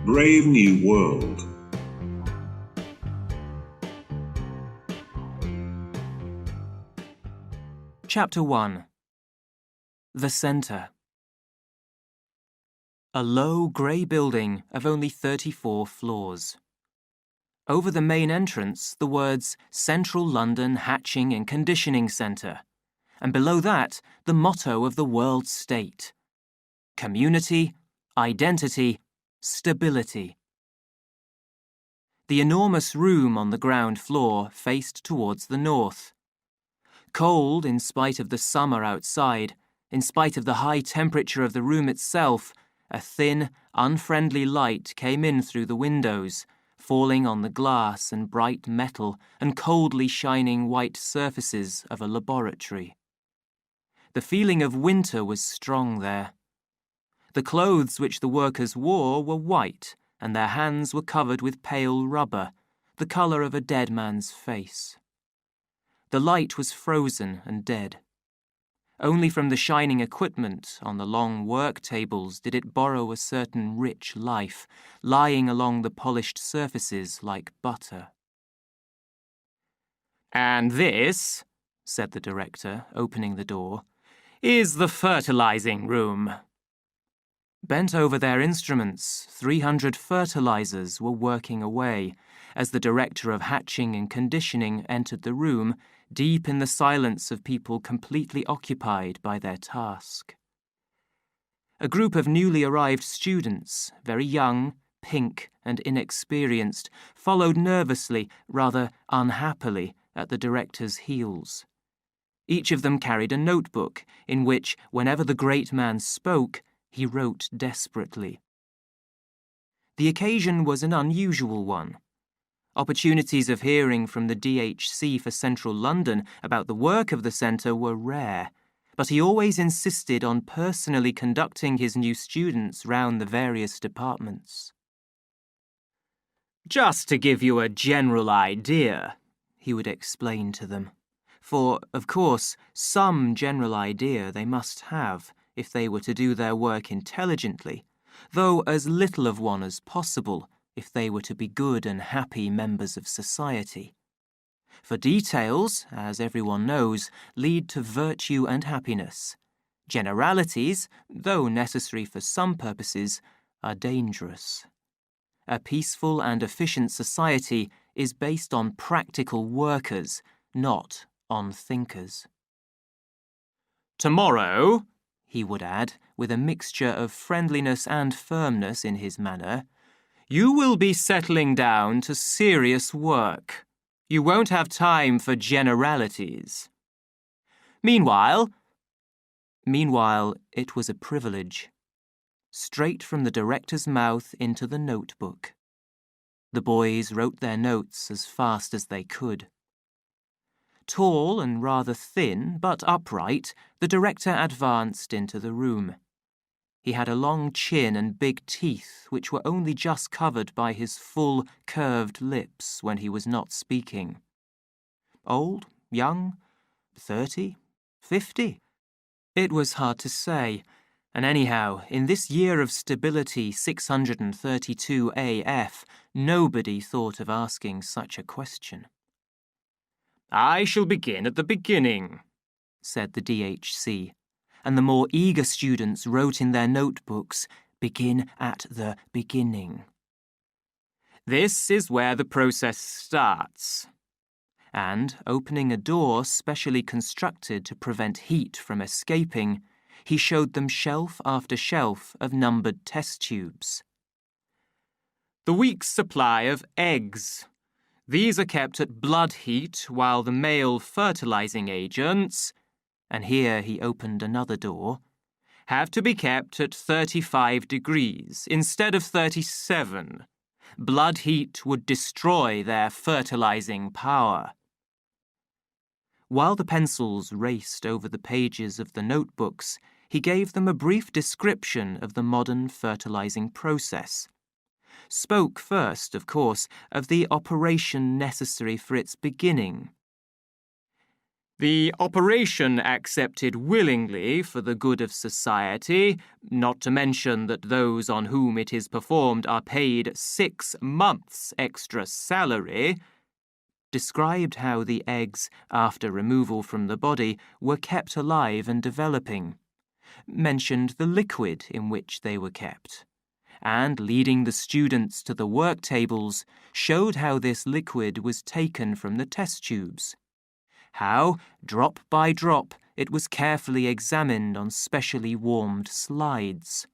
brave new world. Chapter 1. The Centre. A low grey building of only 34 floors. Over the main entrance, the words Central London Hatching and Conditioning Centre, and below that, the motto of the world state: community, identity, stability. The enormous room on the ground floor faced towards the north. Cold in spite of the summer outside, in spite of the high temperature of the room itself, a thin, unfriendly light came in through the windows, falling on the glass and bright metal and coldly shining white surfaces of a laboratory. The feeling of winter was strong there. The clothes which the workers wore were white, and their hands were covered with pale rubber, the colour of a dead man's face. The light was frozen and dead. Only from the shining equipment on the long work tables did it borrow a certain rich life, lying along the polished surfaces like butter. "And this," said the director, opening the door, "is the fertilizing room." Bent over their instruments, 300 fertilizers were working away as the director of hatching and conditioning entered the room, deep in the silence of people completely occupied by their task. A group of newly arrived students, very young, pink and inexperienced, followed nervously, rather unhappily, at the director's heels. Each of them carried a notebook in which, whenever the great man spoke, he wrote desperately. The occasion was an unusual one. Opportunities of hearing from the DHC for Central London about the work of the centre were rare, but he always insisted on personally conducting his new students round the various departments. "Just to give you a general idea," he would explain to them, for, of course, some general idea they must have if they were to do their work intelligently, though as little of one as possible if they were to be good and happy members of society. For details, as everyone knows, lead to virtue and happiness. Generalities, though necessary for some purposes, are dangerous. A peaceful and efficient society is based on practical workers, not on thinkers. "Tomorrow," he would add, with a mixture of friendliness and firmness in his manner, "you will be settling down to serious work. You won't have time for generalities. Meanwhile, it was a privilege. Straight from the director's mouth into the notebook. The boys wrote their notes as fast as they could. Tall and rather thin, but upright, the director advanced into the room. He had a long chin and big teeth which were only just covered by his full, curved lips when he was not speaking. Old, young, 30, 50? It was hard to say, and anyhow, in this year of stability 632 AF, nobody thought of asking such a question. "I shall begin at the beginning," said the DHC, and the more eager students wrote in their notebooks, "Begin at the beginning." "This is where the process starts." And, opening a door specially constructed to prevent heat from escaping, he showed them shelf after shelf of numbered test tubes. "The week's supply of eggs. These are kept at blood heat while the male fertilizing agents," and here he opened another door, "have to be kept at 35 degrees instead of 37. Blood heat would destroy their fertilizing power." While the pencils raced over the pages of the notebooks, he gave them a brief description of the modern fertilizing process. Spoke first, of course, of the operation necessary for its beginning. The operation accepted willingly for the good of society, not to mention that those on whom it is performed are paid 6 months' extra salary, described how the eggs, after removal from the body, were kept alive and developing, mentioned the liquid in which they were kept, and leading the students to the work tables, showed how this liquid was taken from the test tubes, how, drop by drop, it was carefully examined on specially warmed slides,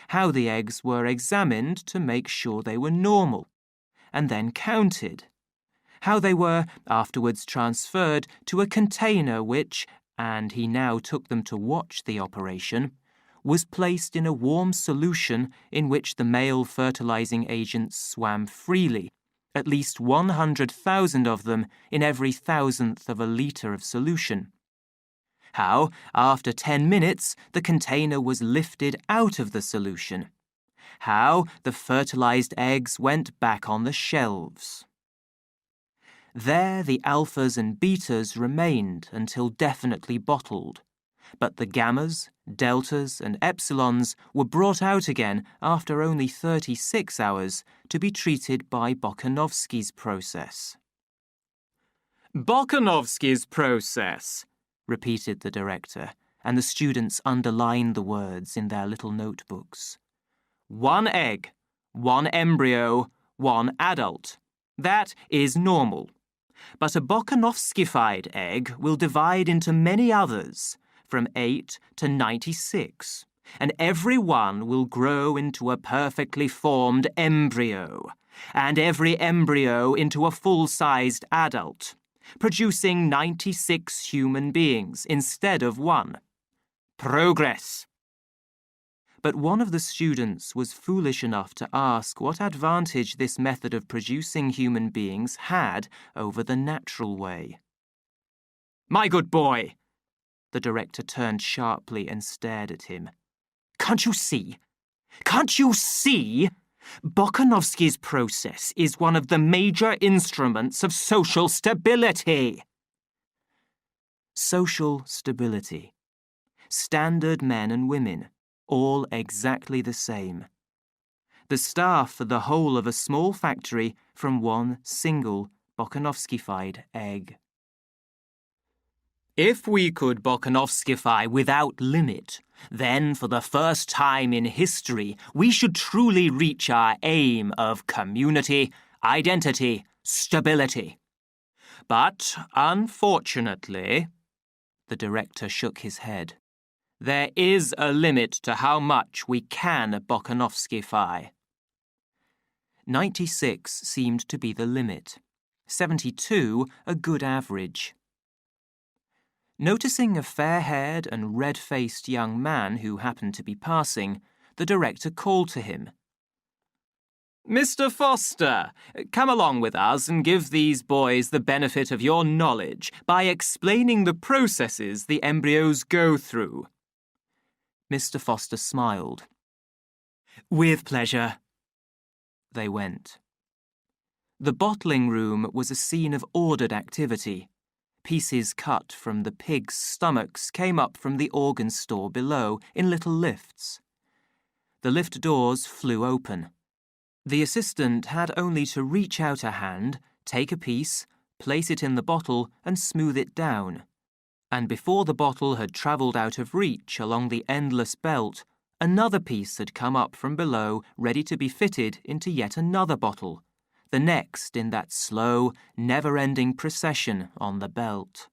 how the eggs were examined to make sure they were normal, and then counted, how they were afterwards transferred to a container which, and he now took them to watch the operation, was placed in a warm solution in which the male fertilizing agents swam freely, at least 100,000 of them in every thousandth of a litre of solution. How, after 10 minutes, the container was lifted out of the solution. How the fertilized eggs went back on the shelves. There the alphas and betas remained until definitely bottled, but the gammas, deltas and epsilons were brought out again after only 36 hours to be treated by Bokanovsky's process. Bokanovsky's process, repeated the director, and the students underlined the words in their little notebooks. 1 egg, 1 embryo, 1 adult. That is normal. But a Bokanovskified egg will divide into many others, from 8 to 96, and every one will grow into a perfectly formed embryo, and every embryo into a full-sized adult, producing 96 human beings instead of 1. Progress! But one of the students was foolish enough to ask what advantage this method of producing human beings had over the natural way. My good boy! The director turned sharply and stared at him. Can't you see? Can't you see? Bokanovsky's process is one of the major instruments of social stability. Social stability. Standard men and women, all exactly the same. The staff for the whole of a small factory from one single Bokanovskified egg. If we could Bokanovskify without limit, then for the first time in history, we should truly reach our aim of community, identity, stability. But, unfortunately, the director shook his head, there is a limit to how much we can Bokanovskify. 96 seemed to be the limit, 72 a good average. Noticing a fair-haired and red-faced young man who happened to be passing, the director called to him. Mr. Foster, come along with us and give these boys the benefit of your knowledge by explaining the processes the embryos go through. Mr. Foster smiled. With pleasure. They went. The bottling room was a scene of ordered activity. Pieces cut from the pigs' stomachs came up from the organ store below in little lifts. The lift doors flew open. The assistant had only to reach out a hand, take a piece, place it in the bottle and smooth it down. And before the bottle had travelled out of reach along the endless belt, another piece had come up from below ready to be fitted into yet another bottle, the next in that slow, never-ending procession on the belt.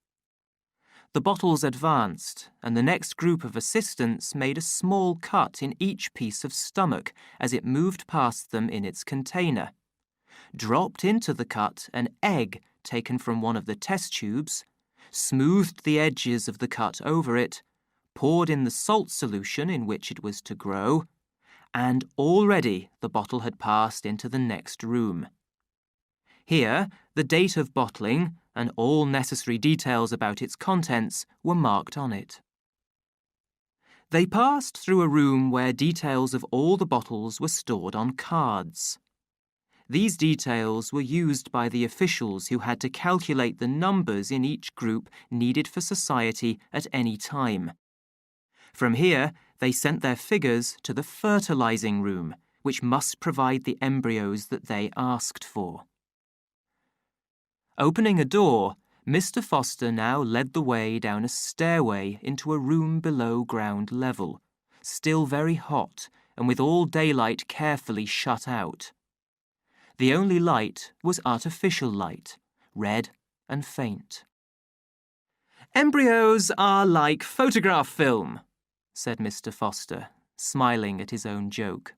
The bottles advanced, and the next group of assistants made a small cut in each piece of stomach as it moved past them in its container, dropped into the cut an egg taken from one of the test tubes, smoothed the edges of the cut over it, poured in the salt solution in which it was to grow, and already the bottle had passed into the next room. Here, the date of bottling and all necessary details about its contents were marked on it. They passed through a room where details of all the bottles were stored on cards. These details were used by the officials who had to calculate the numbers in each group needed for society at any time. From here, they sent their figures to the fertilizing room, which must provide the embryos that they asked for. Opening a door, Mr. Foster now led the way down a stairway into a room below ground level, still very hot and with all daylight carefully shut out. The only light was artificial light, red and faint. "Embryos are like photograph film," said Mr. Foster, smiling at his own joke.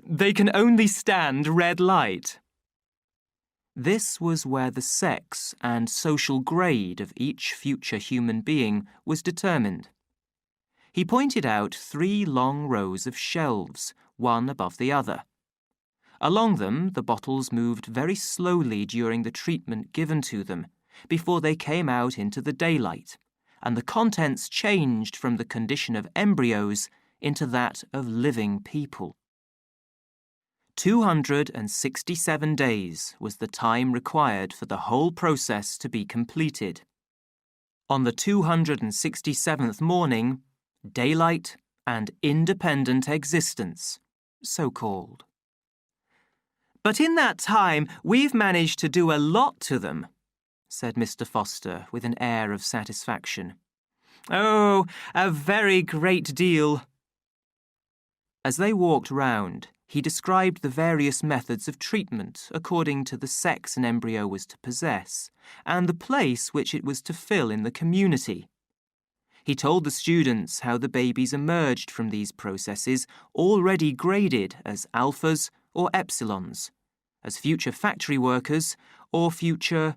"They can only stand red light." This was where the sex and social grade of each future human being was determined. He pointed out 3 long rows of shelves, one above the other. Along them, the bottles moved very slowly during the treatment given to them, before they came out into the daylight, and the contents changed from the condition of embryos into that of living people. 267 days was the time required for the whole process to be completed. On the 267th morning, daylight and independent existence, so called. "But in that time, we've managed to do a lot to them," said Mr. Foster with an air of satisfaction. "Oh, a very great deal." As they walked round, he described the various methods of treatment according to the sex an embryo was to possess, and the place which it was to fill in the community. He told the students how the babies emerged from these processes already graded as alphas or epsilons, as future factory workers or future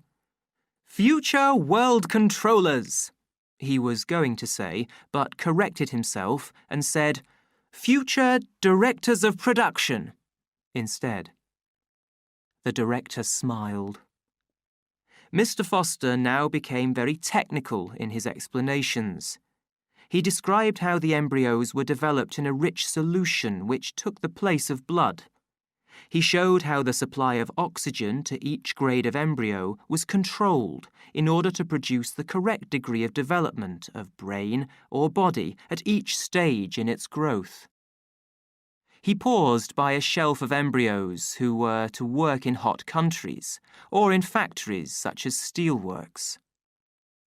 world controllers, he was going to say, but corrected himself and said, future directors of production, instead. The director smiled. Mr. Foster now became very technical in his explanations. He described how the embryos were developed in a rich solution which took the place of blood. He showed how the supply of oxygen to each grade of embryo was controlled in order to produce the correct degree of development of brain or body at each stage in its growth. He paused by a shelf of embryos who were to work in hot countries or in factories such as steelworks.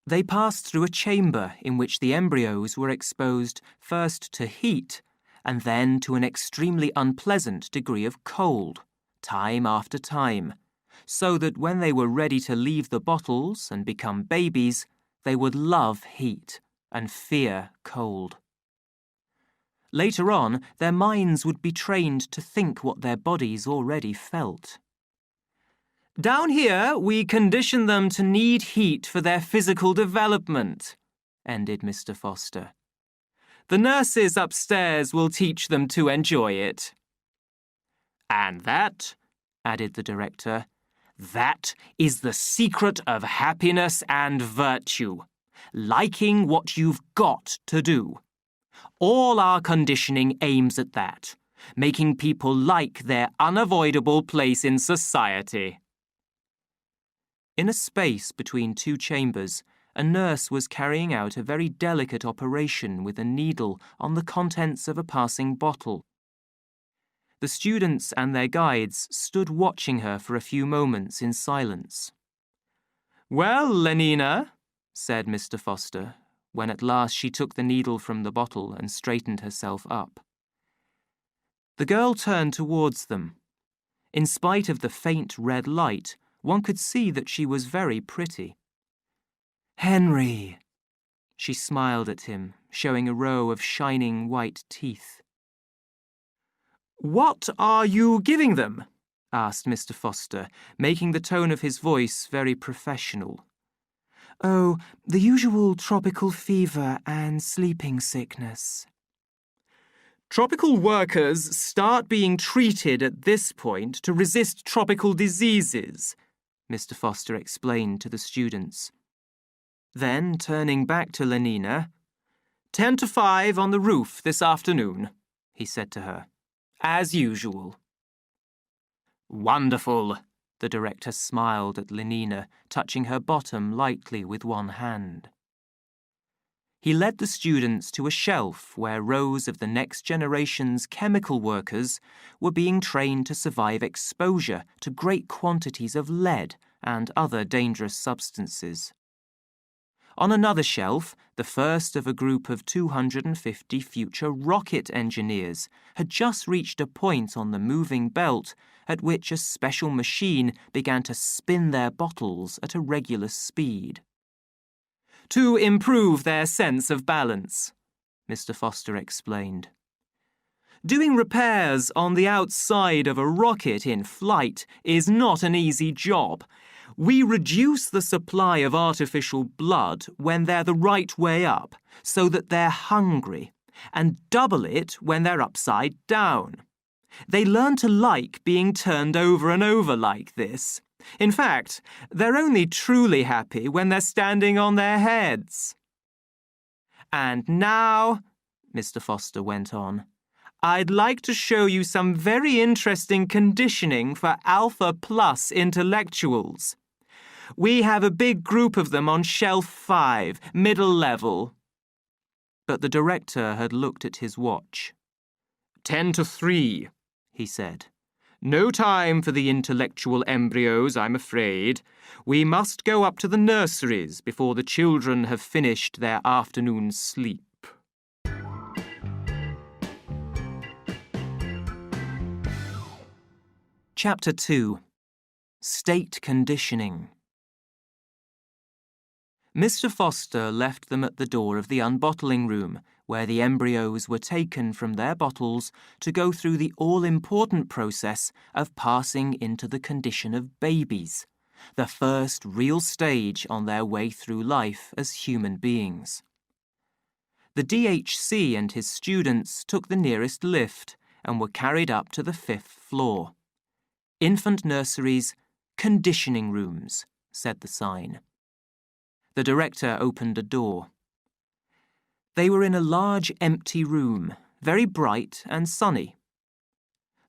They passed through a chamber in which the embryos were exposed first to heat and then to an extremely unpleasant degree of cold, time after time, so that when they were ready to leave the bottles and become babies, they would love heat and fear cold. Later on, their minds would be trained to think what their bodies already felt. "Down here, we condition them to need heat for their physical development," ended Mr. Foster. "The nurses upstairs will teach them to enjoy it." "And that," added the director, "that is the secret of happiness and virtue, liking what you've got to do. All our conditioning aims at that, making people like their unavoidable place in society." In a space between 2 chambers, a nurse was carrying out a very delicate operation with a needle on the contents of a passing bottle. The students and their guides stood watching her for a few moments in silence. "Well, Lenina," said Mr. Foster, when at last she took the needle from the bottle and straightened herself up. The girl turned towards them. In spite of the faint red light, one could see that she was very pretty. "Henry," she smiled at him, showing a row of shining white teeth. "What are you giving them?" asked Mr. Foster, making the tone of his voice very professional. "Oh, the usual tropical fever and sleeping sickness." "Tropical workers start being treated at this point to resist tropical diseases," Mr. Foster explained to the students. Then, turning back to Lenina, 10 to 5 on the roof this afternoon, he said to her, as usual. Wonderful, the director smiled at Lenina, touching her bottom lightly with one hand. He led the students to a shelf where rows of the next generation's chemical workers were being trained to survive exposure to great quantities of lead and other dangerous substances. On another shelf, the first of a group of 250 future rocket engineers had just reached a point on the moving belt at which a special machine began to spin their bottles at a regular speed. To improve their sense of balance, Mr. Foster explained. Doing repairs on the outside of a rocket in flight is not an easy job. We reduce the supply of artificial blood when they're the right way up, so that they're hungry, and double it when they're upside down. They learn to like being turned over and over like this. In fact, they're only truly happy when they're standing on their heads. And now, Mr. Foster went on, I'd like to show you some very interesting conditioning for Alpha Plus intellectuals. We have a big group of them on shelf 5, middle level. But the director had looked at his watch. 10 to 3, he said. No time for the intellectual embryos, I'm afraid. We must go up to the nurseries before the children have finished their afternoon sleep. Chapter 2. State Conditioning. Mr. Foster left them at the door of the unbottling room, where the embryos were taken from their bottles to go through the all-important process of passing into the condition of babies, the first real stage on their way through life as human beings. The DHC and his students took the nearest lift and were carried up to the 5th floor. Infant nurseries, conditioning rooms, said the sign. The director opened a door. They were in a large empty room, very bright and sunny.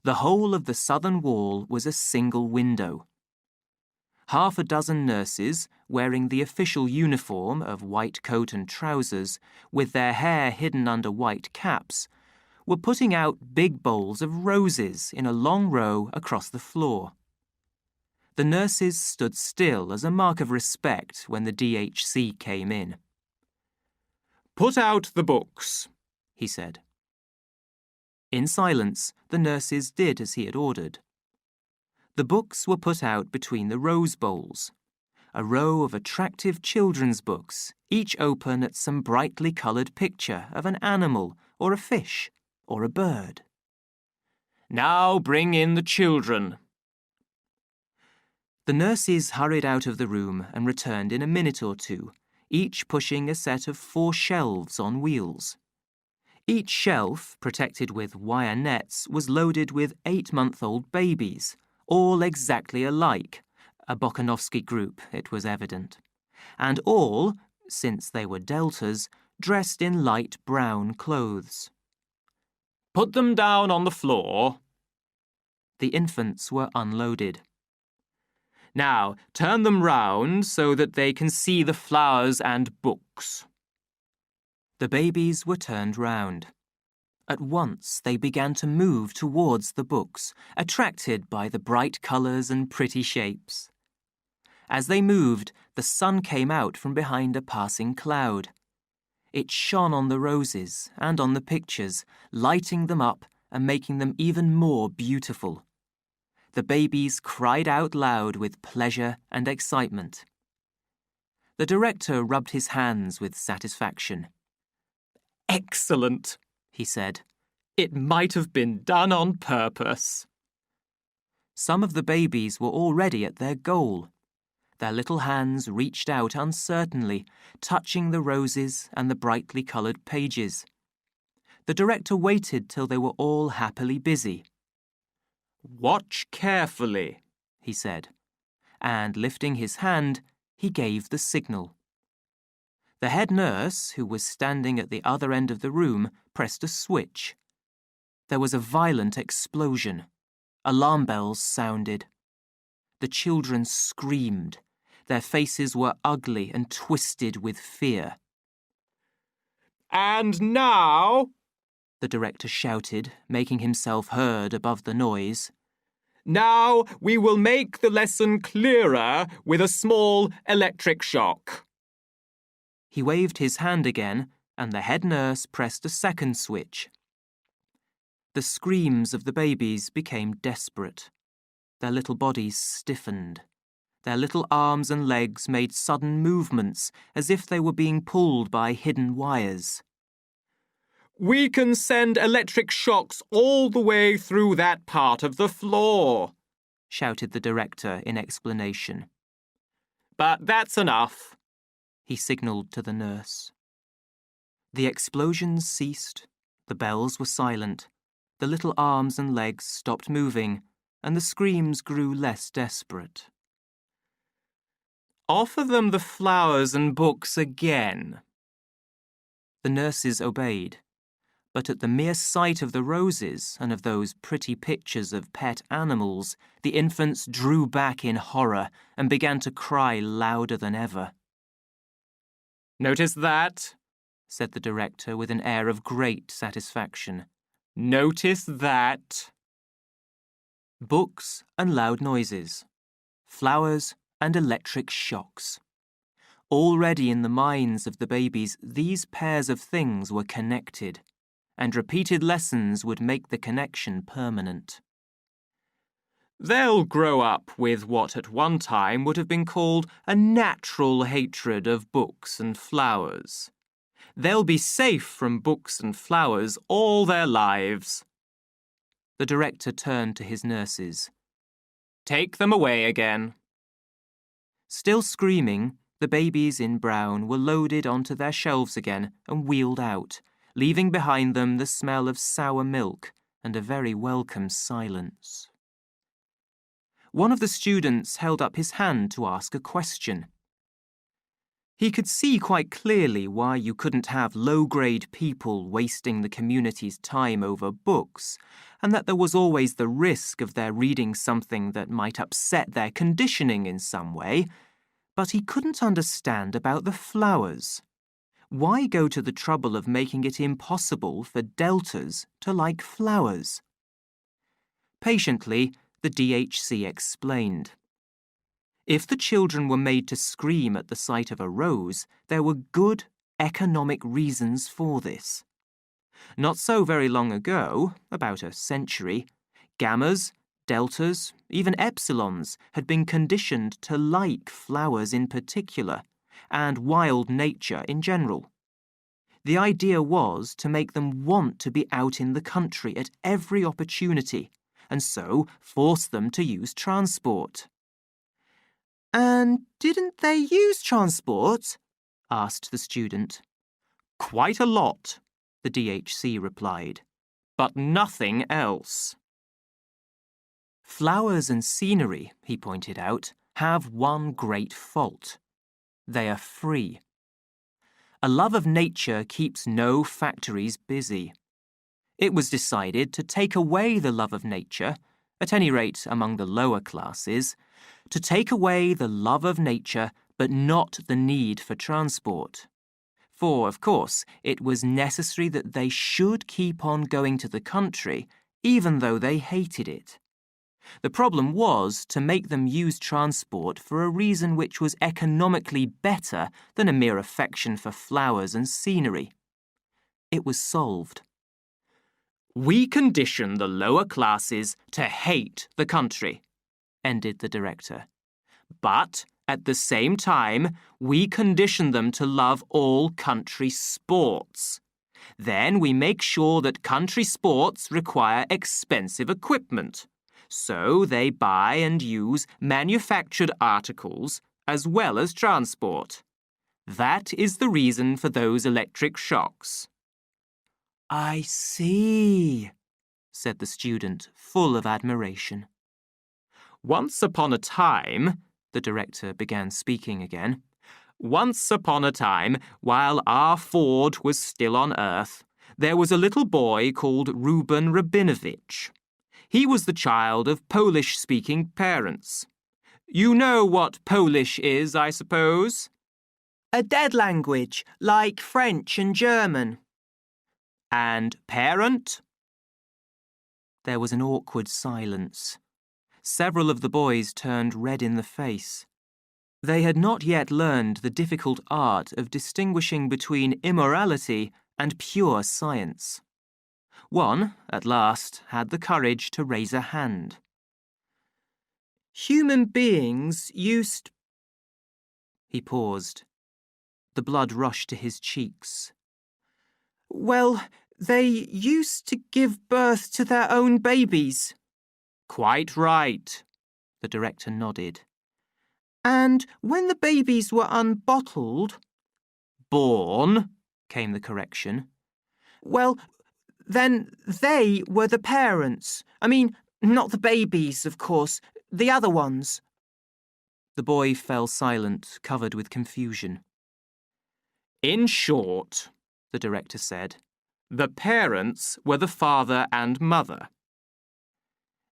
The whole of the southern wall was a single window. Half a dozen nurses, wearing the official uniform of white coat and trousers, with their hair hidden under white caps, were putting out big bowls of roses in a long row across the floor. The nurses stood still as a mark of respect when the DHC came in. Put out the books, he said. In silence, the nurses did as he had ordered. The books were put out between the rose bowls, a row of attractive children's books, each open at some brightly coloured picture of an animal or a fish or a bird. Now bring in the children. The nurses hurried out of the room and returned in a minute or two, each pushing a set of 4 shelves on wheels. Each shelf, protected with wire nets, was loaded with 8-month-old babies, all exactly alike, a Bokanovsky group, it was evident, and all, since they were deltas, dressed in light brown clothes. Put them down on the floor. The infants were unloaded. Now, turn them round so that they can see the flowers and books. The babies were turned round. At once they began to move towards the books, attracted by the bright colours and pretty shapes. As they moved, the sun came out from behind a passing cloud. It shone on the roses and on the pictures, lighting them up and making them even more beautiful. The babies cried out loud with pleasure and excitement. The director rubbed his hands with satisfaction. Excellent, he said. It might have been done on purpose. Some of the babies were already at their goal. Their little hands reached out uncertainly, touching the roses and the brightly coloured pages. The director waited till they were all happily busy. Watch carefully, he said, and lifting his hand, he gave the signal. The head nurse, who was standing at the other end of the room, pressed a switch. There was a violent explosion. Alarm bells sounded. The children screamed. Their faces were ugly and twisted with fear. "And now," the director shouted, making himself heard above the noise, "now we will make the lesson clearer with a small electric shock." He waved his hand again, and the head nurse pressed a second switch. The screams of the babies became desperate. Their little bodies stiffened. Their little arms and legs made sudden movements as if they were being pulled by hidden wires. "We can send electric shocks all the way through that part of the floor," shouted the director in explanation. "But that's enough," he signalled to the nurse. The explosions ceased, the bells were silent, the little arms and legs stopped moving, and the screams grew less desperate. "Offer them the flowers and books again." The nurses obeyed, but at the mere sight of the roses and of those pretty pictures of pet animals, the infants drew back in horror and began to cry louder than ever. "Notice that?" said the director with an air of great satisfaction. "Notice that?" Books and loud noises, flowers and electric shocks. Already in the minds of the babies, these pairs of things were connected, and repeated lessons would make the connection permanent. "They'll grow up with what at one time would have been called a natural hatred of books and flowers. They'll be safe from books and flowers all their lives." The director turned to his nurses. "Take them away again." Still screaming, the babies in brown were loaded onto their shelves again and wheeled out, leaving behind them the smell of sour milk and a very welcome silence. One of the students held up his hand to ask a question. He could see quite clearly why you couldn't have low-grade people wasting the community's time over books, and that there was always the risk of their reading something that might upset their conditioning in some way, but he couldn't understand about the flowers. Why go to the trouble of making it impossible for deltas to like flowers? Patiently, the DHC explained. If the children were made to scream at the sight of a rose, there were good economic reasons for this. Not so very long ago, about a century, gammas, deltas, even epsilons had been conditioned to like flowers in particular, and wild nature in general. The idea was to make them want to be out in the country at every opportunity, and so force them to use transport. "And didn't they use transport?" asked the student. "Quite a lot," the DHC replied, "but nothing else." Flowers and scenery, he pointed out, have one great fault. They are free. A love of nature keeps no factories busy. It was decided to take away the love of nature, at any rate among the lower classes, to take away the love of nature but not the need for transport. For, of course, it was necessary that they should keep on going to the country, even though they hated it. The problem was to make them use transport for a reason which was economically better than a mere affection for flowers and scenery. It was solved. "We condition the lower classes to hate the country," ended the director. "But, at the same time, we condition them to love all country sports. Then we make sure that country sports require expensive equipment. So they buy and use manufactured articles as well as transport. That is the reason for those electric shocks." "I see," said the student, full of admiration. "Once upon a time," the director began speaking again, "once upon a time, while our Ford was still on Earth, there was a little boy called Reuben Rabinovich. He was the child of Polish-speaking parents. You know what Polish is, I suppose? A dead language, like French and German. And parent? There was an awkward silence. Several of the boys turned red in the face. They had not yet learned the difficult art of distinguishing between immorality and pure science. One, at last, had the courage to raise a hand. Human beings used... He paused. The blood rushed to his cheeks. Well, they used to give birth to their own babies. Quite right, the director nodded. And when the babies were unbottled... Born, came the correction. Well, then they were the parents. I mean, not the babies, of course, the other ones. The boy fell silent, covered with confusion. In short, the director said, the parents were the father and mother.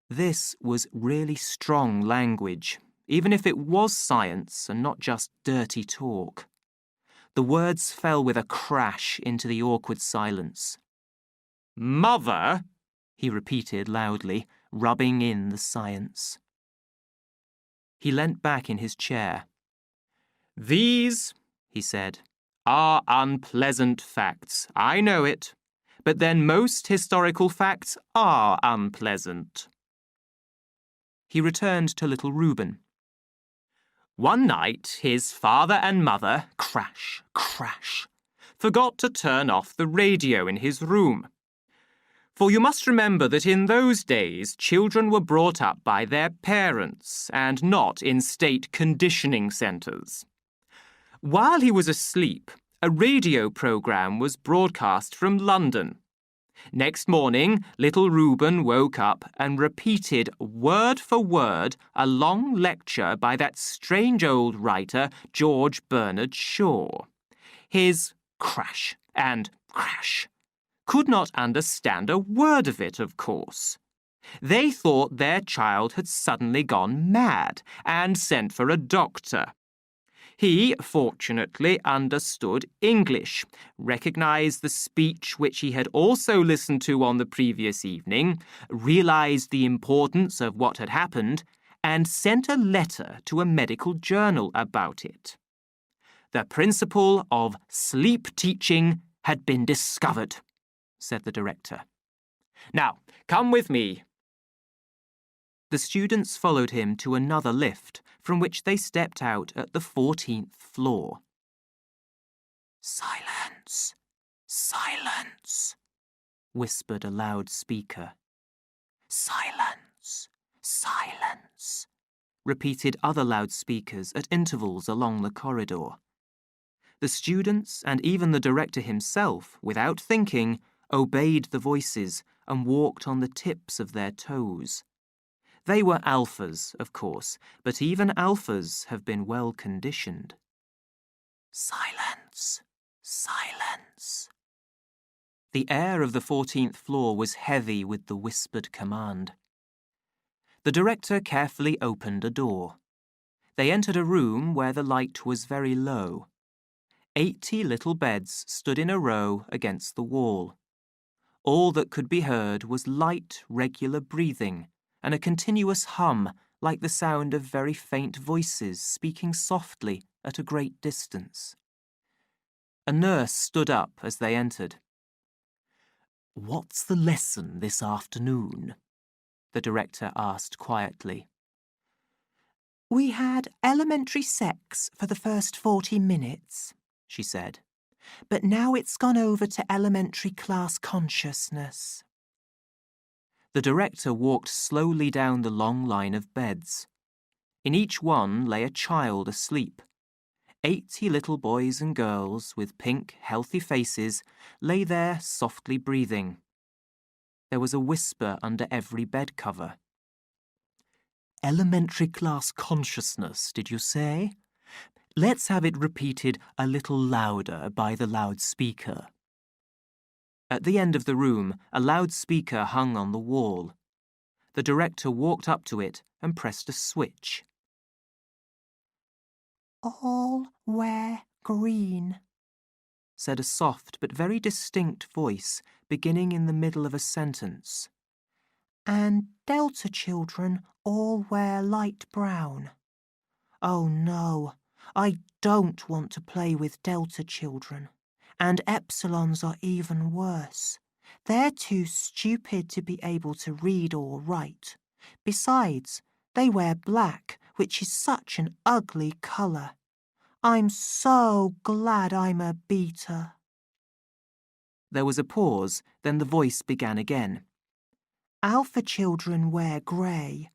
This was really strong language, even if it was science and not just dirty talk. The words fell with a crash into the awkward silence. Mother, he repeated loudly, rubbing in the science. He leant back in his chair. These, he said, are unpleasant facts. I know it. But then most historical facts are unpleasant. He returned to little Reuben. One night, his father and mother, crash, crash, forgot to turn off the radio in his room. For you must remember that in those days, children were brought up by their parents and not in state conditioning centres. While he was asleep, a radio programme was broadcast from London. Next morning, little Reuben woke up and repeated word for word a long lecture by that strange old writer, George Bernard Shaw. His crash and crash. Could not understand a word of it, of course. They thought their child had suddenly gone mad and sent for a doctor. He, fortunately, understood English, recognised the speech which he had also listened to on the previous evening, realised the importance of what had happened, and sent a letter to a medical journal about it. The principle of sleep teaching had been discovered, said the director. Now, come with me. The students followed him to another lift, from which they stepped out at the 14th floor. Silence, silence, whispered a loudspeaker. Silence, silence, repeated other loudspeakers at intervals along the corridor. The students and even the director himself, without thinking, obeyed the voices and walked on the tips of their toes. They were alphas, of course, but even alphas have been well conditioned. Silence, silence. The air of the 14th floor was heavy with the whispered command. The director carefully opened a door. They entered a room where the light was very low. 80 little beds stood in a row against the wall. All that could be heard was light, regular breathing, and a continuous hum like the sound of very faint voices speaking softly at a great distance. A nurse stood up as they entered. "What's the lesson this afternoon?" the director asked quietly. "We had elementary sex for the first 40 minutes, she said. "But now it's gone over to elementary class consciousness." The director walked slowly down the long line of beds. In each one lay a child asleep. 80 little boys and girls with pink, healthy faces lay there softly breathing. There was a whisper under every bed cover. "Elementary class consciousness, did you say? Let's have it repeated a little louder by the loudspeaker." At the end of the room, a loudspeaker hung on the wall. The director walked up to it and pressed a switch. All wear green, said a soft but very distinct voice beginning in the middle of a sentence. and Delta children all wear light brown. Oh no, I don't want to play with Delta children. And Epsilons are even worse. They're too stupid to be able to read or write. Besides, they wear black, which is such an ugly colour. I'm so glad I'm a beta. There was a pause, then the voice began again. Alpha children wear grey.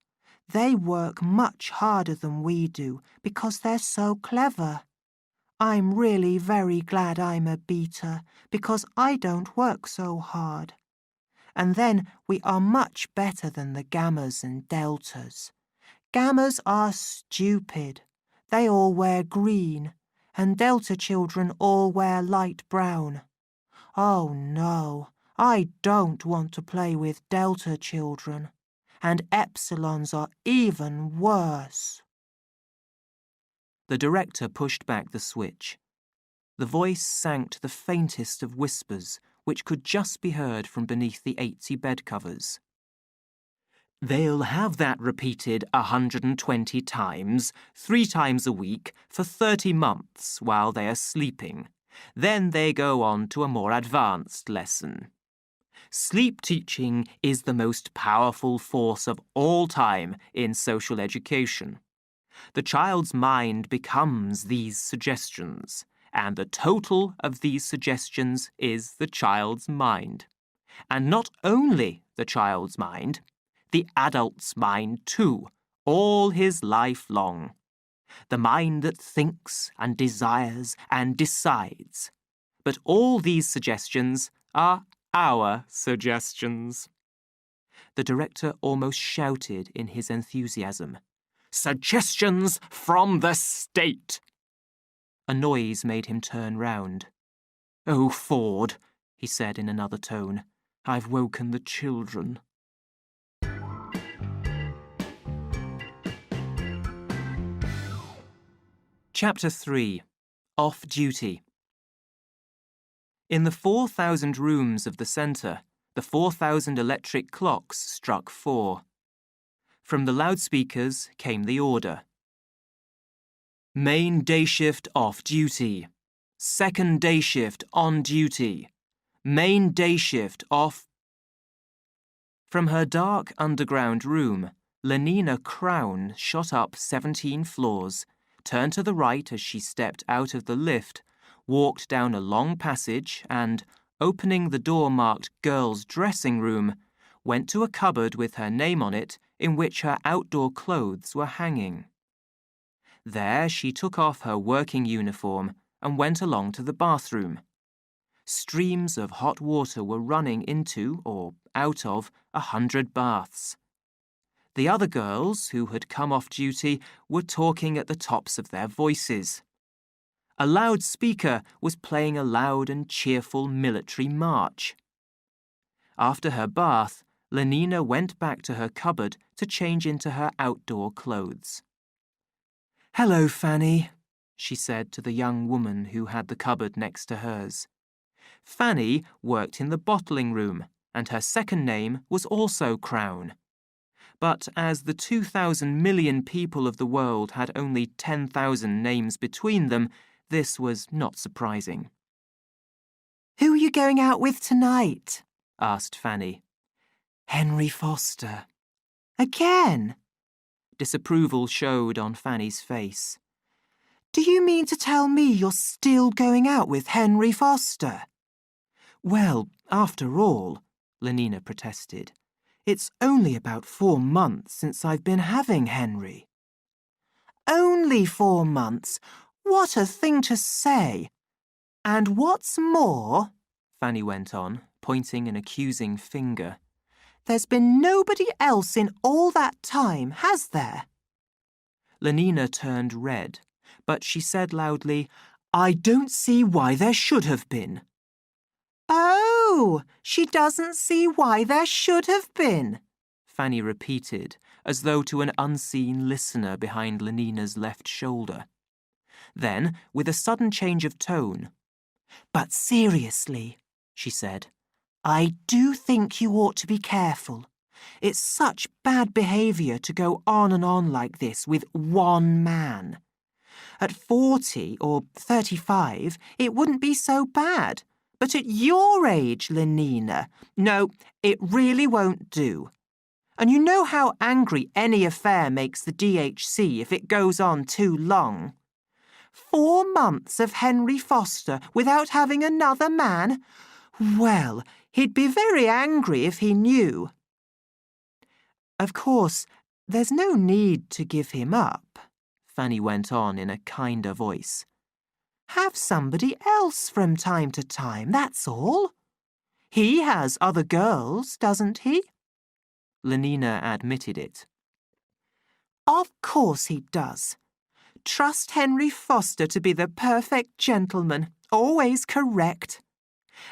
They work much harder than we do because they're so clever. I'm really very glad I'm a beta because I don't work so hard. And then we are much better than the gammas and deltas. Gammas are stupid. They all wear green, and delta children all wear light brown. Oh no, I don't want to play with delta children. And epsilons are even worse. The director pushed back the switch. The voice sank to the faintest of whispers, which could just be heard from beneath the 80 bed covers. They'll have that repeated 120 times, 3 times a week, for 30 months while they are sleeping. Then they go on to a more advanced lesson. Sleep teaching is the most powerful force of all time in social education. The child's mind becomes these suggestions, and the total of these suggestions is the child's mind. And not only the child's mind, the adult's mind too, all his life long. The mind that thinks and desires and decides. But all these suggestions are our suggestions. The director almost shouted in his enthusiasm. Suggestions from the state! A noise made him turn round. Oh, Ford, he said in another tone, I've woken the children. Chapter 3. Off Duty. In the 4,000 rooms of the centre, the 4,000 electric clocks struck 4. From the loudspeakers came the order. Main day shift off duty. Second day shift on duty. Main day shift off. From her dark underground room, Lenina Crown shot up 17 floors, turned to the right as she stepped out of the lift, walked down a long passage and, opening the door marked Girls' Dressing Room, went to a cupboard with her name on it in which her outdoor clothes were hanging. There she took off her working uniform and went along to the bathroom. Streams of hot water were running into or out of 100 baths. The other girls, who had come off duty, were talking at the tops of their voices. A loudspeaker was playing a loud and cheerful military march. After her bath, Lenina went back to her cupboard to change into her outdoor clothes. Hello, Fanny, she said to the young woman who had the cupboard next to hers. Fanny worked in the bottling room, and her second name was also Crown. But as the 2,000 million people of the world had only 10,000 names between them, this was not surprising. Who are you going out with tonight? Asked Fanny. Henry Foster. Again? Disapproval showed on Fanny's face. Do you mean to tell me you're still going out with Henry Foster? Well, after all, Lenina protested, it's only about 4 months since I've been having Henry. Only 4 months? What a thing to say! And what's more, Fanny went on, pointing an accusing finger, there's been nobody else in all that time, has there? Lenina turned red, but she said loudly, I don't see why there should have been. Oh, she doesn't see why there should have been, Fanny repeated, as though to an unseen listener behind Lenina's left shoulder. Then, with a sudden change of tone, "But seriously," she said, "I do think you ought to be careful. It's such bad behaviour to go on and on like this with one man. At 40 or 35, it wouldn't be so bad. But at your age, Lenina, no, it really won't do. And you know how angry any affair makes the DHC if it goes on too long. 4 months of Henry Foster without having another man? Well, he'd be very angry if he knew. Of course, there's no need to give him up," Fanny went on in a kinder voice. "Have somebody else from time to time, that's all. He has other girls, doesn't he?" Lenina admitted it. "Of course he does. Trust Henry Foster to be the perfect gentleman, always correct.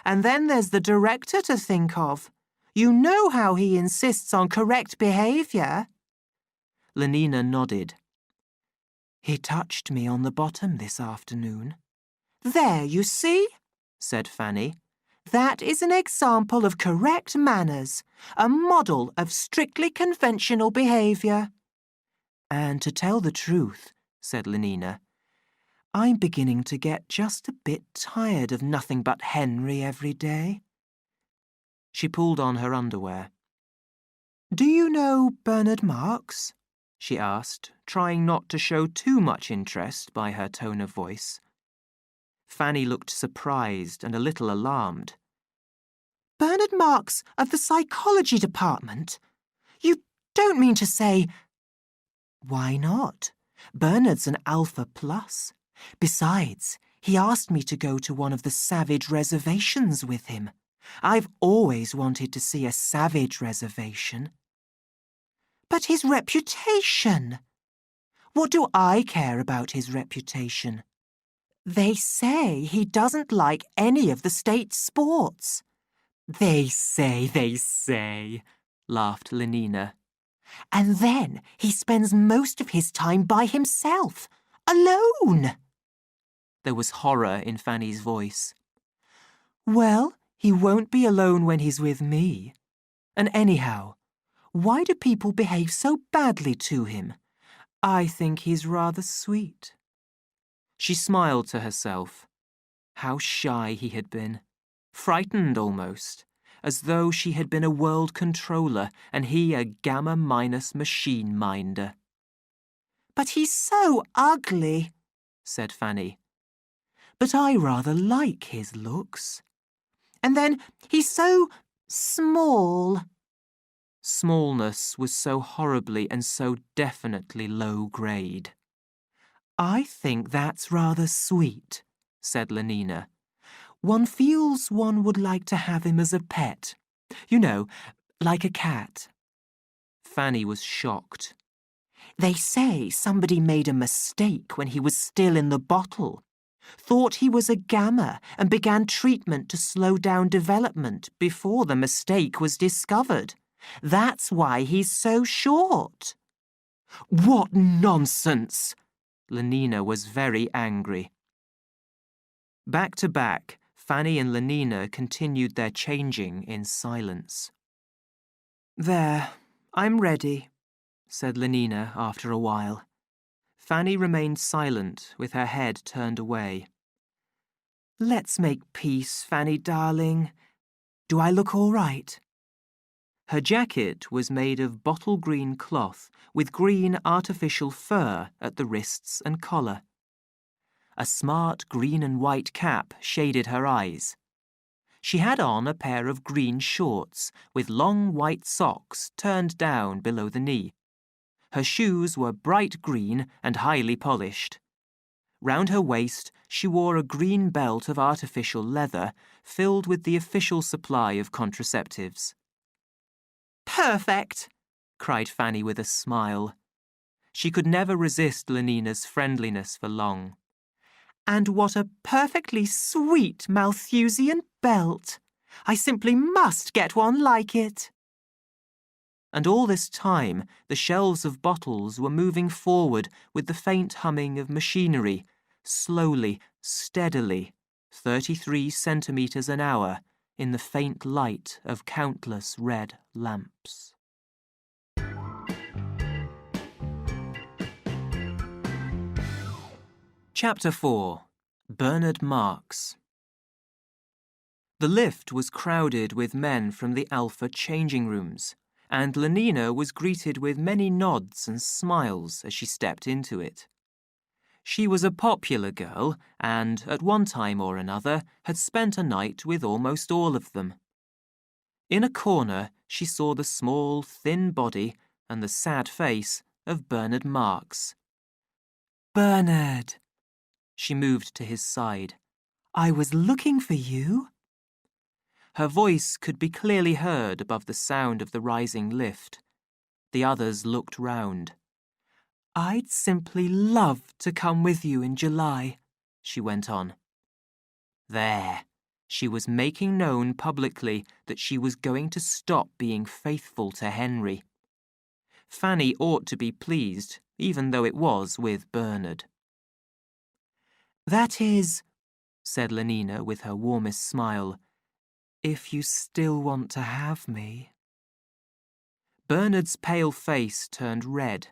And then there's the director to think of. You know how he insists on correct behaviour." Lenina nodded. "He touched me on the bottom this afternoon." "There, you see," said Fanny. "That is an example of correct manners, a model of strictly conventional behaviour." "And to tell the truth," said Lenina, "I'm beginning to get just a bit tired of nothing but Henry every day." She pulled on her underwear. "Do you know Bernard Marx?" she asked, trying not to show too much interest by her tone of voice. Fanny looked surprised and a little alarmed. "Bernard Marx of the psychology department? You don't mean to say—" "Why not? Bernard's an Alpha Plus. Besides, he asked me to go to one of the savage reservations with him. I've always wanted to see a savage reservation." "But his reputation! What do I care about his reputation? They say he doesn't like any of the state sports." They say, laughed Lenina. "And then he spends most of his time by himself, alone." There was horror in Fanny's voice. "Well, he won't be alone when he's with me. And anyhow, why do people behave so badly to him? I think he's rather sweet." She smiled to herself. How shy he had been. Frightened almost, as though she had been a world controller and he a gamma-minus machine minder. "But he's so ugly," said Fanny. "But I rather like his looks. And then he's so small." Smallness was so horribly and so definitely low grade. "I think that's rather sweet," said Lenina. "One feels one would like to have him as a pet. You know, like a cat." Fanny was shocked. "They say somebody made a mistake when he was still in the bottle. Thought he was a gamma and began treatment to slow down development before the mistake was discovered. That's why he's so short." "What nonsense!" Lenina was very angry. Back to back, Fanny and Lenina continued their changing in silence. "There, I'm ready," said Lenina after a while. Fanny remained silent with her head turned away. "Let's make peace, Fanny darling. Do I look all right?" Her jacket was made of bottle green cloth with green artificial fur at the wrists and collar. A smart green and white cap shaded her eyes. She had on a pair of green shorts with long white socks turned down below the knee. Her shoes were bright green and highly polished. Round her waist she wore a green belt of artificial leather filled with the official supply of contraceptives. "Perfect!" cried Fanny with a smile. She could never resist Lenina's friendliness for long. "And what a perfectly sweet Malthusian belt! I simply must get one like it." And all this time, the shelves of bottles were moving forward with the faint humming of machinery, slowly, steadily, 33 centimetres an hour, in the faint light of countless red lamps. Chapter 4. Bernard Marx. The lift was crowded with men from the Alpha changing rooms, and Lenina was greeted with many nods and smiles as she stepped into it. She was a popular girl and, at one time or another, had spent a night with almost all of them. In a corner, she saw the small, thin body and the sad face of Bernard Marx. "Bernard!" She moved to his side. "I was looking for you." Her voice could be clearly heard above the sound of the rising lift. The others looked round. "I'd simply love to come with you in July," she went on. There, she was making known publicly that she was going to stop being faithful to Henry. Fanny ought to be pleased, even though it was with Bernard. "That is," said Lenina with her warmest smile, "if you still want to have me." Bernard's pale face turned red.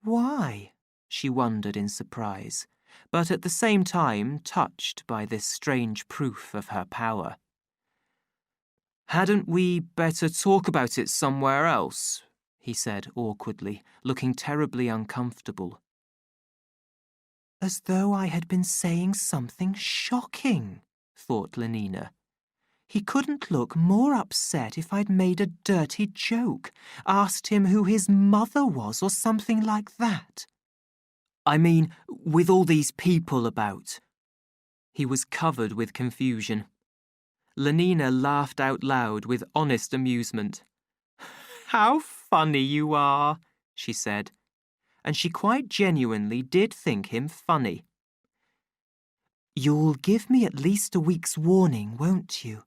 Why? She wondered in surprise, but at the same time touched by this strange proof of her power. "Hadn't we better talk about it somewhere else?" he said awkwardly, looking terribly uncomfortable. As though I had been saying something shocking, thought Lenina. He couldn't look more upset if I'd made a dirty joke, asked him who his mother was or something like that. I mean, with all these people about. He was covered with confusion. Lenina laughed out loud with honest amusement. "How funny you are," she said, and she quite genuinely did think him funny. "You'll give me at least a week's warning, won't you?"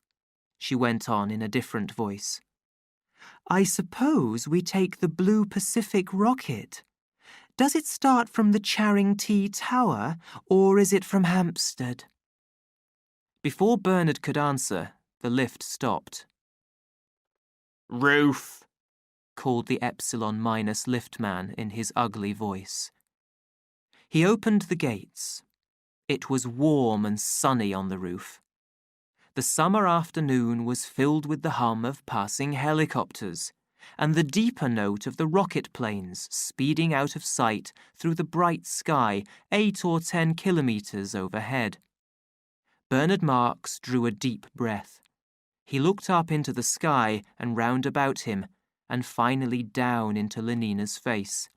she went on in a different voice. "I suppose we take the Blue Pacific rocket. Does it start from the Charing T Tower, or is it from Hampstead?" Before Bernard could answer, the lift stopped. "Roof," called the Epsilon Minus liftman in his ugly voice. He opened the gates. It was warm and sunny on the roof. The summer afternoon was filled with the hum of passing helicopters and the deeper note of the rocket planes speeding out of sight through the bright sky 8 or 10 kilometres overhead. Bernard Marx drew a deep breath. He looked up into the sky and round about him, and finally down into Lenina's face.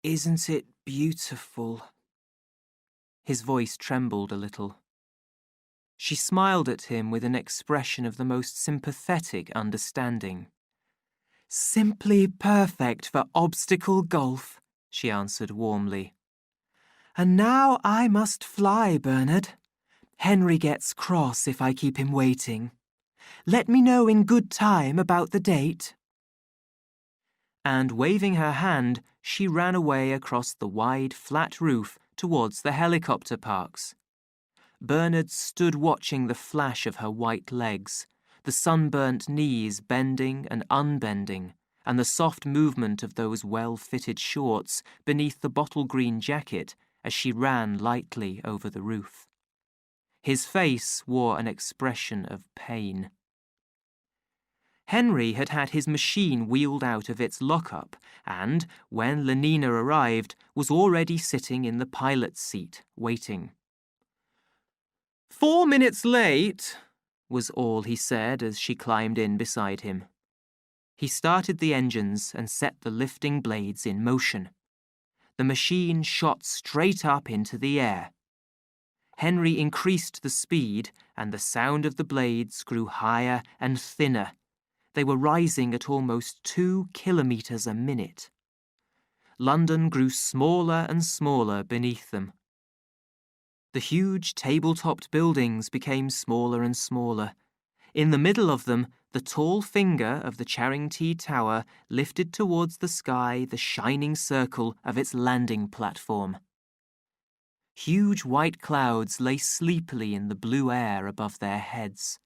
"Isn't it beautiful?" His voice trembled a little. She smiled at him with an expression of the most sympathetic understanding. "Simply perfect for obstacle golf," she answered warmly. "And now I must fly, Bernard. Henry gets cross if I keep him waiting. Let me know in good time about the date." And waving her hand, she ran away across the wide, flat roof towards the helicopter parks. Bernard stood watching the flash of her white legs, the sunburnt knees bending and unbending, and the soft movement of those well-fitted shorts beneath the bottle-green jacket as she ran lightly over the roof. His face wore an expression of pain. Henry had had his machine wheeled out of its lockup and, when Lenina arrived, was already sitting in the pilot's seat, waiting. 4 minutes late, was all he said as she climbed in beside him. He started the engines and set the lifting blades in motion. The machine shot straight up into the air. Henry increased the speed, and the sound of the blades grew higher and thinner. They were rising at almost 2 kilometres a minute. London grew smaller and smaller beneath them. The huge table-topped buildings became smaller and smaller. In the middle of them, the tall finger of the Charing T Tower lifted towards the sky the shining circle of its landing platform. Huge white clouds lay sleepily in the blue air above their heads.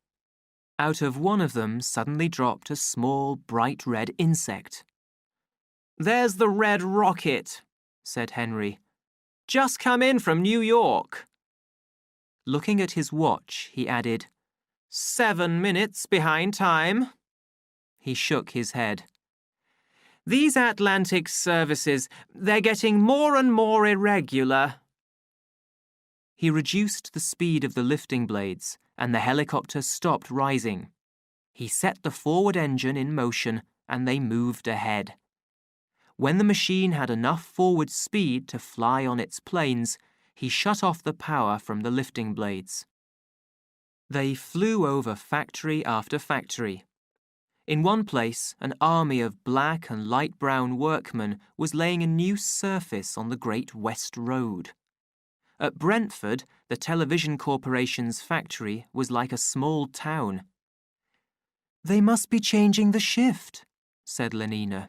Out of one of them suddenly dropped a small, bright red insect. "There's the red rocket," said Henry. "Just come in from New York." Looking at his watch, he added, 7 minutes behind time. He shook his head. "These Atlantic services, they're getting more and more irregular." He reduced the speed of the lifting blades, and the helicopter stopped rising. He set the forward engine in motion, and they moved ahead. When the machine had enough forward speed to fly on its planes, he shut off the power from the lifting blades. They flew over factory after factory. In one place, an army of black and light brown workmen was laying a new surface on the Great West Road. At Brentford, the Television Corporation's factory was like a small town. "They must be changing the shift," said Lenina.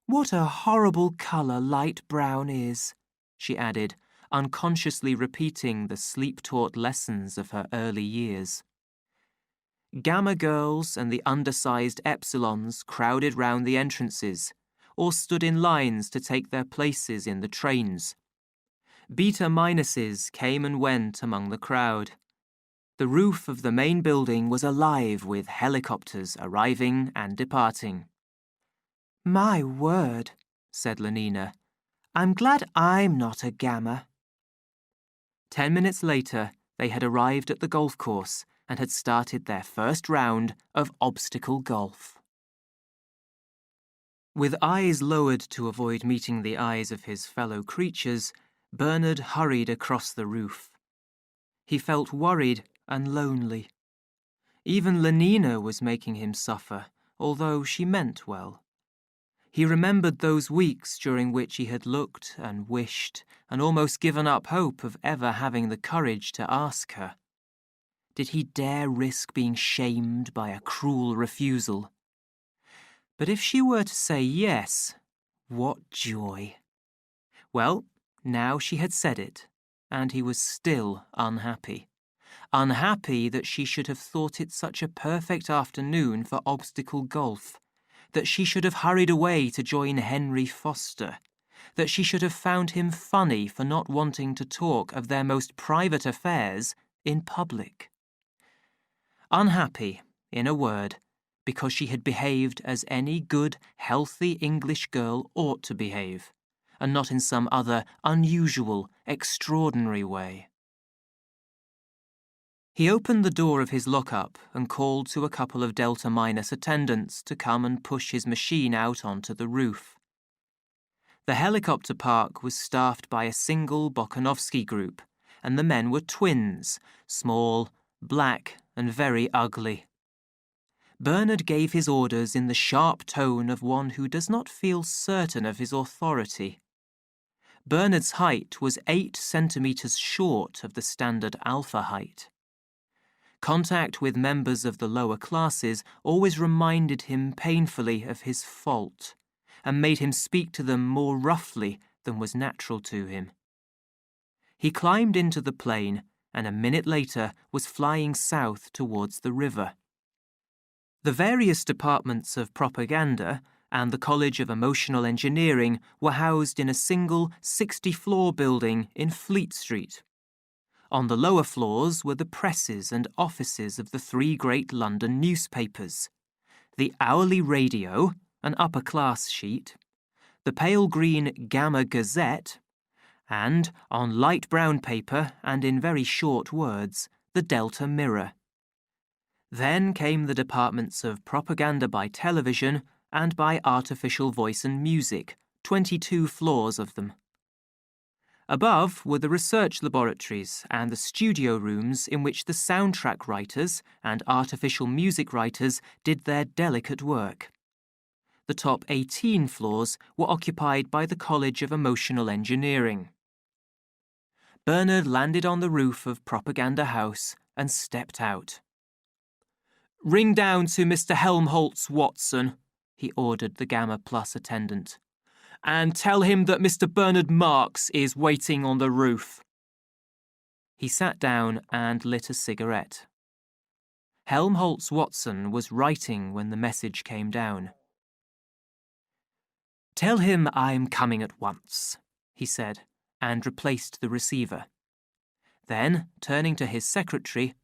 "What a horrible colour light brown is," she added, unconsciously repeating the sleep-taught lessons of her early years. Gamma girls and the undersized epsilons crowded round the entrances, or stood in lines to take their places in the trains. Beta minuses came and went among the crowd. The roof of the main building was alive with helicopters arriving and departing. "My word," said Lenina. "I'm glad I'm not a gamma." 10 minutes later, they had arrived at the golf course and had started their first round of obstacle golf. With eyes lowered to avoid meeting the eyes of his fellow creatures, Bernard hurried across the roof. He felt worried and lonely. Even Lenina was making him suffer, although she meant well. He remembered those weeks during which he had looked and wished and almost given up hope of ever having the courage to ask her. Did he dare risk being shamed by a cruel refusal? But if she were to say yes, what joy! Well, now she had said it, and he was still unhappy. Unhappy that she should have thought it such a perfect afternoon for obstacle golf, that she should have hurried away to join Henry Foster, that she should have found him funny for not wanting to talk of their most private affairs in public. Unhappy, in a word, because she had behaved as any good, healthy English girl ought to behave, and not in some other unusual, extraordinary way. He opened the door of his lockup and called to a couple of Delta Minus attendants to come and push his machine out onto the roof. The helicopter park was staffed by a single Bokanovsky group, and the men were twins, small, black, and very ugly. Bernard gave his orders in the sharp tone of one who does not feel certain of his authority. Bernard's height was 8 centimetres short of the standard alpha height. Contact with members of the lower classes always reminded him painfully of his fault, and made him speak to them more roughly than was natural to him. He climbed into the plane, and a minute later was flying south towards the river. The various departments of propaganda and the College of Emotional Engineering were housed in a single 60-floor building in Fleet Street. On the lower floors were the presses and offices of the 3 great London newspapers: the Hourly Radio, an upper-class sheet, the pale green Gamma Gazette, and, on light brown paper and in very short words, the Delta Mirror. Then came the departments of propaganda by television and by artificial voice and music, 22 floors of them. Above were the research laboratories and the studio rooms in which the soundtrack writers and artificial music writers did their delicate work. The top 18 floors were occupied by the College of Emotional Engineering. Bernard landed on the roof of Propaganda House and stepped out. Ring down to Mr. Helmholtz, Watson, he ordered the Gamma Plus attendant, and tell him that Mr. Bernard Marks is waiting on the roof. He sat down and lit a cigarette. Helmholtz Watson was writing when the message came down. Tell him I'm coming at once, he said, and replaced the receiver. Then, turning to his secretary,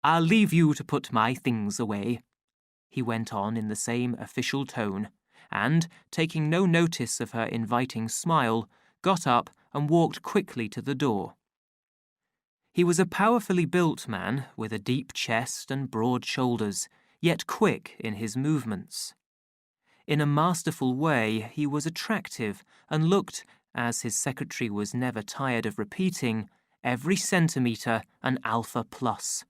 I'll leave you to put my things away, he went on in the same official tone, and, taking no notice of her inviting smile, got up and walked quickly to the door. He was a powerfully built man with a deep chest and broad shoulders, yet quick in his movements. In a masterful way, he was attractive and looked, as his secretary was never tired of repeating, every centimetre an alpha plus.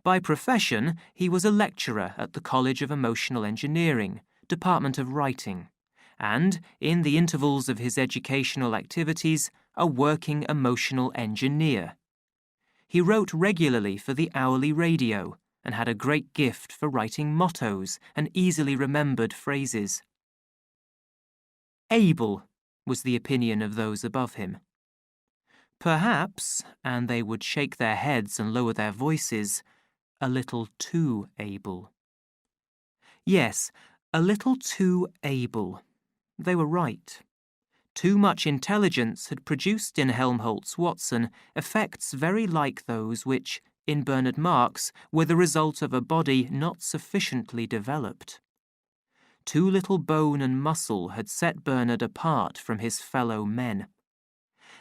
By profession, he was a lecturer at the College of Emotional Engineering, Department of Writing, and, in the intervals of his educational activities, a working emotional engineer. He wrote regularly for the hourly radio and had a great gift for writing mottos and easily remembered phrases. Able was the opinion of those above him. Perhaps, and they would shake their heads and lower their voices, a little too able. Yes, a little too able. They were right. Too much intelligence had produced in Helmholtz Watson effects very like those which, in Bernard Marks, were the result of a body not sufficiently developed. Too little bone and muscle had set Bernard apart from his fellow men.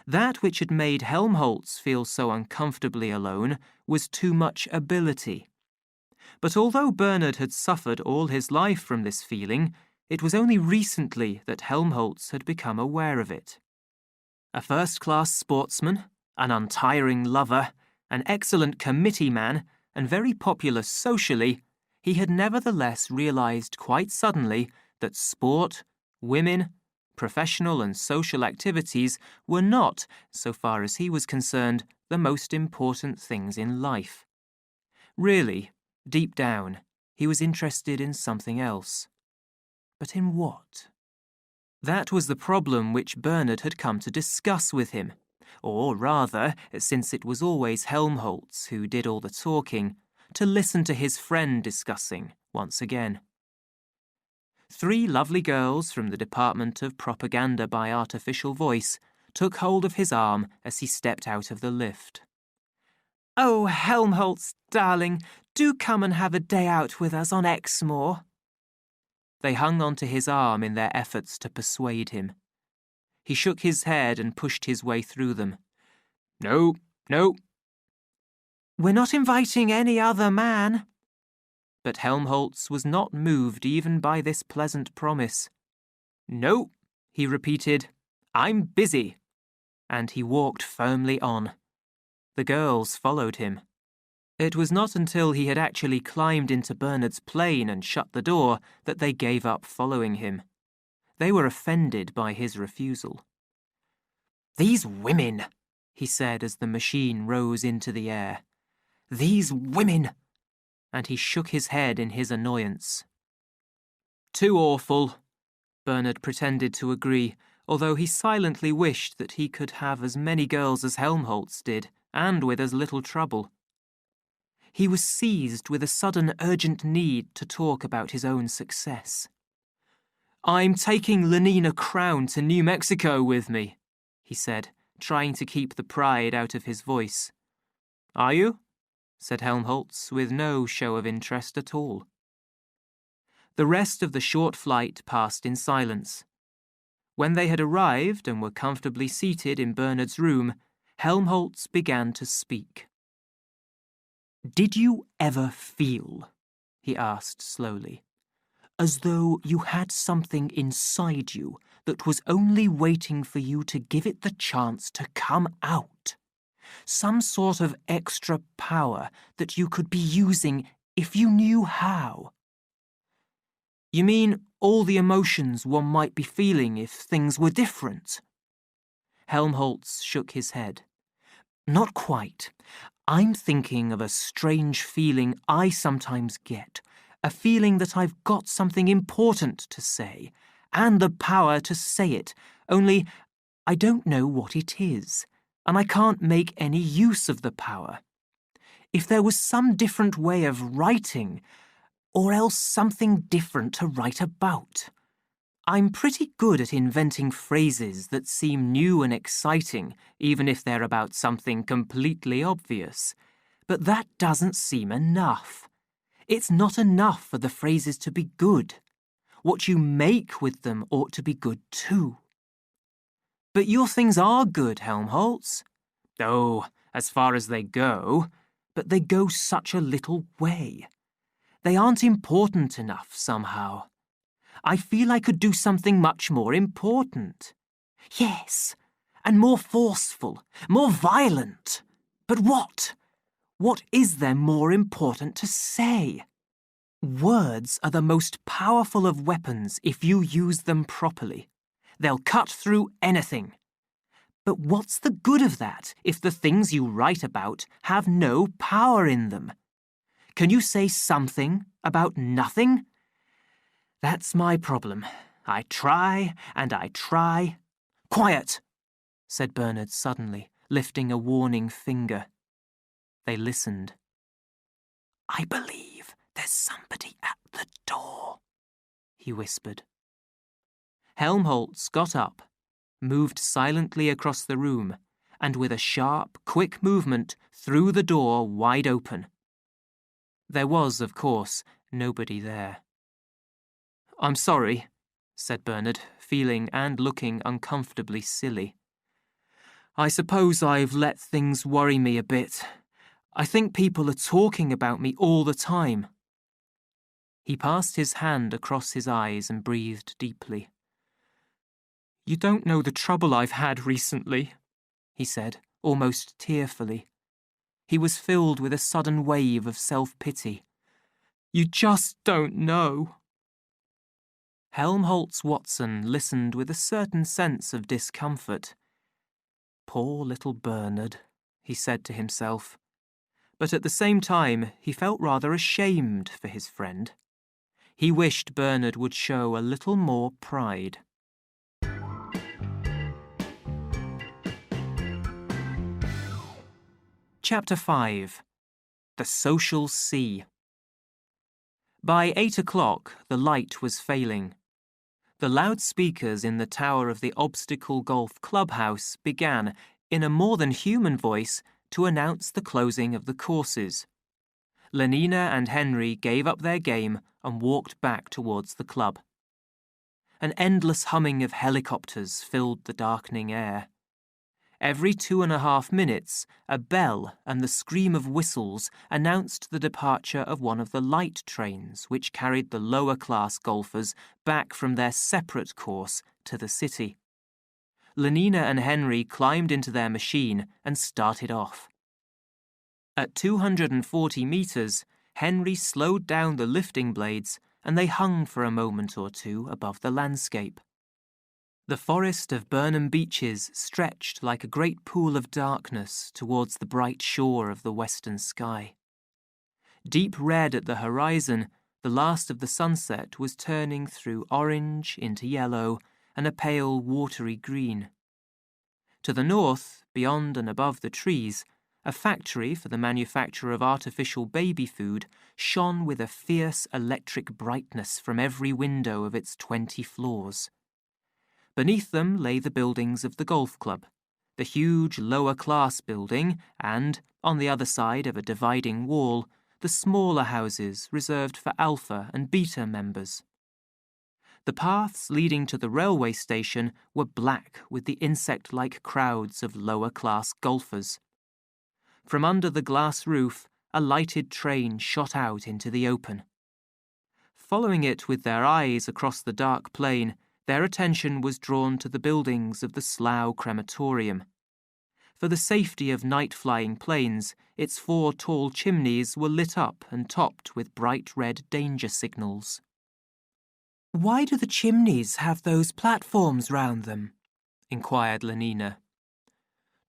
That which had made Helmholtz feel so uncomfortably alone was too much ability. But although Bernard had suffered all his life from this feeling, it was only recently that Helmholtz had become aware of it. A first-class sportsman, an untiring lover, an excellent committee man, and very popular socially, he had nevertheless realized quite suddenly that sport, women, professional and social activities were not, so far as he was concerned, the most important things in life. Really, deep down, he was interested in something else. But in what? That was the problem which Bernard had come to discuss with him, or rather, since it was always Helmholtz who did all the talking, to listen to his friend discussing once again. 3 lovely girls from the Department of Propaganda by Artificial Voice took hold of his arm as he stepped out of the lift. Oh, Helmholtz, darling, do come and have a day out with us on Exmoor. They hung onto his arm in their efforts to persuade him. He shook his head and pushed his way through them. No, no. We're not inviting any other man. But Helmholtz was not moved even by this pleasant promise. No, he repeated, I'm busy. And he walked firmly on. The girls followed him. It was not until he had actually climbed into Bernard's plane and shut the door that they gave up following him. They were offended by his refusal. These women, he said as the machine rose into the air. These women! And he shook his head in his annoyance. Too awful, Bernard pretended to agree, although he silently wished that he could have as many girls as Helmholtz did, and with as little trouble. He was seized with a sudden urgent need to talk about his own success. I'm taking Lenina Crown to New Mexico with me, he said, trying to keep the pride out of his voice. Are you? Said Helmholtz, with no show of interest at all. The rest of the short flight passed in silence. When they had arrived and were comfortably seated in Bernard's room, Helmholtz began to speak. Did you ever feel, he asked slowly, as though you had something inside you that was only waiting for you to give it the chance to come out? Some sort of extra power that you could be using if you knew how? You mean all the emotions one might be feeling if things were different? Helmholtz shook his head. Not quite. I'm thinking of a strange feeling I sometimes get, a feeling that I've got something important to say, and the power to say it, only I don't know what it is, and I can't make any use of the power. If there was some different way of writing, or else something different to write about. I'm pretty good at inventing phrases that seem new and exciting, even if they're about something completely obvious. But that doesn't seem enough. It's not enough for the phrases to be good. What you make with them ought to be good too. But your things are good, Helmholtz. Oh, as far as they go, but they go such a little way. They aren't important enough somehow. I feel I could do something much more important. Yes, and more forceful, more violent. But what? What is there more important to say? Words are the most powerful of weapons if you use them properly. They'll cut through anything. But what's the good of that if the things you write about have no power in them? Can you say something about nothing? That's my problem. I try and I try. Quiet, said Bernard suddenly, lifting a warning finger. They listened. I believe there's somebody at the door, he whispered. Helmholtz got up, moved silently across the room, and with a sharp, quick movement threw the door wide open. There was, of course, nobody there. I'm sorry, said Bernard, feeling and looking uncomfortably silly. I suppose I've let things worry me a bit. I think people are talking about me all the time. He passed his hand across his eyes and breathed deeply. You don't know the trouble I've had recently, he said, almost tearfully. He was filled with a sudden wave of self-pity. You just don't know. Helmholtz Watson listened with a certain sense of discomfort. Poor little Bernard, he said to himself. But at the same time, he felt rather ashamed for his friend. He wished Bernard would show a little more pride. Chapter 5. The Social Sea. By 8 o'clock, the light was failing. The loudspeakers in the tower of the Obstacle Golf Clubhouse began, in a more than human voice, to announce the closing of the courses. Lenina and Henry gave up their game and walked back towards the club. An endless humming of helicopters filled the darkening air. Every 2.5 minutes, a bell and the scream of whistles announced the departure of one of the light trains which carried the lower-class golfers back from their separate course to the city. Lenina and Henry climbed into their machine and started off. At 240 metres, Henry slowed down the lifting blades and they hung for a moment or two above the landscape. The forest of Burnham Beeches stretched like a great pool of darkness towards the bright shore of the western sky. Deep red at the horizon, the last of the sunset was turning through orange into yellow and a pale watery green. To the north, beyond and above the trees, a factory for the manufacture of artificial baby food shone with a fierce electric brightness from every window of its 20 floors. Beneath them lay the buildings of the golf club, the huge lower-class building and, on the other side of a dividing wall, the smaller houses reserved for alpha and beta members. The paths leading to the railway station were black with the insect-like crowds of lower-class golfers. From under the glass roof, a lighted train shot out into the open. Following it with their eyes across the dark plain, their attention was drawn to the buildings of the Slough Crematorium. For the safety of night-flying planes, its 4 tall chimneys were lit up and topped with bright red danger signals. "Why do the chimneys have those platforms round them?" inquired Lenina.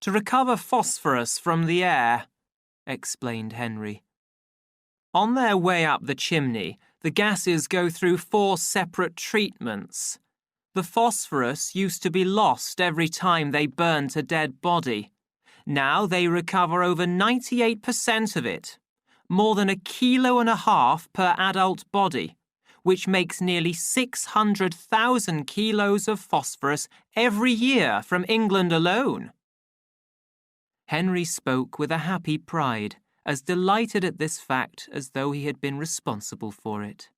"To recover phosphorus from the air," explained Henry. On their way up the chimney, the gases go through 4 separate treatments. The phosphorus used to be lost every time they burned a dead body. Now they recover over 98% of it, more than 1.5 kilos per adult body, which makes nearly 600,000 kilos of phosphorus every year from England alone. Henry spoke with a happy pride, as delighted at this fact as though he had been responsible for it.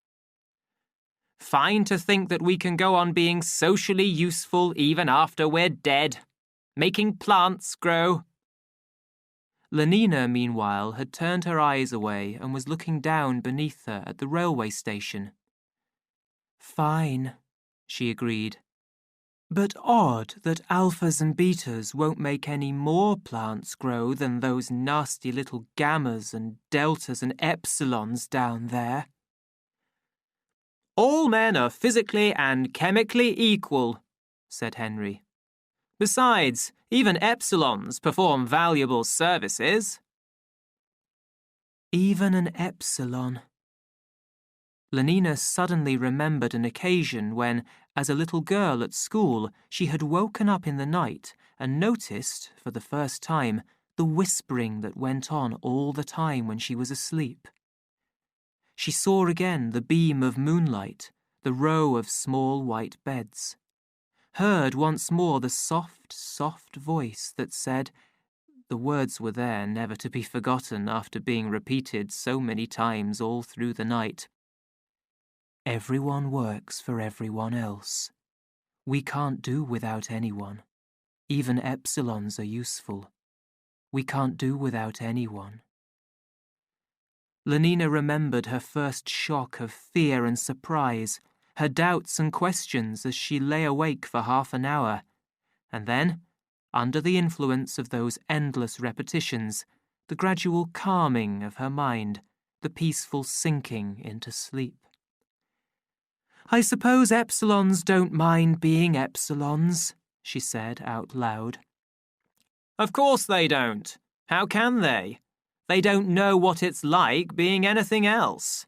Fine to think that we can go on being socially useful even after we're dead, making plants grow. Lenina, meanwhile, had turned her eyes away and was looking down beneath her at the railway station. Fine, she agreed. But odd that alphas and betas won't make any more plants grow than those nasty little gammas and deltas and epsilons down there. All men are physically and chemically equal, said Henry. Besides, even epsilons perform valuable services. Even an epsilon. Lenina suddenly remembered an occasion when, as a little girl at school, she had woken up in the night and noticed, for the first time, the whispering that went on all the time when she was asleep. She saw again the beam of moonlight, the row of small white beds. Heard once more the soft, soft voice that said, the words were there never to be forgotten after being repeated so many times all through the night. Everyone works for everyone else. We can't do without anyone. Even epsilons are useful. We can't do without anyone. Lenina remembered her first shock of fear and surprise, her doubts and questions as she lay awake for half an hour, and then, under the influence of those endless repetitions, the gradual calming of her mind, the peaceful sinking into sleep. I suppose epsilons don't mind being epsilons, she said out loud. Of course they don't. How can they? They don't know what it's like being anything else.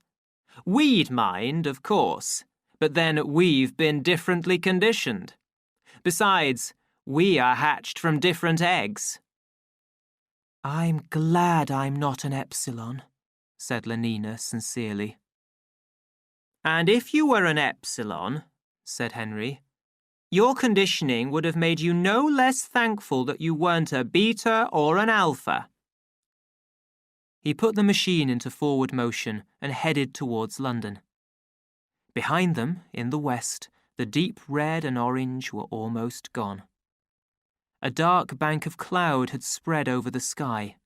We'd mind, of course, but then we've been differently conditioned. Besides, we are hatched from different eggs. I'm glad I'm not an epsilon, said Lenina sincerely. And if you were an epsilon, said Henry, your conditioning would have made you no less thankful that you weren't a beta or an alpha. He put the machine into forward motion and headed towards London. Behind them, in the west, the deep red and orange were almost gone. A dark bank of cloud had spread over the sky.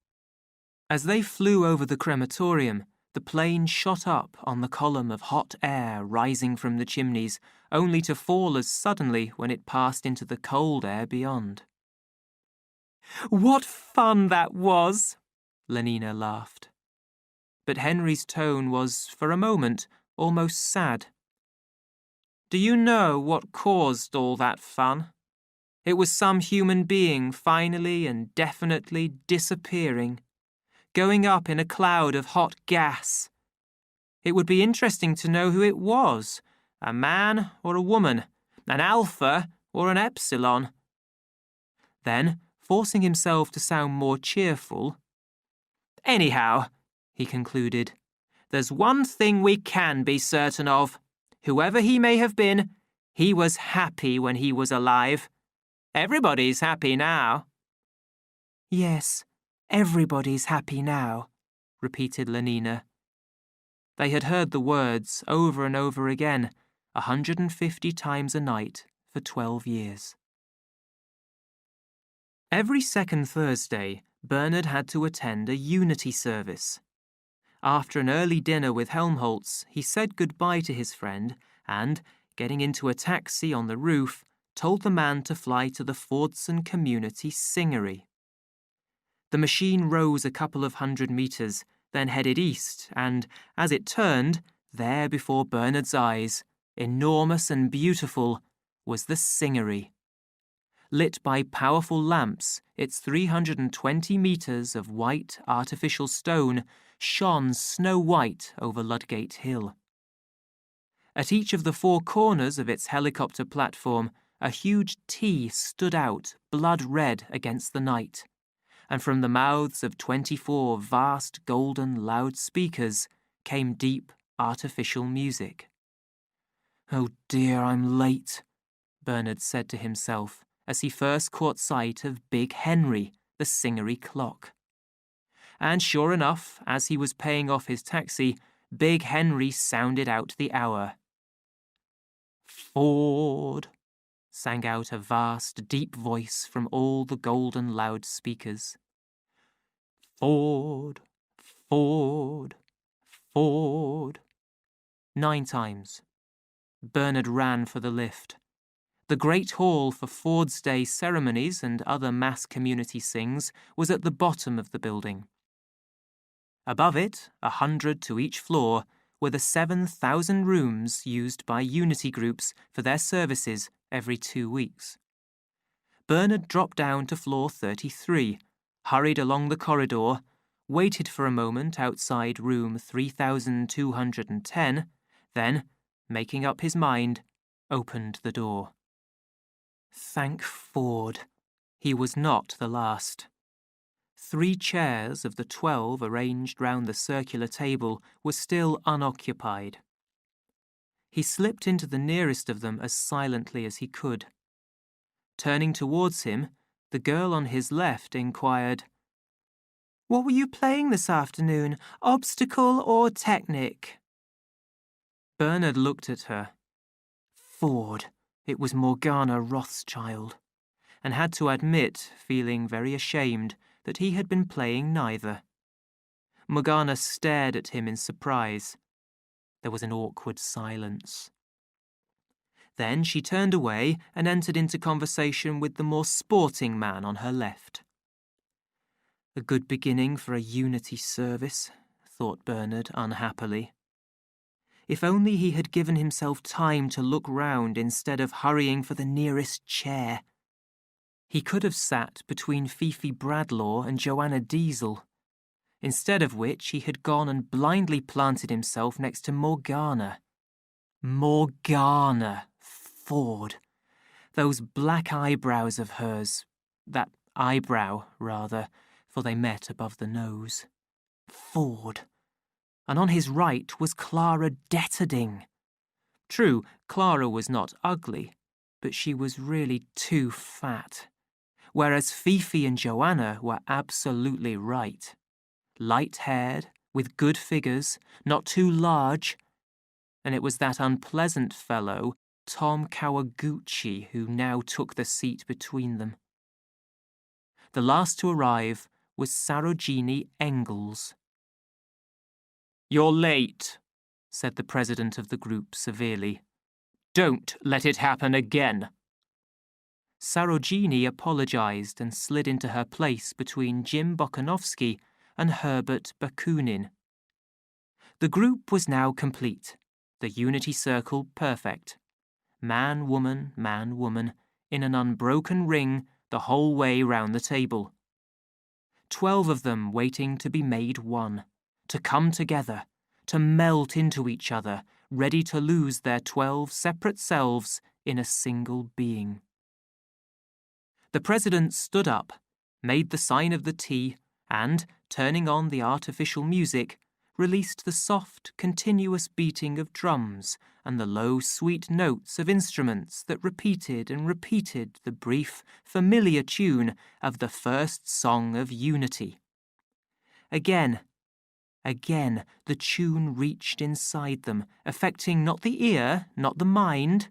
As they flew over the crematorium, the plane shot up on the column of hot air rising from the chimneys, only to fall as suddenly when it passed into the cold air beyond. What fun that was! Lenina laughed. But Henry's tone was, for a moment, almost sad. Do you know what caused all that fun? It was some human being finally and definitely disappearing, going up in a cloud of hot gas. It would be interesting to know who it was, a man or a woman, an alpha or an epsilon. Then, forcing himself to sound more cheerful, anyhow, he concluded, there's one thing we can be certain of. Whoever he may have been, he was happy when he was alive. Everybody's happy now. Yes, everybody's happy now, repeated Lenina. They had heard the words over and over again, 150 times a night for 12 years. Every second Thursday, Bernard had to attend a unity service. After an early dinner with Helmholtz, he said goodbye to his friend and, getting into a taxi on the roof, told the man to fly to the Fordson Community Singery. The machine rose a couple of 100 meters, then headed east, and, as it turned, there before Bernard's eyes, enormous and beautiful, was the Singery. lit by powerful lamps, its 320 metres of white artificial stone shone snow-white over Ludgate Hill. At each of the four corners of its helicopter platform, a huge T stood out blood-red against the night, and from the mouths of 24 vast golden loudspeakers came deep artificial music. "Oh dear, I'm late," Bernard said to himself as he first caught sight of Big Henry, the Singery clock. And sure enough, as he was paying off his taxi, Big Henry sounded out the hour. "Ford," sang out a vast, deep voice from all the golden loudspeakers. "Ford, Ford, Ford." 9 times. Bernard ran for the lift. The great hall for Ford's Day ceremonies and other mass community sings was at the bottom of the building. Above it, 100 to each floor, were the 7,000 rooms used by unity groups for their services every 2 weeks. Bernard dropped down to floor 33, hurried along the corridor, waited for a moment outside room 3210, then, making up his mind, opened the door. Thank Ford, he was not the last. 3 chairs of the 12 arranged round the circular table were still unoccupied. He slipped into the nearest of them as silently as he could. Turning towards him, the girl on his left inquired, "What were you playing this afternoon, obstacle or technic?" Bernard looked at her. Ford, it was Morgana Rothschild, and had to admit, feeling very ashamed, that he had been playing neither. Morgana stared at him in surprise. There was an awkward silence. Then she turned away and entered into conversation with the more sporting man on her left. A good beginning for a unity service, thought Bernard unhappily. If only he had given himself time to look round instead of hurrying for the nearest chair. He could have sat between Fifi Bradlaugh and Joanna Diesel, instead of which he had gone and blindly planted himself next to Morgana. Morgana Ford. Those black eyebrows of hers, that eyebrow, rather, for they met above the nose. Ford. And on his right was Clara Detterding. True, Clara was not ugly, but she was really too fat. Whereas Fifi and Joanna were absolutely right. Light-haired, with good figures, not too large. And it was that unpleasant fellow, Tom Kawaguchi, who now took the seat between them. The last to arrive was Sarojini Engels. "You're late," said the president of the group severely. "Don't let it happen again." Sarojini apologized and slid into her place between Jim Bokanovsky and Herbert Bakunin. The group was now complete, the unity circle perfect. Man, woman, in an unbroken ring the whole way round the table. 12 of them waiting to be made one, to come together, to melt into each other, ready to lose their 12 separate selves in a single being. The president stood up, made the sign of the T, and, turning on the artificial music, released the soft, continuous beating of drums and the low, sweet notes of instruments that repeated and repeated the brief, familiar tune of the first song of unity. Again, the tune reached inside them, affecting not the ear, not the mind,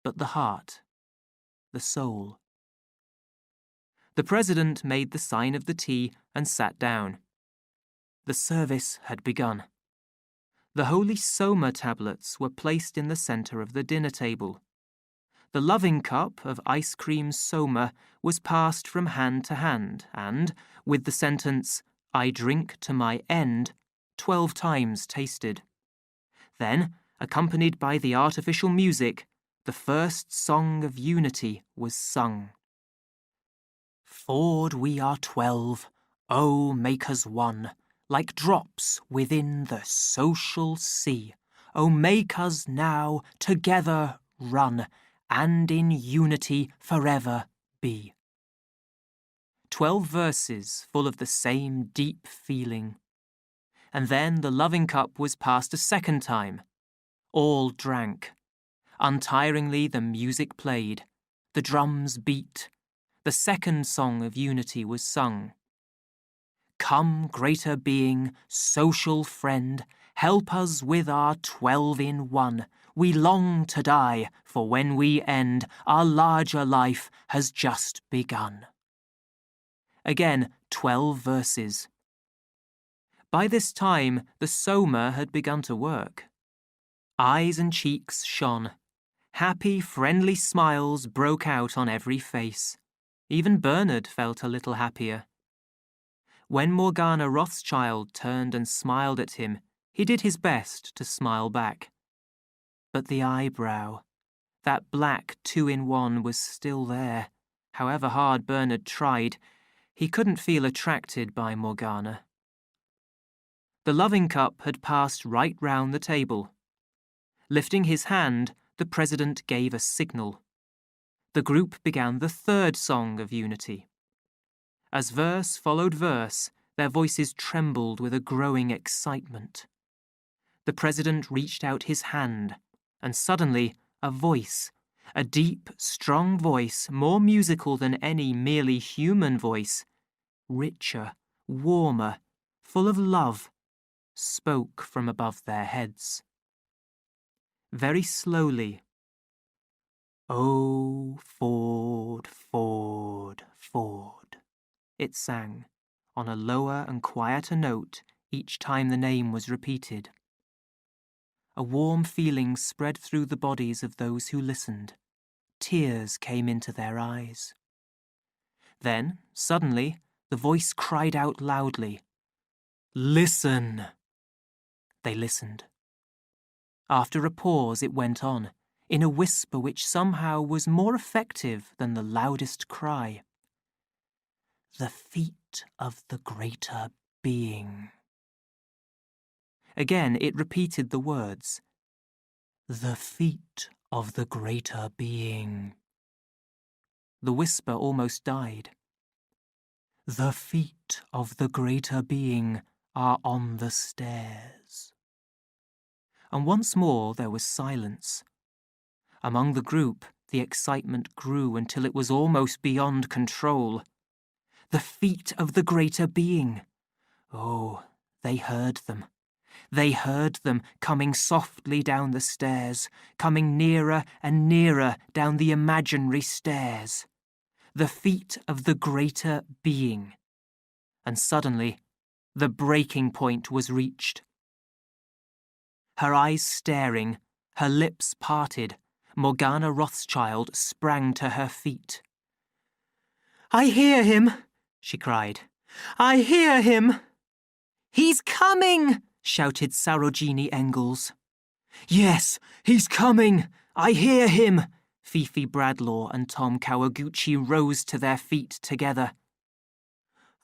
but the heart, the soul. The president made the sign of the T and sat down. The service had begun. The holy Soma tablets were placed in the centre of the dinner table. The loving cup of ice cream Soma was passed from hand to hand and, with the sentence, "I drink to my end," 12 times tasted. Then, accompanied by the artificial music, the first song of unity was sung. Forward we are 12, oh, make us one, like drops within the social sea. Oh, make us now together run, and in unity forever be. 12 verses full of the same deep feeling. And then the loving cup was passed a second time. All drank. Untiringly the music played, the drums beat. The second song of unity was sung. Come, greater being, social friend, help us with our 12 in one. We long to die, for when we end, our larger life has just begun. Again, 12 verses. By this time, the soma had begun to work. Eyes and cheeks shone. Happy, friendly smiles broke out on every face. Even Bernard felt a little happier. When Morgana Rothschild turned and smiled at him, he did his best to smile back. But the eyebrow, that black 2-in-1 was still there. However hard Bernard tried, he couldn't feel attracted by Morgana. The loving cup had passed right round the table. Lifting his hand, the president gave a signal. The group began the third song of unity. As verse followed verse, their voices trembled with a growing excitement. The president reached out his hand, and suddenly a voice, a deep, strong voice, more musical than any merely human voice, richer, warmer, full of love, spoke from above their heads. Very slowly, "Oh, Ford, Ford, Ford," it sang, on a lower and quieter note each time the name was repeated. A warm feeling spread through the bodies of those who listened. Tears came into their eyes. Then, suddenly, the voice cried out loudly, "Listen!" They listened. After a pause, it went on, in a whisper which somehow was more effective than the loudest cry. "The feet of the greater being." Again it repeated the words, "The feet of the greater being." The whisper almost died. "The feet of the greater being are on the stairs." And once more there was silence. Among the group, the excitement grew until it was almost beyond control. The feet of the greater being. Oh, they heard them. They heard them coming softly down the stairs, coming nearer and nearer down the imaginary stairs. The feet of the greater being. And suddenly, the breaking point was reached. Her eyes staring, her lips parted, Morgana Rothschild sprang to her feet. "I hear him!" she cried. "I hear him!" "He's coming!" shouted Sarojini Engels. "Yes, he's coming! I hear him!" Fifi Bradlaugh and Tom Kawaguchi rose to their feet together.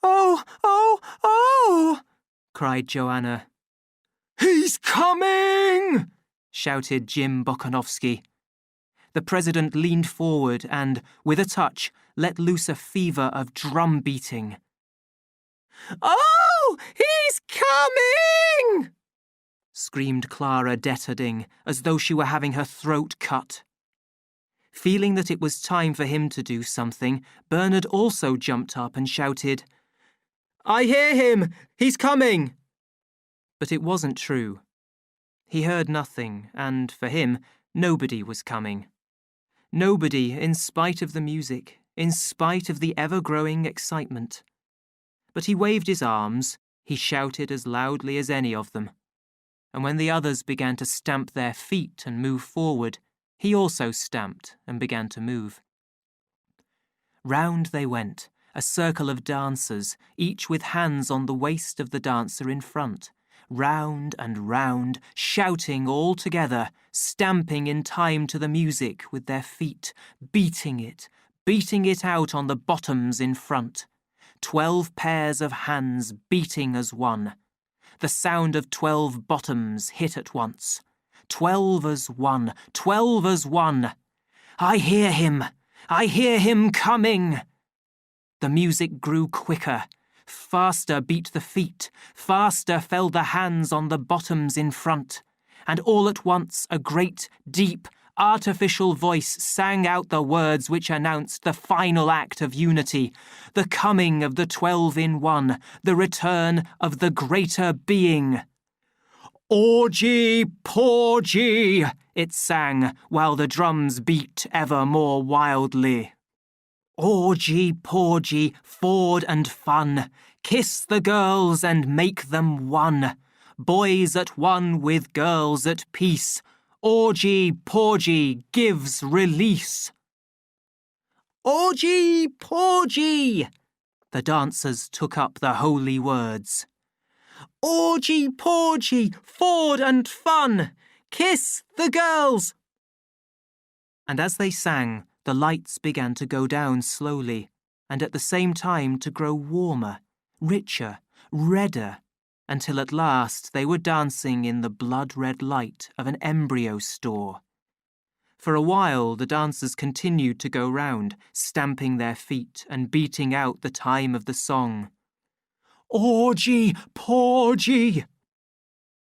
"Oh, oh, oh!" cried Joanna. "He's coming!" shouted Jim Bokanovsky. The president leaned forward and, with a touch, let loose a fever of drum beating. "Oh, he's coming!" screamed Clara Detterding, as though she were having her throat cut. Feeling that it was time for him to do something, Bernard also jumped up and shouted, "I hear him! He's coming!" But it wasn't true. He heard nothing, and, for him, nobody was coming. Nobody, in spite of the music, in spite of the ever-growing excitement. But he waved his arms, he shouted as loudly as any of them. And when the others began to stamp their feet and move forward, he also stamped and began to move. Round they went, a circle of dancers, each with hands on the waist of the dancer in front. Round and round, shouting all together, stamping in time to the music with their feet, beating it, beating it out on the bottoms in front. 12 pairs of hands beating as one. The sound of 12 bottoms hit at once. 12 as one, 12 as one. I hear him coming. The music grew quicker. Faster beat the feet, faster fell the hands on the bottoms in front. And all at once a great, deep, artificial voice sang out the words which announced the final act of unity, the coming of the 12 in one, the return of the greater being. Orgy, porgy, it sang, while the drums beat ever more wildly. Orgy, porgy, Ford and fun, kiss the girls and make them one. Boys at one with girls at peace. Orgy, porgy gives release. Orgy, porgy! The dancers took up the holy words. Orgy, porgy, Ford and fun, kiss the girls! And as they sang, the lights began to go down slowly, and at the same time to grow warmer, richer, redder, until at last they were dancing in the blood-red light of an embryo store. For a while the dancers continued to go round, stamping their feet and beating out the time of the song. Orgy, porgy!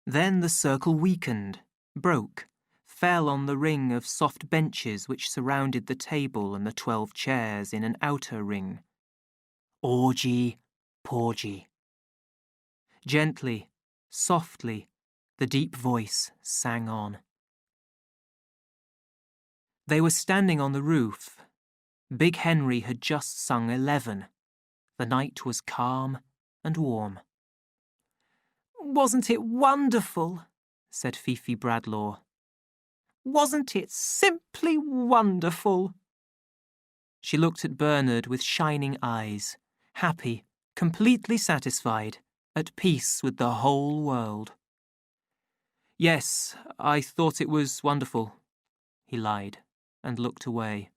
Then the circle weakened, broke, fell on the ring of soft benches which surrounded the table and the 12 chairs in an outer ring. Orgy, porgy. Gently, softly, the deep voice sang on. They were standing on the roof. Big Henry had just sung 11. The night was calm and warm. "Wasn't it wonderful?" said Fifi Bradlaugh. "Wasn't it simply wonderful?" She looked at Bernard with shining eyes, happy, completely satisfied, at peace with the whole world. "Yes, I thought it was wonderful," he lied, and looked away.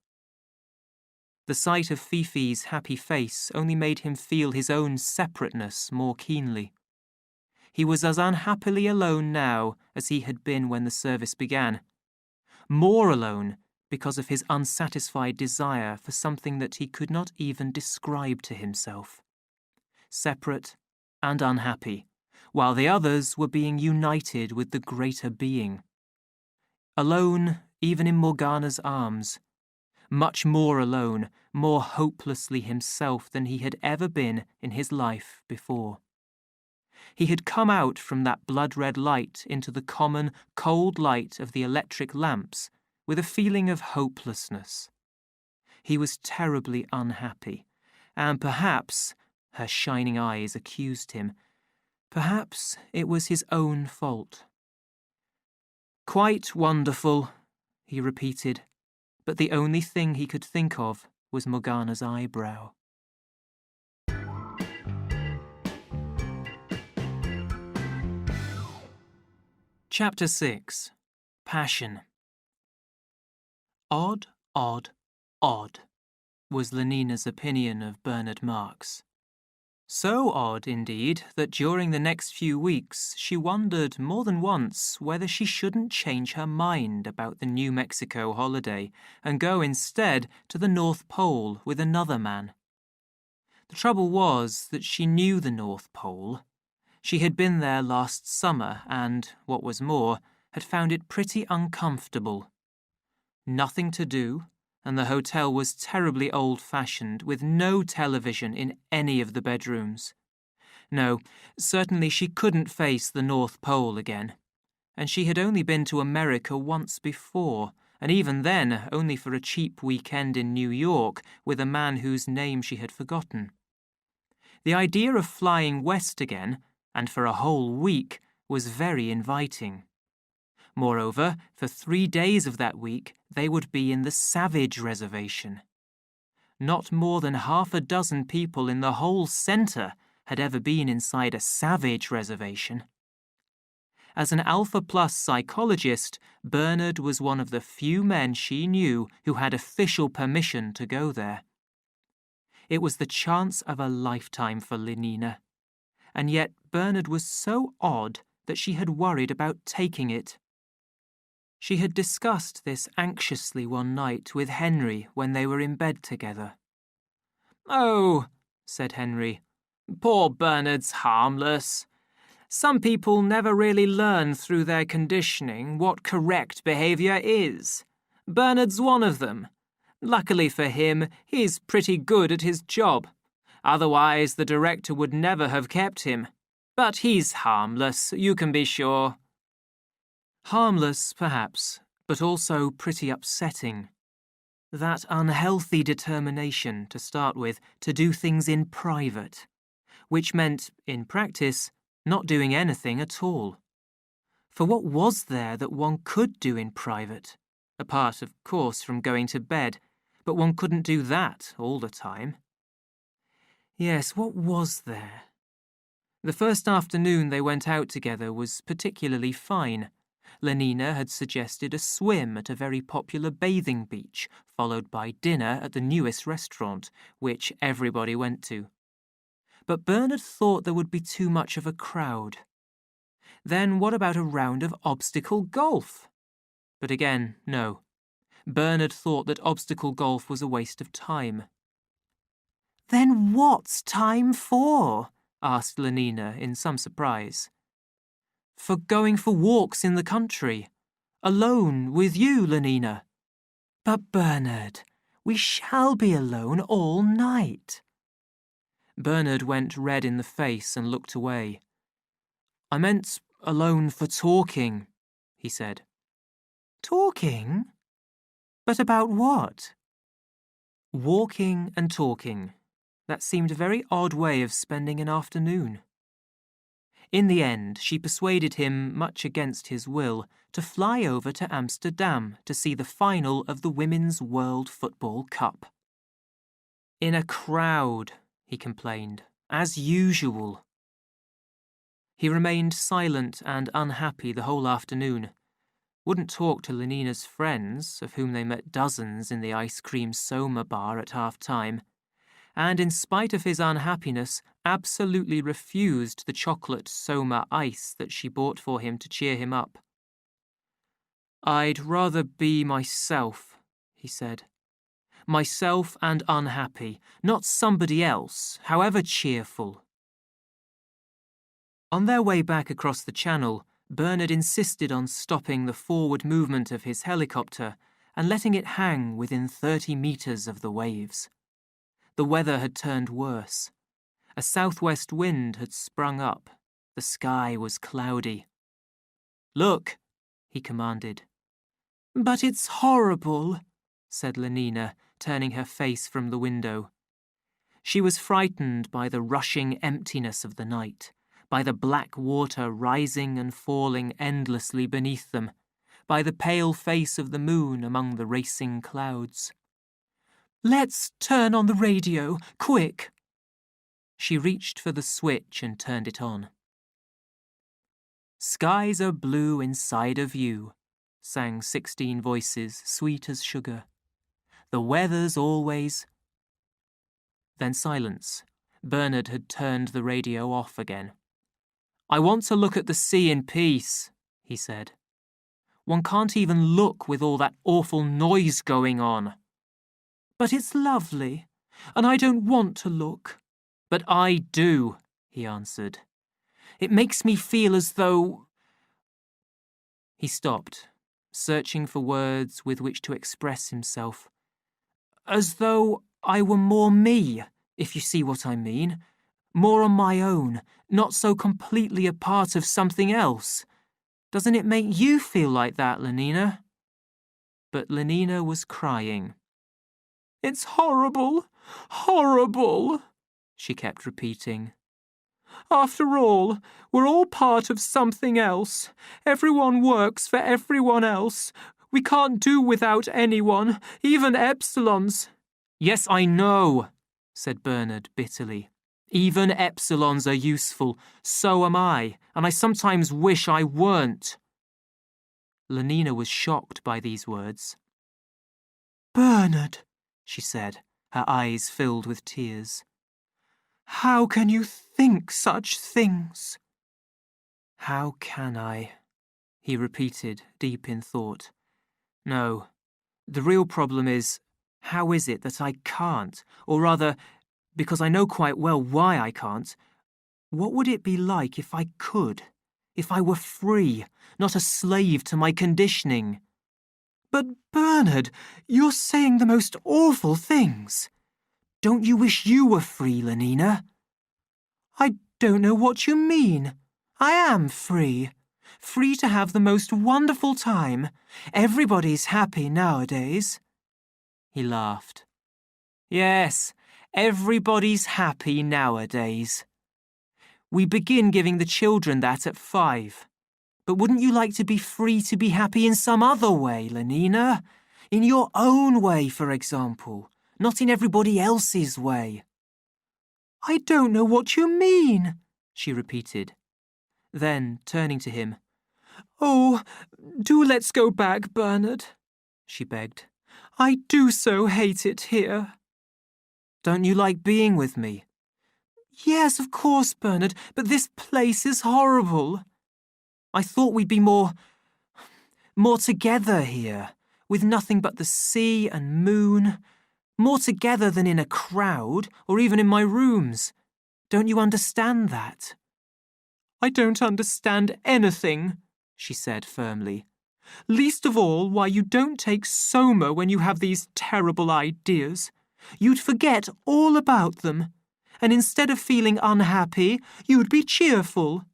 The sight of Fifi's happy face only made him feel his own separateness more keenly. He was as unhappily alone now as he had been when the service began. More alone because of his unsatisfied desire for something that he could not even describe to himself. Separate and unhappy, while the others were being united with the greater being. Alone even in Morgana's arms. Much more alone, more hopelessly himself than he had ever been in his life before. He had come out from that blood-red light into the common, cold light of the electric lamps with a feeling of hopelessness. He was terribly unhappy, and perhaps, her shining eyes accused him, perhaps it was his own fault. "Quite wonderful," he repeated, but the only thing he could think of was Morgana's eyebrow. Chapter 6. Passion. Odd, odd, odd, was Lenina's opinion of Bernard Marx. So odd, indeed, that during the next few weeks she wondered more than once whether she shouldn't change her mind about the New Mexico holiday and go instead to the North Pole with another man. The trouble was that she knew the North Pole. She had been there last summer and, what was more, had found it pretty uncomfortable. Nothing to do, and the hotel was terribly old-fashioned, with no television in any of the bedrooms. No, certainly she couldn't face the North Pole again. And she had only been to America once before, and even then only for a cheap weekend in New York with a man whose name she had forgotten. The idea of flying west again, and for a whole week, was very inviting. Moreover, for 3 days of that week, they would be in the Savage Reservation. Not more than 6 people in the whole centre had ever been inside a Savage Reservation. As an Alpha Plus psychologist, Bernard was one of the few men she knew who had official permission to go there. It was the chance of a lifetime for Lenina, and yet Bernard was so odd that she had worried about taking it. She had discussed this anxiously one night with Henry when they were in bed together. "Oh," said Henry, "poor Bernard's harmless. Some people never really learn through their conditioning what correct behaviour is. Bernard's one of them. Luckily for him, he's pretty good at his job. Otherwise, the director would never have kept him. But he's harmless, you can be sure." Harmless, perhaps, but also pretty upsetting. That unhealthy determination, to start with, to do things in private, which meant, in practice, not doing anything at all. For what was there that one could do in private? Apart, of course, from going to bed, but one couldn't do that all the time. Yes, what was there? The first afternoon they went out together was particularly fine. Lenina had suggested a swim at a very popular bathing beach, followed by dinner at the newest restaurant, which everybody went to. But Bernard thought there would be too much of a crowd. Then what about a round of obstacle golf? But again, no. Bernard thought that obstacle golf was a waste of time. "Then what's time for?" asked Lenina in some surprise. "For going for walks in the country. Alone with you, Lenina." "But Bernard, we shall be alone all night." Bernard went red in the face and looked away. "I meant alone for talking," he said. "Talking? But about what?" Walking and talking. That seemed a very odd way of spending an afternoon. In the end, she persuaded him, much against his will, to fly over to Amsterdam to see the final of the Women's World Football Cup. "In a crowd," he complained, "as usual." He remained silent and unhappy the whole afternoon. Wouldn't talk to Lenina's friends, of whom they met dozens in the ice cream Soma bar at half-time, and in spite of his unhappiness, absolutely refused the chocolate Soma ice that she bought for him to cheer him up. "I'd rather be myself," he said. "Myself and unhappy, not somebody else, however cheerful." On their way back across the channel, Bernard insisted on stopping the forward movement of his helicopter and letting it hang within 30 meters of the waves. The weather had turned worse. A southwest wind had sprung up. The sky was cloudy. "Look," he commanded. "But it's horrible," said Lenina, turning her face from the window. She was frightened by the rushing emptiness of the night, by the black water rising and falling endlessly beneath them, by the pale face of the moon among the racing clouds. "Let's turn on the radio, quick!" She reached for the switch and turned it on. "Skies are blue inside of you," sang 16 voices, sweet as sugar. "The weather's always—" Then silence. Bernard had turned the radio off again. "I want to look at the sea in peace," he said. "One can't even look with all that awful noise going on." "But it's lovely, and I don't want to look." "But I do," he answered. "It makes me feel as though—" He stopped, searching for words with which to express himself. "As though I were more me, if you see what I mean. More on my own, not so completely a part of something else. Doesn't it make you feel like that, Lenina?" But Lenina was crying. "It's horrible, horrible," she kept repeating. "After all, we're all part of something else. Everyone works for everyone else. We can't do without anyone, even Epsilons." "Yes, I know," said Bernard bitterly. Even epsilons are useful, so am I, and I sometimes wish I weren't. Lenina was shocked by these words. Bernard, she said, her eyes filled with tears. How can you think such things? How can I? He repeated, deep in thought. No, the real problem is, how is it that I can't? Or rather, because I know quite well why I can't, what would it be like if I could? If I were free, not a slave to my conditioning? But Bernard, you're saying the most awful things. Don't you wish you were free, Lenina? I don't know what you mean. I am free. Free to have the most wonderful time. Everybody's happy nowadays. He laughed. Yes, everybody's happy nowadays. We begin giving the children that at 5. But wouldn't you like to be free to be happy in some other way, Lenina? In your own way, for example, not in everybody else's way. I don't know what you mean, she repeated. Then, turning to him, Oh, do let's go back, Bernard, she begged. I do so hate it here. Don't you like being with me? Yes, of course, Bernard, but this place is horrible. I thought we'd be more together here, with nothing but the sea and moon, more together than in a crowd, or even in my rooms. Don't you understand that? I don't understand anything, she said firmly. Least of all why you don't take Soma when you have these terrible ideas. You'd forget all about them, and instead of feeling unhappy, you'd be cheerful.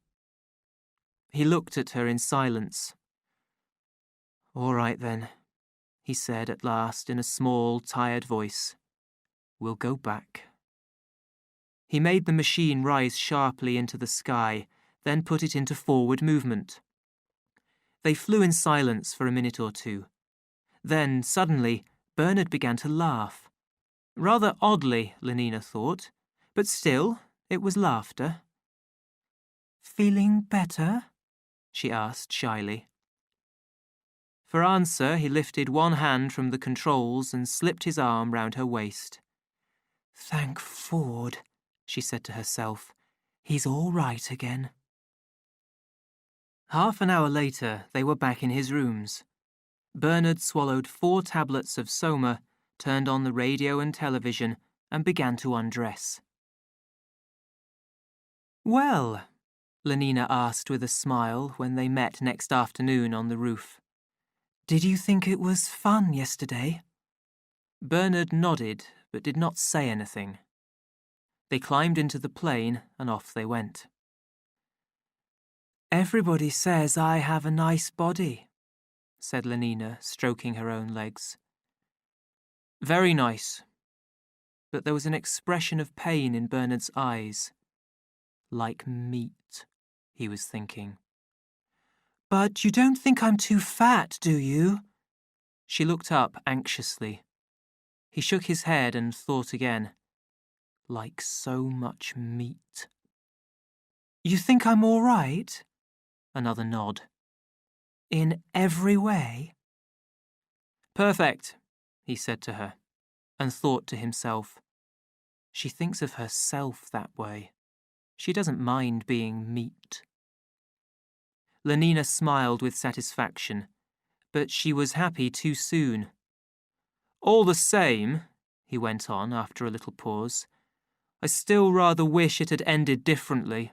He looked at her in silence. All right then, he said at last in a small, tired voice. We'll go back. He made the machine rise sharply into the sky, then put it into forward movement. They flew in silence for a minute or two. Then, suddenly, Bernard began to laugh. Rather oddly, Lenina thought, but still, it was laughter. Feeling better? She asked shyly. For answer, he lifted one hand from the controls and slipped his arm round her waist. Thank Ford, she said to herself. He's all right again. Half an hour later, they were back in his rooms. Bernard swallowed 4 tablets of Soma, turned on the radio and television, and began to undress. Well, Lenina asked with a smile when they met next afternoon on the roof. Did you think it was fun yesterday? Bernard nodded, but did not say anything. They climbed into the plane and off they went. Everybody says I have a nice body, said Lenina, stroking her own legs. Very nice. But there was an expression of pain in Bernard's eyes. Like meat, he was thinking. But you don't think I'm too fat, do you? She looked up anxiously. He shook his head and thought again. Like so much meat. You think I'm all right? Another nod. In every way? Perfect, he said to her, and thought to himself. She thinks of herself that way. She doesn't mind being meat. Lenina smiled with satisfaction, but she was happy too soon. All the same, he went on after a little pause, I still rather wish it had ended differently.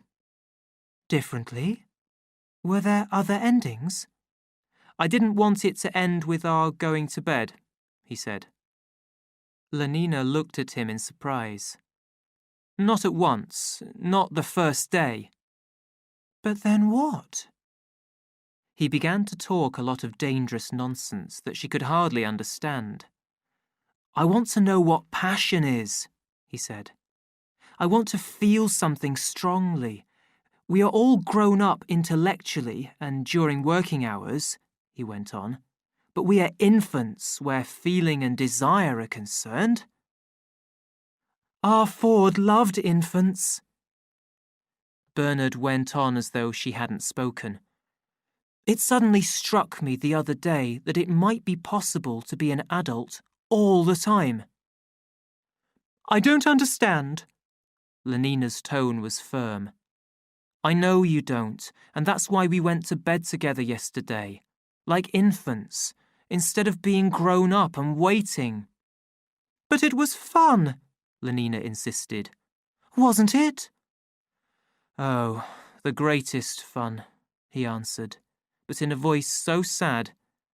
Differently? Were there other endings? I didn't want it to end with our going to bed, he said. Lenina looked at him in surprise. Not at once, not the first day. But then what? He began to talk a lot of dangerous nonsense that she could hardly understand. I want to know what passion is, he said. I want to feel something strongly. We are all grown up intellectually and during working hours, he went on, but we are infants where feeling and desire are concerned. Our Ford loved infants. Bernard went on as though she hadn't spoken. It suddenly struck me the other day that it might be possible to be an adult all the time. I don't understand. Lenina's tone was firm. I know you don't, and that's why we went to bed together yesterday, like infants, instead of being grown up and waiting. But it was fun, Lenina insisted. Wasn't it? Oh, the greatest fun, he answered, but in a voice so sad,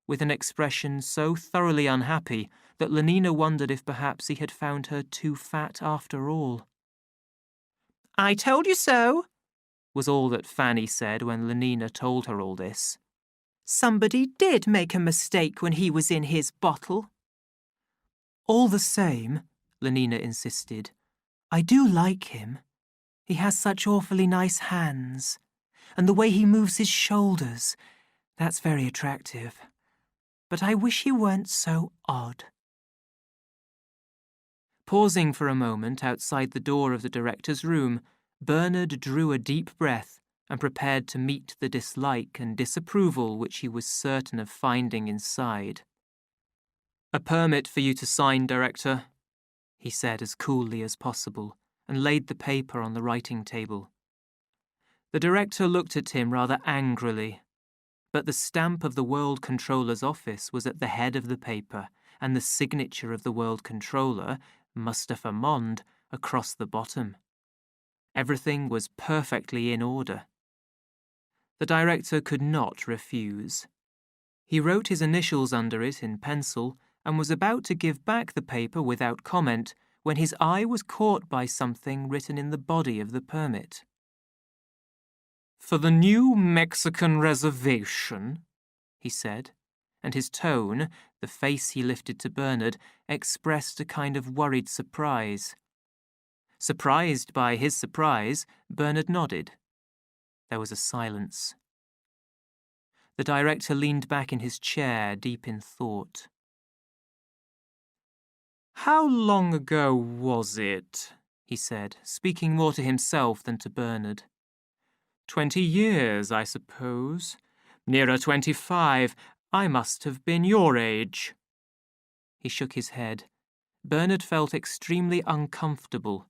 with an expression so thoroughly unhappy, that Lenina wondered if perhaps he had found her too fat after all. I told you so, was all that Fanny said when Lenina told her all this. Somebody did make a mistake when he was in his bottle. All the same, Lenina insisted, I do like him. He has such awfully nice hands, and the way he moves his shoulders, that's very attractive. But I wish he weren't so odd. Pausing for a moment outside the door of the director's room, Bernard drew a deep breath and prepared to meet the dislike and disapproval which he was certain of finding inside. A permit for you to sign, Director, he said as coolly as possible, and laid the paper on the writing table. The director looked at him rather angrily, but the stamp of the World Controller's office was at the head of the paper, and the signature of the World Controller, Mustafa Mond, across the bottom. Everything was perfectly in order. The director could not refuse. He wrote his initials under it in pencil and was about to give back the paper without comment when his eye was caught by something written in the body of the permit. For the New Mexican Reservation, he said, and his tone, the face he lifted to Bernard, expressed a kind of worried surprise. Surprised by his surprise, Bernard nodded. There was a silence. The director leaned back in his chair, deep in thought. How long ago was it? He said, speaking more to himself than to Bernard. 20 years, I suppose. Nearer 25. I must have been your age. He shook his head. Bernard felt extremely uncomfortable.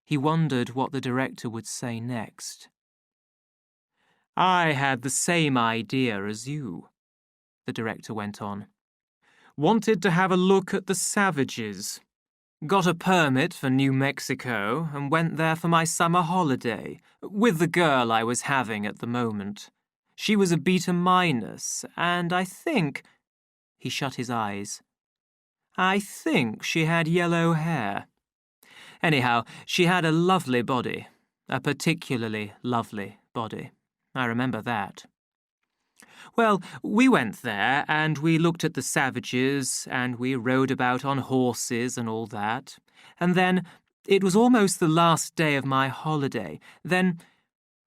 He wondered what the director would say next. I had the same idea as you, the director went on. Wanted to have a look at the savages. Got a permit for New Mexico and went there for my summer holiday, with the girl I was having at the moment. She was a beta minus, and I think... He shut his eyes. I think she had yellow hair. Anyhow, she had a lovely body, a particularly lovely body. I remember that. Well, we went there, and we looked at the savages, and we rode about on horses and all that. And then, it was almost the last day of my holiday. Then,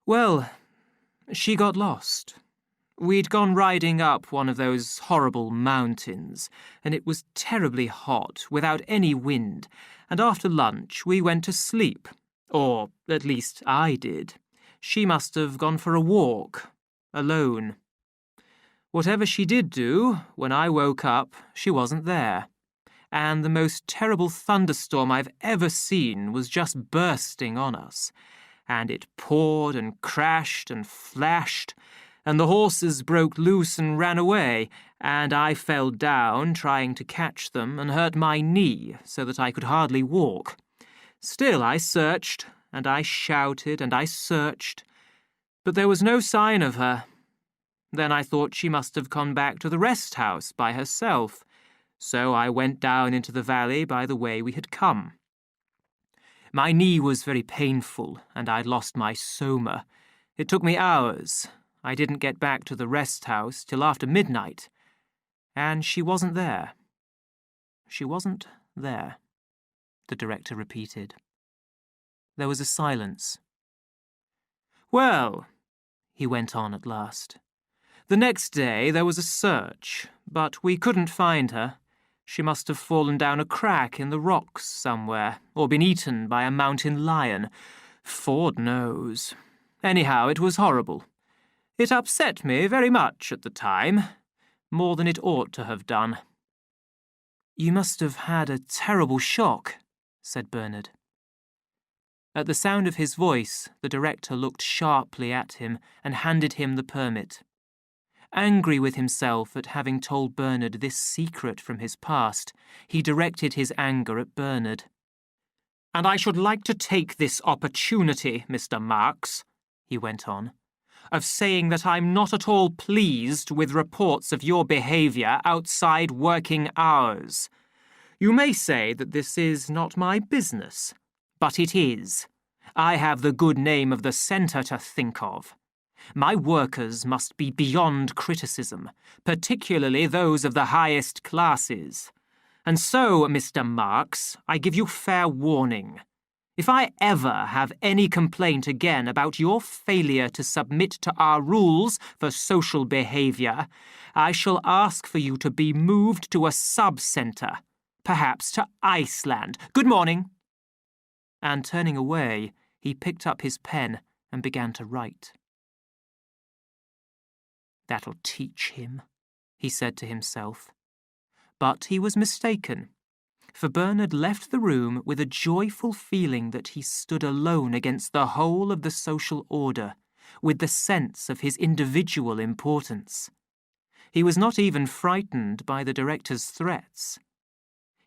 well, she got lost. We'd gone riding up one of those horrible mountains, and it was terribly hot, without any wind, and after lunch we went to sleep. Or, at least, I did. She must have gone for a walk, alone. Whatever she did do, when I woke up, she wasn't there. And the most terrible thunderstorm I've ever seen was just bursting on us. And it poured and crashed and flashed, and the horses broke loose and ran away, and I fell down trying to catch them and hurt my knee so that I could hardly walk. Still I searched, and I shouted, and I searched, but there was no sign of her. Then I thought she must have gone back to the rest house by herself, so I went down into the valley by the way we had come. My knee was very painful, and I'd lost my soma. It took me hours. I didn't get back to the rest house till after midnight, and she wasn't there. She wasn't there, the director repeated. There was a silence. Well, he went on at last. The next day there was a search, but we couldn't find her. She must have fallen down a crack in the rocks somewhere, or been eaten by a mountain lion. Ford knows. Anyhow, it was horrible. It upset me very much at the time, more than it ought to have done. You must have had a terrible shock, said Bernard. At the sound of his voice, the director looked sharply at him and handed him the permit. Angry with himself at having told Bernard this secret from his past, he directed his anger at Bernard. "And I should like to take this opportunity, Mr. Marks," he went on, "of saying that I'm not at all pleased with reports of your behaviour outside working hours. You may say that this is not my business, but it is. I have the good name of the centre to think of. My workers must be beyond criticism, particularly those of the highest classes. And so, Mr. Marks, I give you fair warning. If I ever have any complaint again about your failure to submit to our rules for social behaviour, I shall ask for you to be moved to a sub-centre, perhaps to Iceland. Good morning." And turning away, he picked up his pen and began to write. "That'll teach him," he said to himself. But he was mistaken, for Bernard left the room with a joyful feeling that he stood alone against the whole of the social order, with the sense of his individual importance. He was not even frightened by the director's threats.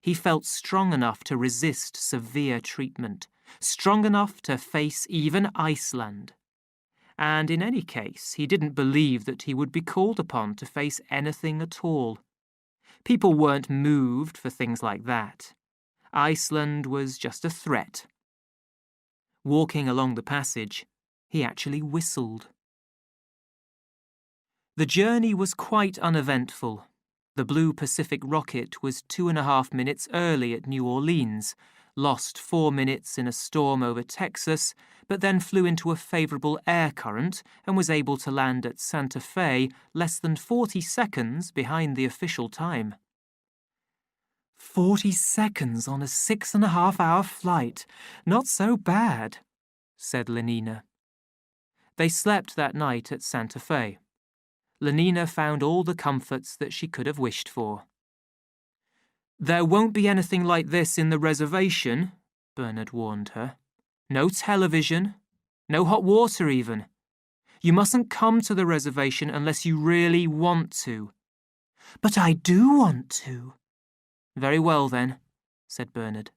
He felt strong enough to resist severe treatment, strong enough to face even Iceland. And in any case, he didn't believe that he would be called upon to face anything at all. People weren't moved for things like that. Iceland was just a threat. Walking along the passage, he actually whistled. The journey was quite uneventful. The Blue Pacific rocket was 2.5 minutes early at New Orleans, lost 4 minutes in a storm over Texas, but then flew into a favourable air current and was able to land at Santa Fe less than 40 seconds behind the official time. 40 seconds on a 6.5-hour flight. Not so bad, said Lenina. They slept that night at Santa Fe. Lenina found all the comforts that she could have wished for. "There won't be anything like this in the reservation," Bernard warned her. "No television, no hot water even. You mustn't come to the reservation unless you really want to." "But I do want to." "Very well then," said Bernard.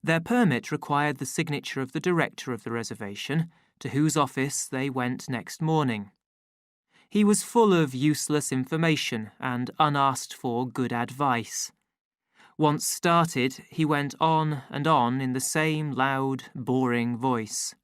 Their permit required the signature of the director of the reservation, to whose office they went next morning. He was full of useless information and unasked-for good advice. Once started, he went on and on in the same loud, boring voice.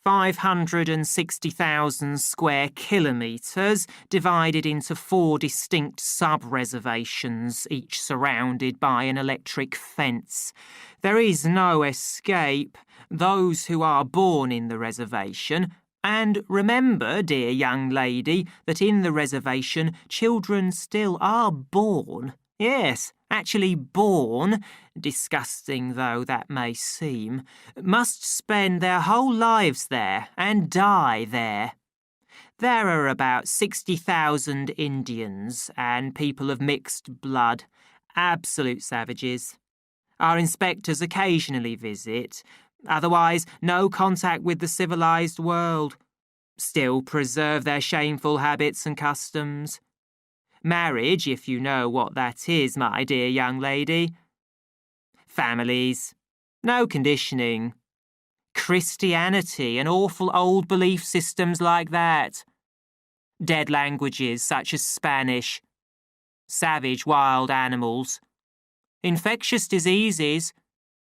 560,000 square kilometres, divided into 4 distinct sub-reservations, each surrounded by an electric fence. There is no escape. Those who are born in the reservation. And remember, dear young lady, that in the reservation, children still are born. Yes, actually born, disgusting though that may seem, must spend their whole lives there and die there. There are about 60,000 Indians and people of mixed blood, absolute savages. Our inspectors occasionally visit. Otherwise, no contact with the civilized world. Still preserve their shameful habits and customs. Marriage, if you know what that is, my dear young lady. Families. No conditioning. Christianity and awful old belief systems like that. Dead languages such as Spanish. Savage wild animals. Infectious diseases.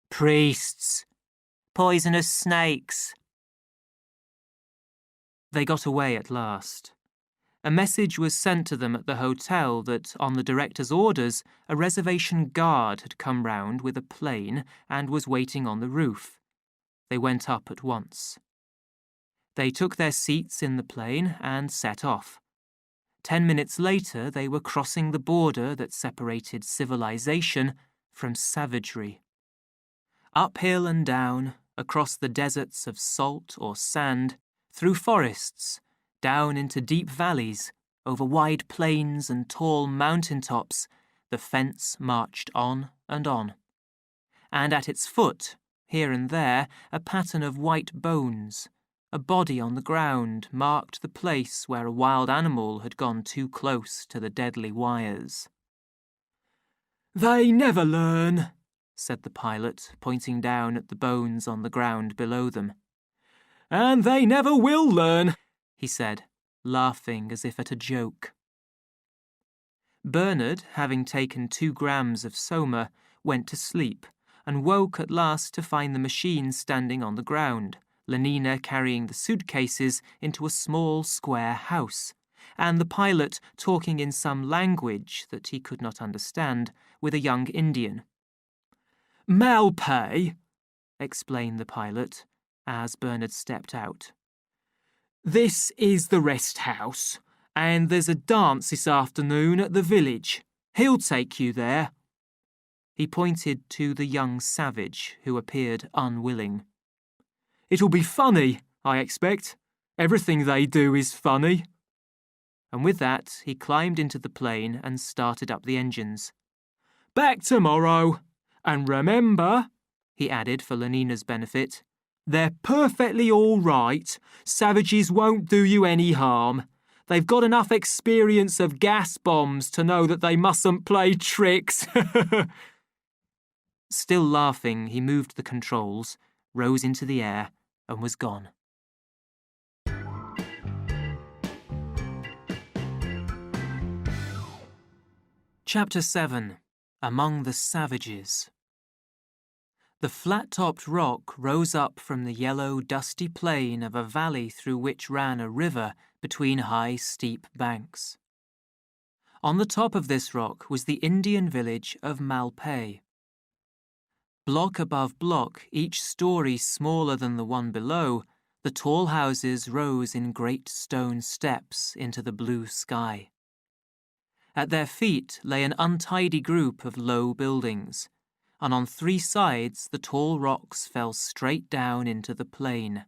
Priests. Poisonous snakes. They got away at last. A message was sent to them at the hotel that, on the director's orders, a reservation guard had come round with a plane and was waiting on the roof. They went up at once. They took their seats in the plane and set off. 10 minutes later, they were crossing the border that separated civilization from savagery. Uphill and down, across the deserts of salt or sand, through forests, down into deep valleys, over wide plains and tall mountain tops, the fence marched on and on. And at its foot, here and there, a pattern of white bones. A body on the ground marked the place where a wild animal had gone too close to the deadly wires. "They never learn," said the pilot, pointing down at the bones on the ground below them. "And they never will learn," he said, laughing as if at a joke. Bernard, having taken 2 grams of soma, went to sleep and woke at last to find the machine standing on the ground, Lenina carrying the suitcases into a small square house, and the pilot talking in some language that he could not understand with a young Indian. "Malpay," explained the pilot, as Bernard stepped out. "This is the rest house, and there's a dance this afternoon at the village. He'll take you there." He pointed to the young savage, who appeared unwilling. "It'll be funny, I expect. Everything they do is funny." And with that, he climbed into the plane and started up the engines. "Back tomorrow. And remember," he added for Lenina's benefit, "they're perfectly all right. Savages won't do you any harm. They've got enough experience of gas bombs to know that they mustn't play tricks." Still laughing, he moved the controls, rose into the air, and was gone. Chapter 7. Among the Savages. The flat-topped rock rose up from the yellow, dusty plain of a valley through which ran a river between high, steep banks. On the top of this rock was the Indian village of Malpay. Block above block, each story smaller than the one below, the tall houses rose in great stone steps into the blue sky. At their feet lay an untidy group of low buildings, and on 3 sides the tall rocks fell straight down into the plain.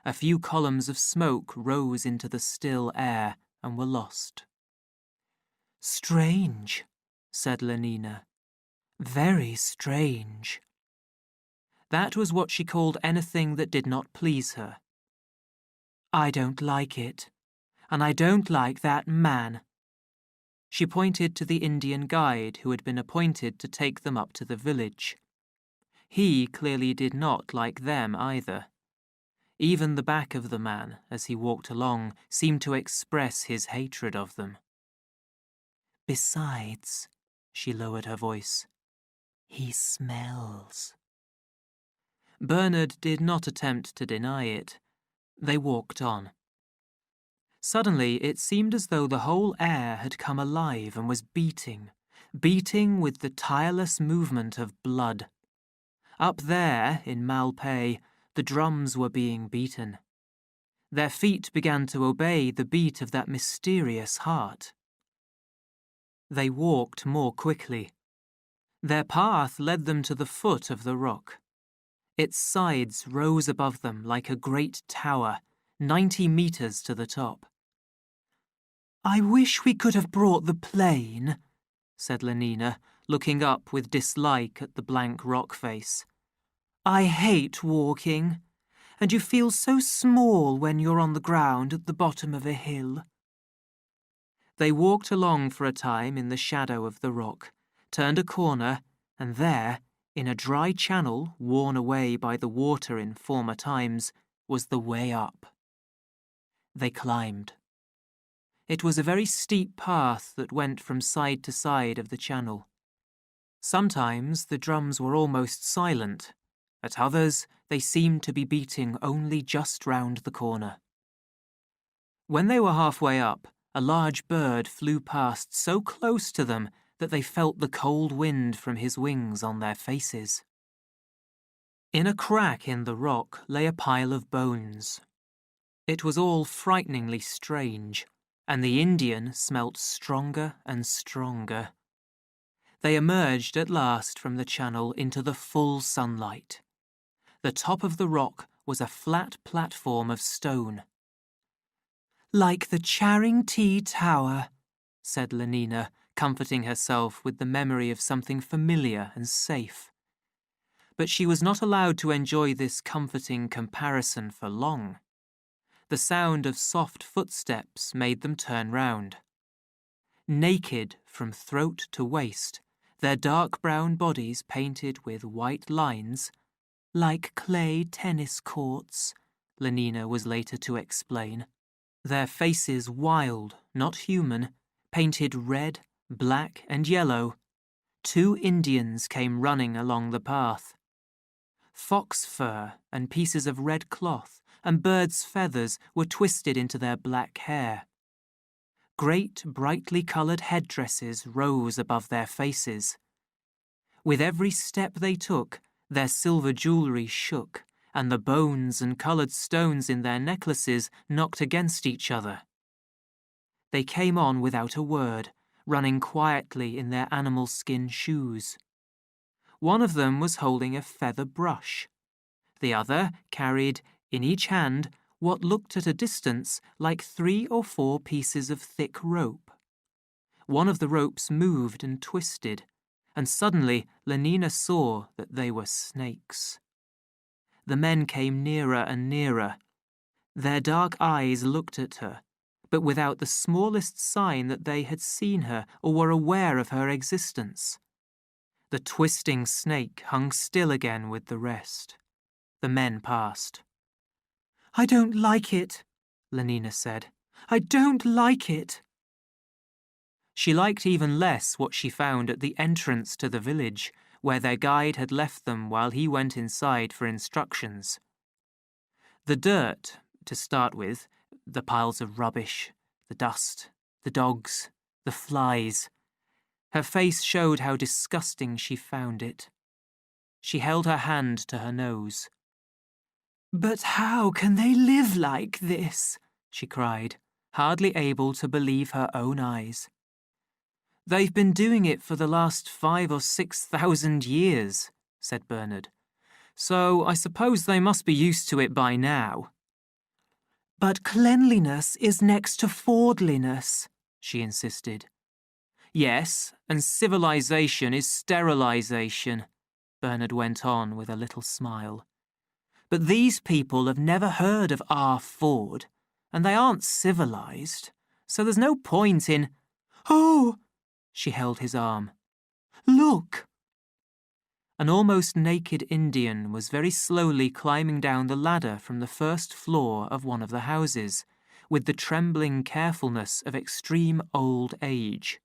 A few columns of smoke rose into the still air and were lost. "Strange," said Lenina. "Very strange." That was what she called anything that did not please her. "I don't like it, and I don't like that man." She pointed to the Indian guide who had been appointed to take them up to the village. He clearly did not like them either. Even the back of the man, as he walked along, seemed to express his hatred of them. "Besides," she lowered her voice, "he smells." Bernard did not attempt to deny it. They walked on. Suddenly, it seemed as though the whole air had come alive and was beating with the tireless movement of blood. Up there, in Malpay, the drums were being beaten. Their feet began to obey the beat of that mysterious heart. They walked more quickly. Their path led them to the foot of the rock. Its sides rose above them like a great tower, 90 meters to the top. "I wish we could have brought the plane," said Lenina, looking up with dislike at the blank rock face. "I hate walking, and you feel so small when you're on the ground at the bottom of a hill." They walked along for a time in the shadow of the rock, turned a corner, and there, in a dry channel worn away by the water in former times, was the way up. They climbed. It was a very steep path that went from side to side of the channel. Sometimes the drums were almost silent. At others, they seemed to be beating only just round the corner. When they were halfway up, a large bird flew past so close to them that they felt the cold wind from his wings on their faces. In a crack in the rock lay a pile of bones. It was all frighteningly strange. and the Indian smelt stronger and stronger. They emerged at last from the channel into the full sunlight. The top of the rock was a flat platform of stone. "Like the Charing Tea Tower," said Lenina, comforting herself with the memory of something familiar and safe. But she was not allowed to enjoy this comforting comparison for long. The sound of soft footsteps made them turn round. Naked from throat to waist, their dark brown bodies painted with white lines, "like clay tennis courts," Lenina was later to explain. Their faces wild, not human, painted red, black and yellow. 2 Indians came running along the path. Fox fur and pieces of red cloth and birds' feathers were twisted into their black hair. Great, brightly coloured headdresses rose above their faces. With every step they took, their silver jewellery shook, and the bones and coloured stones in their necklaces knocked against each other. They came on without a word, running quietly in their animal skin shoes. One of them was holding a feather brush. The other carried, in each hand, what looked at a distance like 3 or 4 pieces of thick rope. One of the ropes moved and twisted, and suddenly Lenina saw that they were snakes. The men came nearer and nearer. Their dark eyes looked at her, but without the smallest sign that they had seen her or were aware of her existence. The twisting snake hung still again with the rest. The men passed. "I don't like it," Lenina said. "I don't like it." She liked even less what she found at the entrance to the village, where their guide had left them while he went inside for instructions. The dirt, to start with, the piles of rubbish, the dust, the dogs, the flies. Her face showed how disgusting she found it. She held her hand to her nose. "But how can they live like this?" she cried, hardly able to believe her own eyes. "They've been doing it for the last 5,000 or 6,000 years," said Bernard. "So I suppose they must be used to it by now." "But cleanliness is next to fordliness," she insisted. "Yes, and civilization is sterilization," Bernard went on with a little smile. "But these people have never heard of our Ford, and they aren't civilized, so there's no point in—" "Oh!" She held his arm. "Look!" An almost naked Indian was very slowly climbing down the ladder from the first floor of one of the houses, with the trembling carefulness of extreme old age.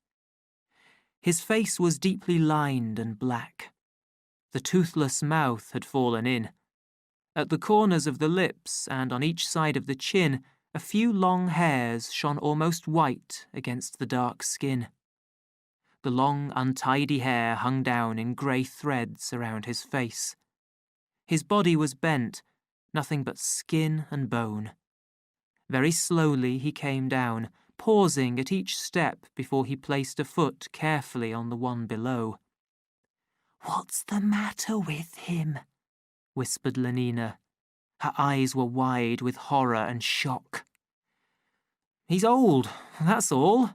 His face was deeply lined and black. The toothless mouth had fallen in. At the corners of the lips and on each side of the chin, a few long hairs shone almost white against the dark skin. The long, untidy hair hung down in grey threads around his face. His body was bent, nothing but skin and bone. Very slowly he came down, pausing at each step before he placed a foot carefully on the one below. "What's the matter with him?" whispered Lenina. Her eyes were wide with horror and shock. "He's old, that's all,"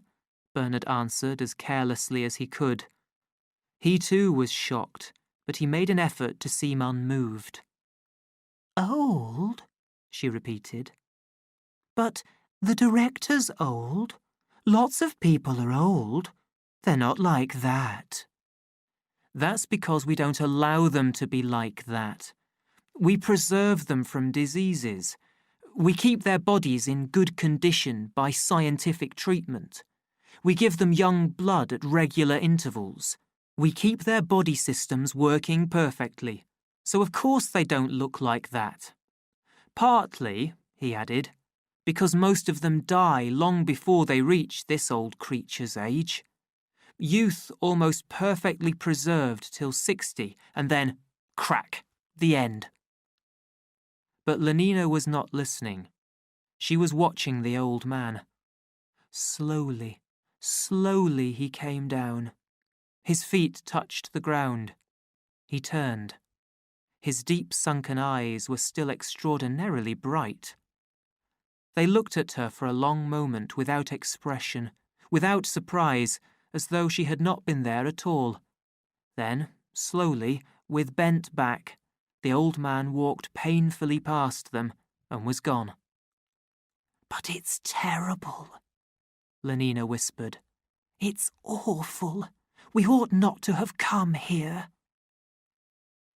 Bernard answered as carelessly as he could. He too was shocked, but he made an effort to seem unmoved. "Old?" she repeated. "But the director's old. Lots of people are old. They're not like that." "That's because we don't allow them to be like that. We preserve them from diseases. We keep their bodies in good condition by scientific treatment. We give them young blood at regular intervals. We keep their body systems working perfectly. So of course they don't look like that. Partly," he added, "because most of them die long before they reach this old creature's age. Youth almost perfectly preserved till 60, and then, crack, the end." But Lenina was not listening. She was watching the old man. Slowly, slowly he came down. His feet touched the ground. He turned. His deep sunken eyes were still extraordinarily bright. They looked at her for a long moment without expression, without surprise, as though she had not been there at all. Then, slowly, with bent back, the old man walked painfully past them and was gone. "But it's terrible," Lenina whispered. "It's awful. We ought not to have come here."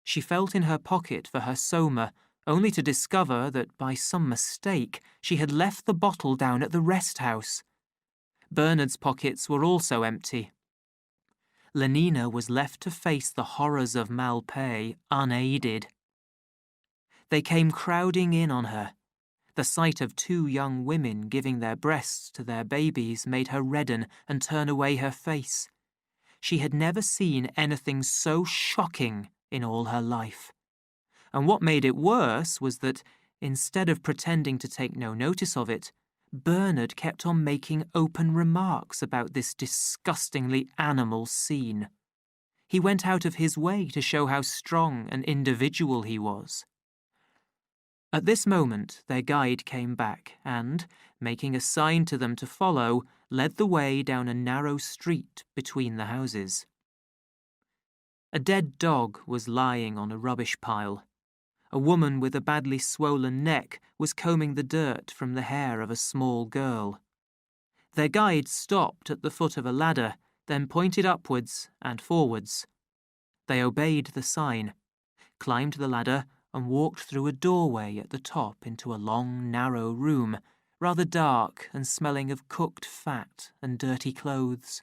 She felt in her pocket for her soma, only to discover that by some mistake she had left the bottle down at the rest house. Bernard's pockets were also empty. Lenina was left to face the horrors of Malpais unaided. They came crowding in on her. The sight of two young women giving their breasts to their babies made her redden and turn away her face. She had never seen anything so shocking in all her life. And what made it worse was that, instead of pretending to take no notice of it, Bernard kept on making open remarks about this disgustingly animal scene. He went out of his way to show how strong and individual he was. At this moment, their guide came back and, making a sign to them to follow, led the way down a narrow street between the houses. A dead dog was lying on a rubbish pile. A woman with a badly swollen neck was combing the dirt from the hair of a small girl. Their guide stopped at the foot of a ladder, then pointed upwards and forwards. They obeyed the sign, climbed the ladder, and walked through a doorway at the top into a long, narrow room, rather dark and smelling of cooked fat and dirty clothes.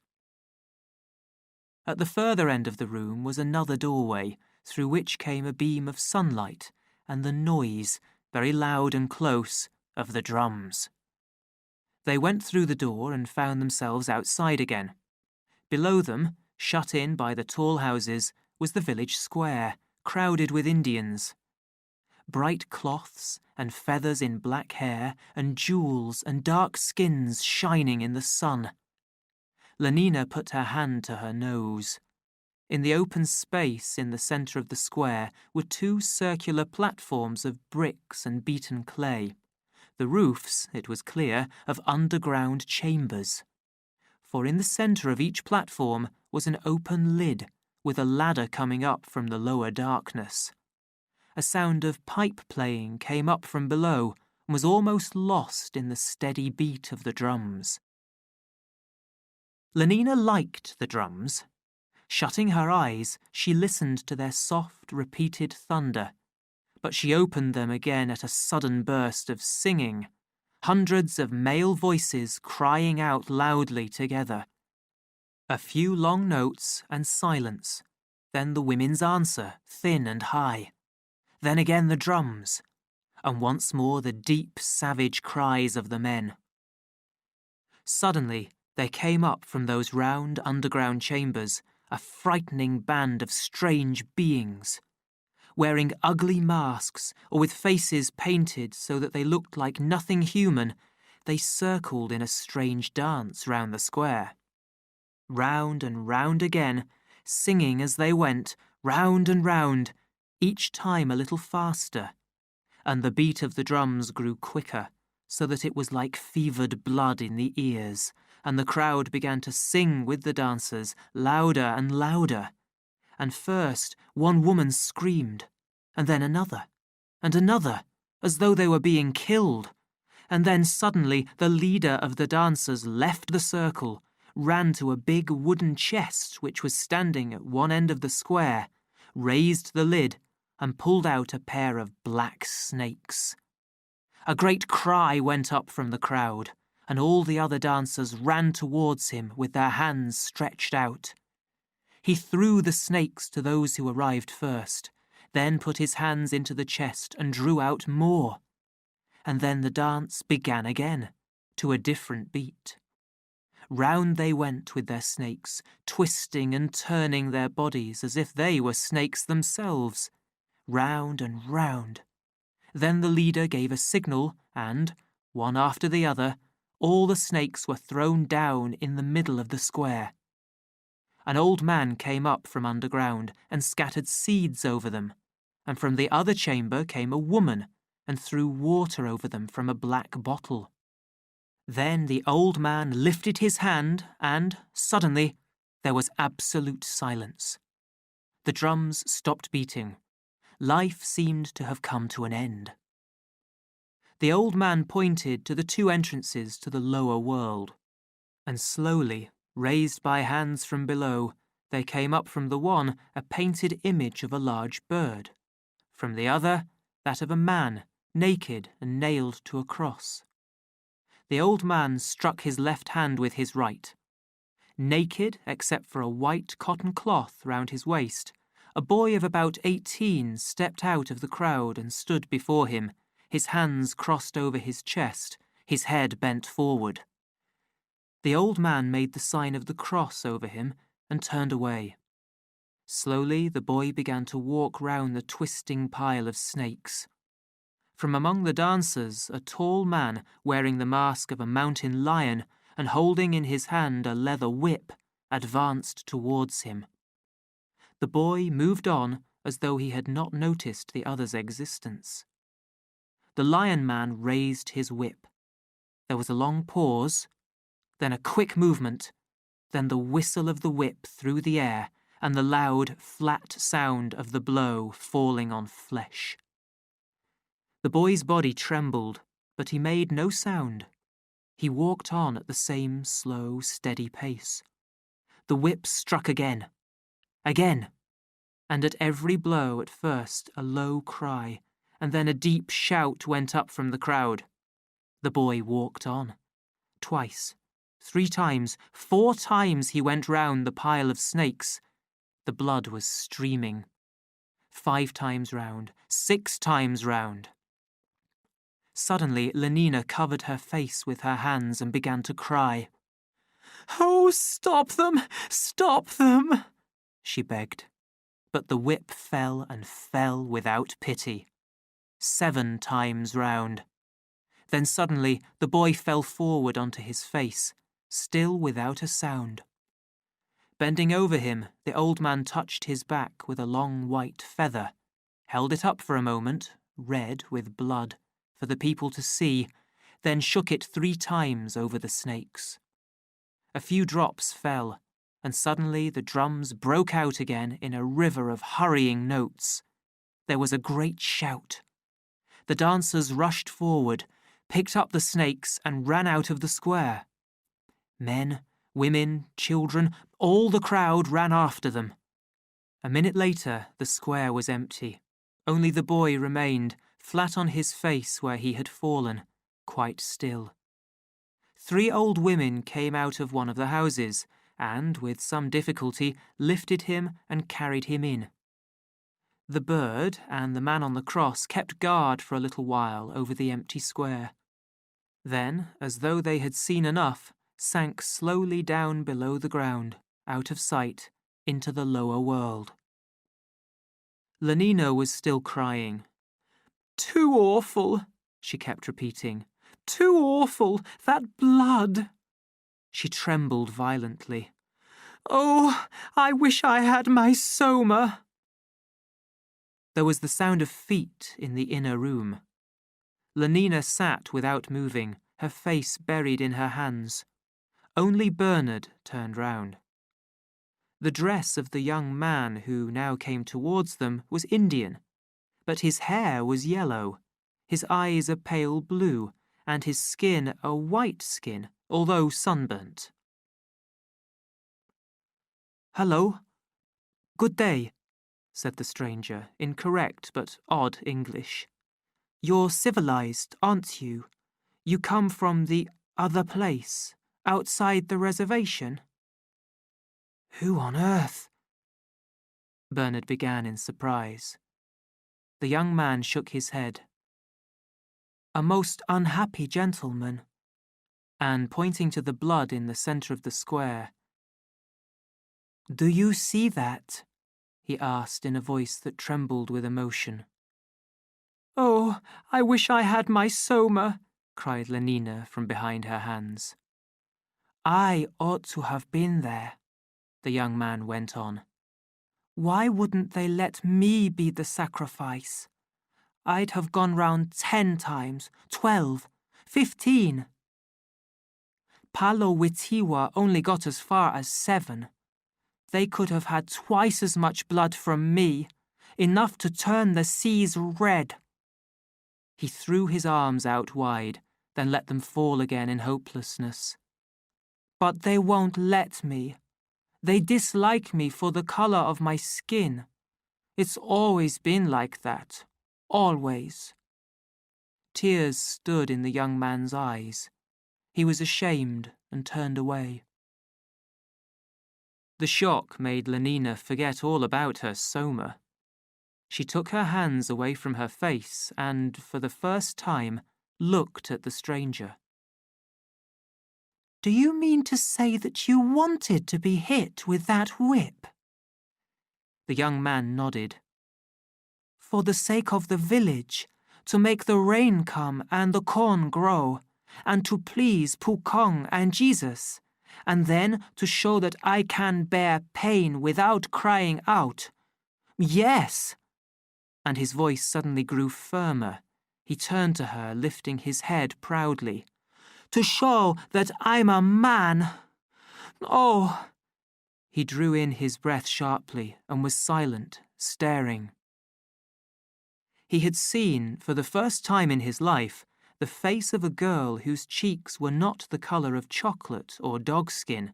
At the further end of the room was another doorway, through which came a beam of sunlight and the noise, very loud and close, of the drums. They went through the door and found themselves outside again. Below them, shut in by the tall houses, was the village square, crowded with Indians. Bright cloths and feathers in black hair and jewels and dark skins shining in the sun. Lenina put her hand to her nose. In the open space in the centre of the square were two circular platforms of bricks and beaten clay, the roofs, it was clear, of underground chambers. For in the centre of each platform was an open lid, with a ladder coming up from the lower darkness. A sound of pipe playing came up from below and was almost lost in the steady beat of the drums. Lenina liked the drums. Shutting her eyes, she listened to their soft, repeated thunder, but she opened them again at a sudden burst of singing, hundreds of male voices crying out loudly together. A few long notes and silence, then the women's answer, thin and high. Then again the drums, and once more the deep, savage cries of the men. Suddenly, there came up from those round underground chambers a frightening band of strange beings. Wearing ugly masks or with faces painted so that they looked like nothing human, they circled in a strange dance round the square. Round and round again, singing as they went, round and round, each time a little faster, and the beat of the drums grew quicker, so that it was like fevered blood in the ears, and the crowd began to sing with the dancers, louder and louder. And first one woman screamed, and then another, and another, as though they were being killed. And then suddenly the leader of the dancers left the circle, ran to a big wooden chest which was standing at one end of the square, raised the lid, and pulled out a pair of black snakes. A great cry went up from the crowd, and all the other dancers ran towards him with their hands stretched out. He threw the snakes to those who arrived first, then put his hands into the chest and drew out more. And then the dance began again, to a different beat. Round they went with their snakes, twisting and turning their bodies as if they were snakes themselves. Round and round. Then the leader gave a signal and, one after the other, all the snakes were thrown down in the middle of the square. An old man came up from underground and scattered seeds over them, and from the other chamber came a woman and threw water over them from a black bottle. Then the old man lifted his hand and, suddenly, there was absolute silence. The drums stopped beating. Life seemed to have come to an end. The old man pointed to the two entrances to the lower world, and slowly, raised by hands from below, there came up from the one a painted image of a large bird, from the other that of a man, naked and nailed to a cross. The old man struck his left hand with his right. Naked, except for a white cotton cloth round his waist, a boy of about 18 stepped out of the crowd and stood before him, his hands crossed over his chest, his head bent forward. The old man made the sign of the cross over him and turned away. Slowly the boy began to walk round the twisting pile of snakes. From among the dancers, a tall man, wearing the mask of a mountain lion and holding in his hand a leather whip, advanced towards him. The boy moved on as though he had not noticed the other's existence. The lion man raised his whip. There was a long pause, then a quick movement, then the whistle of the whip through the air and the loud, flat sound of the blow falling on flesh. The boy's body trembled, but he made no sound. He walked on at the same slow, steady pace. The whip struck again, and at every blow at first a low cry, and then a deep shout went up from the crowd. The boy walked on. Twice, 3 times, 4 times he went round the pile of snakes. The blood was streaming. 5 times round, 6 times round. Suddenly, Lenina covered her face with her hands and began to cry. "Oh, stop them! Stop them!" she begged. But the whip fell and fell without pity. 7 times round. Then suddenly the boy fell forward onto his face, still without a sound. Bending over him, the old man touched his back with a long white feather, held it up for a moment, red with blood, for the people to see, then shook it 3 times over the snakes. A few drops fell, and suddenly the drums broke out again in a river of hurrying notes. There was a great shout. The dancers rushed forward, picked up the snakes, and ran out of the square. Men, women, children, all the crowd ran after them. A minute later, the square was empty. Only the boy remained, flat on his face where he had fallen, quite still. 3 old women came out of one of the houses and, with some difficulty, lifted him and carried him in. The bird and the man on the cross kept guard for a little while over the empty square. Then, as though they had seen enough, sank slowly down below the ground, out of sight, into the lower world. Lenina was still crying. "Too awful," she kept repeating. "Too awful, that blood." She trembled violently. "Oh, I wish I had my soma." There was the sound of feet in the inner room. Lenina sat without moving, her face buried in her hands. Only Bernard turned round. The dress of the young man who now came towards them was Indian, but his hair was yellow, his eyes a pale blue, and his skin a white skin, although sunburnt. "Hello. Good day," said the stranger, in correct but odd English. "You're civilized, aren't you? You come from the other place, outside the reservation?" "Who on earth?" Bernard began in surprise. The young man shook his head. "A most unhappy gentleman," and pointing to the blood in the centre of the square. "Do you see that?" he asked in a voice that trembled with emotion. "Oh, I wish I had my soma," cried Lenina from behind her hands. I ought to have been there, the young man went on. Why wouldn't they let me be the sacrifice? I'd have gone round 10 times, 12, 15. Palo Witiwa only got as far as 7. They could have had twice as much blood from me, enough to turn the seas red. He threw his arms out wide, then let them fall again in hopelessness. But they won't let me. They dislike me for the colour of my skin. It's always been like that. Always. Tears stood in the young man's eyes. He was ashamed and turned away. The shock made Lenina forget all about her Soma. She took her hands away from her face and, for the first time, looked at the stranger. Do you mean to say that you wanted to be hit with that whip? The young man nodded. For the sake of the village, to make the rain come and the corn grow, and to please Pukong and Jesus, and then to show that I can bear pain without crying out. Yes! And his voice suddenly grew firmer. He turned to her, lifting his head proudly. To show that I'm a man. Oh! He drew in his breath sharply and was silent, staring. He had seen, for the first time in his life, the face of a girl whose cheeks were not the colour of chocolate or dogskin,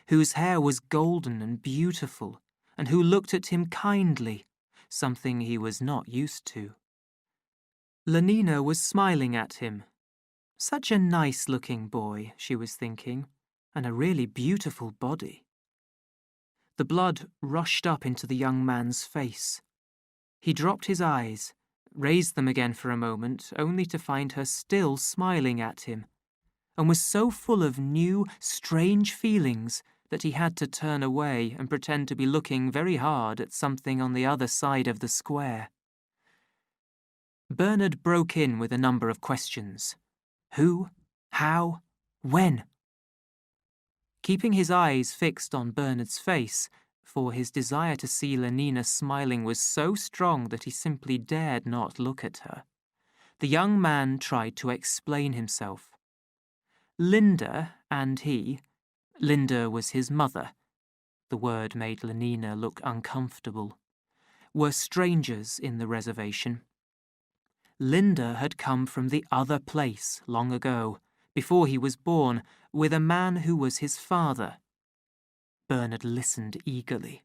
whose hair was golden and beautiful, and who looked at him kindly, something he was not used to. Lenina was smiling at him. Such a nice-looking boy, she was thinking, and a really beautiful body. The blood rushed up into the young man's face. He dropped his eyes, raised them again for a moment, only to find her still smiling at him, and was so full of new, strange feelings that he had to turn away and pretend to be looking very hard at something on the other side of the square. Bernard broke in with a number of questions. Who? How? When? Keeping his eyes fixed on Bernard's face, for his desire to see Lenina smiling was so strong that he simply dared not look at her, the young man tried to explain himself. Linda and he, Linda was his mother, the word made Lenina look uncomfortable, were strangers in the reservation. Linda had come from the other place long ago, before he was born, with a man who was his father. Bernard listened eagerly.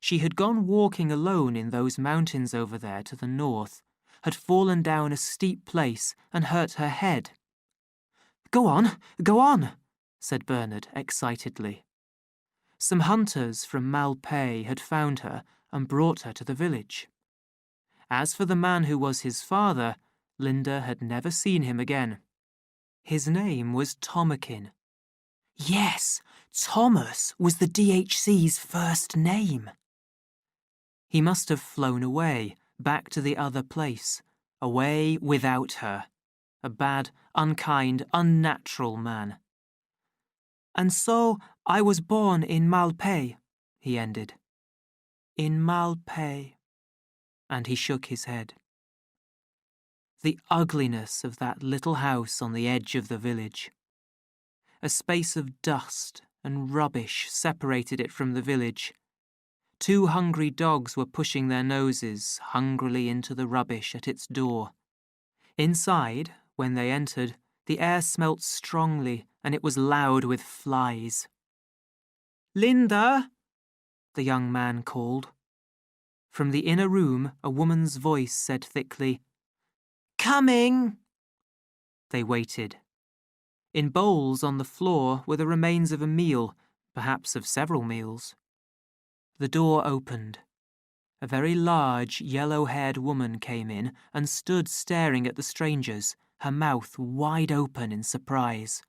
She had gone walking alone in those mountains over there to the north, had fallen down a steep place and hurt her head. Go on, said Bernard excitedly. Some hunters from Malpais had found her and brought her to the village. As for the man who was his father, Linda had never seen him again. His name was Tomakin. Yes, Thomas was the DHC's first name. He must have flown away, back to the other place, away without her. A bad, unkind, unnatural man. And so I was born in Malpais, he ended. In Malpais. And he shook his head. The ugliness of that little house on the edge of the village. A space of dust and rubbish separated it from the village. 2 hungry dogs were pushing their noses hungrily into the rubbish at its door. Inside, when they entered, the air smelt strongly and it was loud with flies. Linda, the young man called. From the inner room, a woman's voice said thickly, Coming! They waited. In bowls on the floor were the remains of a meal, perhaps of several meals. The door opened. A very large, yellow-haired woman came in and stood staring at the strangers, her mouth wide open in surprise.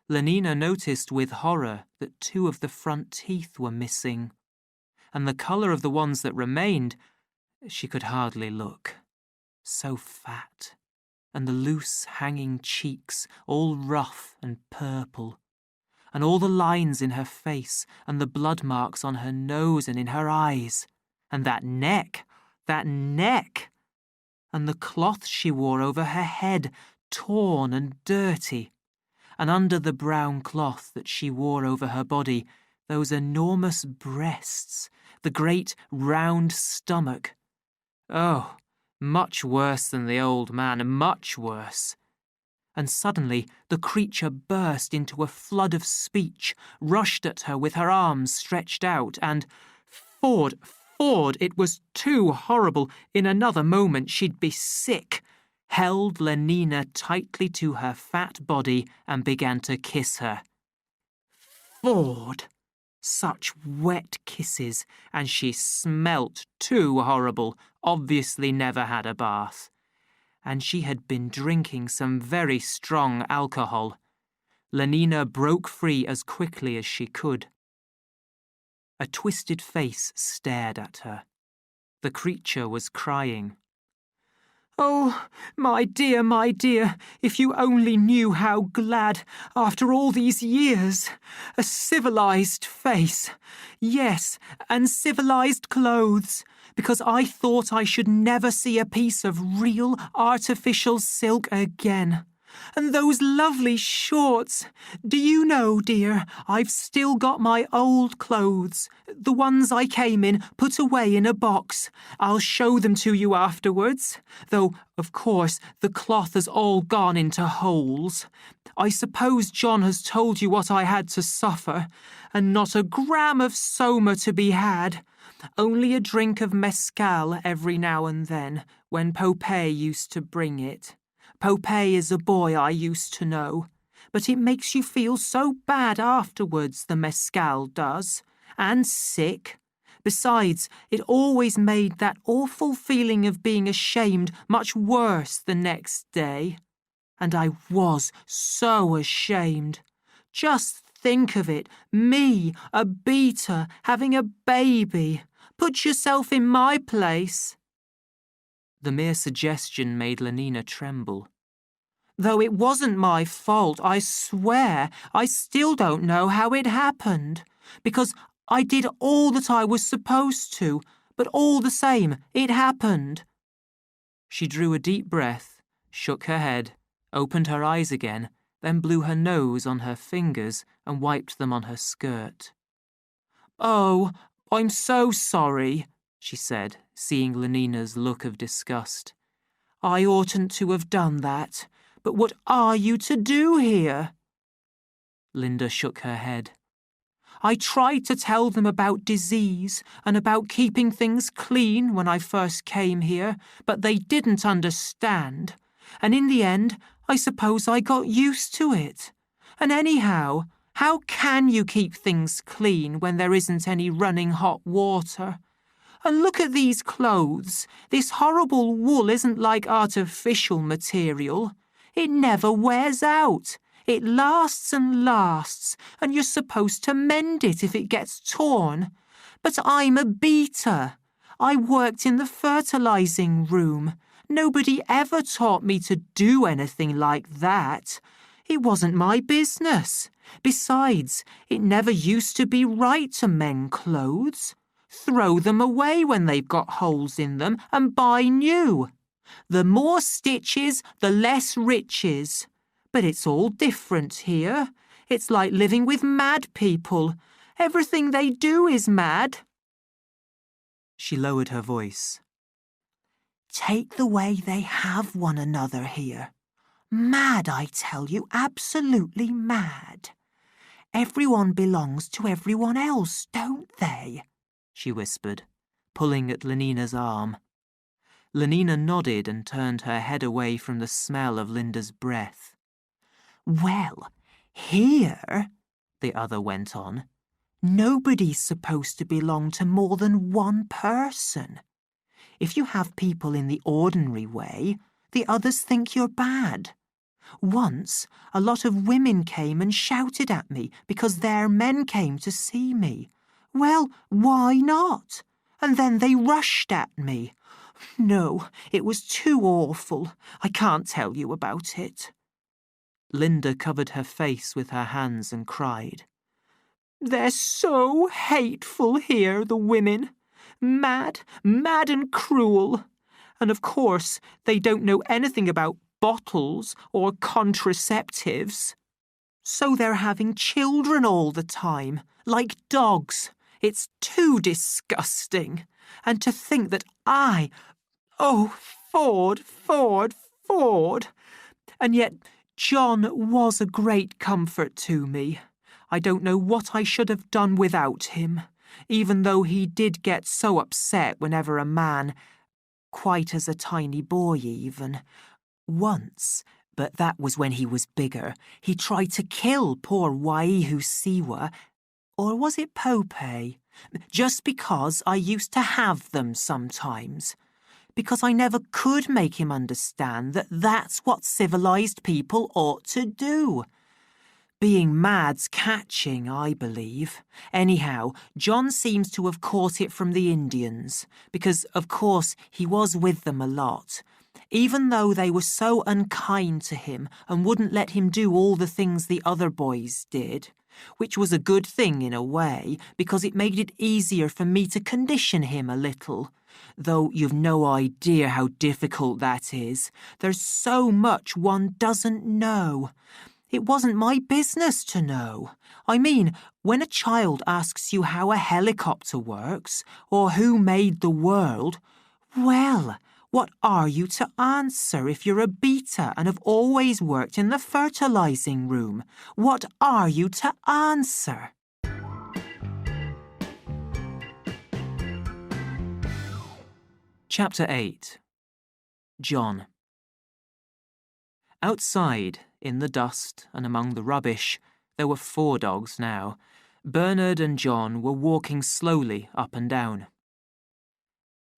Lenina noticed with horror that 2 of the front teeth were missing, and the colour of the ones that remained, she could hardly look. So fat, and the loose hanging cheeks all rough and purple, and all the lines in her face and the blood marks on her nose and in her eyes, and that neck, and the cloth she wore over her head, torn and dirty, and under the brown cloth that she wore over her body, those enormous breasts, the great round stomach. Oh, much worse than the old man, much worse. And suddenly the creature burst into a flood of speech, rushed at her with her arms stretched out, and Ford, it was too horrible. In another moment she'd be sick, held Lenina tightly to her fat body and began to kiss her. Ford! Such wet kisses, and she smelt too horrible, obviously never had a bath. And she had been drinking some very strong alcohol. Lenina broke free as quickly as she could. A twisted face stared at her. The creature was crying. "Oh, my dear, if you only knew how glad, after all these years, a civilized face, yes, and civilized clothes, because I thought I should never see a piece of real artificial silk again. And those lovely shorts. Do you know, dear, I've still got my old clothes, the ones I came in, put away in a box. I'll show them to you afterwards, though, of course, the cloth has all gone into holes. I suppose John has told you what I had to suffer, and not a gram of soma to be had. Only a drink of mescal every now and then, when Popeye used to bring it. Popeye is a boy I used to know, but it makes you feel so bad afterwards, the mescal does, and sick. Besides, it always made that awful feeling of being ashamed much worse the next day. And I was so ashamed. Just think of it, me, a beater, having a baby. Put yourself in my place." The mere suggestion made Lenina tremble. "Though it wasn't my fault, I swear, I still don't know how it happened, because I did all that I was supposed to, but all the same, it happened." She drew a deep breath, shook her head, opened her eyes again, then blew her nose on her fingers and wiped them on her skirt. "Oh, I'm so sorry," she said, seeing Lenina's look of disgust. "I oughtn't to have done that, but what are you to do here?" Linda shook her head. "I tried to tell them about disease and about keeping things clean when I first came here, but they didn't understand. And in the end, I suppose I got used to it. And anyhow, how can you keep things clean when there isn't any running hot water? And look at these clothes. This horrible wool isn't like artificial material. It never wears out. It lasts and lasts, and you're supposed to mend it if it gets torn. But I'm a beater. I worked in the fertilizing room. Nobody ever taught me to do anything like that. It wasn't my business. Besides, it never used to be right to mend clothes. Throw them away when they've got holes in them and buy new. The more stitches, the less riches. But it's all different here. It's like living with mad people. Everything they do is mad." She lowered her voice. "Take the way they have one another here. Mad, I tell you, absolutely mad. Everyone belongs to everyone else, don't they?" she whispered, pulling at Lenina's arm. Lenina nodded and turned her head away from the smell of Linda's breath. "Well, here," the other went on, "nobody's supposed to belong to more than one person. If you have people in the ordinary way, the others think you're bad. Once, a lot of women came and shouted at me because their men came to see me. Well, why not? And then they rushed at me. No, it was too awful. I can't tell you about it." Linda covered her face with her hands and cried. "They're so hateful here, the women. Mad and cruel. And of course, they don't know anything about bottles or contraceptives. So they're having children all the time, like dogs. It's too disgusting. And to think that oh, Ford. And yet John was a great comfort to me. I don't know what I should have done without him, even though he did get so upset whenever a man, quite as a tiny boy even, once, but that was when he was bigger, he tried to kill poor Waihu Siwa, or was it Pope? Just because I used to have them sometimes. Because I never could make him understand that that's what civilized people ought to do. Being mad's catching, I believe. Anyhow, John seems to have caught it from the Indians, because, of course, he was with them a lot. Even though they were so unkind to him and wouldn't let him do all the things the other boys did, which was a good thing in a way, because it made it easier for me to condition him a little. Though you've no idea how difficult that is. There's so much one doesn't know. It wasn't my business to know. I mean, when a child asks you how a helicopter works, or who made the world, well, what are you to answer if you're a beta and have always worked in the fertilizing room? What are you to answer? Chapter 8. John. Outside, in the dust and among the rubbish, there were 4 dogs now. Bernard and John were walking slowly up and down.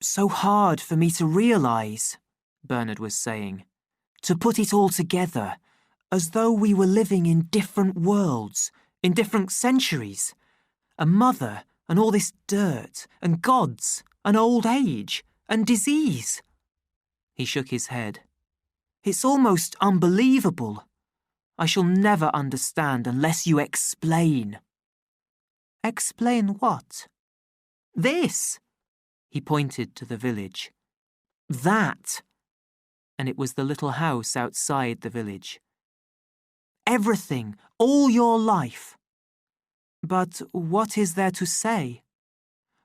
"So hard for me to realise," Bernard was saying. "To put it all together, as though we were living in different worlds, in different centuries. A mother, and all this dirt, and gods, and old age, and disease." He shook his head. "It's almost unbelievable. I shall never understand unless you explain." "Explain what?" "This." He pointed to the village. "That." And it was the little house outside the village. "Everything, all your life." "But what is there to say?"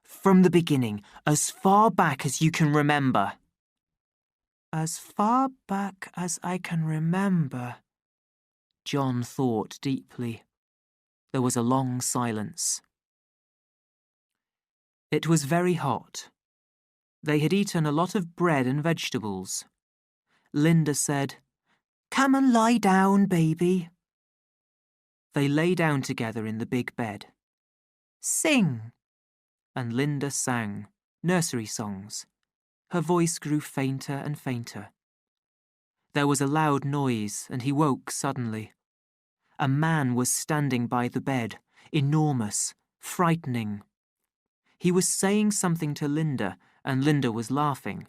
"From the beginning, as far back as you can remember." "As far back as I can remember." John thought deeply. There was a long silence. It was very hot. They had eaten a lot of bread and vegetables. Linda said, "Come and lie down, baby." They lay down together in the big bed. "Sing." And Linda sang, nursery songs. Her voice grew fainter and fainter. There was a loud noise, and he woke suddenly. A man was standing by the bed, enormous, frightening. He was saying something to Linda, and Linda was laughing.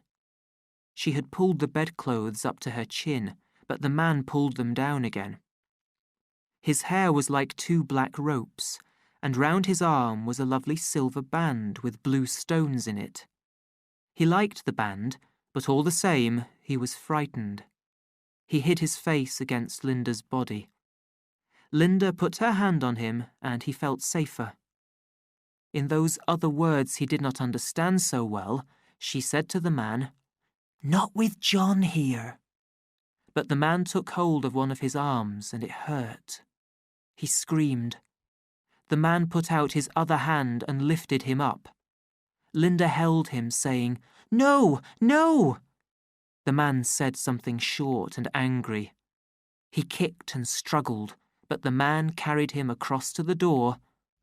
She had pulled the bedclothes up to her chin, but the man pulled them down again. His hair was like 2 black ropes, and round his arm was a lovely silver band with blue stones in it. He liked the band, but all the same, he was frightened. He hid his face against Linda's body. Linda put her hand on him, and he felt safer. In those other words he did not understand so well, she said to the man, "Not with John here." But the man took hold of one of his arms, and it hurt. He screamed. The man put out his other hand and lifted him up. Linda held him, saying, "No, no!" The man said something short and angry. He kicked and struggled, but the man carried him across to the door,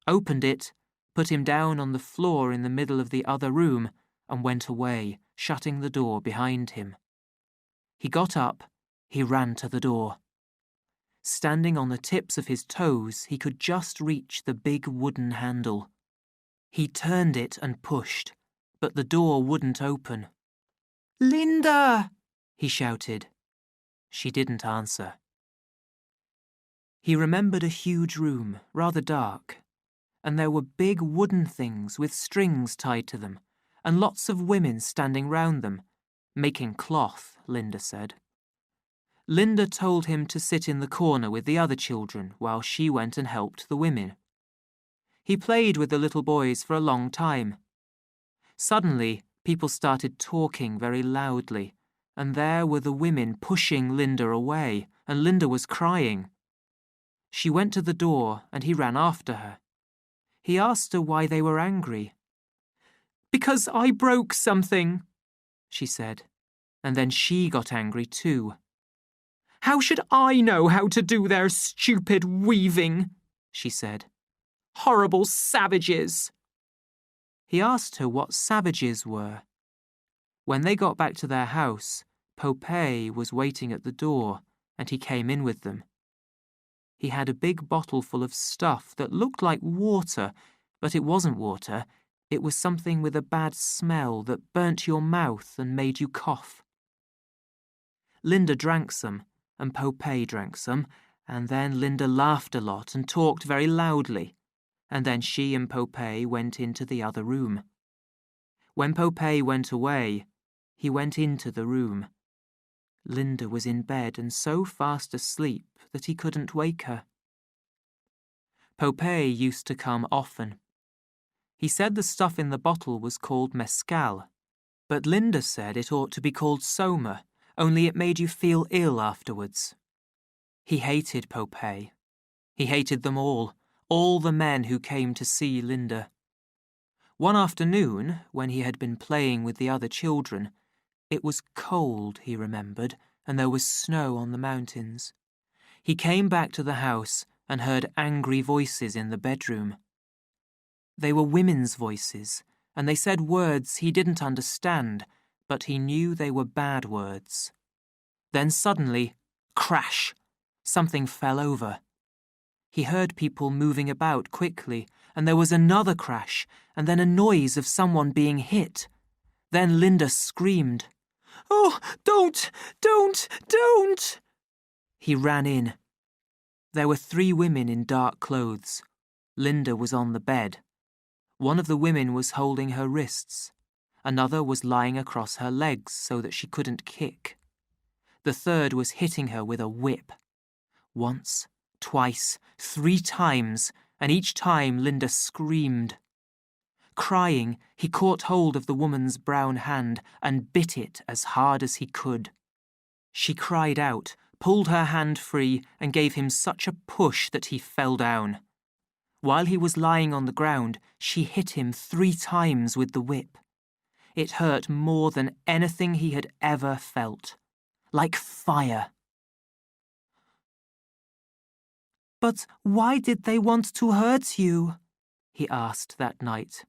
opened it, put him down on the floor in the middle of the other room, and went away, shutting the door behind him. He got up, he ran to the door. Standing on the tips of his toes, he could just reach the big wooden handle. He turned it and pushed, but the door wouldn't open. "Linda!" he shouted. She didn't answer. He remembered a huge room, rather dark, and there were big wooden things with strings tied to them, and lots of women standing round them, making cloth, Linda said. Linda told him to sit in the corner with the other children while she went and helped the women. He played with the little boys for a long time. Suddenly, people started talking very loudly, and there were the women pushing Linda away, and Linda was crying. She went to the door, and he ran after her. He asked her why they were angry. "Because I broke something," she said, and then she got angry too. "How should I know how to do their stupid weaving?" she said. "Horrible savages!" He asked her what savages were. When they got back to their house, Popeye was waiting at the door, and he came in with them. He had a big bottle full of stuff that looked like water, but it wasn't water. It was something with a bad smell that burnt your mouth and made you cough. Linda drank some, and Popeye drank some, and then Linda laughed a lot and talked very loudly, and then she and Popeye went into the other room. When Popeye went away, he went into the room. Linda was in bed and so fast asleep that he couldn't wake her. Popeye used to come often. He said the stuff in the bottle was called mescal, but Linda said it ought to be called soma, only it made you feel ill afterwards. He hated Popeye. He hated them all the men who came to see Linda. One afternoon, when he had been playing with the other children, it was cold, he remembered, and there was snow on the mountains. He came back to the house and heard angry voices in the bedroom. They were women's voices, and they said words he didn't understand, but he knew they were bad words. Then suddenly, crash! Something fell over. He heard people moving about quickly, and there was another crash, and then a noise of someone being hit. Then Linda screamed, "Oh, don't! He ran in. There were 3 women in dark clothes. Linda was on the bed. One of the women was holding her wrists. Another was lying across her legs so that she couldn't kick. The third was hitting her with a whip. Once, twice, 3 times, and each time Linda screamed. Crying, he caught hold of the woman's brown hand and bit it as hard as he could. She cried out, pulled her hand free, and gave him such a push that he fell down. While he was lying on the ground, she hit him 3 times with the whip. It hurt more than anything he had ever felt, like fire. "But why did they want to hurt you?" he asked that night.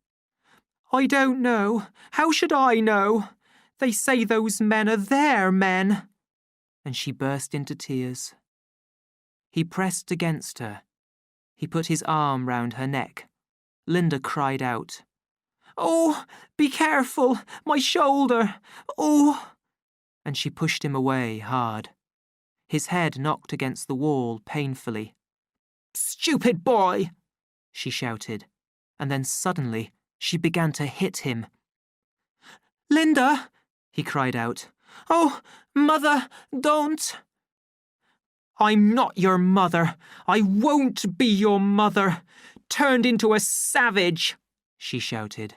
"I don't know. How should I know? They say those men are their men." And she burst into tears. He pressed against her. He put his arm round her neck. Linda cried out, "Oh, be careful, my shoulder, oh!" And she pushed him away hard. His head knocked against the wall painfully. "Stupid boy!" she shouted, and then suddenly she began to hit him. "Linda!" he cried out. "Oh, Mother, don't!" "I'm not your mother. I won't be your mother. Turned into a savage," she shouted.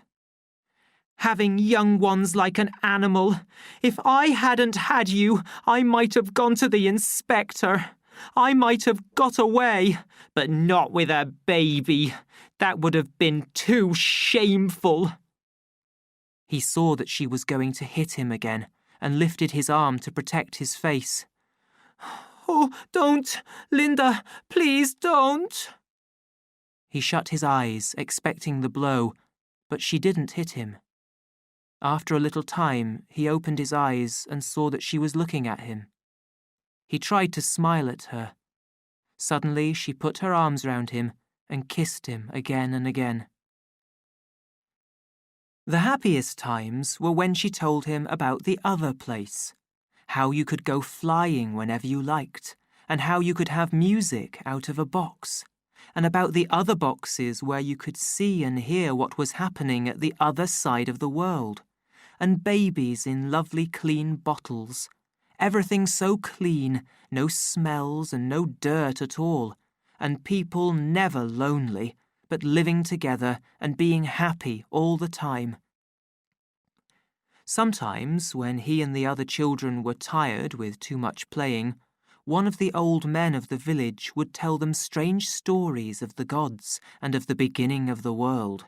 "Having young ones like an animal. If I hadn't had you, I might have gone to the inspector. I might have got away, but not with a baby. That would have been too shameful." He saw that she was going to hit him again and lifted his arm to protect his face. "Oh, don't! Linda, please don't!" He shut his eyes, expecting the blow, but she didn't hit him. After a little time, he opened his eyes and saw that she was looking at him. He tried to smile at her. Suddenly, she put her arms round him and kissed him again and again. The happiest times were when she told him about the other place, how you could go flying whenever you liked, and how you could have music out of a box, and about the other boxes where you could see and hear what was happening at the other side of the world, and babies in lovely clean bottles, everything so clean, no smells and no dirt at all, and people never lonely, but living together and being happy all the time. Sometimes, when he and the other children were tired with too much playing, one of the old men of the village would tell them strange stories of the gods and of the beginning of the world.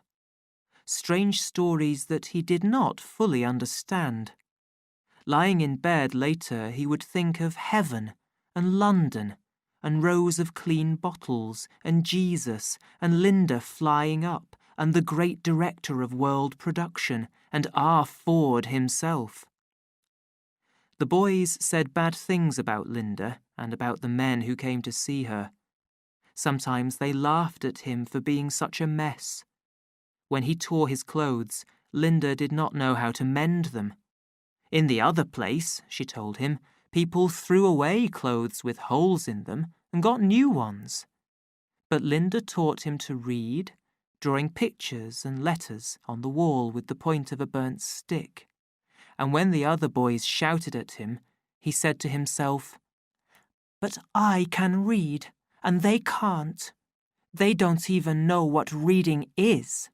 Strange stories that he did not fully understand. Lying in bed later, he would think of heaven and London and rows of clean bottles and Jesus and Linda flying up and the great director of world production and R. Ford himself. The boys said bad things about Linda and about the men who came to see her. Sometimes they laughed at him for being such a mess. When he tore his clothes, Linda did not know how to mend them. In the other place, she told him, people threw away clothes with holes in them and got new ones. But Linda taught him to read, drawing pictures and letters on the wall with the point of a burnt stick. And when the other boys shouted at him, he said to himself, "But I can read, and they can't. They don't even know what reading is."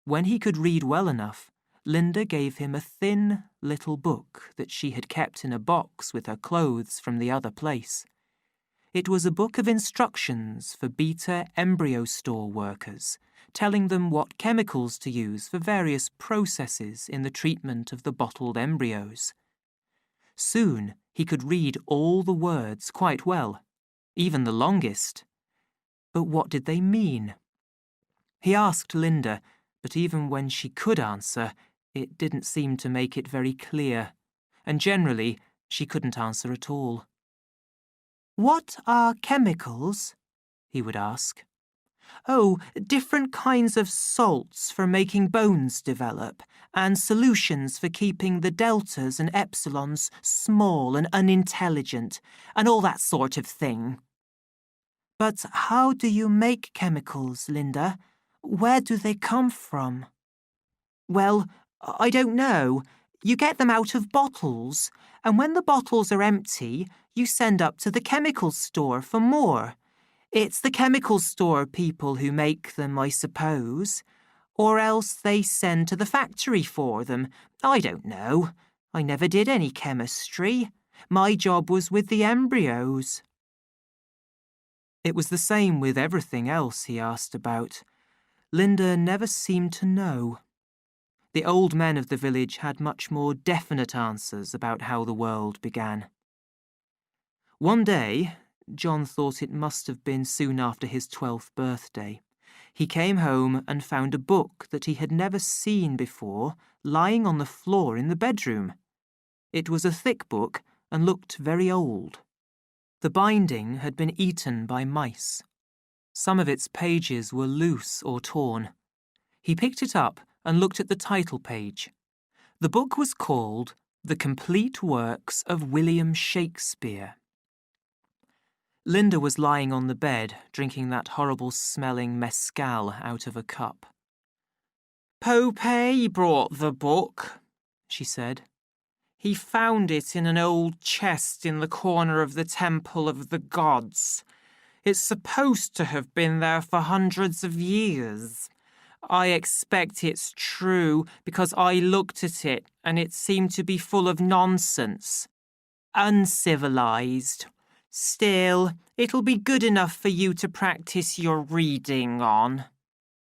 When he could read well enough, Linda gave him a thin little book that she had kept in a box with her clothes from the other place. It was a book of instructions for beta embryo store workers, telling them what chemicals to use for various processes in the treatment of the bottled embryos. Soon he could read all the words quite well, even the longest. But what did they mean? He asked Linda, but even when she could answer, it didn't seem to make it very clear, and generally she couldn't answer at all. "What are chemicals?" he would ask. "Oh, different kinds of salts for making bones develop, and solutions for keeping the deltas and epsilons small and unintelligent, and all that sort of thing." "But how do you make chemicals, Linda? Where do they come from?" "Well, I don't know. You get them out of bottles, and when the bottles are empty, you send up to the chemical store for more. It's the chemical store people who make them, I suppose. Or else they send to the factory for them. I don't know. I never did any chemistry. My job was with the embryos." It was the same with everything else he asked about. Linda never seemed to know. The old men of the village had much more definite answers about how the world began. One day, John thought it must have been soon after his 12th birthday, he came home and found a book that he had never seen before lying on the floor in the bedroom. It was a thick book and looked very old. The binding had been eaten by mice. Some of its pages were loose or torn. He picked it up and looked at the title page. The book was called The Complete Works of William Shakespeare. Linda was lying on the bed, drinking that horrible-smelling mescal out of a cup. "Popey brought the book," she said. "He found it in an old chest in the corner of the Temple of the Gods. It's supposed to have been there for hundreds of years. I expect it's true because I looked at it and it seemed to be full of nonsense. Uncivilized. Still, it'll be good enough for you to practice your reading on,"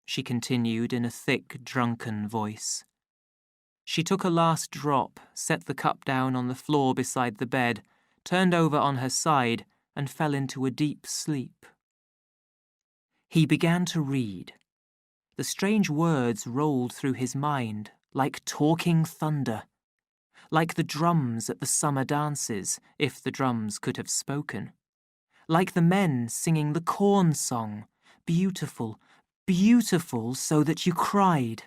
she continued in a thick, drunken voice. She took a last drop, set the cup down on the floor beside the bed, turned over on her side, and fell into a deep sleep. He began to read. The strange words rolled through his mind like talking thunder, like the drums at the summer dances, if the drums could have spoken, like the men singing the corn song, beautiful, beautiful so that you cried.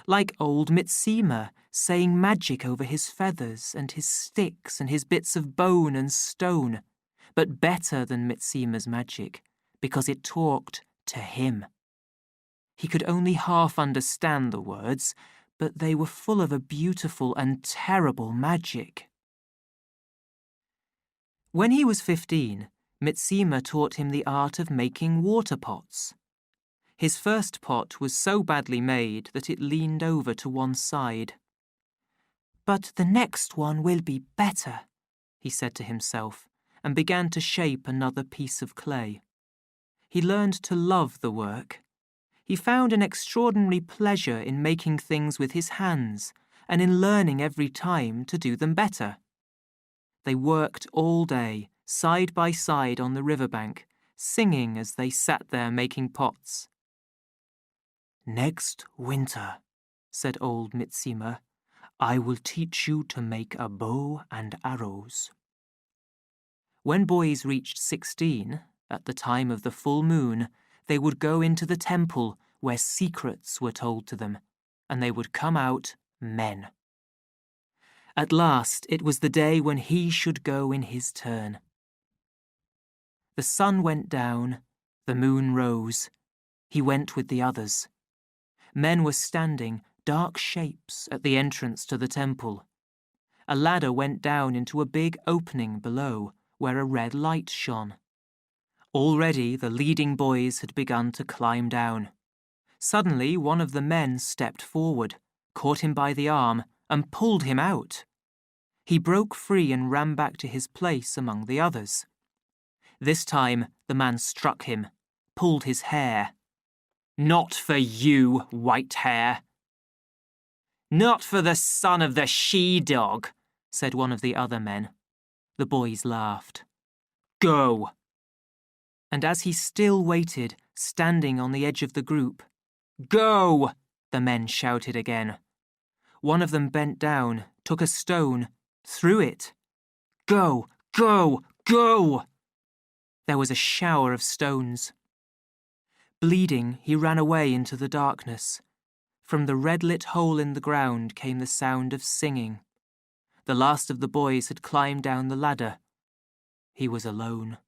Like old Mitsima saying magic over his feathers and his sticks and his bits of bone and stone, but better than Mitsima's magic, because it talked to him. He could only half understand the words, but they were full of a beautiful and terrible magic. When he was 15, Mitsima taught him the art of making water pots. His first pot was so badly made that it leaned over to one side. "But the next one will be better," he said to himself, and began to shape another piece of clay. He learned to love the work. He found an extraordinary pleasure in making things with his hands and in learning every time to do them better. They worked all day, side by side on the riverbank, singing as they sat there making pots. "Next winter," said old Mitsima, "I will teach you to make a bow and arrows." When boys reached 16, at the time of the full moon, they would go into the temple where secrets were told to them, and they would come out men. At last it was the day when he should go in his turn. The sun went down, the moon rose. He went with the others. Men were standing, dark shapes, at the entrance to the temple. A ladder went down into a big opening below, where a red light shone. Already the leading boys had begun to climb down. Suddenly one of the men stepped forward, caught him by the arm, and pulled him out. He broke free and ran back to his place among the others. This time the man struck him, pulled his hair. "Not for you, White Hair." "Not for the son of the she-dog," said one of the other men. The boys laughed. "Go." And as he still waited, standing on the edge of the group, "Go," the men shouted again. One of them bent down, took a stone, threw it. "Go, go, go!" There was a shower of stones. Bleeding, he ran away into the darkness. From the red-lit hole in the ground came the sound of singing. The last of the boys had climbed down the ladder. He was alone.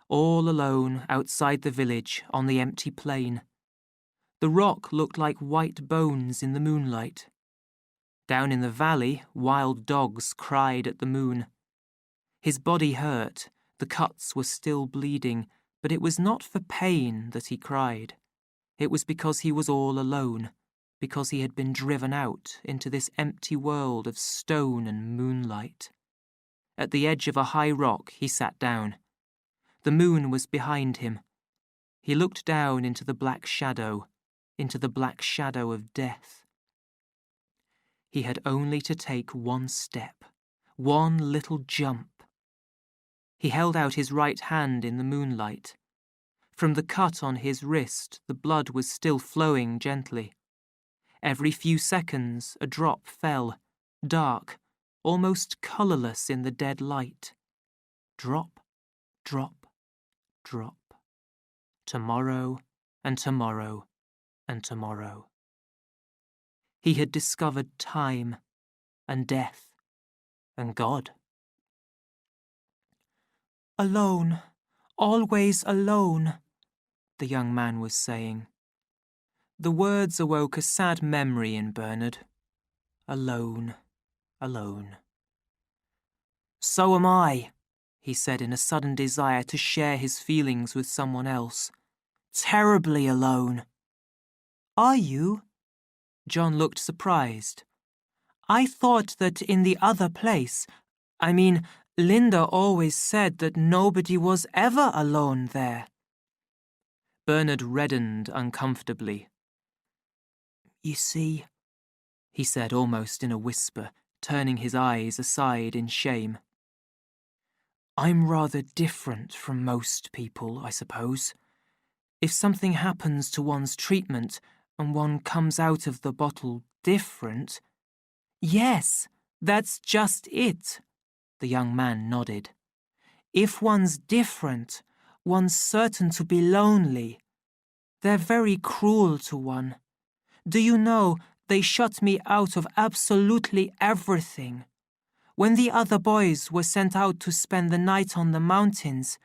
All alone outside the village on the empty plain. The rock looked like white bones in the moonlight. Down in the valley, wild dogs cried at the moon. His body hurt, the cuts were still bleeding, but it was not for pain that he cried. It was because he was all alone, because he had been driven out into this empty world of stone and moonlight. At the edge of a high rock he sat down. The moon was behind him. He looked down into the black shadow of death. He had only to take one step, one little jump. He held out his right hand in the moonlight. From the cut on his wrist, the blood was still flowing gently. Every few seconds, a drop fell, dark, almost colourless in the dead light. Drop, drop, drop. Tomorrow, and tomorrow, and tomorrow. He had discovered time, and death, and God. "Alone, always alone," the young man was saying. The words awoke a sad memory in Bernard. Alone, alone. "So am I," he said in a sudden desire to share his feelings with someone else. "Terribly alone." "Are you?" John looked surprised. "I thought that in the other place, Linda always said that nobody was ever alone there." Bernard reddened uncomfortably. "You see," he said almost in a whisper, turning his eyes aside in shame. "I'm rather different from most people, I suppose. If something happens to one's treatment and one comes out of the bottle different—" "Yes, that's just it," the young man nodded. "If one's different, one's certain to be lonely. They're very cruel to one. Do you know, they shut me out of absolutely everything. When the other boys were sent out to spend the night on the mountains,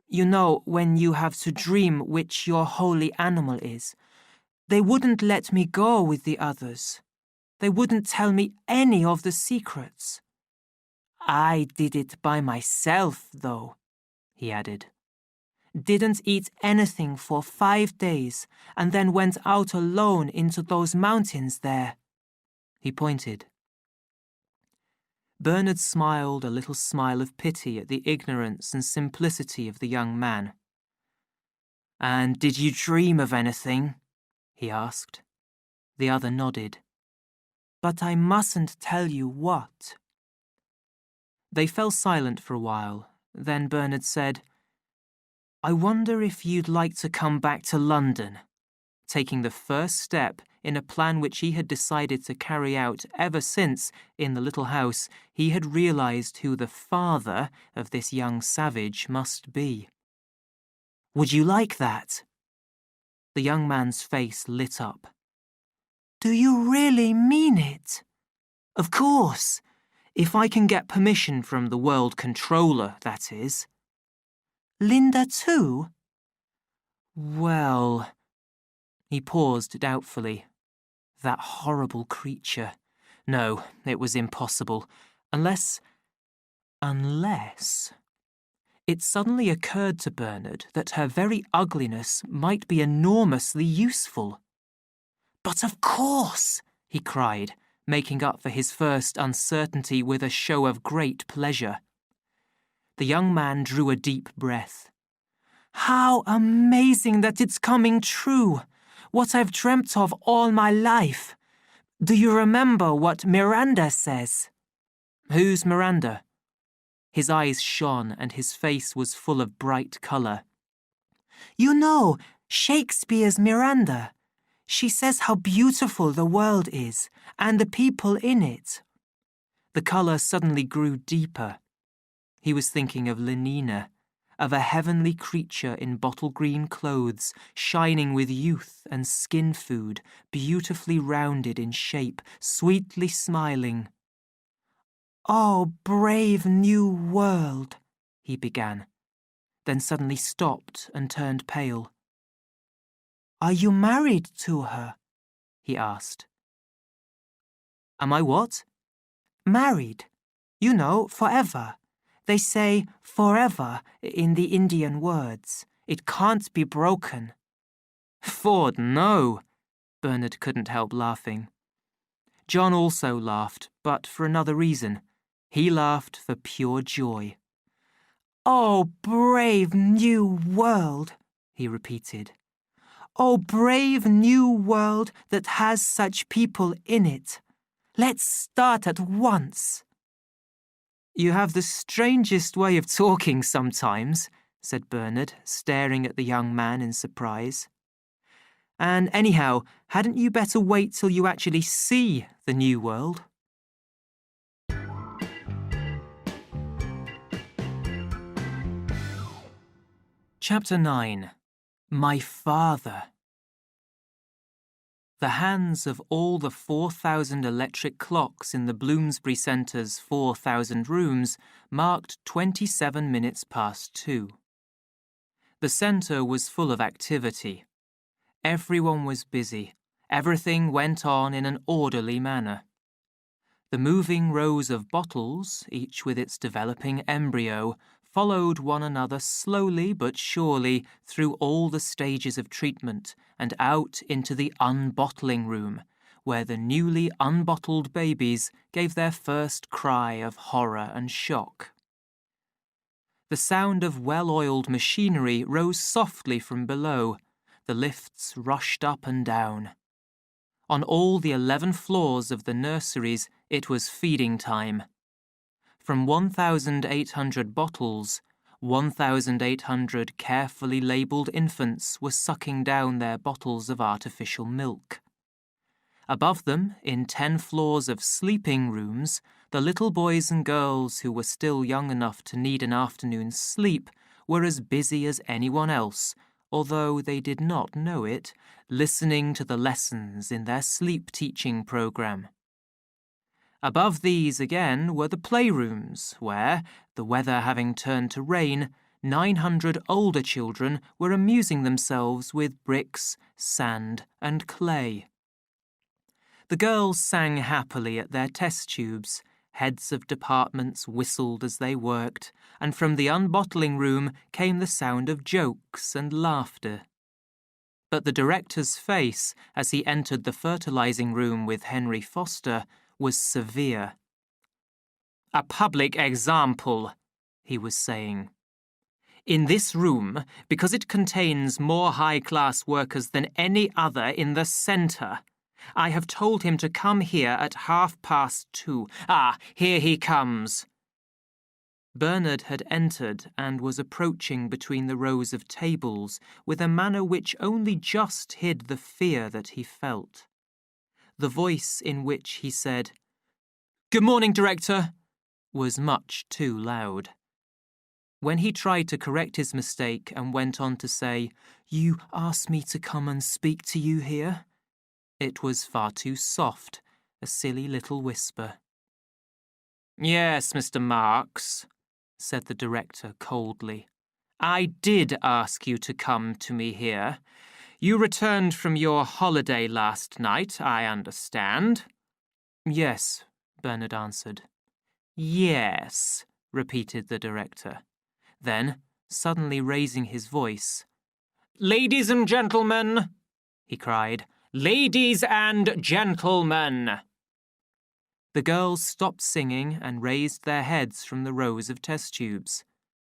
you know, when you have to dream which your holy animal is, they wouldn't let me go with the others. They wouldn't tell me any of the secrets. I did it by myself, though, he added. Didn't eat anything for 5 days and then went out alone into those mountains there. He pointed. Bernard smiled a little smile of pity at the ignorance and simplicity of the young man. And did you dream of anything? He asked. The other nodded. But I mustn't tell you what. They fell silent for a while. Then Bernard said, I wonder if you'd like to come back to London, taking the first step in a plan which he had decided to carry out ever since, in the little house, he had realized who the father of this young savage must be. Would you like that? The young man's face lit up. Do you really mean it? Of course. If I can get permission from the World Controller, that is. Linda too? Well... He paused doubtfully. That horrible creature. No, it was impossible. Unless... It suddenly occurred to Bernard that her very ugliness might be enormously useful. But of course, he cried, making up for his first uncertainty with a show of great pleasure. The young man drew a deep breath. How amazing that it's coming true! What I've dreamt of all my life. Do you remember what Miranda says? Who's Miranda? His eyes shone and his face was full of bright colour. You know, Shakespeare's Miranda. She says how beautiful the world is, and the people in it. The colour suddenly grew deeper. He was thinking of Lenina, of a heavenly creature in bottle-green clothes, shining with youth and skin food, beautifully rounded in shape, sweetly smiling. Oh, brave new world, he began, then suddenly stopped and turned pale. Are you married to her? He asked. Am I what? Married. You know, forever. They say forever in the Indian words. It can't be broken. Ford, no. Bernard couldn't help laughing. John also laughed, but for another reason. He laughed for pure joy. Oh, brave new world, he repeated. Oh, brave new world that has such people in it. Let's start at once. You have the strangest way of talking sometimes, said Bernard, staring at the young man in surprise. And anyhow, hadn't you better wait till you actually see the new world? Chapter 9. My Father. The hands of all the 4,000 electric clocks in the Bloomsbury Centre's 4,000 rooms marked 27 minutes past 2. The centre was full of activity. Everyone was busy. Everything went on in an orderly manner. The moving rows of bottles, each with its developing embryo, followed one another slowly but surely through all the stages of treatment and out into the unbottling room, where the newly unbottled babies gave their first cry of horror and shock. The sound of well-oiled machinery rose softly from below. The lifts rushed up and down. On all the 11 floors of the nurseries, it was feeding time. From 1,800 bottles, 1,800 carefully labelled infants were sucking down their bottles of artificial milk. Above them, in 10 floors of sleeping rooms, the little boys and girls who were still young enough to need an afternoon's sleep were as busy as anyone else, although they did not know it, listening to the lessons in their sleep-teaching program. Above these again were the playrooms, where, the weather having turned to rain, 900 older children were amusing themselves with bricks, sand, and clay. The girls sang happily at their test tubes. Heads of departments whistled as they worked, and from the unbottling room came the sound of jokes and laughter. But the director's face, as he entered the fertilizing room with Henry Foster, was severe. "A public example," he was saying. "In this room, because it contains more high-class workers than any other in the centre, I have told him to come here at 2:30. Ah, here he comes." Bernard had entered and was approaching between the rows of tables with a manner which only just hid the fear that he felt. The voice in which he said, "Good morning, Director," was much too loud. When he tried to correct his mistake and went on to say, "You asked me to come and speak to you here," it was far too soft, a silly little whisper. "Yes, Mr. Marks," said the director coldly. "I did ask you to come to me here. You returned from your holiday last night, I understand." "Yes," Bernard answered. "Yes," repeated the director. Then, suddenly raising his voice, "Ladies and gentlemen," he cried, "ladies and gentlemen." The girls stopped singing and raised their heads from the rows of test tubes.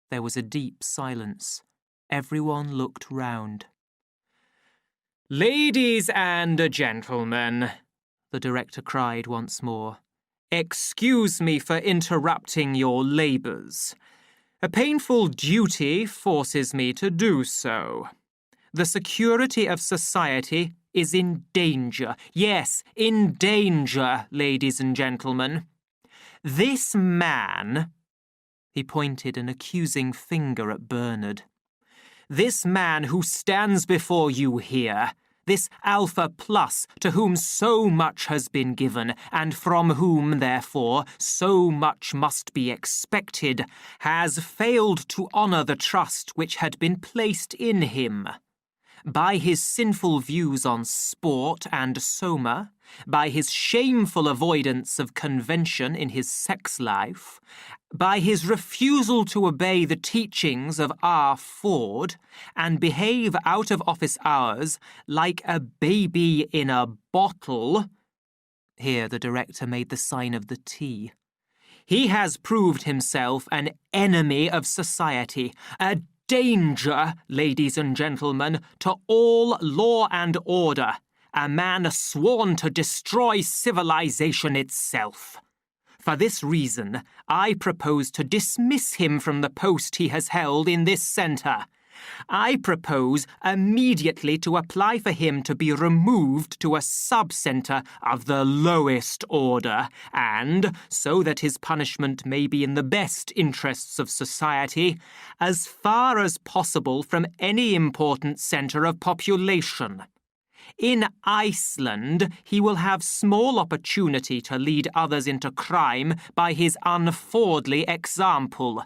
There was a deep silence. Everyone looked round. "Ladies and gentlemen," the director cried once more, "excuse me for interrupting your labours. A painful duty forces me to do so. The security of society is in danger. Yes, in danger, ladies and gentlemen. This man," he pointed an accusing finger at Bernard, "this man who stands before you here, this Alpha Plus to whom so much has been given, and from whom, therefore, so much must be expected, has failed to honour the trust which had been placed in him. By his sinful views on sport and soma, by his shameful avoidance of convention in his sex life, by his refusal to obey the teachings of R. Ford and behave out of office hours like a baby in a bottle," here the director made the sign of the T, "he has proved himself an enemy of society, a danger, ladies and gentlemen, to all law and order, a man sworn to destroy civilization itself. For this reason, I propose to dismiss him from the post he has held in this centre. I propose immediately to apply for him to be removed to a sub-centre of the lowest order, and, so that his punishment may be in the best interests of society, as far as possible from any important centre of population. In Iceland, he will have small opportunity to lead others into crime by his unfordly example."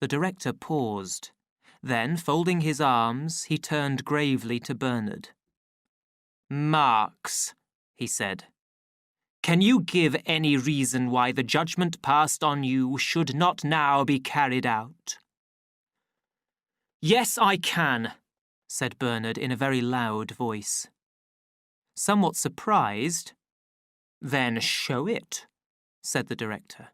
The director paused. Then, folding his arms, he turned gravely to Bernard. "Marks," he said, "can you give any reason why the judgment passed on you should not now be carried out?" "Yes, I can," said Bernard in a very loud voice. Somewhat surprised, "Then show it," said the director.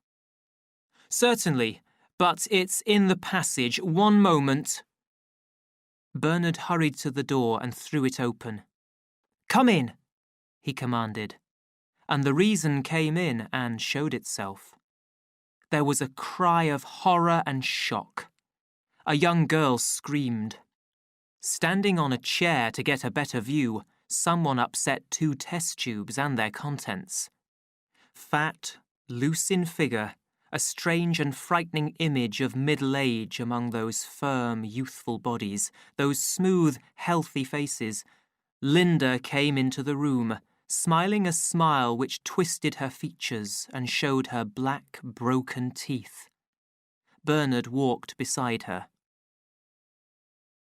"Certainly. But it's in the passage. One moment." Bernard hurried to the door and threw it open. "Come in," he commanded, and the reason came in and showed itself. There was a cry of horror and shock. A young girl screamed. Standing on a chair to get a better view, someone upset 2 test tubes and their contents. Fat, loose in figure, a strange and frightening image of middle age among those firm, youthful bodies, those smooth, healthy faces, Linda came into the room, smiling a smile which twisted her features and showed her black, broken teeth. Bernard walked beside her.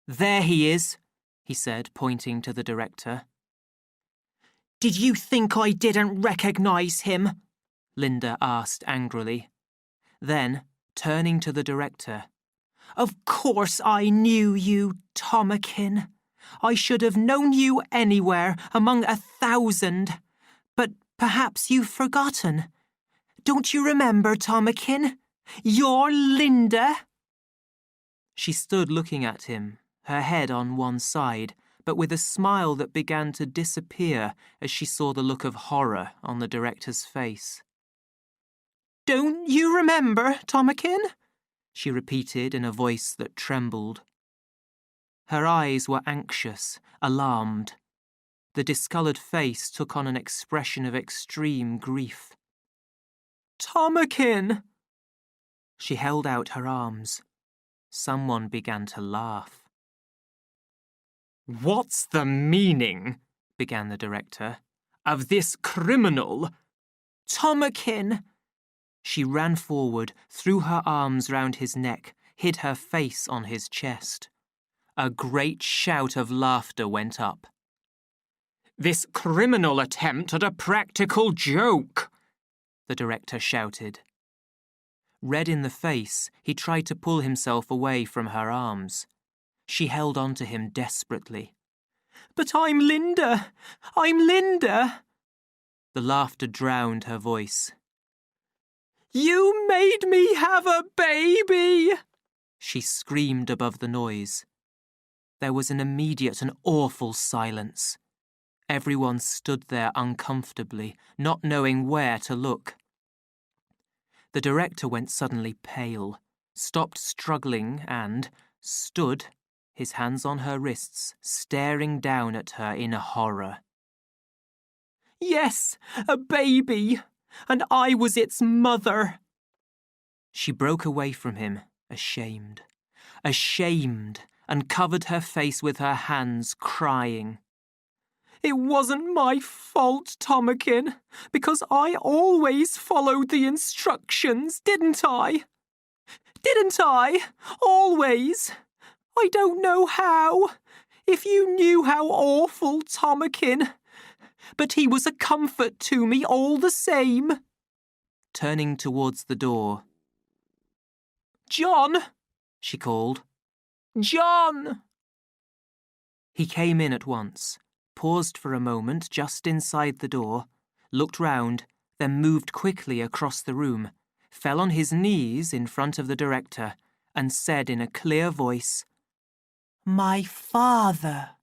"There he is," he said, pointing to the director. "Did you think I didn't recognize him?" Linda asked angrily. Then, turning to the director, "Of course I knew you, Tomakin. I should have known you anywhere among 1,000. But perhaps you've forgotten. Don't you remember, Tomakin? You're Linda." She stood looking at him, her head on one side, but with a smile that began to disappear as she saw the look of horror on the director's face. "Don't you remember, Tomakin?" she repeated in a voice that trembled. Her eyes were anxious, alarmed. The discoloured face took on an expression of extreme grief. "Tomakin!" She held out her arms. Someone began to laugh. "What's the meaning," began the director, "of this criminal?" "Tomakin!" She ran forward, threw her arms round his neck, hid her face on his chest. A great shout of laughter went up. "This criminal attempt at a practical joke!" the director shouted. Red in the face, he tried to pull himself away from her arms. She held on to him desperately. "But I'm Linda! I'm Linda!" The laughter drowned her voice. "You made me have a baby!" she screamed above the noise. There was an immediate and awful silence. Everyone stood there uncomfortably, not knowing where to look. The director went suddenly pale, stopped struggling and stood, his hands on her wrists, staring down at her in horror. "Yes, a baby! And I was its mother!" She broke away from him, ashamed, and covered her face with her hands, crying. "It wasn't my fault, Tomakin, because I always followed the instructions, didn't I? Didn't I? Always? I don't know how. If you knew how awful, Tomakin. But he was a comfort to me all the same." Turning towards the door. "John!" she called. "John!" He came in at once, paused for a moment just inside the door, looked round, then moved quickly across the room, fell on his knees in front of the director, and said in a clear voice, "My father."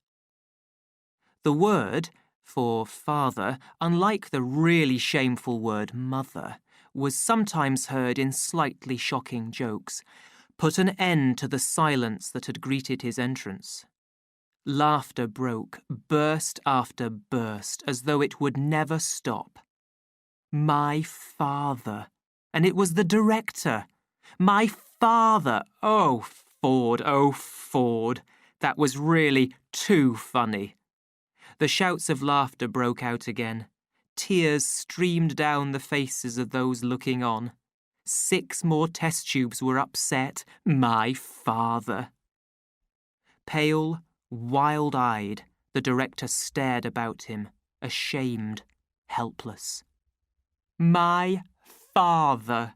The word, for father, unlike the really shameful word mother, was sometimes heard in slightly shocking jokes, put an end to the silence that had greeted his entrance. Laughter broke, burst after burst, as though it would never stop. My father. And it was the director. My father. Oh, Ford. That was really too funny. The shouts of laughter broke out again. Tears streamed down the faces of those looking on. 6 more test tubes were upset. My father. Pale, wild-eyed, the director stared about him, ashamed, helpless. My father.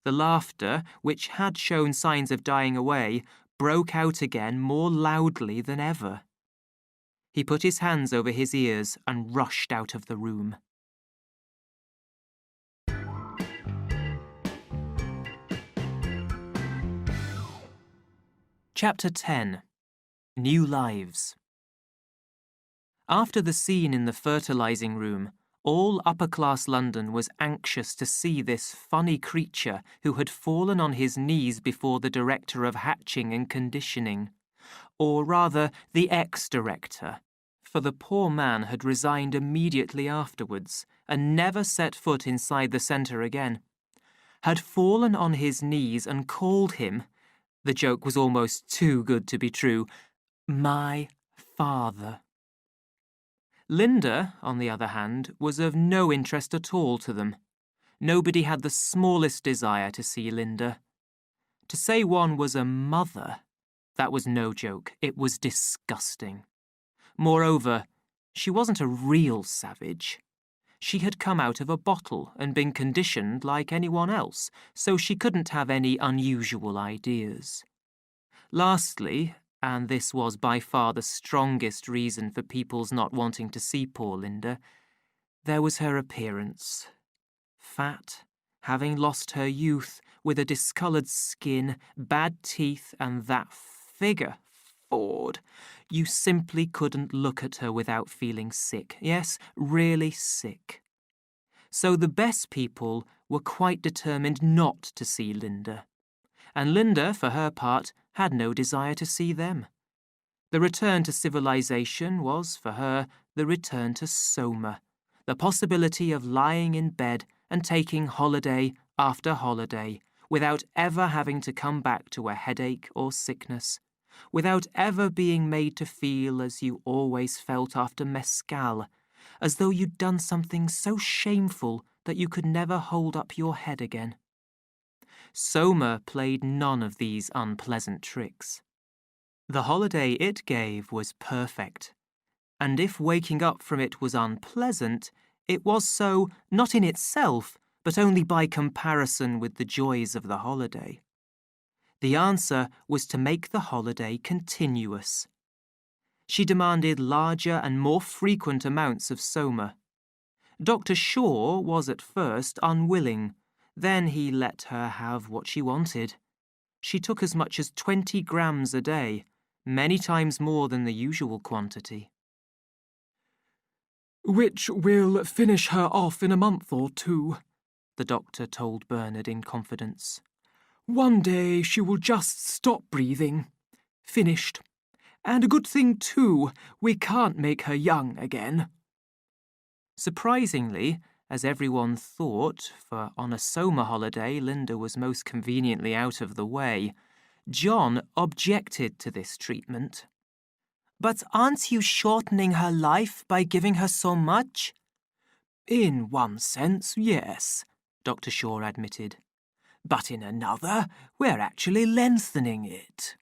The laughter, which had shown signs of dying away, broke out again more loudly than ever. He put his hands over his ears and rushed out of the room. Chapter 10. New Lives. After the scene in the fertilizing room, all upper-class London was anxious to see this funny creature who had fallen on his knees before the director of hatching and conditioning, or rather the ex-director, for the poor man had resigned immediately afterwards and never set foot inside the centre again. had fallen on his knees and called him, the joke was almost too good to be true, my father. Linda, on the other hand, was of no interest at all to them. Nobody had the smallest desire to see Linda. To say one was a mother, that was no joke. It was disgusting. Moreover, she wasn't a real savage. She had come out of a bottle and been conditioned like anyone else, so she couldn't have any unusual ideas. Lastly, and this was by far the strongest reason for people's not wanting to see poor Linda, there was her appearance. Fat, having lost her youth, with a discoloured skin, bad teeth, and that figure, Ford. You simply couldn't look at her without feeling sick. Yes, really sick. So the best people were quite determined not to see Linda. And Linda, for her part, had no desire to see them. The return to civilization was, for her, the return to Soma, the possibility of lying in bed and taking holiday after holiday, without ever having to come back to a headache or sickness, without ever being made to feel as you always felt after mescal, as though you'd done something so shameful that you could never hold up your head again. Soma played none of these unpleasant tricks. The holiday it gave was perfect, and if waking up from it was unpleasant, it was so not in itself, but only by comparison with the joys of the holiday. The answer was to make the holiday continuous. She demanded larger and more frequent amounts of Soma. Dr. Shaw was at first unwilling. Then he let her have what she wanted. She took as much as 20 grams a day, many times more than the usual quantity. "Which will finish her off in a month or two," the doctor told Bernard in confidence. "One day she will just stop breathing. Finished. And a good thing, too, we can't make her young again." Surprisingly, as everyone thought, for on a Soma holiday Linda was most conveniently out of the way, John objected to this treatment. "But aren't you shortening her life by giving her so much?" "In one sense, yes," Dr. Shaw admitted. "But in another, we're actually lengthening it."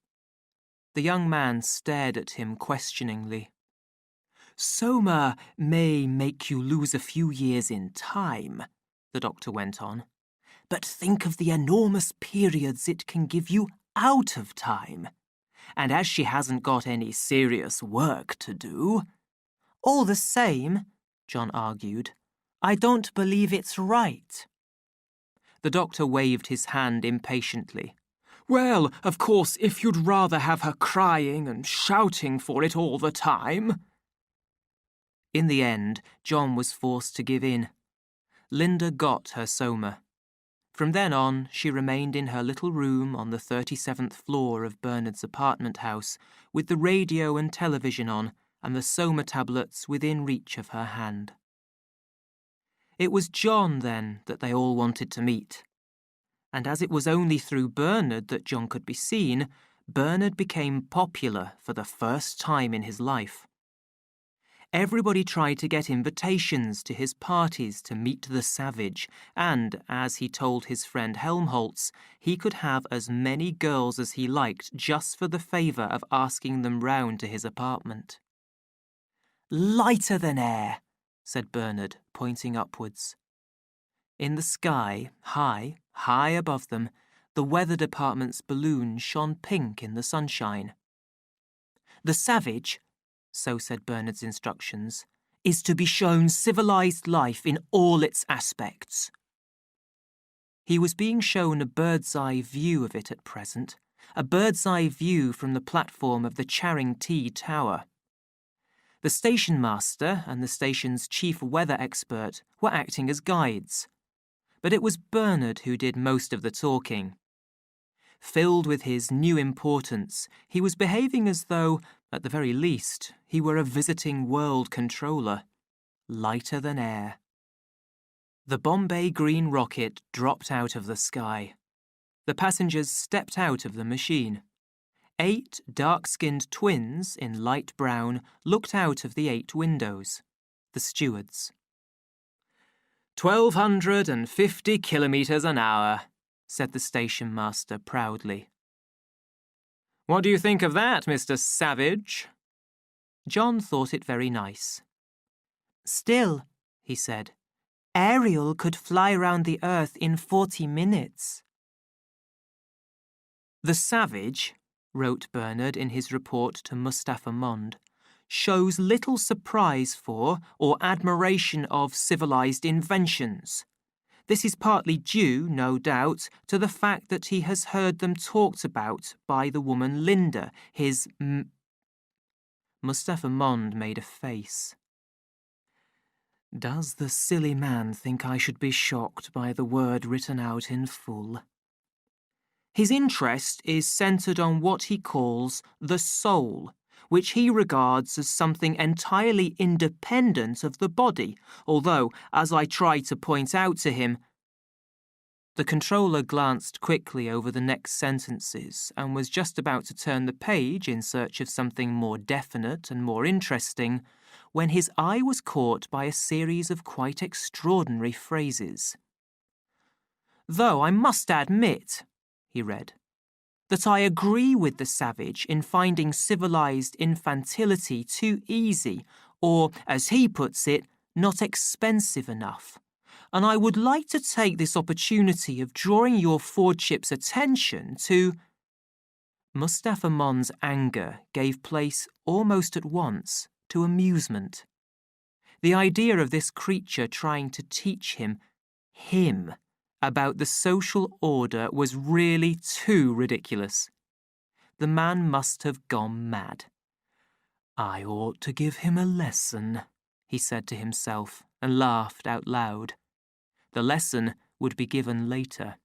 The young man stared at him questioningly. "Soma may make you lose a few years in time," the doctor went on. "But think of the enormous periods it can give you out of time. And as she hasn't got any serious work to do—" "All the same," John argued, "I don't believe it's right." The doctor waved his hand impatiently. "Well, of course, if you'd rather have her crying and shouting for it all the time—" In the end, John was forced to give in. Linda got her Soma. From then on, she remained in her little room on the 37th floor of Bernard's apartment house, with the radio and television on, and the Soma tablets within reach of her hand. It was John, then, that they all wanted to meet. And as it was only through Bernard that John could be seen, Bernard became popular for the first time in his life. Everybody tried to get invitations to his parties to meet the savage, and, as he told his friend Helmholtz, he could have as many girls as he liked just for the favour of asking them round to his apartment. "Lighter than air," said Bernard, pointing upwards. In the sky, high above them, the weather department's balloon shone pink in the sunshine. "The savage," so said Bernard's instructions, "is to be shown civilized life in all its aspects." He was being shown a bird's-eye view of it at present, a bird's-eye view from the platform of the Charing T Tower. The station master and the station's chief weather expert were acting as guides, but it was Bernard who did most of the talking. Filled with his new importance, he was behaving as though, at the very least, he were a visiting world controller, lighter than air. The Bombay green rocket dropped out of the sky. The passengers stepped out of the machine. 8 dark-skinned twins in light brown looked out of the 8 windows. The stewards. 1,250 kilometres an hour, said the station master proudly. What do you think of that, Mr. Savage? John thought it very nice. Still, he said, Ariel could fly round the earth in 40 minutes. The Savage, wrote Bernard in his report to Mustapha Mond, shows little surprise for or admiration of civilized inventions. This is partly due, no doubt, to the fact that he has heard them talked about by the woman Linda, his Mustapha Mond made a face. Does the silly man think I should be shocked by the word written out in full? His interest is centred on what he calls the soul, which he regards as something entirely independent of the body, although, as I try to point out to him... The controller glanced quickly over the next sentences and was just about to turn the page in search of something more definite and more interesting when his eye was caught by a series of quite extraordinary phrases. Though I must admit, he read, that I agree with the Savage in finding civilized infantility too easy, or, as he puts it, not expensive enough. And I would like to take this opportunity of drawing your Fordship's attention to... Mustapha Mond's anger gave place almost at once to amusement. The idea of this creature trying to teach him, about the social order was really too ridiculous. The man must have gone mad. I ought to give him a lesson, he said to himself, and laughed out loud. The lesson would be given later.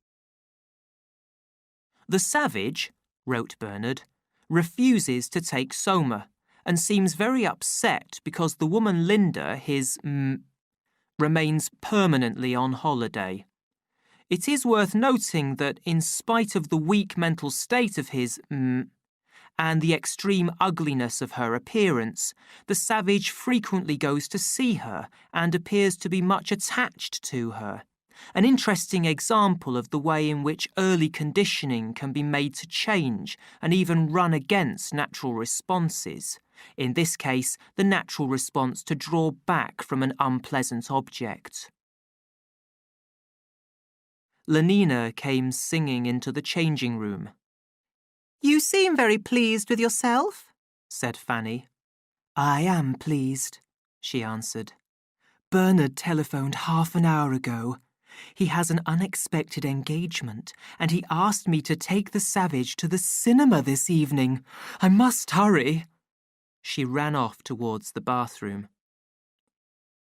The Savage, wrote Bernard, refuses to take Soma, and seems very upset because the woman Linda, his remains permanently on holiday. It is worth noting that in spite of the weak mental state of his and the extreme ugliness of her appearance, the Savage frequently goes to see her and appears to be much attached to her. An interesting example of the way in which early conditioning can be made to change and even run against natural responses. In this case, the natural response to draw back from an unpleasant object. Lenina came singing into the changing room. You seem very pleased with yourself, said Fanny. I am pleased, she answered. Bernard telephoned half an hour ago. He has an unexpected engagement, and he asked me to take the Savage to the cinema this evening. I must hurry. She ran off towards the bathroom.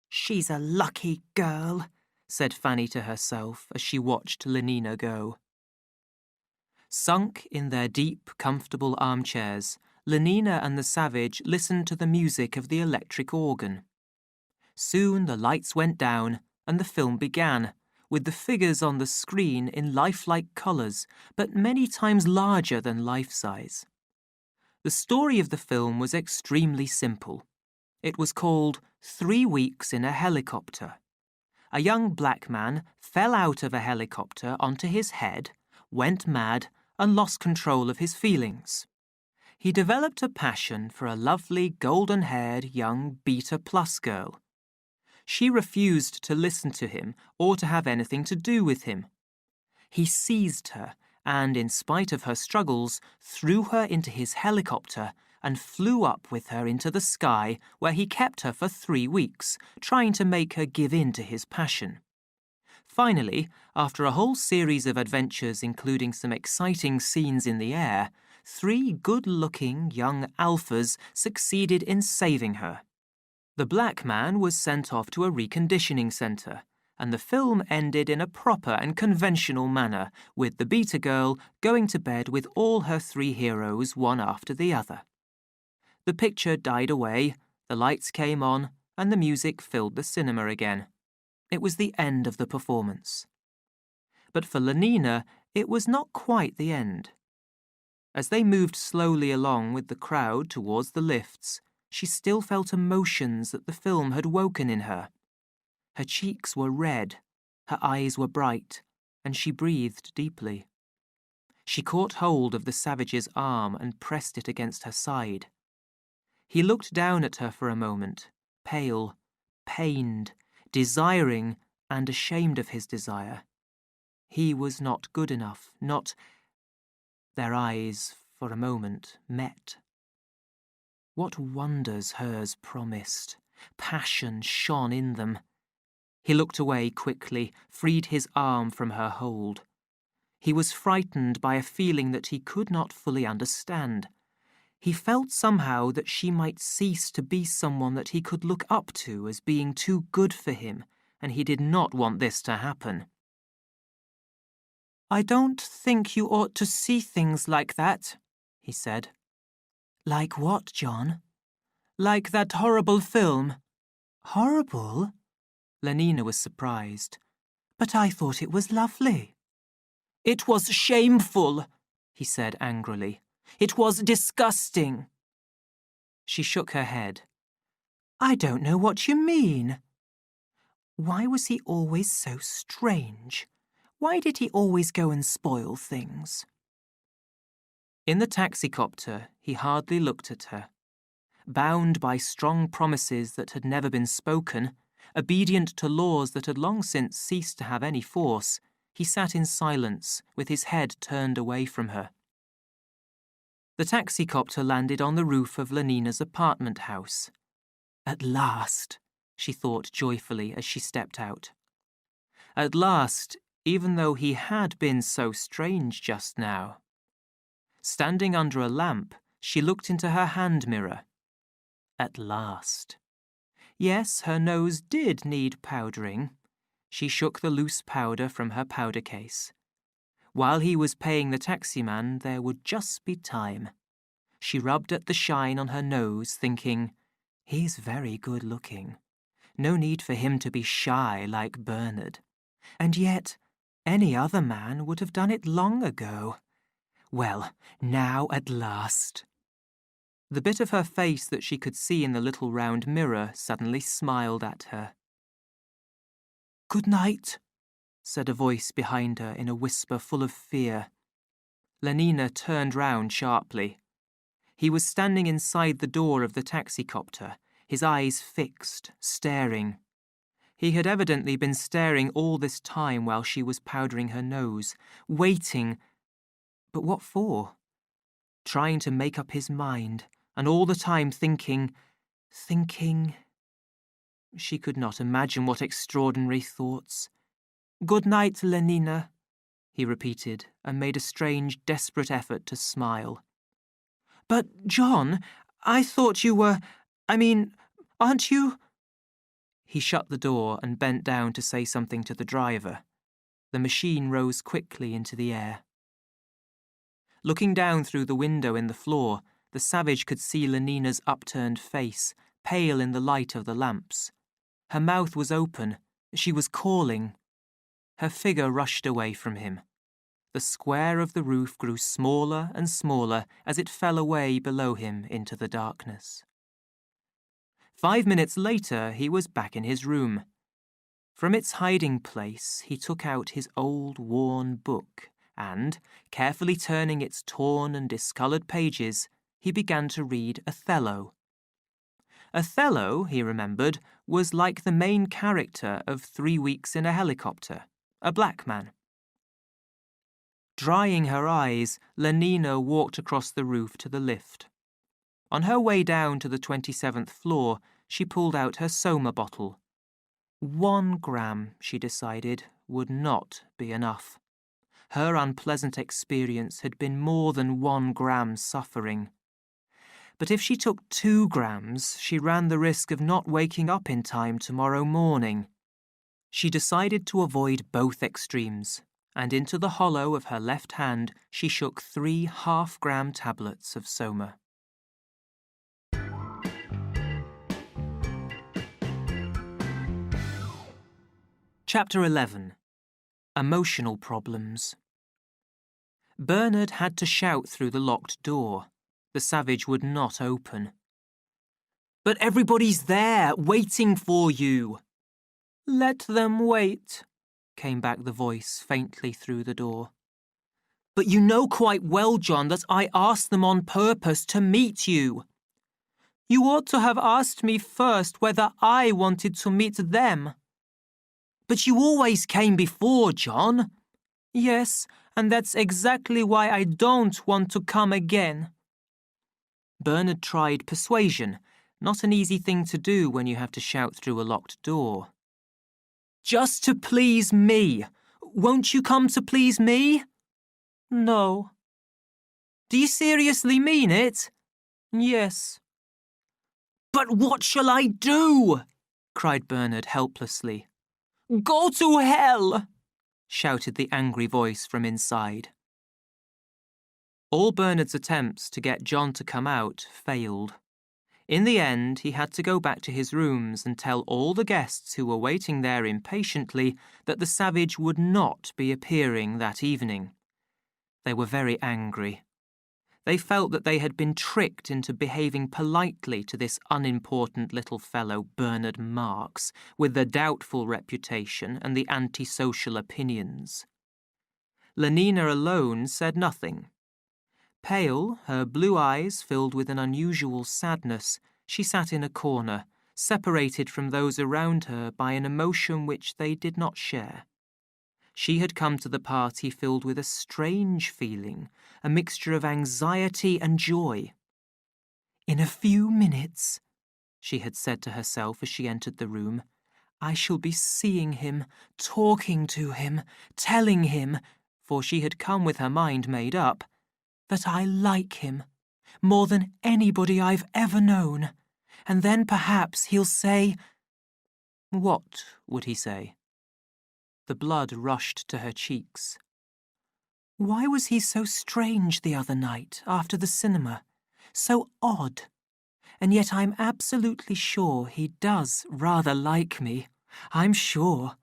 She's a lucky girl, said Fanny to herself as she watched Lenina go. Sunk in their deep, comfortable armchairs, Lenina and the Savage listened to the music of the electric organ. Soon the lights went down and the film began, with the figures on the screen in lifelike colours, but many times larger than life-size. The story of the film was extremely simple. It was called 3 Weeks in a Helicopter. A young black man fell out of a helicopter onto his head, went mad, and lost control of his feelings. He developed a passion for a lovely golden-haired young Beta Plus girl. She refused to listen to him or to have anything to do with him. He seized her and, in spite of her struggles, threw her into his helicopter and flew up with her into the sky, where he kept her for 3 weeks, trying to make her give in to his passion. Finally, after a whole series of adventures including some exciting scenes in the air, 3 good-looking young alphas succeeded in saving her. The black man was sent off to a reconditioning centre, and the film ended in a proper and conventional manner, with the beta girl going to bed with all her 3 heroes one after the other. The picture died away, the lights came on, and the music filled the cinema again. It was the end of the performance. But for Lenina, it was not quite the end. As they moved slowly along with the crowd towards the lifts, she still felt emotions that the film had woken in her. Her cheeks were red, her eyes were bright, and she breathed deeply. She caught hold of the savage's arm and pressed it against her side. He looked down at her for a moment, pale, pained, desiring, and ashamed of his desire. He was not good enough, not... Their eyes, for a moment, met. What wonders hers promised. Passion shone in them. He looked away quickly, freed his arm from her hold. He was frightened by a feeling that he could not fully understand. He felt somehow that she might cease to be someone that he could look up to as being too good for him, and he did not want this to happen. "I don't think you ought to see things like that," he said. "Like what, John?" "Like that horrible film." "Horrible?" Lenina was surprised. "But I thought it was lovely." "It was shameful," he said angrily. "It was disgusting." She shook her head. "I don't know what you mean." Why was he always so strange? Why did he always go and spoil things? In the taxicopter, he hardly looked at her. Bound by strong promises that had never been spoken, obedient to laws that had long since ceased to have any force, he sat in silence, with his head turned away from her. The taxicopter landed on the roof of Lenina's apartment house. At last, she thought joyfully as she stepped out. At last, even though he had been so strange just now. Standing under a lamp, she looked into her hand mirror. At last. Yes, her nose did need powdering. She shook the loose powder from her powder case. While he was paying the taximan, there would just be time. She rubbed at the shine on her nose, thinking, "He's very good looking. No need for him to be shy like Bernard. And yet, any other man would have done it long ago. Well, now at last." The bit of her face that she could see in the little round mirror suddenly smiled at her. "Good night," said a voice behind her in a whisper full of fear. Lenina turned round sharply. He was standing inside the door of the taxicopter, his eyes fixed, staring. He had evidently been staring all this time while she was powdering her nose, waiting. But what for? Trying to make up his mind, and all the time thinking... She could not imagine what extraordinary thoughts. "Good night, Lenina," he repeated, and made a strange, desperate effort to smile. "But, John, I thought you were... aren't you—" He shut the door and bent down to say something to the driver. The machine rose quickly into the air. Looking down through the window in the floor, the savage could see Lenina's upturned face, pale in the light of the lamps. Her mouth was open. She was calling. Her figure rushed away from him. The square of the roof grew smaller and smaller as it fell away below him into the darkness. 5 minutes later, he was back in his room. From its hiding place, he took out his old, worn book and, carefully turning its torn and discoloured pages, he began to read Othello. Othello, he remembered, was like the main character of 3 Weeks in a Helicopter, a black man. Drying her eyes, Lenina walked across the roof to the lift. On her way down to the 27th floor, she pulled out her Soma bottle. 1 gram, she decided, would not be enough. Her unpleasant experience had been more than 1 gram suffering. But if she took 2 grams, she ran the risk of not waking up in time tomorrow morning. She decided to avoid both extremes, and into the hollow of her left hand she shook 3 half-gram tablets of Soma. Chapter 11. Emotional Problems. Bernard had to shout through the locked door. The savage would not open. "But everybody's there, waiting for you." "Let them wait," came back the voice faintly through the door. "But you know quite well, John, that I asked them on purpose to meet you." "You ought to have asked me first whether I wanted to meet them." "But you always came before, John." "Yes, and that's exactly why I don't want to come again." Bernard tried persuasion, not an easy thing to do when you have to shout through a locked door. "Just to please me. Won't you come to please me?" "No." "Do you seriously mean it?" "Yes." "But what shall I do?" cried Bernard helplessly. "Go to hell!" shouted the angry voice from inside. All Bernard's attempts to get John to come out failed. In the end, he had to go back to his rooms and tell all the guests who were waiting there impatiently that the savage would not be appearing that evening. They were very angry. They felt that they had been tricked into behaving politely to this unimportant little fellow Bernard Marks, with the doubtful reputation and the antisocial opinions. Lenina alone said nothing. Pale, her blue eyes filled with an unusual sadness, she sat in a corner, separated from those around her by an emotion which they did not share. She had come to the party filled with a strange feeling, a mixture of anxiety and joy. "In a few minutes," she had said to herself as she entered the room, "I shall be seeing him, talking to him, telling him," for she had come with her mind made up, "that I like him, more than anybody I've ever known. And then perhaps he'll say—" What would he say? The blood rushed to her cheeks. Why was he so strange the other night after the cinema? So odd. And yet I'm absolutely sure he does rather like me. I'm sure.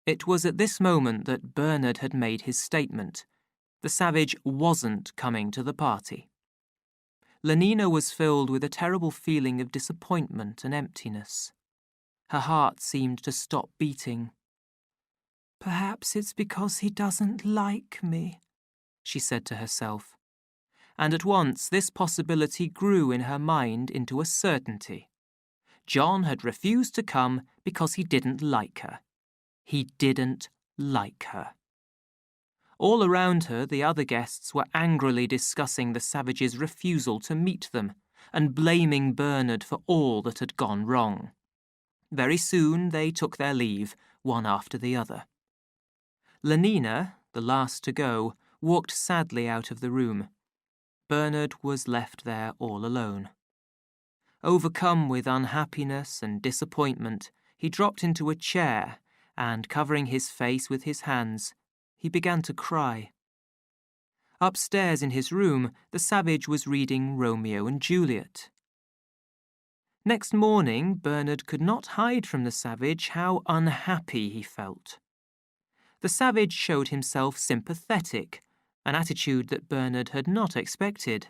It was at this moment that Bernard had made his statement. The savage wasn't coming to the party. Lenina was filled with a terrible feeling of disappointment and emptiness. Her heart seemed to stop beating. "Perhaps it's because he doesn't like me," she said to herself. And at once this possibility grew in her mind into a certainty. John had refused to come because he didn't like her. He didn't like her. All around her, the other guests were angrily discussing the savage's refusal to meet them and blaming Bernard for all that had gone wrong. Very soon they took their leave, one after the other. Lenina, the last to go, walked sadly out of the room. Bernard was left there all alone. Overcome with unhappiness and disappointment, he dropped into a chair and, covering his face with his hands, he began to cry. Upstairs in his room, the savage was reading Romeo and Juliet. Next morning, Bernard could not hide from the savage how unhappy he felt. The savage showed himself sympathetic, an attitude that Bernard had not expected.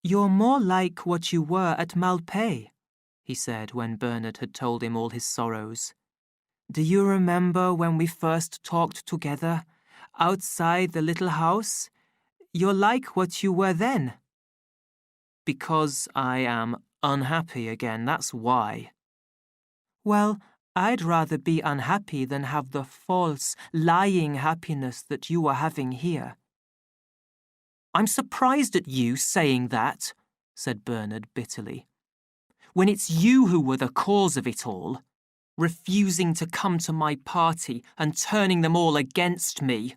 "You're more like what you were at Malpais," he said when Bernard had told him all his sorrows. "Do you remember when we first talked together, outside the little house? You're like what you were then." "Because I am unhappy again, that's why." "Well, I'd rather be unhappy than have the false, lying happiness that you are having here." "I'm surprised at you saying that," said Bernard bitterly, "when it's you who were the cause of it all, refusing to come to my party and turning them all against me."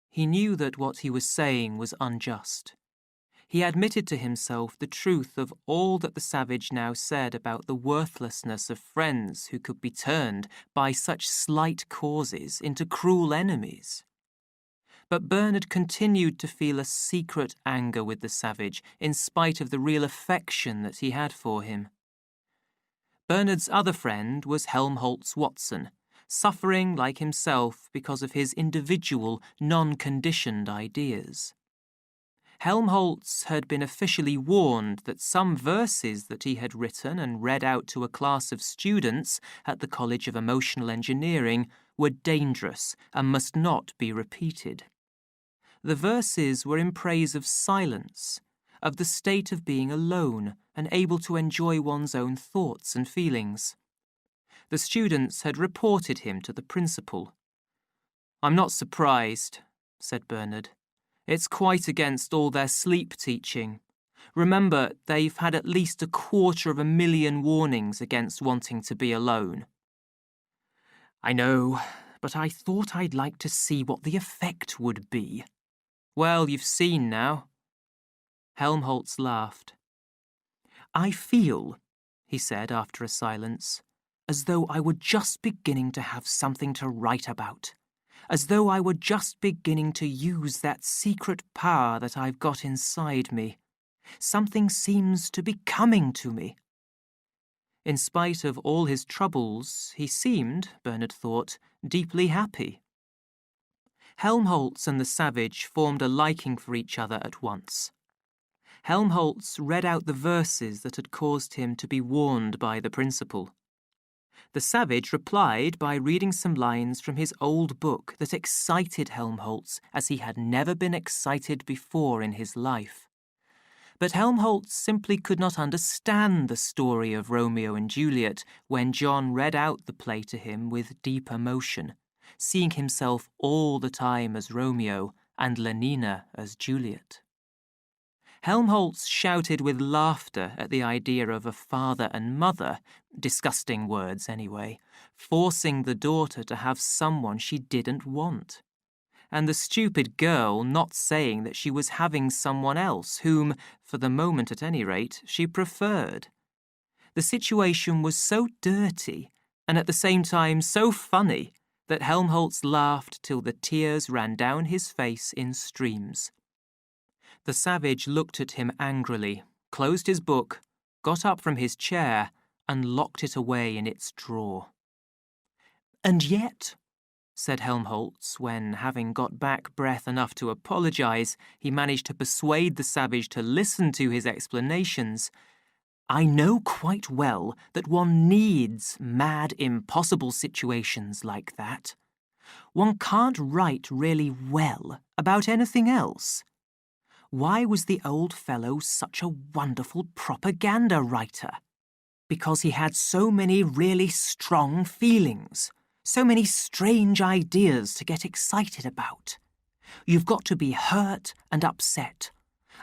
He knew that what he was saying was unjust. He admitted to himself the truth of all that the savage now said about the worthlessness of friends who could be turned by such slight causes into cruel enemies. But Bernard continued to feel a secret anger with the savage in spite of the real affection that he had for him. Bernard's other friend was Helmholtz Watson, suffering like himself because of his individual, non-conditioned ideas. Helmholtz had been officially warned that some verses that he had written and read out to a class of students at the College of Emotional Engineering were dangerous and must not be repeated. The verses were in praise of silence, of the state of being alone and able to enjoy one's own thoughts and feelings. The students had reported him to the principal. "I'm not surprised," said Bernard. "It's quite against all their sleep teaching. Remember, they've had at least 250,000 warnings against wanting to be alone." "I know, but I thought I'd like to see what the effect would be." "Well, you've seen now." Helmholtz laughed. "I feel," he said after a silence, "as though I were just beginning to have something to write about. As though I were just beginning to use that secret power that I've got inside me. Something seems to be coming to me." In spite of all his troubles, he seemed, Bernard thought, deeply happy. Helmholtz and the savage formed a liking for each other at once. Helmholtz read out the verses that had caused him to be warned by the principal. The savage replied by reading some lines from his old book that excited Helmholtz as he had never been excited before in his life. But Helmholtz simply could not understand the story of Romeo and Juliet when John read out the play to him with deep emotion, seeing himself all the time as Romeo and Lenina as Juliet. Helmholtz shouted with laughter at the idea of a father and mother, disgusting words anyway, forcing the daughter to have someone she didn't want. And the stupid girl not saying that she was having someone else whom, for the moment at any rate, she preferred. The situation was so dirty, and at the same time so funny, that Helmholtz laughed till the tears ran down his face in streams. The savage looked at him angrily, closed his book, got up from his chair, and locked it away in its drawer. "And yet," said Helmholtz, when, having got back breath enough to apologize, he managed to persuade the savage to listen to his explanations, "I know quite well that one needs mad, impossible situations like that. One can't write really well about anything else. Why was the old fellow such a wonderful propaganda writer? Because he had so many really strong feelings, so many strange ideas to get excited about. You've got to be hurt and upset.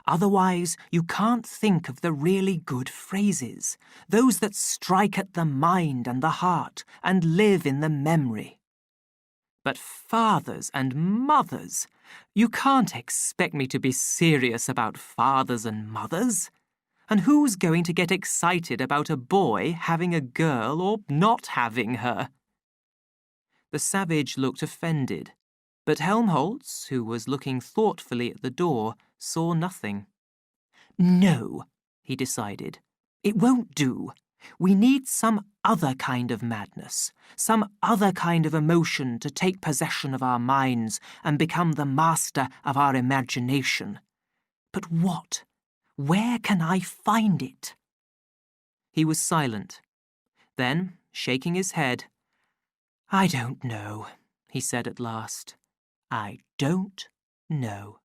Otherwise, you can't think of the really good phrases, those that strike at the mind and the heart and live in the memory. But fathers and mothers, you can't expect me to be serious about fathers and mothers. And who's going to get excited about a boy having a girl or not having her?" The savage looked offended, but Helmholtz, who was looking thoughtfully at the door, saw nothing. "No," he decided, "it won't do. We need some other kind of madness, some other kind of emotion to take possession of our minds and become the master of our imagination. But what? Where can I find it?" He was silent. Then, shaking his head, "I don't know," he said at last. "I don't know."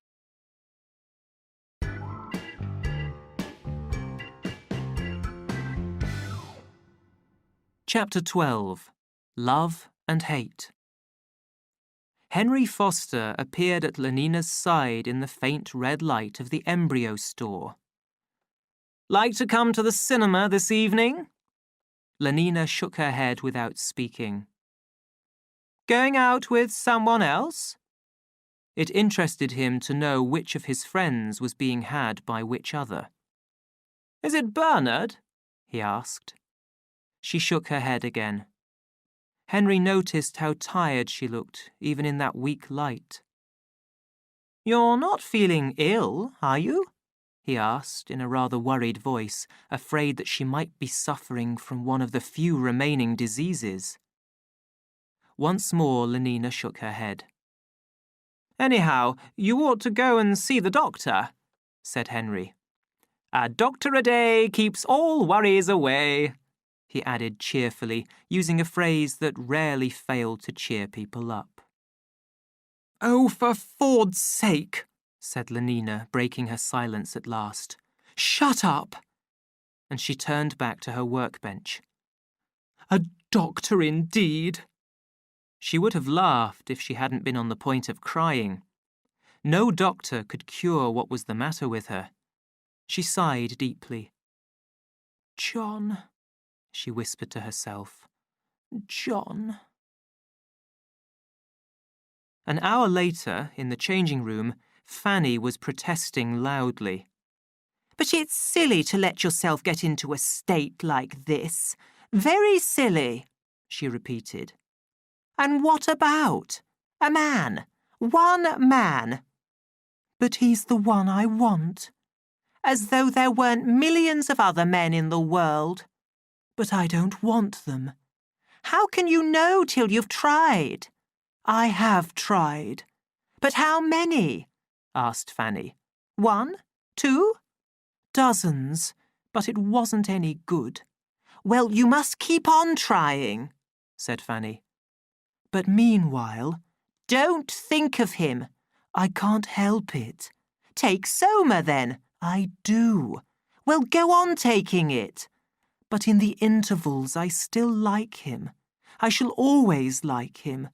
Chapter 12. Love and Hate. Henry Foster appeared at Lenina's side in the faint red light of the embryo store. "Like to come to the cinema this evening?" Lenina shook her head without speaking. "Going out with someone else?" It interested him to know which of his friends was being had by which other. "Is it Bernard?" he asked. She shook her head again. Henry noticed how tired she looked, even in that weak light. "You're not feeling ill, are you?" he asked in a rather worried voice, afraid that she might be suffering from one of the few remaining diseases. Once more, Lenina shook her head. "Anyhow, you ought to go and see the doctor," said Henry. "A doctor a day keeps all worries away," he added cheerfully, using a phrase that rarely failed to cheer people up. "Oh, for Ford's sake," said Lenina, breaking her silence at last. "Shut up!" And she turned back to her workbench. "A doctor indeed!" She would have laughed if she hadn't been on the point of crying. No doctor could cure what was the matter with her. She sighed deeply. "John," she whispered to herself. "John." An hour later, in the changing room, Fanny was protesting loudly. "But it's silly to let yourself get into a state like this. Very silly," she repeated. "And what about? A man. One man. But he's the one I want. As though there weren't millions of other men in the world. But I don't want them. How can you know till you've tried?" "I have tried." "But how many?" asked Fanny. "1? 2? "Dozens, but it wasn't any good." "Well, you must keep on trying," said Fanny. "But meanwhile—" "Don't think of him." "I can't help it." "Take Soma, then." "I do." "Well, go on taking it." "But in the intervals I still like him. I shall always like him."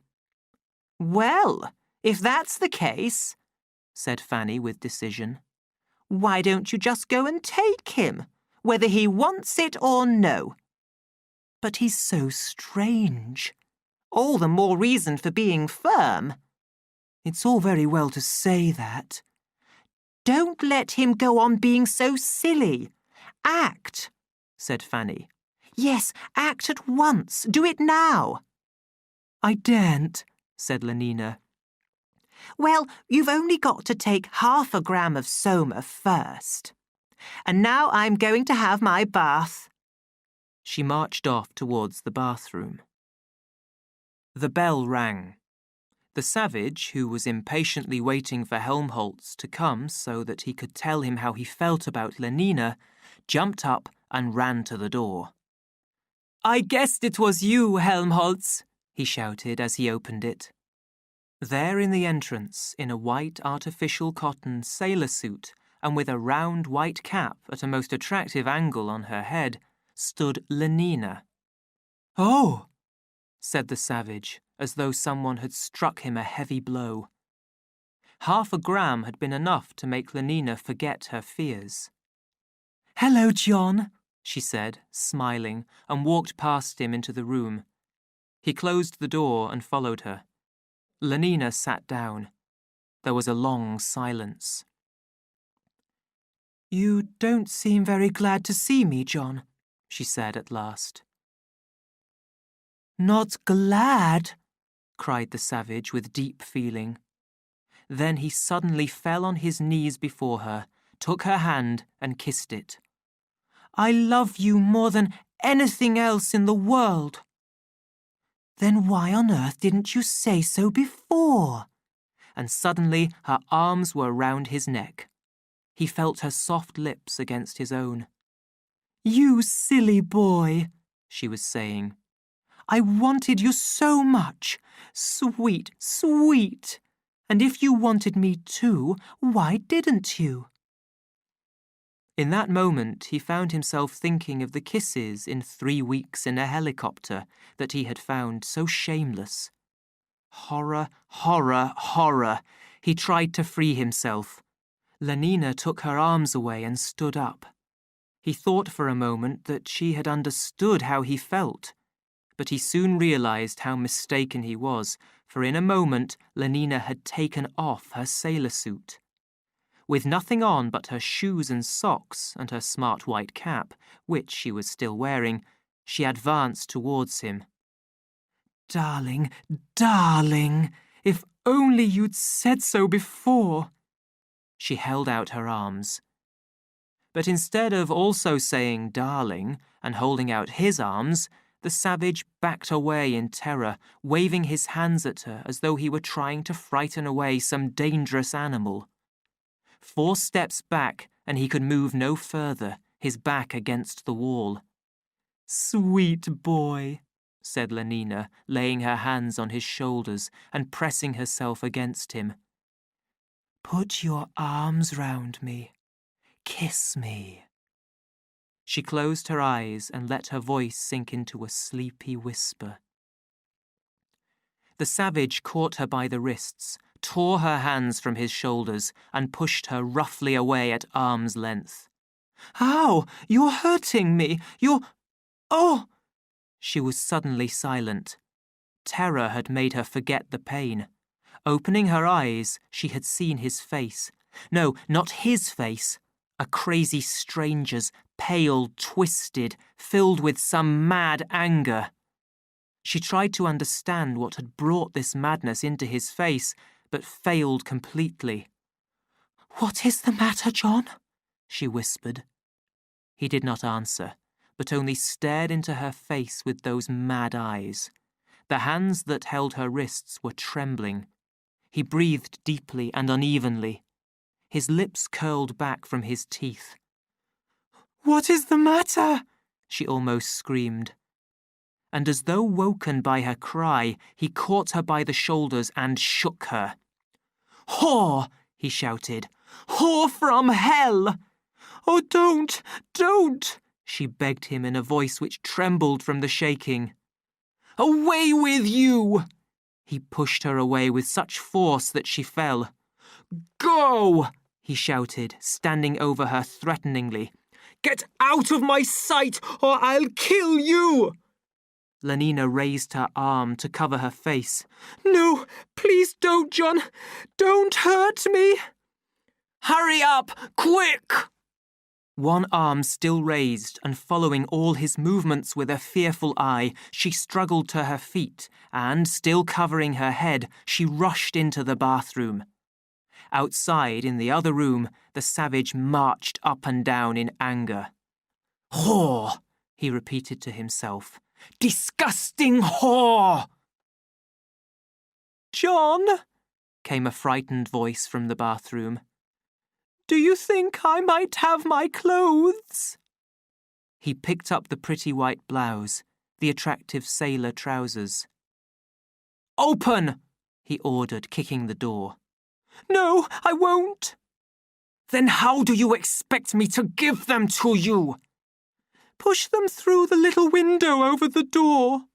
"Well, if that's the case," said Fanny with decision, "why don't you just go and take him, whether he wants it or no?" "But he's so strange." "All the more reason for being firm." "It's all very well to say that." "Don't let him go on being so silly. Act," said Fanny. "Yes, act at once. Do it now." "I daren't," said Lenina. "Well, you've only got to take 1/2 gram of Soma first. And now I'm going to have my bath." She marched off towards the bathroom. The bell rang. The savage, who was impatiently waiting for Helmholtz to come so that he could tell him how he felt about Lenina, jumped up and ran to the door. "I guessed it was you, Helmholtz," he shouted as he opened it. There in the entrance, in a white artificial cotton sailor suit and with a round white cap at a most attractive angle on her head, stood Lenina. "Oh!" said the savage, as though someone had struck him a heavy blow. 1/2 gram had been enough to make Lenina forget her fears. "Hello, John," she said, smiling, and walked past him into the room. He closed the door and followed her. Lenina sat down. There was a long silence. "You don't seem very glad to see me, John," she said at last. "Not glad?" cried the savage with deep feeling. Then he suddenly fell on his knees before her, took her hand and kissed it. "I love you more than anything else in the world." "Then why on earth didn't you say so before?" And suddenly her arms were round his neck. He felt her soft lips against his own. "You silly boy," she was saying. "I wanted you so much. Sweet, sweet. And if you wanted me too, why didn't you?" In that moment, he found himself thinking of the kisses in 3 Weeks in a Helicopter that he had found so shameless. Horror, horror, horror. He tried to free himself. Lenina took her arms away and stood up. He thought for a moment that she had understood how he felt, but he soon realized how mistaken he was, for in a moment Lenina had taken off her sailor suit. With nothing on but her shoes and socks and her smart white cap, which she was still wearing, she advanced towards him. "Darling, darling, if only you'd said so before." She held out her arms. But instead of also saying darling and holding out his arms, the savage backed away in terror, waving his hands at her as though he were trying to frighten away some dangerous animal. 4 steps back, and he could move no further, his back against the wall. "Sweet boy," said Lenina, laying her hands on his shoulders and pressing herself against him. "Put your arms round me. Kiss me." She closed her eyes and let her voice sink into a sleepy whisper. The savage caught her by the wrists, tore her hands from his shoulders, and pushed her roughly away at arm's length. "Ow! You're hurting me! Oh!" She was suddenly silent. Terror had made her forget the pain. Opening her eyes, she had seen his face. No, not his face. A crazy stranger's, pale, twisted, filled with some mad anger. She tried to understand what had brought this madness into his face, but failed completely. "What is the matter, John?" she whispered. He did not answer, but only stared into her face with those mad eyes. The hands that held her wrists were trembling. He breathed deeply and unevenly. His lips curled back from his teeth. "What is the matter?" she almost screamed. And as though woken by her cry, he caught her by the shoulders and shook her. "Whore!" he shouted. "Whore from hell!" "Oh, don't, she begged him in a voice which trembled from the shaking. "Away with you!" He pushed her away with such force that she fell. "Go!" he shouted, standing over her threateningly. "Get out of my sight, or I'll kill you!" Lenina raised her arm to cover her face. "No, please don't, John. Don't hurt me." "Hurry up, quick!" One arm still raised and following all his movements with a fearful eye, she struggled to her feet and, still covering her head, she rushed into the bathroom. Outside, in the other room, the savage marched up and down in anger. "Whore!" he repeated to himself. "Disgusting whore!" "John," came a frightened voice from the bathroom. "Do you think I might have my clothes?" He picked up the pretty white blouse, the attractive sailor trousers. "Open!" he ordered, kicking the door. "No, I won't." "Then how do you expect me to give them to you?" "Push them through the little window over the door."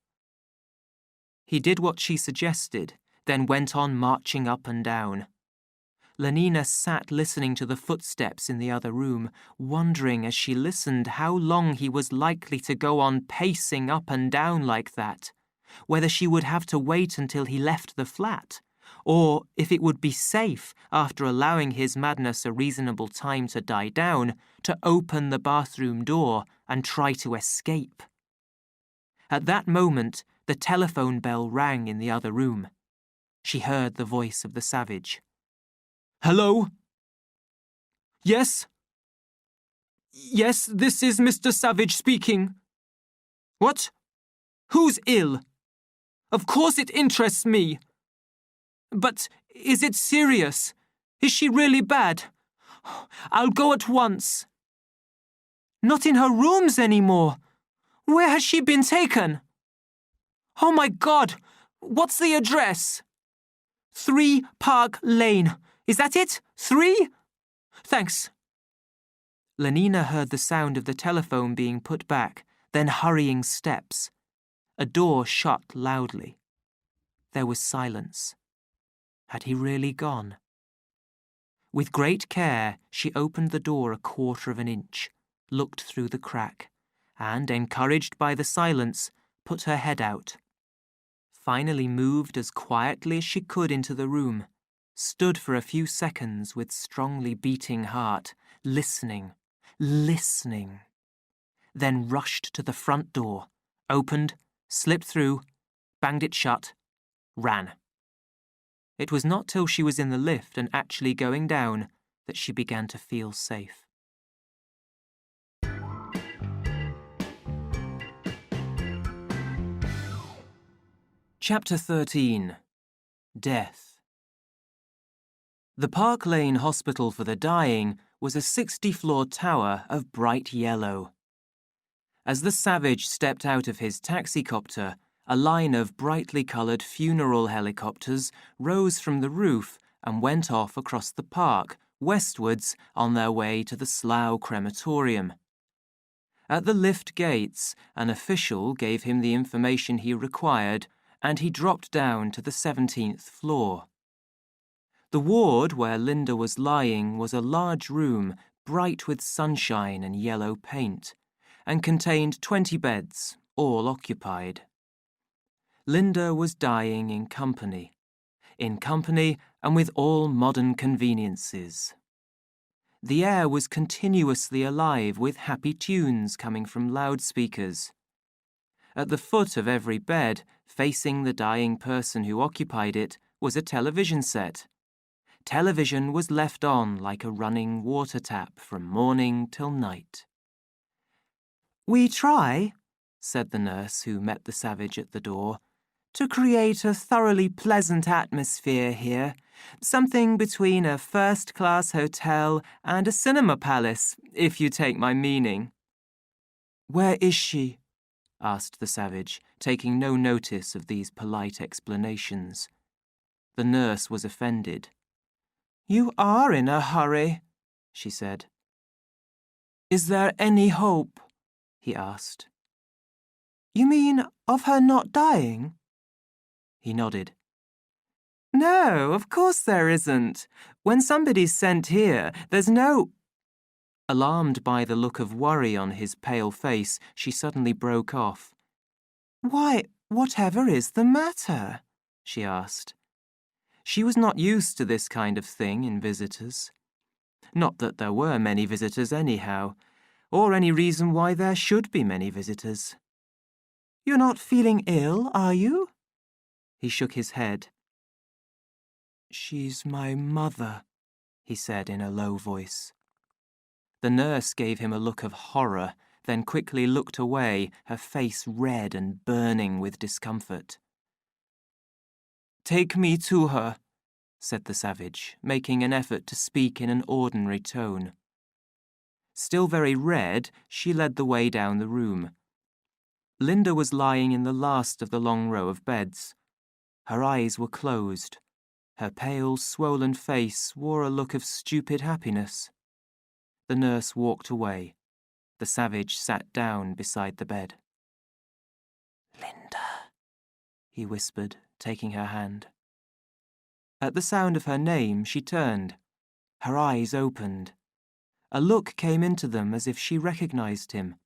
He did what she suggested, then went on marching up and down. Lenina sat listening to the footsteps in the other room, wondering as she listened how long he was likely to go on pacing up and down like that, whether she would have to wait until he left the flat, or if it would be safe, after allowing his madness a reasonable time to die down, to open the bathroom door and try to escape. At that moment, the telephone bell rang in the other room. She heard the voice of the savage. "Hello? Yes? Yes, this is Mr. Savage speaking. What? Who's ill? Of course it interests me. But is it serious? Is she really bad? I'll go at once." "Not in her rooms anymore. Where has she been taken?" "Oh my God! What's the address?" 3 Park Lane. Is that it? 3? Thanks. Lenina heard the sound of the telephone being put back, then hurrying steps. A door shut loudly. There was silence. Had he really gone? With great care, she opened the door a 1/4 of an inch, looked through the crack, and, encouraged by the silence, put her head out. Finally moved as quietly as she could into the room, stood for a few seconds with strongly beating heart, listening, then rushed to the front door, opened, slipped through, banged it shut, ran. It was not till she was in the lift and actually going down that she began to feel safe. Chapter 13. Death. The Park Lane Hospital for the Dying was a 60-floor tower of bright yellow. As the savage stepped out of his taxicopter, a line of brightly coloured funeral helicopters rose from the roof and went off across the park, westwards on their way to the Slough crematorium. At the lift gates, an official gave him the information he required, and he dropped down to the 17th floor. The ward where Linda was lying was a large room, bright with sunshine and yellow paint, and contained 20 beds, all occupied. Linda was dying in company and with all modern conveniences. The air was continuously alive with happy tunes coming from loudspeakers. At the foot of every bed, facing the dying person who occupied it, was a television set. Television was left on like a running water tap from morning till night. "We try," said the nurse who met the savage at the door, "to create a thoroughly pleasant atmosphere here, something between a first-class hotel and a cinema palace, if you take my meaning." "Where is she?" asked the savage, taking no notice of these polite explanations. The nurse was offended. "You are in a hurry," she said. "Is there any hope?" he asked. "You mean of her not dying?" He nodded. "No, of course there isn't. When somebody's sent here, there's no—" Alarmed by the look of worry on his pale face, she suddenly broke off. "Why, whatever is the matter?" she asked. She was not used to this kind of thing in visitors. Not that there were many visitors anyhow, or any reason why there should be many visitors. "You're not feeling ill, are you?" He shook his head. "She's my mother," he said in a low voice. The nurse gave him a look of horror, then quickly looked away, her face red and burning with discomfort. "Take me to her," said the savage, making an effort to speak in an ordinary tone. Still very red, she led the way down the room. Linda was lying in the last of the long row of beds. Her eyes were closed. Her pale, swollen face wore a look of stupid happiness. The nurse walked away. The savage sat down beside the bed. "Linda," he whispered, taking her hand. At the sound of her name, she turned. Her eyes opened. A look came into them as if she recognized him.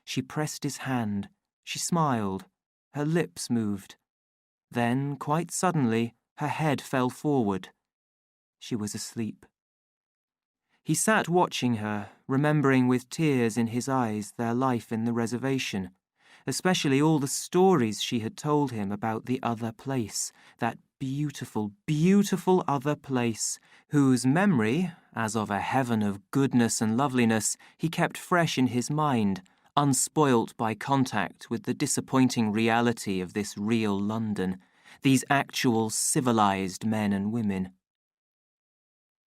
She pressed his hand. She smiled. Her lips moved. Then, quite suddenly, her head fell forward. She was asleep. He sat watching her, remembering with tears in his eyes their life in the reservation, especially all the stories she had told him about the other place, that beautiful, beautiful other place, whose memory, as of a heaven of goodness and loveliness, he kept fresh in his mind, unspoilt by contact with the disappointing reality of this real London, these actual civilized men and women.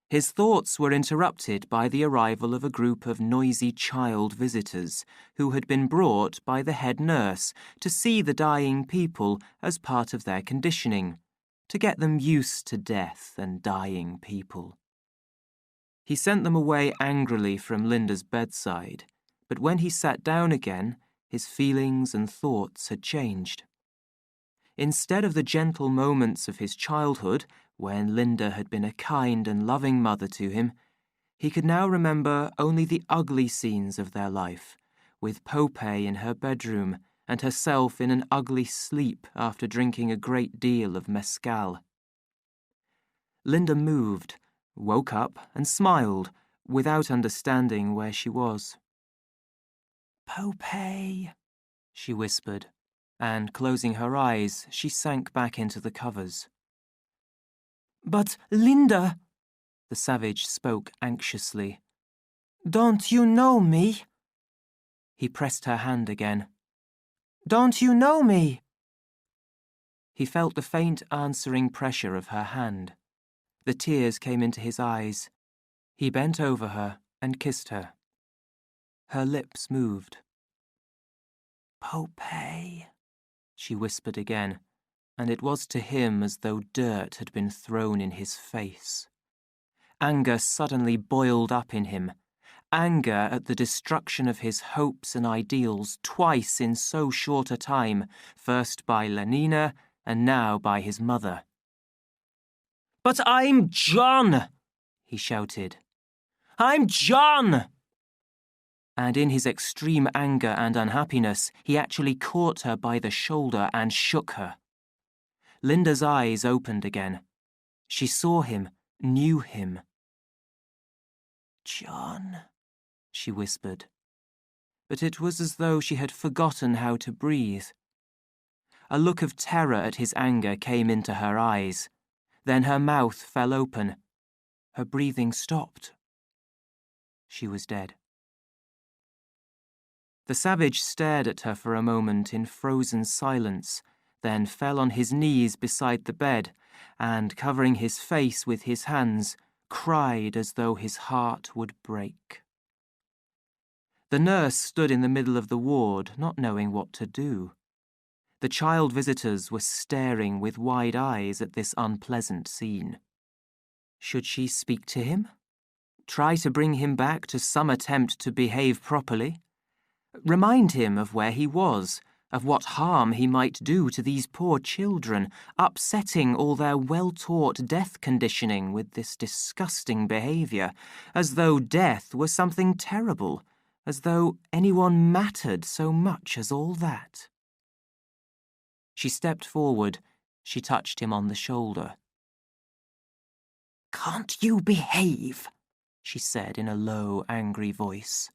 His thoughts were interrupted by the arrival of a group of noisy child visitors who had been brought by the head nurse to see the dying people as part of their conditioning, to get them used to death and dying people. He sent them away angrily from Linda's bedside, but when he sat down again, his feelings and thoughts had changed. Instead of the gentle moments of his childhood, when Linda had been a kind and loving mother to him, he could now remember only the ugly scenes of their life, with Pope in her bedroom and herself in an ugly sleep after drinking a great deal of mezcal. Linda moved, woke up and smiled, without understanding where she was. "Pope," she whispered, and closing her eyes, she sank back into the covers. "But, Linda," the savage spoke anxiously, "don't you know me?" He pressed her hand again. "Don't you know me?" He felt the faint answering pressure of her hand. The tears came into his eyes. He bent over her and kissed her. Her lips moved. "Popeye," she whispered again, and it was to him as though dirt had been thrown in his face. Anger suddenly boiled up in him. Anger at the destruction of his hopes and ideals twice in so short a time, first by Lenina and now by his mother. "But I'm John!" he shouted. "I'm John!" And in his extreme anger and unhappiness, he actually caught her by the shoulder and shook her. Linda's eyes opened again. She saw him, knew him. "John," she whispered. But it was as though she had forgotten how to breathe. A look of terror at his anger came into her eyes. Then her mouth fell open. Her breathing stopped. She was dead. The savage stared at her for a moment in frozen silence, then fell on his knees beside the bed and, covering his face with his hands, cried as though his heart would break. The nurse stood in the middle of the ward, not knowing what to do. The child visitors were staring with wide eyes at this unpleasant scene. Should she speak to him? Try to bring him back to some attempt to behave properly? Remind him of where he was, of what harm he might do to these poor children, upsetting all their well-taught death conditioning with this disgusting behaviour, as though death were something terrible, as though anyone mattered so much as all that. She stepped forward. She touched him on the shoulder. "Can't you behave?" she said in a low, angry voice.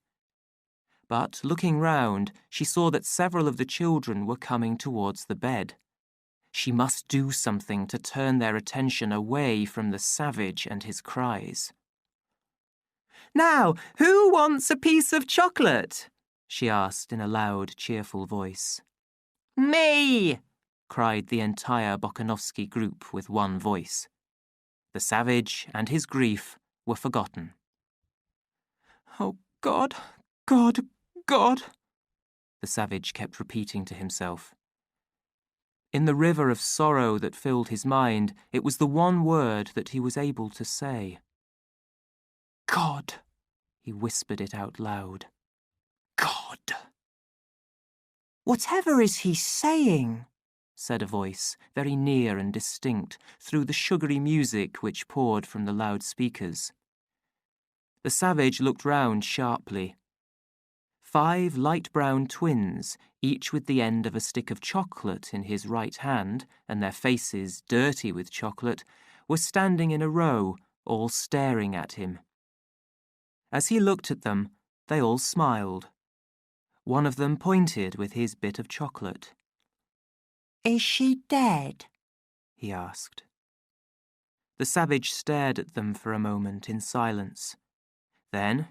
But, looking round, she saw that several of the children were coming towards the bed. She must do something to turn their attention away from the savage and his cries. "Now, who wants a piece of chocolate?" she asked in a loud, cheerful voice. "Me!" cried the entire Bokanovsky group with one voice. The savage and his grief were forgotten. "Oh, God, God, God," the savage kept repeating to himself. In the river of sorrow that filled his mind, it was the one word that he was able to say. "God," he whispered it out loud. "God." "Whatever is he saying?" said a voice, very near and distinct, through the sugary music which poured from the loudspeakers. The savage looked round sharply. 5 light-brown twins, each with the end of a stick of chocolate in his right hand, and their faces dirty with chocolate, were standing in a row, all staring at him. As he looked at them, they all smiled. One of them pointed with his bit of chocolate. "Is she dead?" he asked. The savage stared at them for a moment in silence. Then,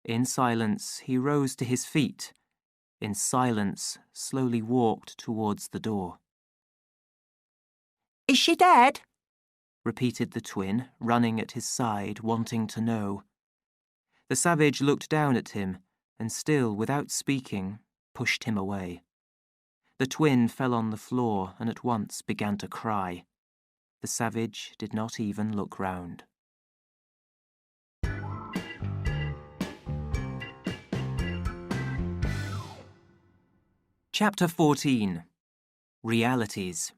in silence, he rose to his feet. In silence, slowly walked towards the door. "Is she dead?" repeated the twin, running at his side, wanting to know. The savage looked down at him, and still, without speaking, pushed him away. The twin fell on the floor and at once began to cry. The savage did not even look round. Chapter 14. Realities.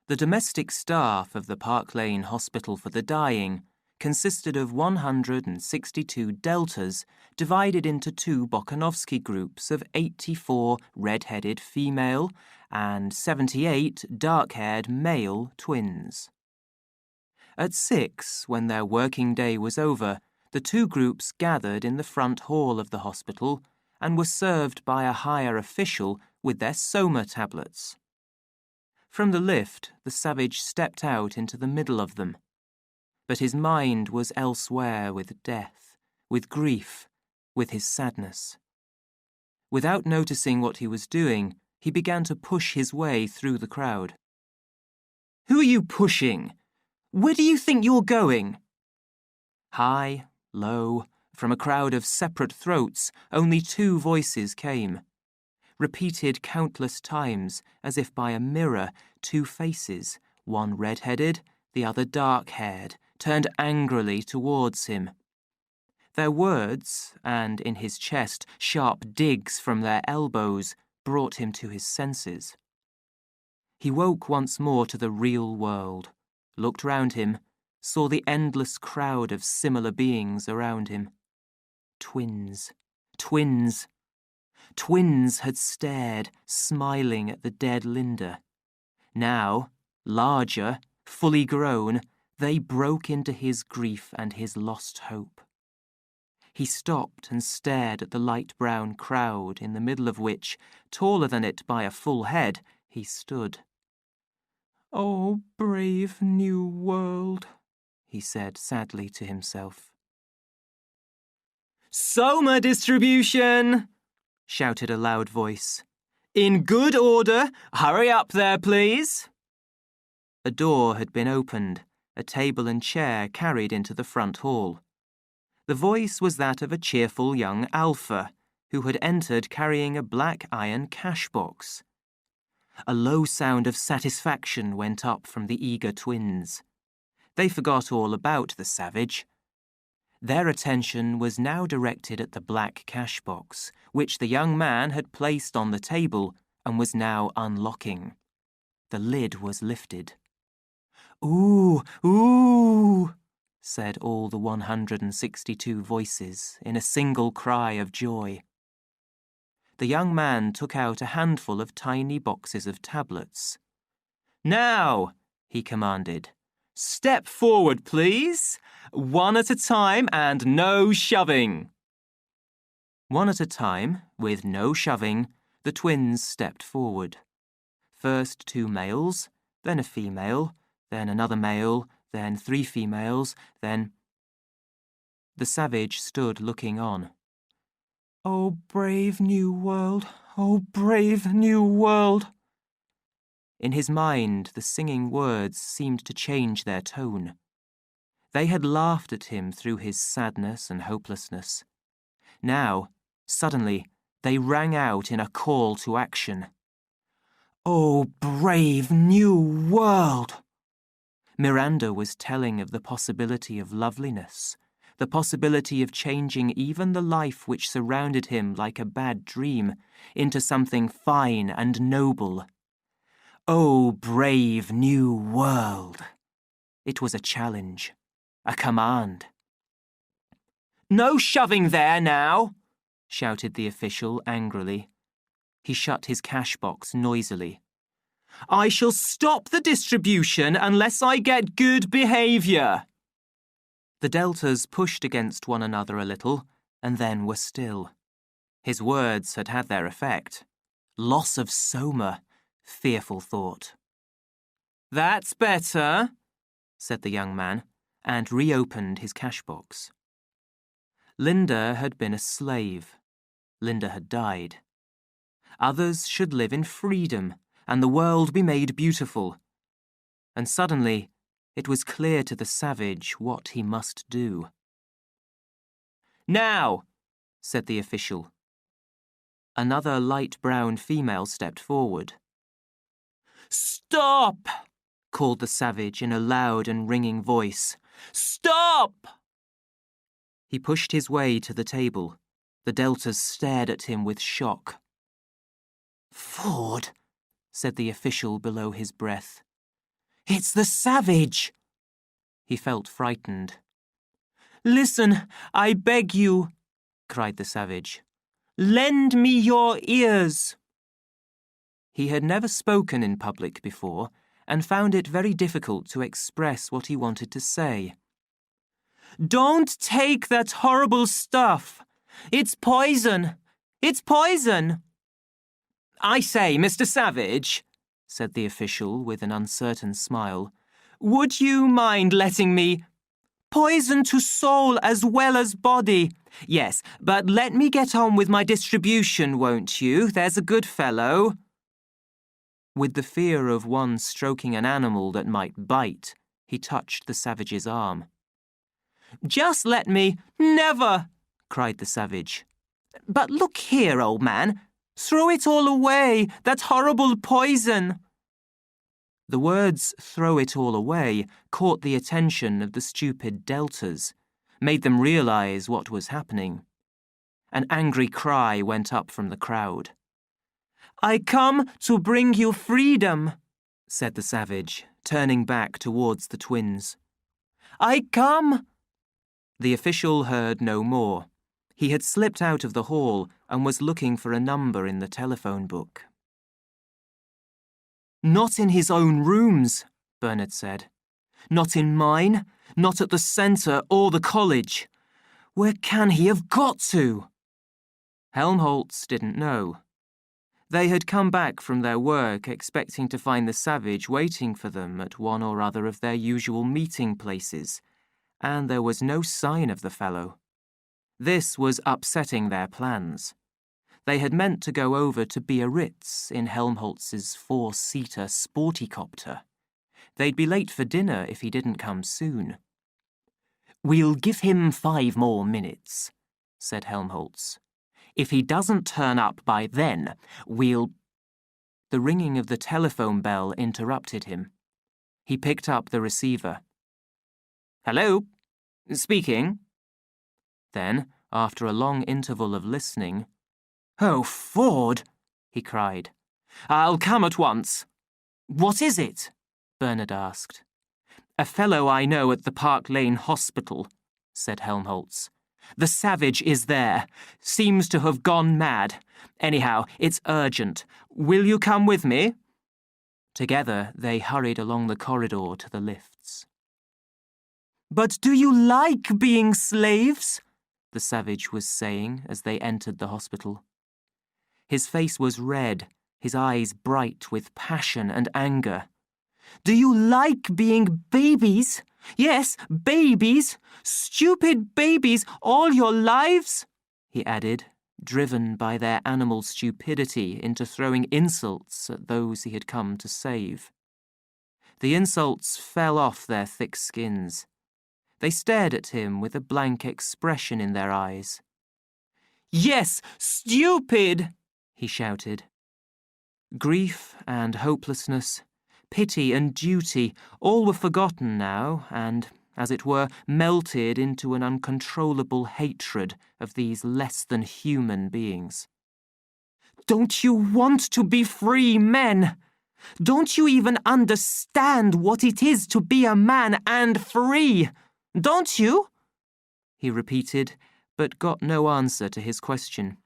The domestic staff of the Park Lane Hospital for the Dying consisted of 162 deltas divided into 2 Bokanovsky groups of 84 red-headed female and 78 dark-haired male twins. At 6, when their working day was over, the 2 groups gathered in the front hall of the hospital and were served by a higher official with their Soma tablets. From the lift, the savage stepped out into the middle of them. But his mind was elsewhere with death, with grief, with his sadness. Without noticing what he was doing, He began to push his way through the crowd. "Who are you pushing? Where do you think you're going?" High, low, from a crowd of separate throats, only two voices came. Repeated countless times, as if by a mirror, two faces, one red-headed, the other dark-haired, turned angrily towards him. Their words, and in his chest sharp digs from their elbows, brought him to his senses. He woke once more to the real world, looked round him, saw the endless crowd of similar beings around him. Twins, twins. Twins had stared, smiling at the dead Linda. Now, larger, fully grown, they broke into his grief and his lost hope. He stopped and stared at the light brown crowd, in the middle of which, taller than it by a full head, he stood. "Oh, brave new world," he said sadly to himself. "Soma distribution!" shouted a loud voice. "In good order. Hurry up there, please." A door had been opened, a table and chair carried into the front hall. The voice was that of a cheerful young alpha, who had entered carrying a black iron cash box. A low sound of satisfaction went up from the eager twins. They forgot all about the savage. Their attention was now directed at the black cash box, which the young man had placed on the table and was now unlocking. The lid was lifted. "Ooh, ooh," said all the 162 voices in a single cry of joy. The young man took out a handful of tiny boxes of tablets. "Now," he commanded, "step forward, please. One at a time and no shoving." One at a time, with no shoving, the twins stepped forward. First 2 males, then a female, then another male, then 3 females, then... The savage stood looking on. "Oh, brave new world, oh, brave new world." In his mind, the singing words seemed to change their tone. They had laughed at him through his sadness and hopelessness. Now, suddenly, they rang out in a call to action. "Oh, brave new world!" Miranda was telling of the possibility of loveliness, the possibility of changing even the life which surrounded him like a bad dream into something fine and noble. Oh, brave new world! It was a challenge, a command. "No shoving there now!" shouted the official angrily. He shut his cash box noisily. "I shall stop the distribution unless I get good behaviour." The deltas pushed against one another a little, and then were still. His words had had their effect. Loss of Soma, fearful thought. "That's better," said the young man, and reopened his cash box. Linda had been a slave. Linda had died. Others should live in freedom, and the world be made beautiful. And suddenly, it was clear to the savage what he must do. "Now," said the official. Another light brown female stepped forward. "Stop!" called the savage in a loud and ringing voice. "Stop!" He pushed his way to the table. The deltas stared at him with shock. "Ford," said the official below his breath. "It's the savage!" He felt frightened. "Listen, I beg you," cried the savage. "Lend me your ears." He had never spoken in public before and found it very difficult to express what he wanted to say. "Don't take that horrible stuff. It's poison. It's poison." "I say, Mr. Savage," said the official with an uncertain smile, "would you mind letting me... Poison to soul as well as body. Yes, but let me get on with my distribution, won't you? There's a good fellow." With the fear of one stroking an animal that might bite, he touched the savage's arm. "Just let me—" "Never!" cried the savage. "But look here, old man. Throw it all away, that horrible poison." The words, "throw it all away," caught the attention of the stupid deltas, made them realize what was happening. An angry cry went up from the crowd. "I come to bring you freedom," said the savage, turning back towards the twins. "I come—" The official heard no more. He had slipped out of the hall and was looking for a number in the telephone book. "Not in his own rooms," Bernard said. "Not in mine, not at the centre or the college. Where can he have got to?" Helmholtz didn't know. They had come back from their work expecting to find the savage waiting for them at one or other of their usual meeting places, and there was no sign of the fellow. This was upsetting their plans. They had meant to go over to Biarritz in Helmholtz's 4-seater sportycopter. They'd be late for dinner if he didn't come soon. "We'll give him 5 more minutes," said Helmholtz. "If he doesn't turn up by then, we'll—" The ringing of the telephone bell interrupted him. He picked up the receiver. "Hello? Speaking." Then, after a long interval of listening, "Oh, Ford!" he cried. "I'll come at once." "What is it?" Bernard asked. "A fellow I know at the Park Lane Hospital," said Helmholtz. "The savage is there. Seems to have gone mad. Anyhow, it's urgent. Will you come with me?" Together, they hurried along the corridor to the lifts. "But do you like being slaves?" the savage was saying as they entered the hospital. His face was red, his eyes bright with passion and anger. "Do you like being babies? Yes, babies! Stupid babies all your lives?" he added, driven by their animal stupidity into throwing insults at those he had come to save. The insults fell off their thick skins. They stared at him with a blank expression in their eyes. "Yes, stupid!" he shouted. Grief and hopelessness, pity and duty, all were forgotten now and, as it were, melted into an uncontrollable hatred of these less-than-human beings. "Don't you want to be free men? Don't you even understand what it is to be a man and free? Don't you?" he repeated, but got no answer to his question.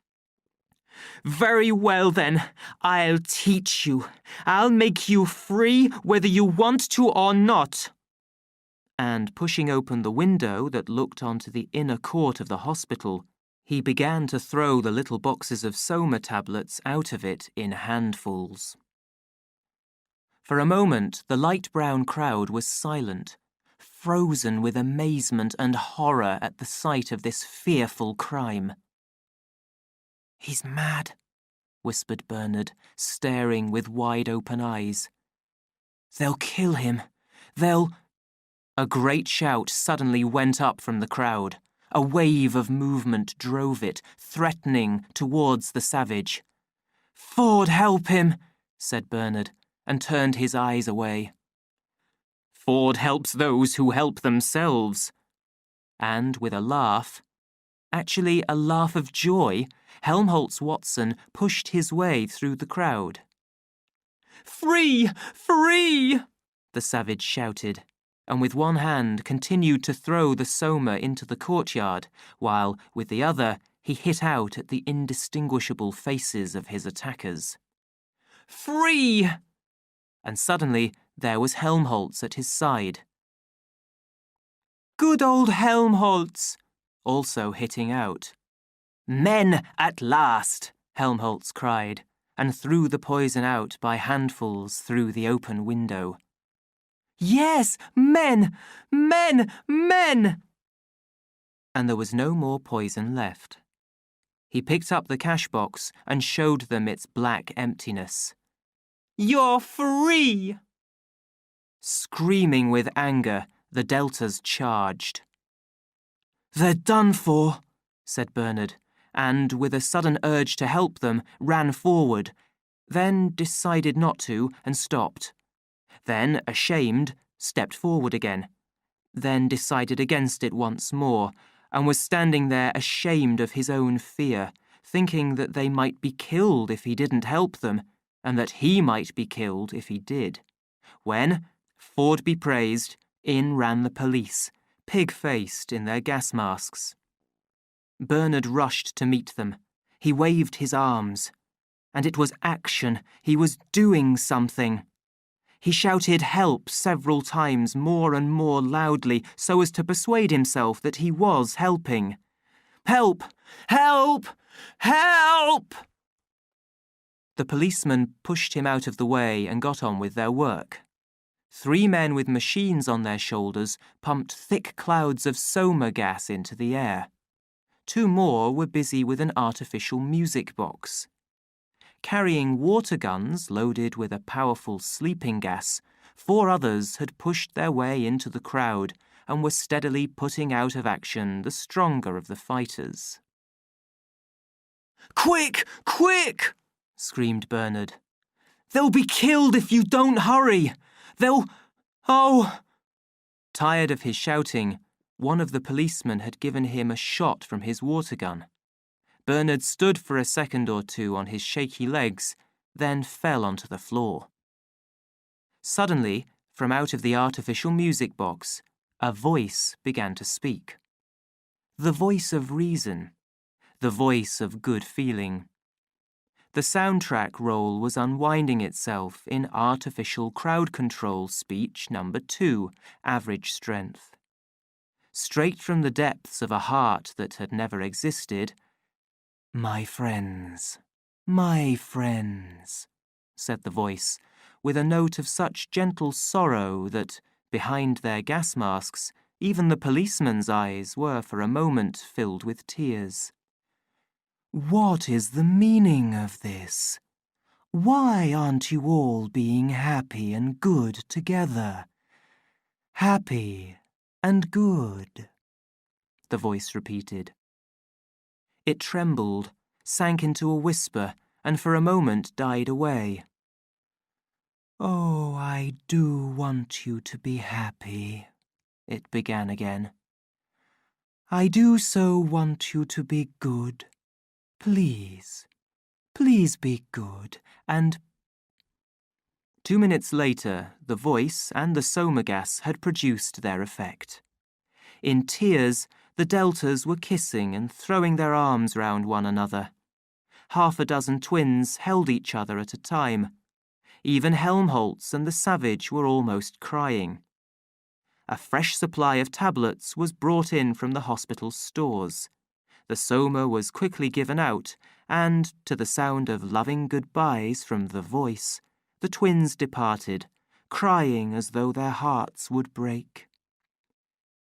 "Very well, then. I'll teach you. I'll make you free whether you want to or not." And pushing open the window that looked onto the inner court of the hospital, he began to throw the little boxes of Soma tablets out of it in handfuls. For a moment, the light brown crowd was silent, frozen with amazement and horror at the sight of this fearful crime. "He's mad," whispered Bernard, staring with wide-open eyes. "They'll kill him. They'll—" A great shout suddenly went up from the crowd. A wave of movement drove it, threatening, towards the savage. "Ford, help him," said Bernard, and turned his eyes away. "Ford helps those who help themselves." And with a laugh, actually a laugh of joy, Helmholtz Watson pushed his way through the crowd. "Free! Free!" the savage shouted, and with one hand continued to throw the Soma into the courtyard, while, with the other, he hit out at the indistinguishable faces of his attackers. "Free!" And suddenly there was Helmholtz at his side. "Good old Helmholtz!" also hitting out. "Men at last!" Helmholtz cried, and threw the poison out by handfuls through the open window. "Yes, men! Men! Men!" And there was no more poison left. He picked up the cash box and showed them its black emptiness. You're free! Screaming with anger, the Deltas charged. They're done for, said Bernard, and, with a sudden urge to help them, ran forward, then decided not to and stopped. Then, ashamed, stepped forward again, then decided against it once more, and was standing there ashamed of his own fear, thinking that they might be killed if he didn't help them, and that he might be killed if he did. When, Ford be praised, in ran the police, pig-faced in their gas masks. Bernard rushed to meet them. He waved his arms. And it was action. He was doing something. He shouted help several times more and more loudly so as to persuade himself that he was helping. Help! Help! Help! The policemen pushed him out of the way and got on with their work. 3 men with machines on their shoulders pumped thick clouds of soma gas into the air. 2 more were busy with an artificial music box. Carrying water guns loaded with a powerful sleeping gas, 4 others had pushed their way into the crowd and were steadily putting out of action the stronger of the fighters. "Quick! Quick!" screamed Bernard. "They'll be killed if you don't hurry! Oh!" Tired of his shouting, one of the policemen had given him a shot from his water gun. Bernard stood for a second or 2 on his shaky legs, then fell onto the floor. Suddenly, from out of the artificial music box, a voice began to speak. The voice of reason, the voice of good feeling. The soundtrack roll was unwinding itself in artificial crowd control speech number 2, average strength. Straight from the depths of a heart that had never existed, "My friends, said the voice, with a note of such gentle sorrow that, behind their gas masks, even the policemen's eyes were for a moment filled with tears. "What is the meaning of this? Why aren't you all being happy and good together? Happy and good," the voice repeated. It trembled, sank into a whisper, and for a moment died away. "Oh, I do want you to be happy," it began again. "I do so want you to be good. Please, please be good, and—" 2 minutes later, the voice and the soma gas had produced their effect. In tears, the Deltas were kissing and throwing their arms round one another. 6 twins held each other at a time. Even Helmholtz and the Savage were almost crying. A fresh supply of tablets was brought in from the hospital stores. The soma was quickly given out, and, to the sound of loving goodbyes from the voice, the twins departed, crying as though their hearts would break.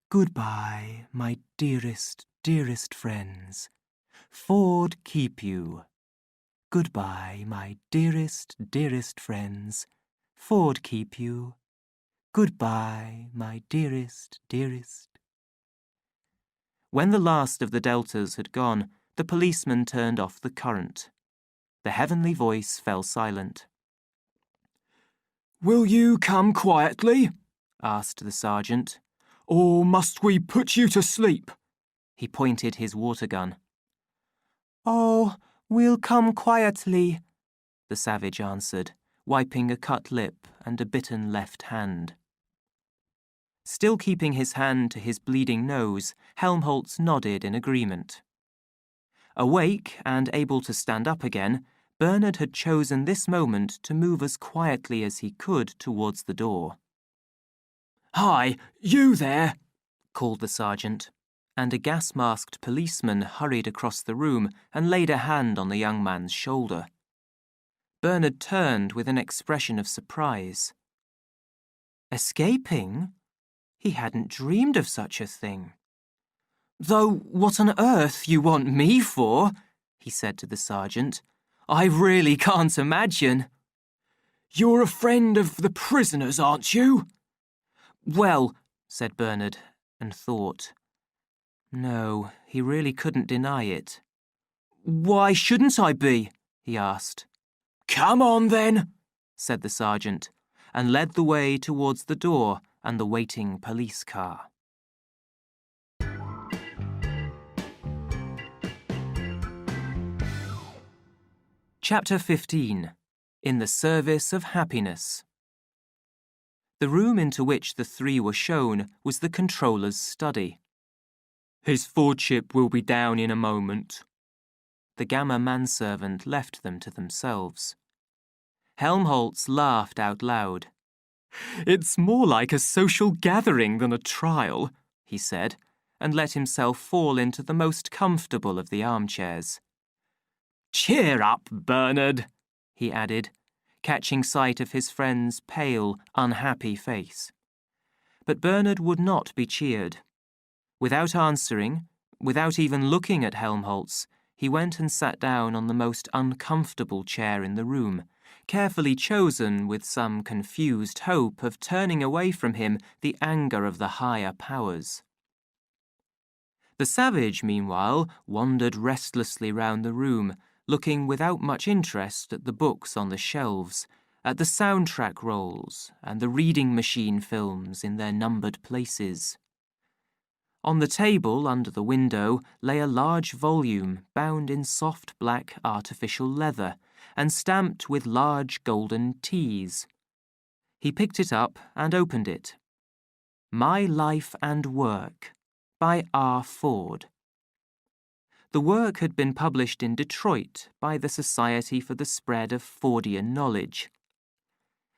"Goodbye, my dearest, dearest friends. Ford keep you. Goodbye, my dearest, dearest friends. Ford keep you. Goodbye, my dearest, dearest." When the last of the Deltas had gone, the policeman turned off the current. The heavenly voice fell silent. "Will you come quietly?" asked the sergeant. "Or must we put you to sleep?" He pointed his water gun. "Oh, we'll come quietly," the Savage answered, wiping a cut lip and a bitten left hand. Still keeping his hand to his bleeding nose, Helmholtz nodded in agreement. Awake and able to stand up again, Bernard had chosen this moment to move as quietly as he could towards the door. "Hi, you there!" called the sergeant, and a gas-masked policeman hurried across the room and laid a hand on the young man's shoulder. Bernard turned with an expression of surprise. Escaping? He hadn't dreamed of such a thing. "Though what on earth you want me for," he said to the sergeant, "I really can't imagine." You're a friend of the prisoners, aren't you? Well, said Bernard, and thought. No, he really couldn't deny it. Why shouldn't I be? He asked. Come on, then, said the sergeant, and led the way towards the door and the waiting police car. Chapter 15. In the Service of Happiness. The room into which the three were shown was the controller's study. His Fordship will be down in a moment. The Gamma manservant left them to themselves. Helmholtz laughed out loud. It's more like a social gathering than a trial, he said, and let himself fall into the most comfortable of the armchairs. Cheer up, Bernard, he added, catching sight of his friend's pale, unhappy face. But Bernard would not be cheered. Without answering, without even looking at Helmholtz, he went and sat down on the most uncomfortable chair in the room, carefully chosen with some confused hope of turning away from him the anger of the higher powers. The savage, meanwhile, wandered restlessly round the room, looking without much interest at the books on the shelves, at the soundtrack rolls and the reading machine films in their numbered places. On the table under the window lay a large volume bound in soft black artificial leather and stamped with large golden T's. He picked it up and opened it. My Life and Work, by R. Ford. The work had been published in Detroit by the Society for the Spread of Fordian Knowledge.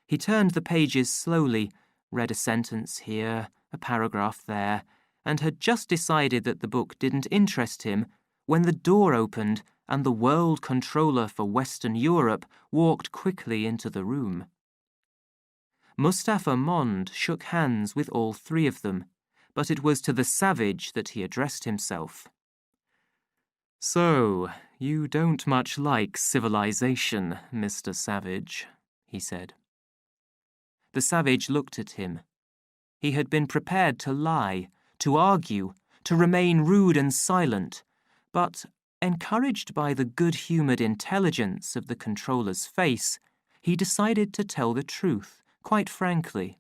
He turned the pages slowly, read a sentence here, a paragraph there, and had just decided that the book didn't interest him when the door opened and the World Controller for Western Europe walked quickly into the room. Mustafa Mond shook hands with all three of them, but it was to the savage that he addressed himself. So, you don't much like civilization, Mr. Savage, he said. The savage looked at him. He had been prepared to lie, to argue, to remain rude and silent, but, encouraged by the good-humoured intelligence of the controller's face, he decided to tell the truth, quite frankly.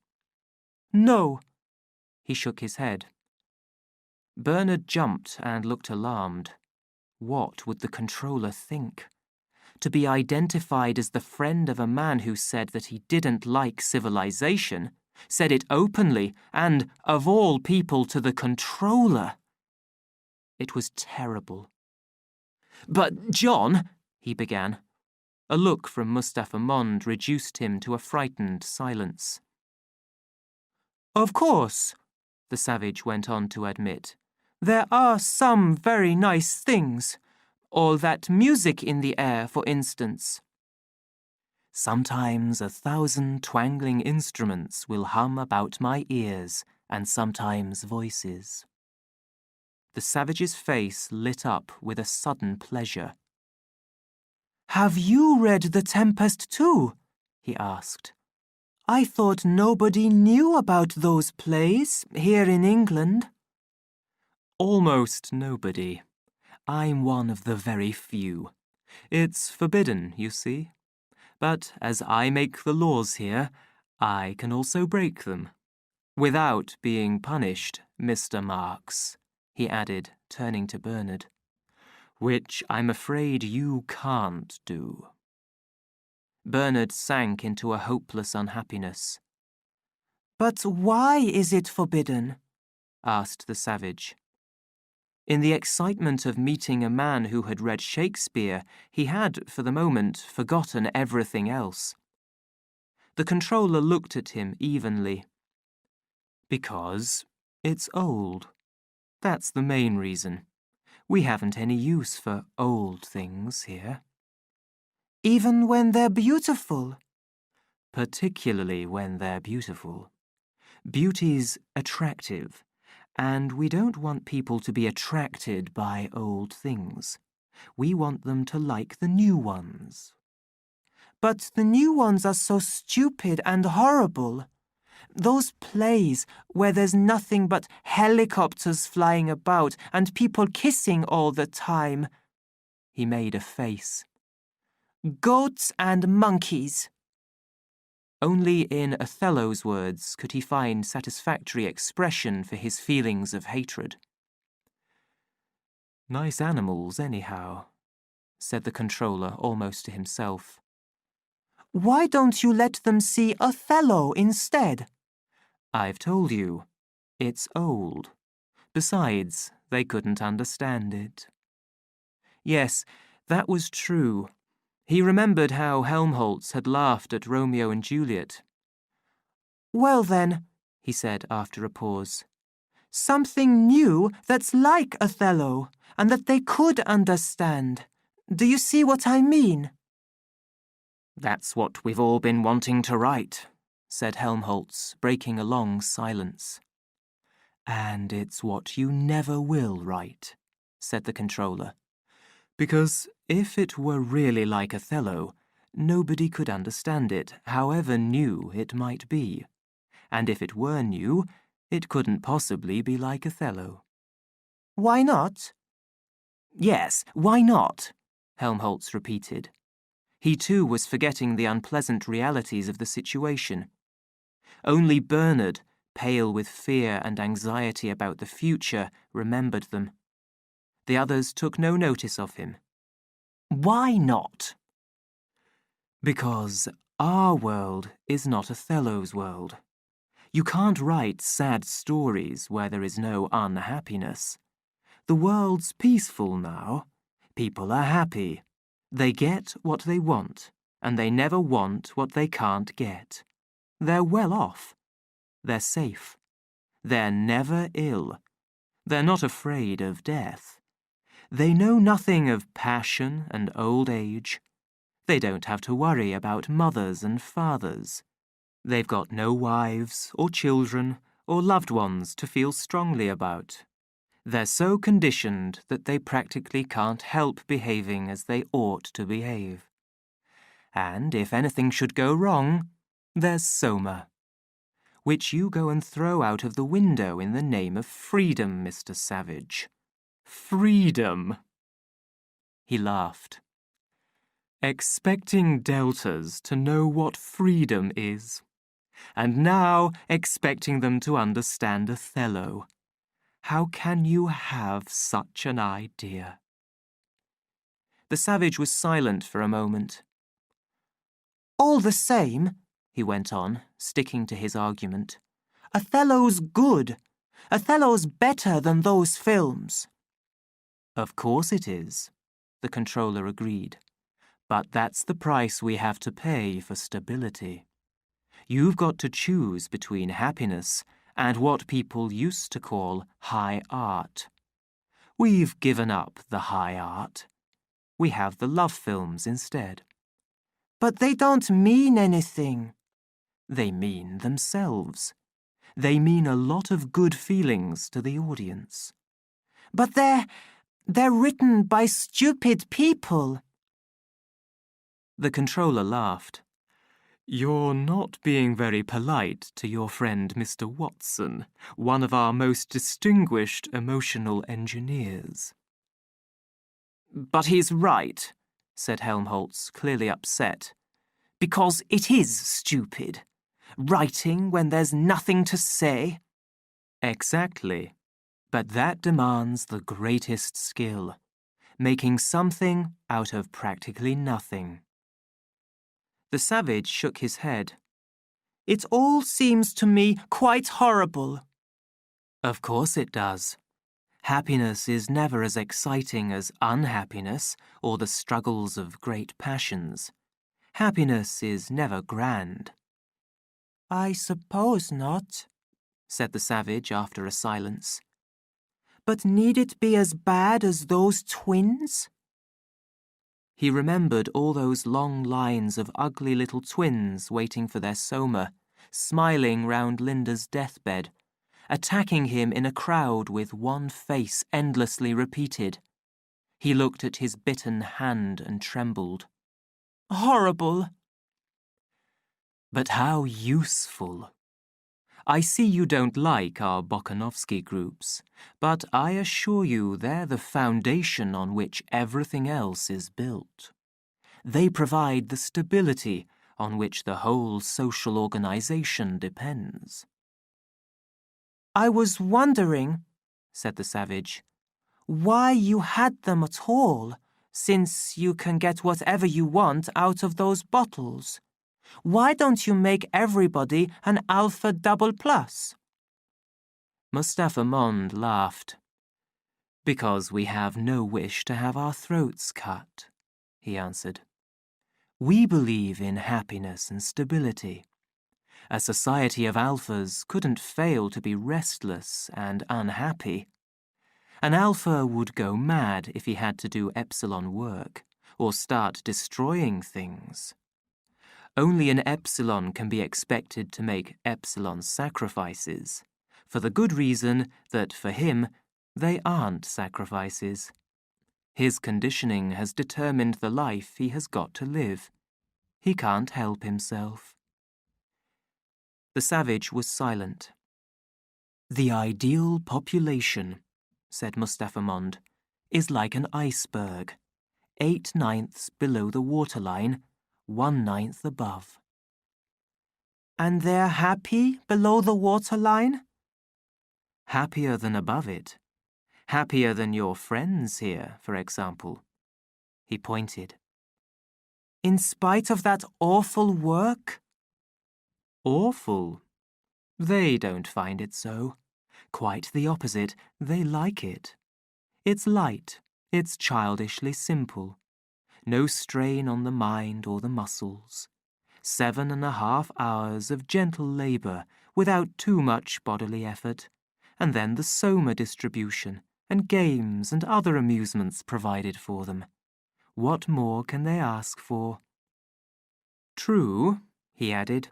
No. He shook his head. Bernard jumped and looked alarmed. What would the controller think? To be identified as the friend of a man who said that he didn't like civilization, said it openly, and, of all people, to the controller. It was terrible. But, John, he began. A look from Mustafa Mond reduced him to a frightened silence. Of course, the savage went on to admit, there are some very nice things. All that music in the air, for instance. Sometimes 1,000 twangling instruments will hum about my ears, and sometimes voices. The savage's face lit up with a sudden pleasure. Have you read The Tempest too? He asked. I thought nobody knew about those plays here in England. Almost nobody. I'm one of the very few. It's forbidden, you see. But as I make the laws here, I can also break them. Without being punished, Mr. Marx, he added, turning to Bernard. Which I'm afraid you can't do. Bernard sank into a hopeless unhappiness. But why is it forbidden? Asked the savage. In the excitement of meeting a man who had read Shakespeare, he had, for the moment, forgotten everything else. The controller looked at him evenly. Because it's old. That's the main reason. We haven't any use for old things here. Even when they're beautiful? Particularly when they're beautiful. Beauty's attractive. And we don't want people to be attracted by old things. We want them to like the new ones. But the new ones are so stupid and horrible. Those plays where there's nothing but helicopters flying about and people kissing all the time. He made a face. Goats and monkeys. Only in Othello's words could he find satisfactory expression for his feelings of hatred. Nice animals, anyhow, said the controller almost to himself. Why don't you let them see Othello instead? I've told you, it's old. Besides, they couldn't understand it. Yes, that was true. He remembered how Helmholtz had laughed at Romeo and Juliet. Well then, he said after a pause, something new that's like Othello, and that they could understand. Do you see what I mean? That's what we've all been wanting to write, said Helmholtz, breaking a long silence. And it's what you never will write, said the controller. Because if it were really like Othello, nobody could understand it, however new it might be. And if it were new, it couldn't possibly be like Othello. Why not? Yes, why not? Helmholtz repeated. He too was forgetting the unpleasant realities of the situation. Only Bernard, pale with fear and anxiety about the future, remembered them. The others took no notice of him. Why not? Because our world is not Othello's world. You can't write sad stories where there is no unhappiness. The world's peaceful now. People are happy. They get what they want, and they never want what they can't get. They're well off. They're safe. They're never ill. They're not afraid of death. They know nothing of passion and old age. They don't have to worry about mothers and fathers. They've got no wives or children or loved ones to feel strongly about. They're so conditioned that they practically can't help behaving as they ought to behave. And if anything should go wrong, there's Soma, which you go and throw out of the window in the name of freedom, Mr. Savage. Freedom! He laughed. Expecting deltas to know what freedom is, and now expecting them to understand Othello. How can you have such an idea? The savage was silent for a moment. All the same, he went on, sticking to his argument, Othello's good. Othello's better than those films. Of course it is, the controller agreed. But that's the price we have to pay for stability. You've got to choose between happiness and what people used to call high art. We've given up the high art. We have the love films instead. But they don't mean anything. They mean themselves. They mean a lot of good feelings to the audience. But they're written by stupid people. The controller laughed. You're not being very polite to your friend Mr. Watson, one of our most distinguished emotional engineers. But he's right, said Helmholtz, clearly upset. Because it is stupid. Writing when there's nothing to say. Exactly. But that demands the greatest skill. Making something out of practically nothing. The savage shook his head. It all seems to me quite horrible. Of course it does. Happiness is never as exciting as unhappiness or the struggles of great passions. Happiness is never grand. I suppose not, said the savage after a silence. But need it be as bad as those twins? He remembered all those long lines of ugly little twins waiting for their Soma, smiling round Linda's deathbed, attacking him in a crowd with one face endlessly repeated. He looked at his bitten hand and trembled. Horrible, But how useful! I see you don't like our Bokanovsky groups, but I assure you they're the foundation on which everything else is built. They provide the stability on which the whole social organization depends. I was wondering, said the savage, why you had them at all, since you can get whatever you want out of those bottles. Why don't you make everybody an Alpha Double Plus? Mustafa Mond laughed. Because we have no wish to have our throats cut, he answered. We believe in happiness and stability. A society of alphas couldn't fail to be restless and unhappy. An alpha would go mad if he had to do epsilon work, or start destroying things. Only an epsilon can be expected to make epsilon sacrifices, for the good reason that, for him, they aren't sacrifices. His conditioning has determined the life he has got to live. He can't help himself. The savage was silent. The ideal population, said Mustafa Mond, is like an iceberg, 8/9 below the waterline, 1/9 above. And they're happy below the waterline? Happier than above it. Happier than your friends here, for example. He pointed. In spite of that awful work? Awful? They don't find it so. Quite the opposite, they like it. It's light, it's childishly simple. No strain on the mind or the muscles. 7.5 hours of gentle labour without too much bodily effort, and then the soma distribution and games and other amusements provided for them. What more can they ask for? True, he added,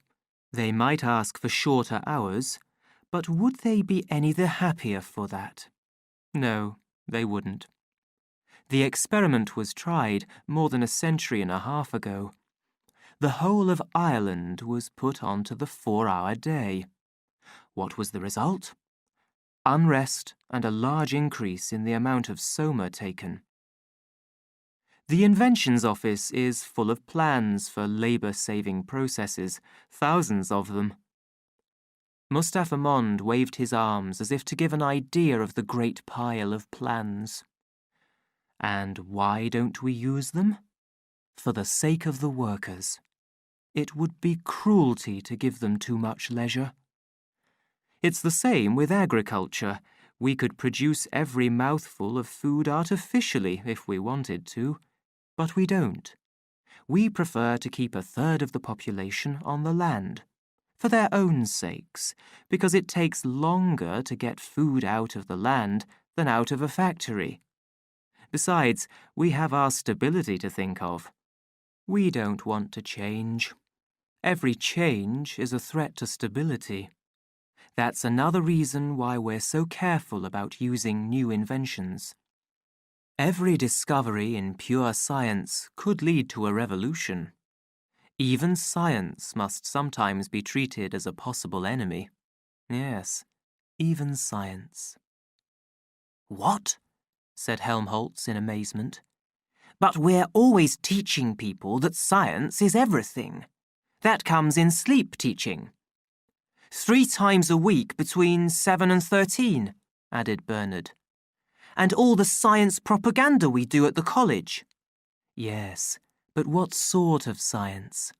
they might ask for shorter hours, but would they be any the happier for that? No, they wouldn't. The experiment was tried more than a century and a half ago. The whole of Ireland was put onto the 4-hour day. What was the result? Unrest and a large increase in the amount of soma taken. The Inventions Office is full of plans for labour-saving processes, thousands of them. Mustafa Mond waved his arms as if to give an idea of the great pile of plans. And why don't we use them? For the sake of the workers. It would be cruelty to give them too much leisure. It's the same with agriculture. We could produce every mouthful of food artificially if we wanted to, but we don't. We prefer to keep 1/3 of the population on the land, for their own sakes, because it takes longer to get food out of the land than out of a factory. Besides, we have our stability to think of. We don't want to change. Every change is a threat to stability. That's another reason why we're so careful about using new inventions. Every discovery in pure science could lead to a revolution. Even science must sometimes be treated as a possible enemy. Yes, even science. What? Said Helmholtz in amazement. But we're always teaching people that science is everything. That comes in sleep teaching. 3 times a week between 7 and 13, added Bernard. And all the science propaganda we do at the college. Yes, but what sort of science?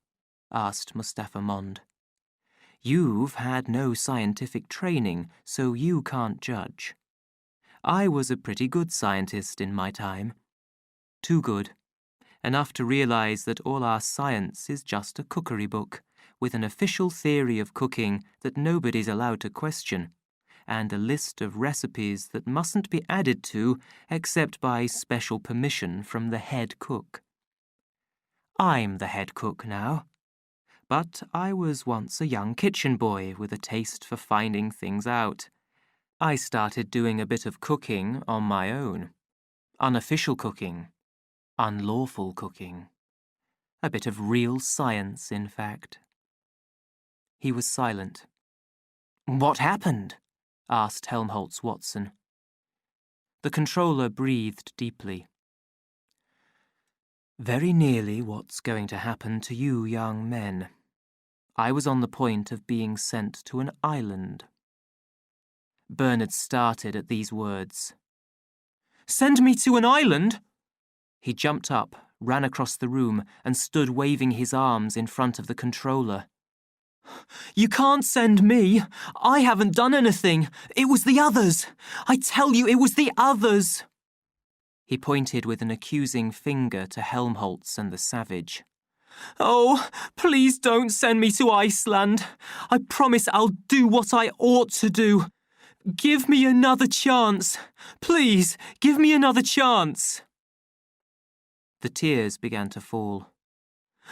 Asked Mustafa Mond. You've had no scientific training, so you can't judge. I was a pretty good scientist in my time. Too good. Enough to realize that all our science is just a cookery book, with an official theory of cooking that nobody's allowed to question, and a list of recipes that mustn't be added to except by special permission from the head cook. I'm the head cook now. But I was once a young kitchen boy with a taste for finding things out. I started doing a bit of cooking on my own. Unofficial cooking. Unlawful cooking. A bit of real science, in fact. He was silent. "What happened?" asked Helmholtz Watson. The controller breathed deeply. "Very nearly what's going to happen to you young men. I was on the point of being sent to an island." Bernard started at these words. "Send me to an island?" He jumped up, ran across the room, and stood waving his arms in front of the controller. "You can't send me. I haven't done anything. It was the others. I tell you, it was the others." He pointed with an accusing finger to Helmholtz and the savage. "Oh, please don't send me to Iceland. I promise I'll do what I ought to do. Give me another chance. Please, give me another chance." The tears began to fall.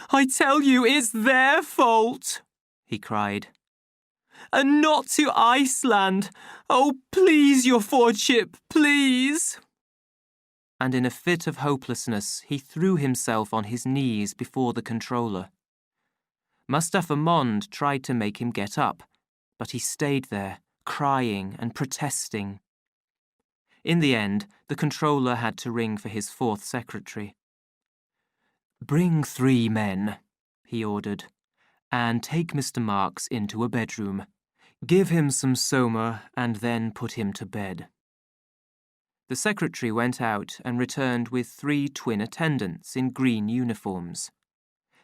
"I tell you, it's their fault," he cried. "And not to Iceland. Oh, please, your Fordship, please." And in a fit of hopelessness, he threw himself on his knees before the controller. Mustafa Mond tried to make him get up, but he stayed there, crying and protesting. In the end, the controller had to ring for his fourth secretary. "Bring 3 men," he ordered, "and take Mr. Marks into a bedroom. Give him some soma and then put him to bed." The secretary went out and returned with 3 twin attendants in green uniforms.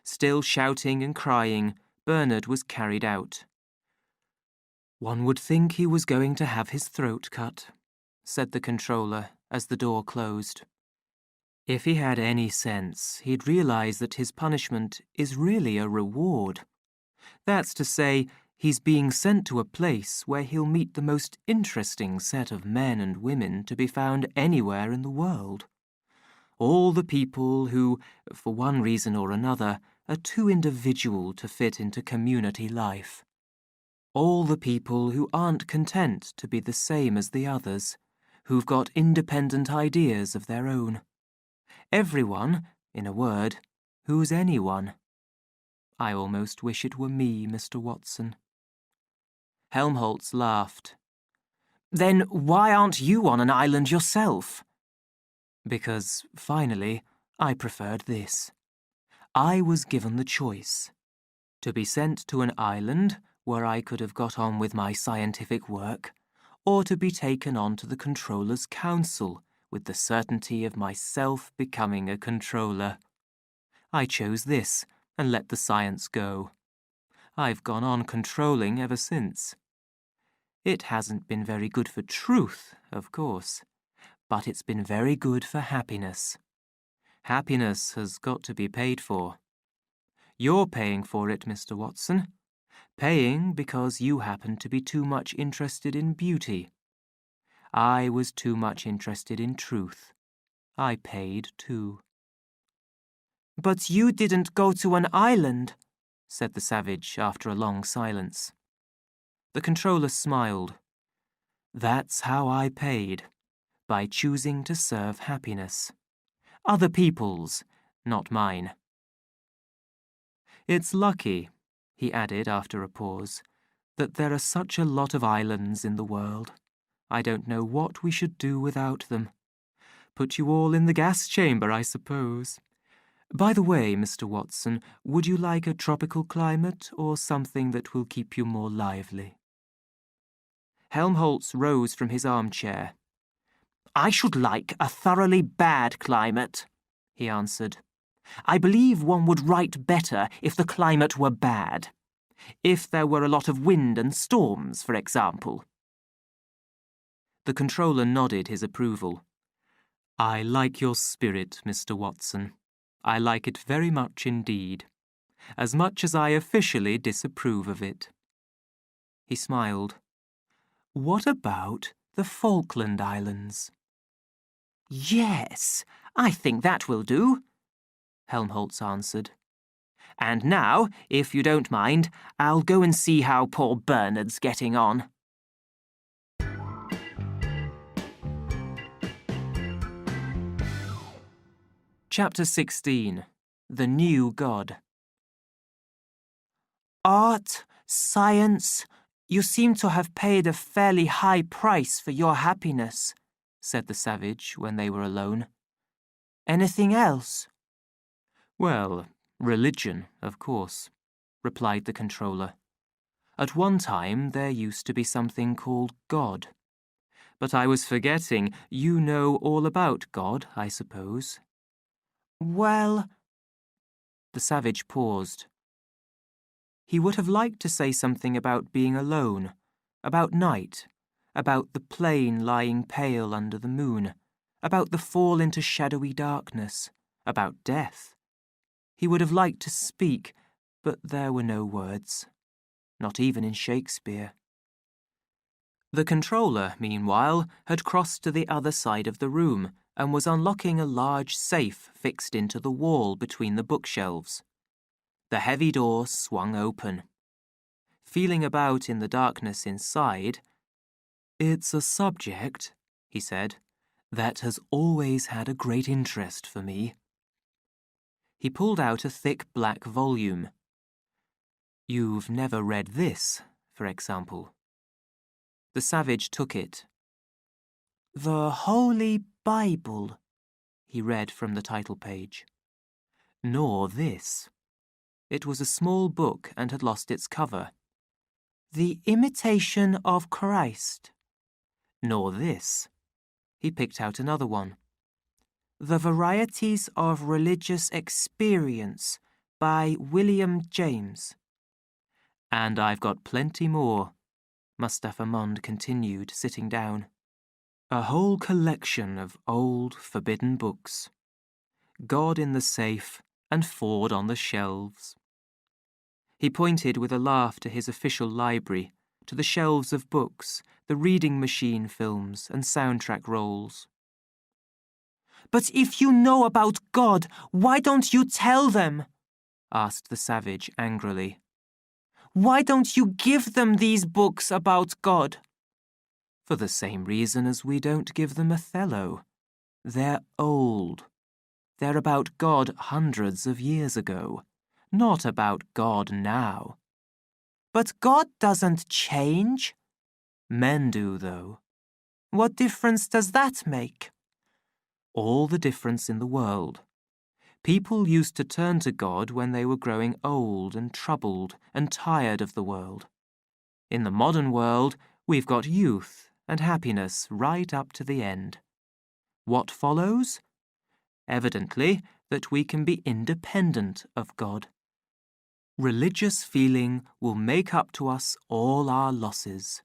Still shouting and crying, Bernard was carried out. "One would think he was going to have his throat cut," said the controller as the door closed. "If he had any sense, he'd realize that his punishment is really a reward. That's to say, he's being sent to a place where he'll meet the most interesting set of men and women to be found anywhere in the world. All the people who, for one reason or another, are too individual to fit into community life. All the people who aren't content to be the same as the others, who've got independent ideas of their own. Everyone, in a word, who's anyone. I almost wish it were me, Mr. Watson." Helmholtz laughed. "Then why aren't you on an island yourself?" "Because, finally, I preferred this. I was given the choice. To be sent to an island where I could have got on with my scientific work, or to be taken on to the Controller's Council with the certainty of myself becoming a controller. I chose this and let the science go. I've gone on controlling ever since. It hasn't been very good for truth, of course, but it's been very good for happiness. Happiness has got to be paid for. You're paying for it, Mr. Watson. Paying because you happen to be too much interested in beauty. I was too much interested in truth. I paid too." "But you didn't go to an island," said the savage after a long silence. The controller smiled. "That's how I paid, by choosing to serve happiness. Other people's, not mine. It's lucky," he added after a pause, "that there are such a lot of islands in the world. I don't know what we should do without them. Put you all in the gas chamber, I suppose. By the way, Mr. Watson, would you like a tropical climate or something that will keep you more lively?" Helmholtz rose from his armchair. "I should like a thoroughly bad climate," he answered. "I believe one would write better if the climate were bad. If there were a lot of wind and storms, for example." The controller nodded his approval. "I like your spirit, Mr. Watson. I like it very much indeed. As much as I officially disapprove of it." He smiled. "What about the Falkland Islands?" "Yes, I think that will do," Helmholtz answered. "And now, if you don't mind, I'll go and see how poor Bernard's getting on." Chapter 16. The New God. "Art, Science, you seem to have paid a fairly high price for your happiness, said the savage when they were alone. Anything else? Well, religion, of course, replied the controller. At one time there used to be something called God. But I was forgetting, you know all about God, I suppose. Well... The savage paused. He would have liked to say something about being alone, about night, about the plain lying pale under the moon, about the fall into shadowy darkness, about death. He would have liked to speak, but there were no words, not even in Shakespeare. The controller, meanwhile, had crossed to the other side of the room and was unlocking a large safe fixed into the wall between the bookshelves. The heavy door swung open. Feeling about in the darkness inside, "It's a subject," he said, "that has always had a great interest for me." He pulled out a thick black volume. "You've never read this, for example." The savage took it. "The Holy Bible," he read from the title page. "Nor this." It was a small book and had lost its cover. "The Imitation of Christ." Nor this. He picked out another one. "The Varieties of Religious Experience" by William James. "And I've got plenty more," Mustapha Mond continued, sitting down. "A whole collection of old, forbidden books. God in the safe and Ford on the shelves." He pointed with a laugh to his official library, to the shelves of books, the reading machine films and soundtrack rolls. "But if you know about God, why don't you tell them?" asked the savage angrily. "Why don't you give them these books about God?" For the same reason as we don't give them Othello. They're old. They're about God hundreds of years ago, not about God now. "But God doesn't change." Men do, though. "What difference does that make?" All the difference in the world. People used to turn to God when they were growing old and troubled and tired of the world. In the modern world, we've got youth and happiness right up to the end. What follows? Evidently, that we can be independent of God. Religious feeling will make up to us all our losses,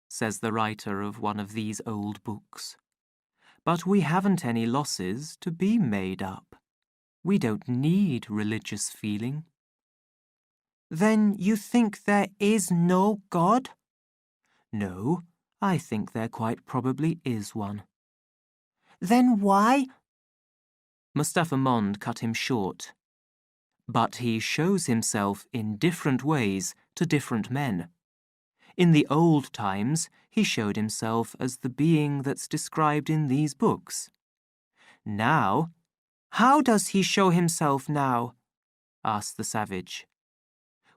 says the writer of one of these old books. But we haven't any losses to be made up. We don't need religious feeling. "Then you think there is no God?" No, I think there quite probably is one. "Then why—" Mustapha Mond cut him short. "But he shows himself in different ways to different men. In the old times, he showed himself as the being that's described in these books. Now—" "How does he show himself now?" asked the savage.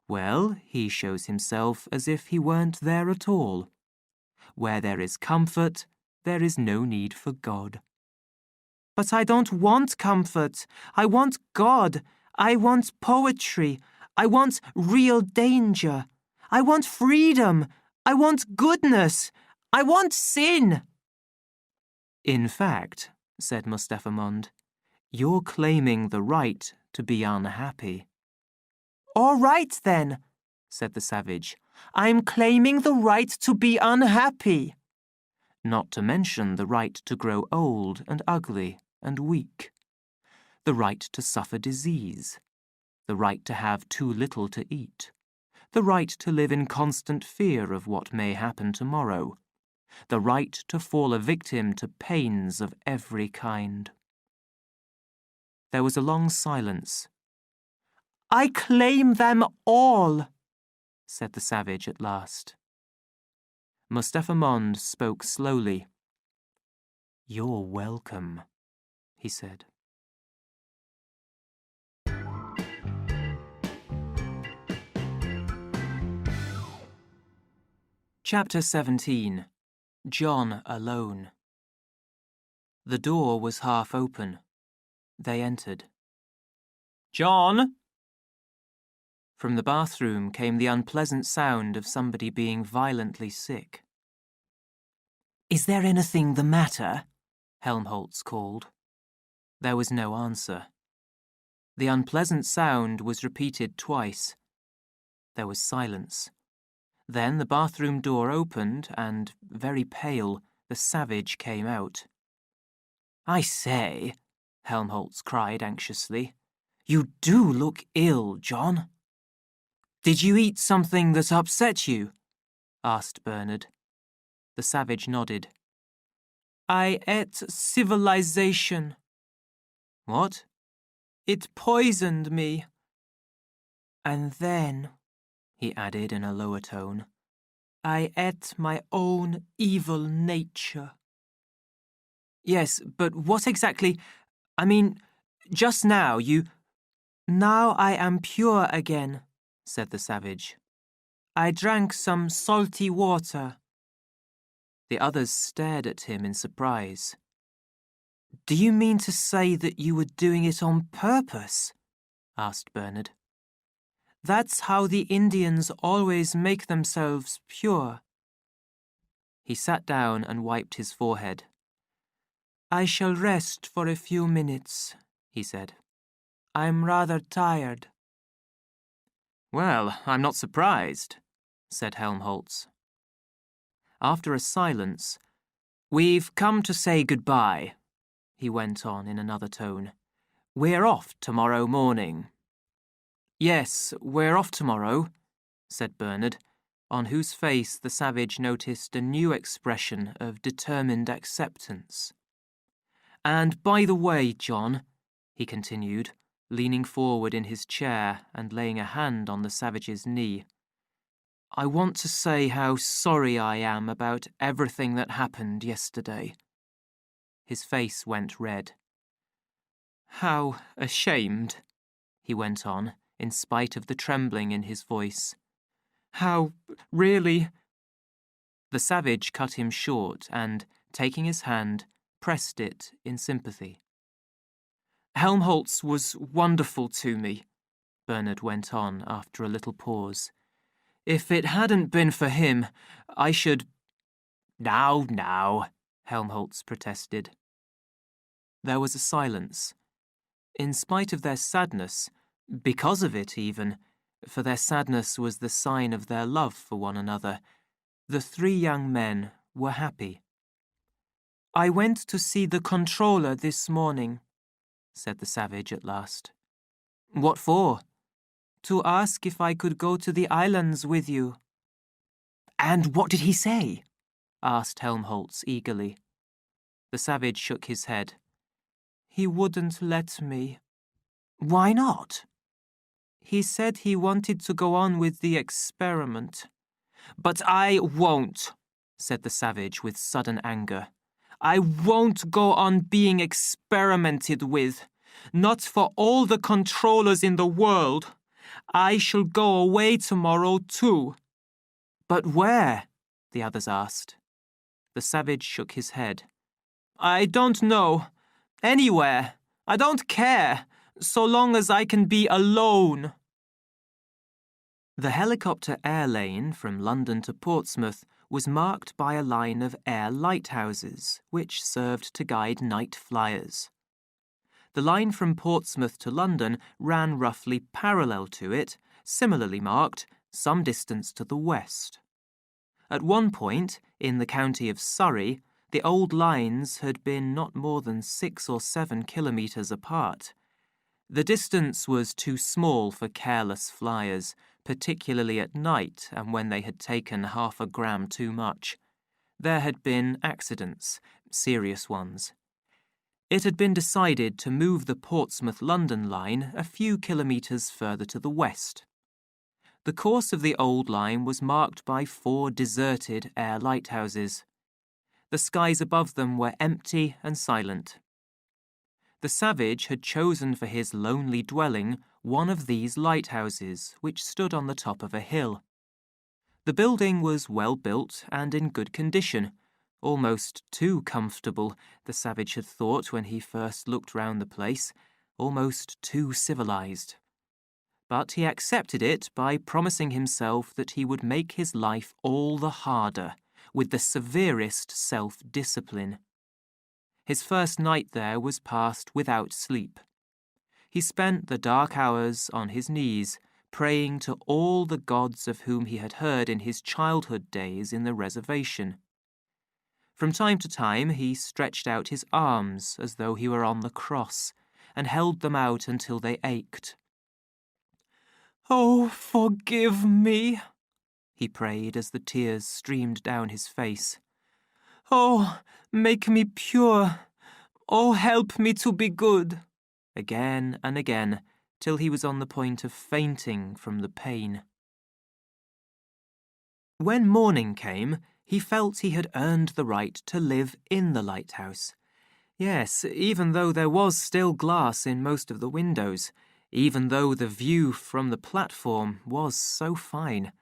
"Well, he shows himself as if he weren't there at all. Where there is comfort, there is no need for God." "But I don't want comfort. I want God. I want poetry. I want real danger. I want freedom. I want goodness. I want sin." "In fact," said Mustapha Mond, "you're claiming the right to be unhappy." "All right, then," said the savage. "I'm claiming the right to be unhappy." Not to mention the right to grow old and ugly and weak. The right to suffer disease. The right to have too little to eat. The right to live in constant fear of what may happen tomorrow. The right to fall a victim to pains of every kind. There was a long silence. "I claim them all," said the savage at last. Mustapha Mond spoke slowly. "You're welcome," he said. Chapter 17. John Alone. The door was half open. They entered. John? From the bathroom came the unpleasant sound of somebody being violently sick. "Is there anything the matter?" Helmholtz called. There was no answer. The unpleasant sound was repeated twice. There was silence. Then the bathroom door opened and, very pale, the savage came out. "I say," Helmholtz cried anxiously, "you do look ill, John." "Did you eat something that upset you?" asked Bernard. The savage nodded. "I ate civilization." "What?" "It poisoned me." "And then," he added in a lower tone, "I ate my own evil nature." "Yes, but what exactly... I mean, just now you..." "Now I am pure again," said the savage. "I drank some salty water." The others stared at him in surprise. "Do you mean to say that you were doing it on purpose?" asked Bernard. "That's how the Indians always make themselves pure." He sat down and wiped his forehead. "I shall rest for a few minutes," he said. "I'm rather tired." "Well, I'm not surprised," said Helmholtz. After a silence, "We've come to say goodbye," he went on in another tone. "We're off tomorrow morning." "Yes, we're off tomorrow," said Bernard, on whose face the savage noticed a new expression of determined acceptance. "And by the way, John," he continued, leaning forward in his chair and laying a hand on the savage's knee, "I want to say how sorry I am about everything that happened yesterday." His face went red. "How ashamed," he went on, in spite of the trembling in his voice. "How really..." The savage cut him short and, taking his hand, pressed it in sympathy. "Helmholtz was wonderful to me," Bernard went on after a little pause. "If it hadn't been for him, I should..." Now, Helmholtz protested. There was a silence. In spite of their sadness, because of it even, for their sadness was the sign of their love for one another, the three young men were happy. "I went to see the controller this morning," said the savage at last. "What for?" "To ask if I could go to the islands with you." "And what did he say?" asked Helmholtz eagerly. The savage shook his head. "He wouldn't let me." "Why not?" "He said he wanted to go on with the experiment." "But I won't," said the savage with sudden anger. "I won't go on being experimented with. Not for all the controllers in the world. I shall go away tomorrow too." "But where?" the others asked. The savage shook his head. "I don't know. Anywhere. I don't care, so long as I can be alone." The helicopter air lane from London to Portsmouth was marked by a line of air lighthouses, which served to guide night flyers. The line from Portsmouth to London ran roughly parallel to it, similarly marked, some distance to the west. At one point, in the county of Surrey, the old lines had been not more than 6 or 7 kilometres apart. The distance was too small for careless flyers, particularly at night and when they had taken 0.5 gram too much. There had been accidents, serious ones. It had been decided to move the Portsmouth-London line a few kilometres further to the west. The course of the old line was marked by 4 deserted air lighthouses. The skies above them were empty and silent. The savage had chosen for his lonely dwelling one of these lighthouses, which stood on the top of a hill. The building was well built and in good condition, almost too comfortable, the savage had thought when he first looked round the place, almost too civilized. But he accepted it by promising himself that he would make his life all the harder, with the severest self-discipline. His first night there was passed without sleep. He spent the dark hours on his knees, praying to all the gods of whom he had heard in his childhood days in the reservation. From time to time he stretched out his arms as though he were on the cross, and held them out until they ached. "Oh, forgive me," he prayed as the tears streamed down his face. "Oh, make me pure. Oh, help me to be good," again and again, till he was on the point of fainting from the pain. When morning came, he felt he had earned the right to live in the lighthouse. Yes, even though there was still glass in most of the windows, even though the view from the platform was so fine.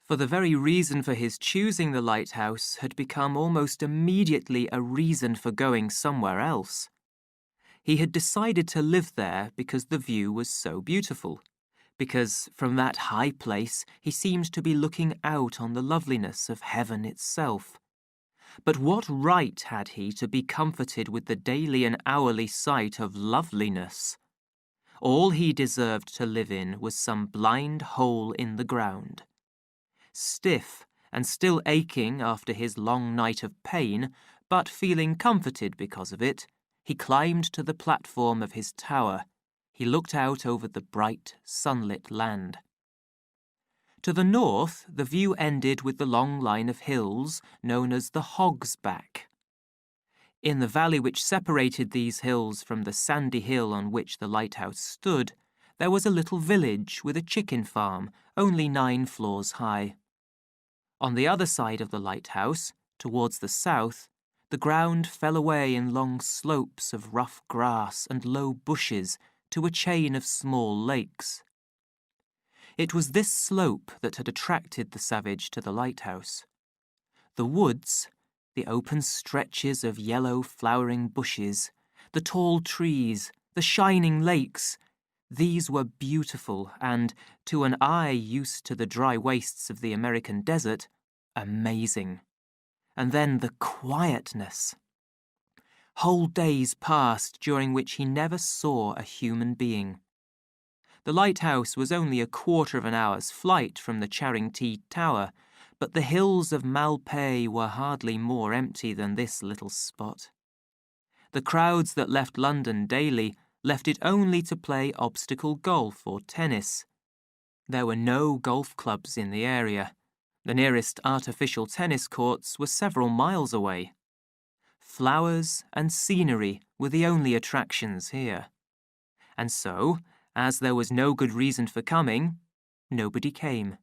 For the very reason for his choosing the lighthouse had become almost immediately a reason for going somewhere else. He had decided to live there because the view was so beautiful, because from that high place he seemed to be looking out on the loveliness of heaven itself. But what right had he to be comforted with the daily and hourly sight of loveliness? All he deserved to live in was some blind hole in the ground. Stiff and still aching after his long night of pain, but feeling comforted because of it, he climbed to the platform of his tower. He looked out over the bright, sunlit land. To the north, the view ended with the long line of hills known as the Hog's Back. In the valley which separated these hills from the sandy hill on which the lighthouse stood, there was a little village with a chicken farm, only 9 floors high. On the other side of the lighthouse, towards the south, the ground fell away in long slopes of rough grass and low bushes to a chain of small lakes. It was this slope that had attracted the savage to the lighthouse. The woods, the open stretches of yellow flowering bushes, the tall trees, the shining lakes, these were beautiful and, to an eye used to the dry wastes of the American desert, amazing. And then the quietness. Whole days passed during which he never saw a human being. The lighthouse was only a quarter of an hour's flight from the Charing-T Tower, but the hills of Malpais were hardly more empty than this little spot. The crowds that left London daily left it only to play obstacle golf or tennis. There were no golf clubs in the area. The nearest artificial tennis courts were several miles away. Flowers and scenery were the only attractions here. And so, as there was no good reason for coming, nobody came.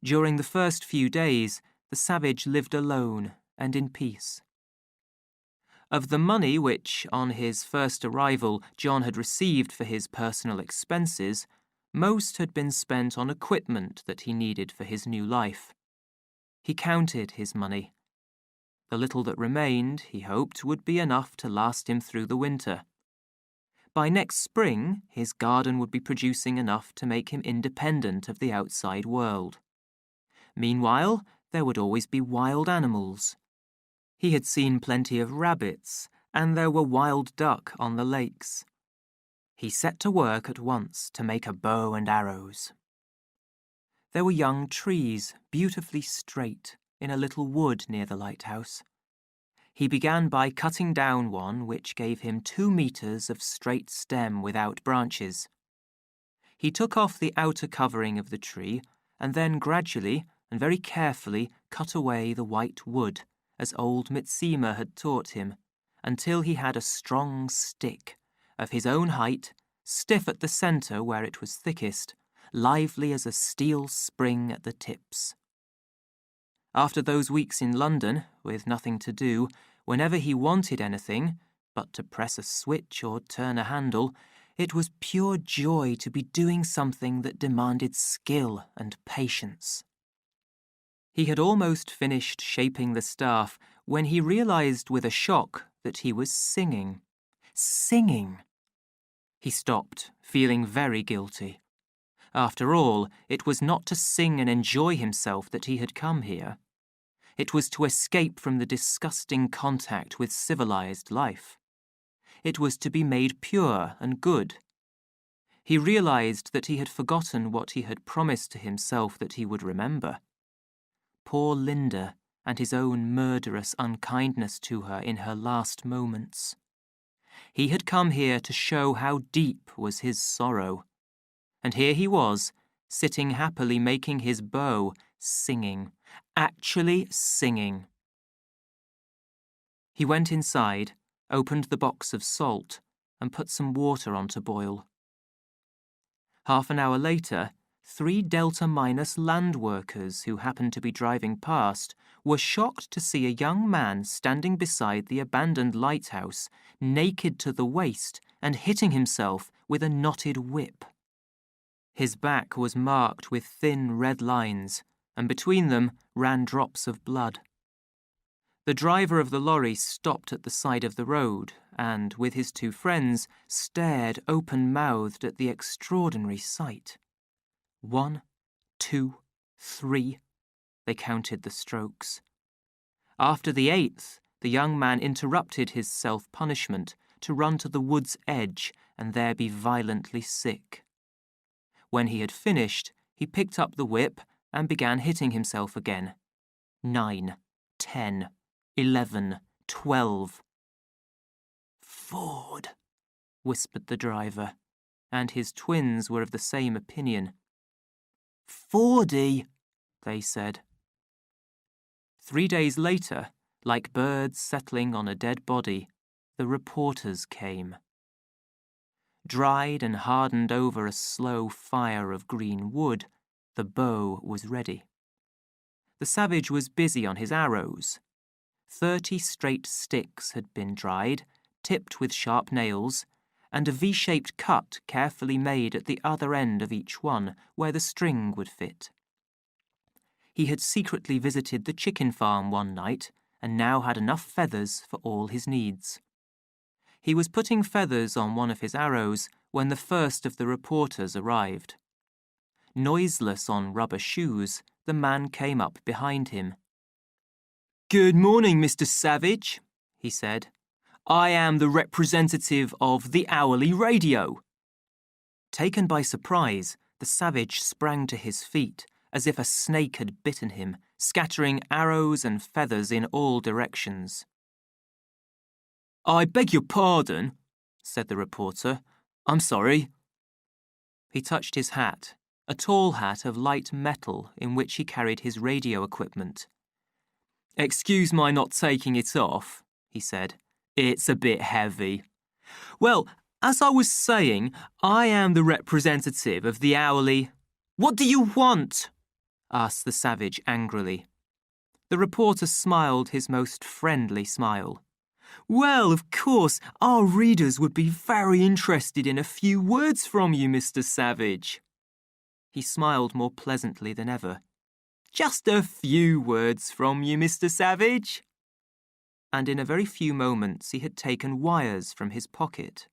During the first few days, the savage lived alone and in peace. Of the money which, on his first arrival, John had received for his personal expenses, most had been spent on equipment that he needed for his new life. He counted his money. The little that remained, he hoped, would be enough to last him through the winter. By next spring, his garden would be producing enough to make him independent of the outside world. Meanwhile, there would always be wild animals. He had seen plenty of rabbits, and there were wild duck on the lakes. He set to work at once to make a bow and arrows. There were young trees, beautifully straight, in a little wood near the lighthouse. He began by cutting down one which gave him 2 meters of straight stem without branches. He took off the outer covering of the tree, and then gradually and very carefully cut away the white wood, as old Mitsima had taught him, until he had a strong stick, of his own height, stiff at the centre where it was thickest, lively as a steel spring at the tips. After those weeks in London, with nothing to do, whenever he wanted anything, but to press a switch or turn a handle, it was pure joy to be doing something that demanded skill and patience. He had almost finished shaping the staff when he realized with a shock that he was singing. Singing! He stopped, feeling very guilty. After all, it was not to sing and enjoy himself that he had come here. It was to escape from the disgusting contact with civilized life. It was to be made pure and good. He realized that he had forgotten what he had promised to himself that he would remember. Poor Linda and his own murderous unkindness to her in her last moments. He had come here to show how deep was his sorrow. And here he was, sitting happily making his bow, singing, actually singing. He went inside, opened the box of salt, and put some water on to boil. Half an hour later, 3 Delta Minus land workers who happened to be driving past were shocked to see a young man standing beside the abandoned lighthouse, naked to the waist and hitting himself with a knotted whip. His back was marked with thin red lines, and between them ran drops of blood. The driver of the lorry stopped at the side of the road and, with his 2 friends, stared open-mouthed at the extraordinary sight. 1, 2, 3. They counted the strokes. After the 8th, the young man interrupted his self-punishment to run to the wood's edge and there be violently sick. When he had finished, he picked up the whip and began hitting himself again. 9, 10, 11, 12. "Ford," whispered the driver, and his twins were of the same opinion. "Fordy," they said. 3 days later, like birds settling on a dead body, the reporters came. Dried and hardened over a slow fire of green wood, the bow was ready. The savage was busy on his arrows. 30 straight sticks had been dried, tipped with sharp nails, and a V-shaped cut carefully made at the other end of each one where the string would fit. He had secretly visited the chicken farm one night and now had enough feathers for all his needs. He was putting feathers on one of his arrows when the first of the reporters arrived. Noiseless on rubber shoes, the man came up behind him. "Good morning, Mr. Savage," he said. "I am the representative of the hourly radio." Taken by surprise, the savage sprang to his feet as if a snake had bitten him, scattering arrows and feathers in all directions. "I beg your pardon," said the reporter. "I'm sorry." He touched his hat, a tall hat of light metal in which he carried his radio equipment. "Excuse my not taking it off," he said. "It's a bit heavy. Well, as I was saying, I am the representative of the hourly—" "What do you want?" asked the savage angrily. The reporter smiled his most friendly smile. "Well, of course, our readers would be very interested in a few words from you, Mr. Savage." He smiled more pleasantly than ever. "Just a few words from you, Mr. Savage." And in a very few moments he had taken wires from his pocket,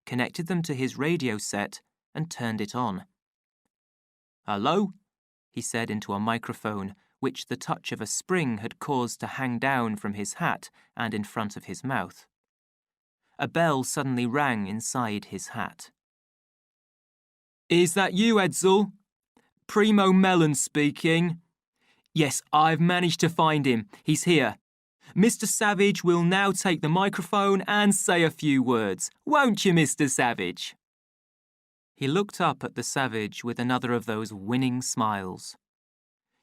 connected them to his radio set, and turned it on. "Hello?" he said into a microphone which the touch of a spring had caused to hang down from his hat and in front of his mouth. A bell suddenly rang inside his hat. "Is that you, Edsel? Primo Melon speaking. Yes, I've managed to find him. He's here. Mr. Savage will now take the microphone and say a few words. Won't you, Mr. Savage?" He looked up at the savage with another of those winning smiles.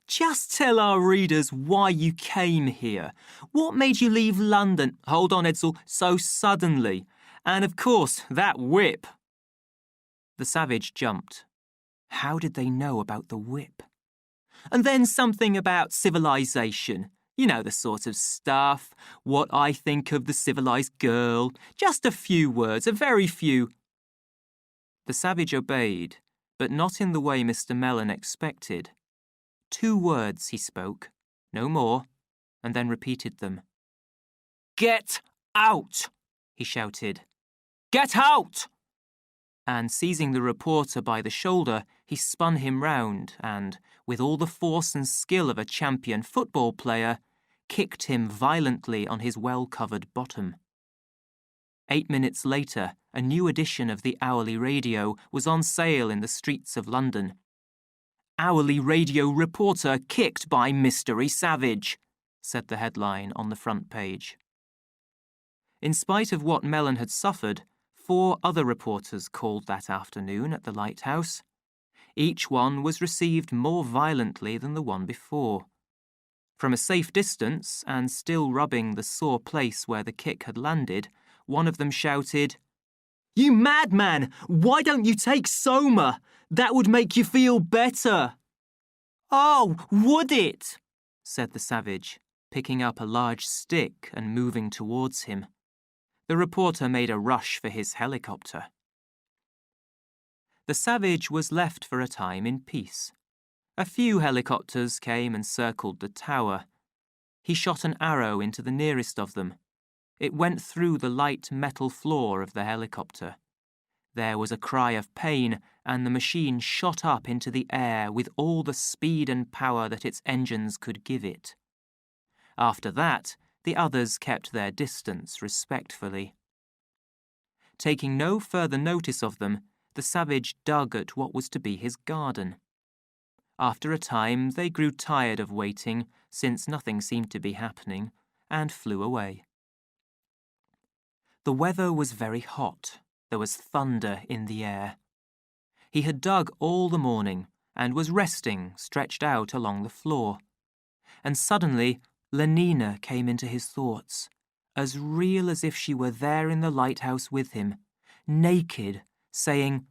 "Just tell our readers why you came here. What made you leave London, hold on, Edsel, so suddenly? And, of course, that whip." The savage jumped. How did they know about the whip? "And then something about civilization. You know the sort of stuff. What I think of the civilized girl. Just a few words, a very few." The savage obeyed, but not in the way Mr. Mellon expected. 2 words he spoke, no more, and then repeated them. "Get out!" he shouted. "Get out!" And seizing the reporter by the shoulder, he spun him round and, with all the force and skill of a champion football player, kicked him violently on his well-covered bottom. 8 minutes later, a new edition of the Hourly Radio was on sale in the streets of London. "Hourly Radio reporter kicked by Mystery Savage," said the headline on the front page. In spite of what Mellon had suffered, 4 other reporters called that afternoon at the lighthouse. Each one was received more violently than the one before. From a safe distance, and still rubbing the sore place where the kick had landed, one of them shouted, "You madman! Why don't you take Soma? That would make you feel better." "Oh, would it?" said the savage, picking up a large stick and moving towards him. The reporter made a rush for his helicopter. The savage was left for a time in peace. A few helicopters came and circled the tower. He shot an arrow into the nearest of them. It went through the light metal floor of the helicopter. There was a cry of pain, and the machine shot up into the air with all the speed and power that its engines could give it. After that, the others kept their distance respectfully. Taking no further notice of them, the savage dug at what was to be his garden. After a time, they grew tired of waiting, since nothing seemed to be happening, and flew away. The weather was very hot. There was thunder in the air. He had dug all the morning and was resting, stretched out along the floor. And suddenly, Lenina came into his thoughts, as real as if she were there in the lighthouse with him, naked, saying,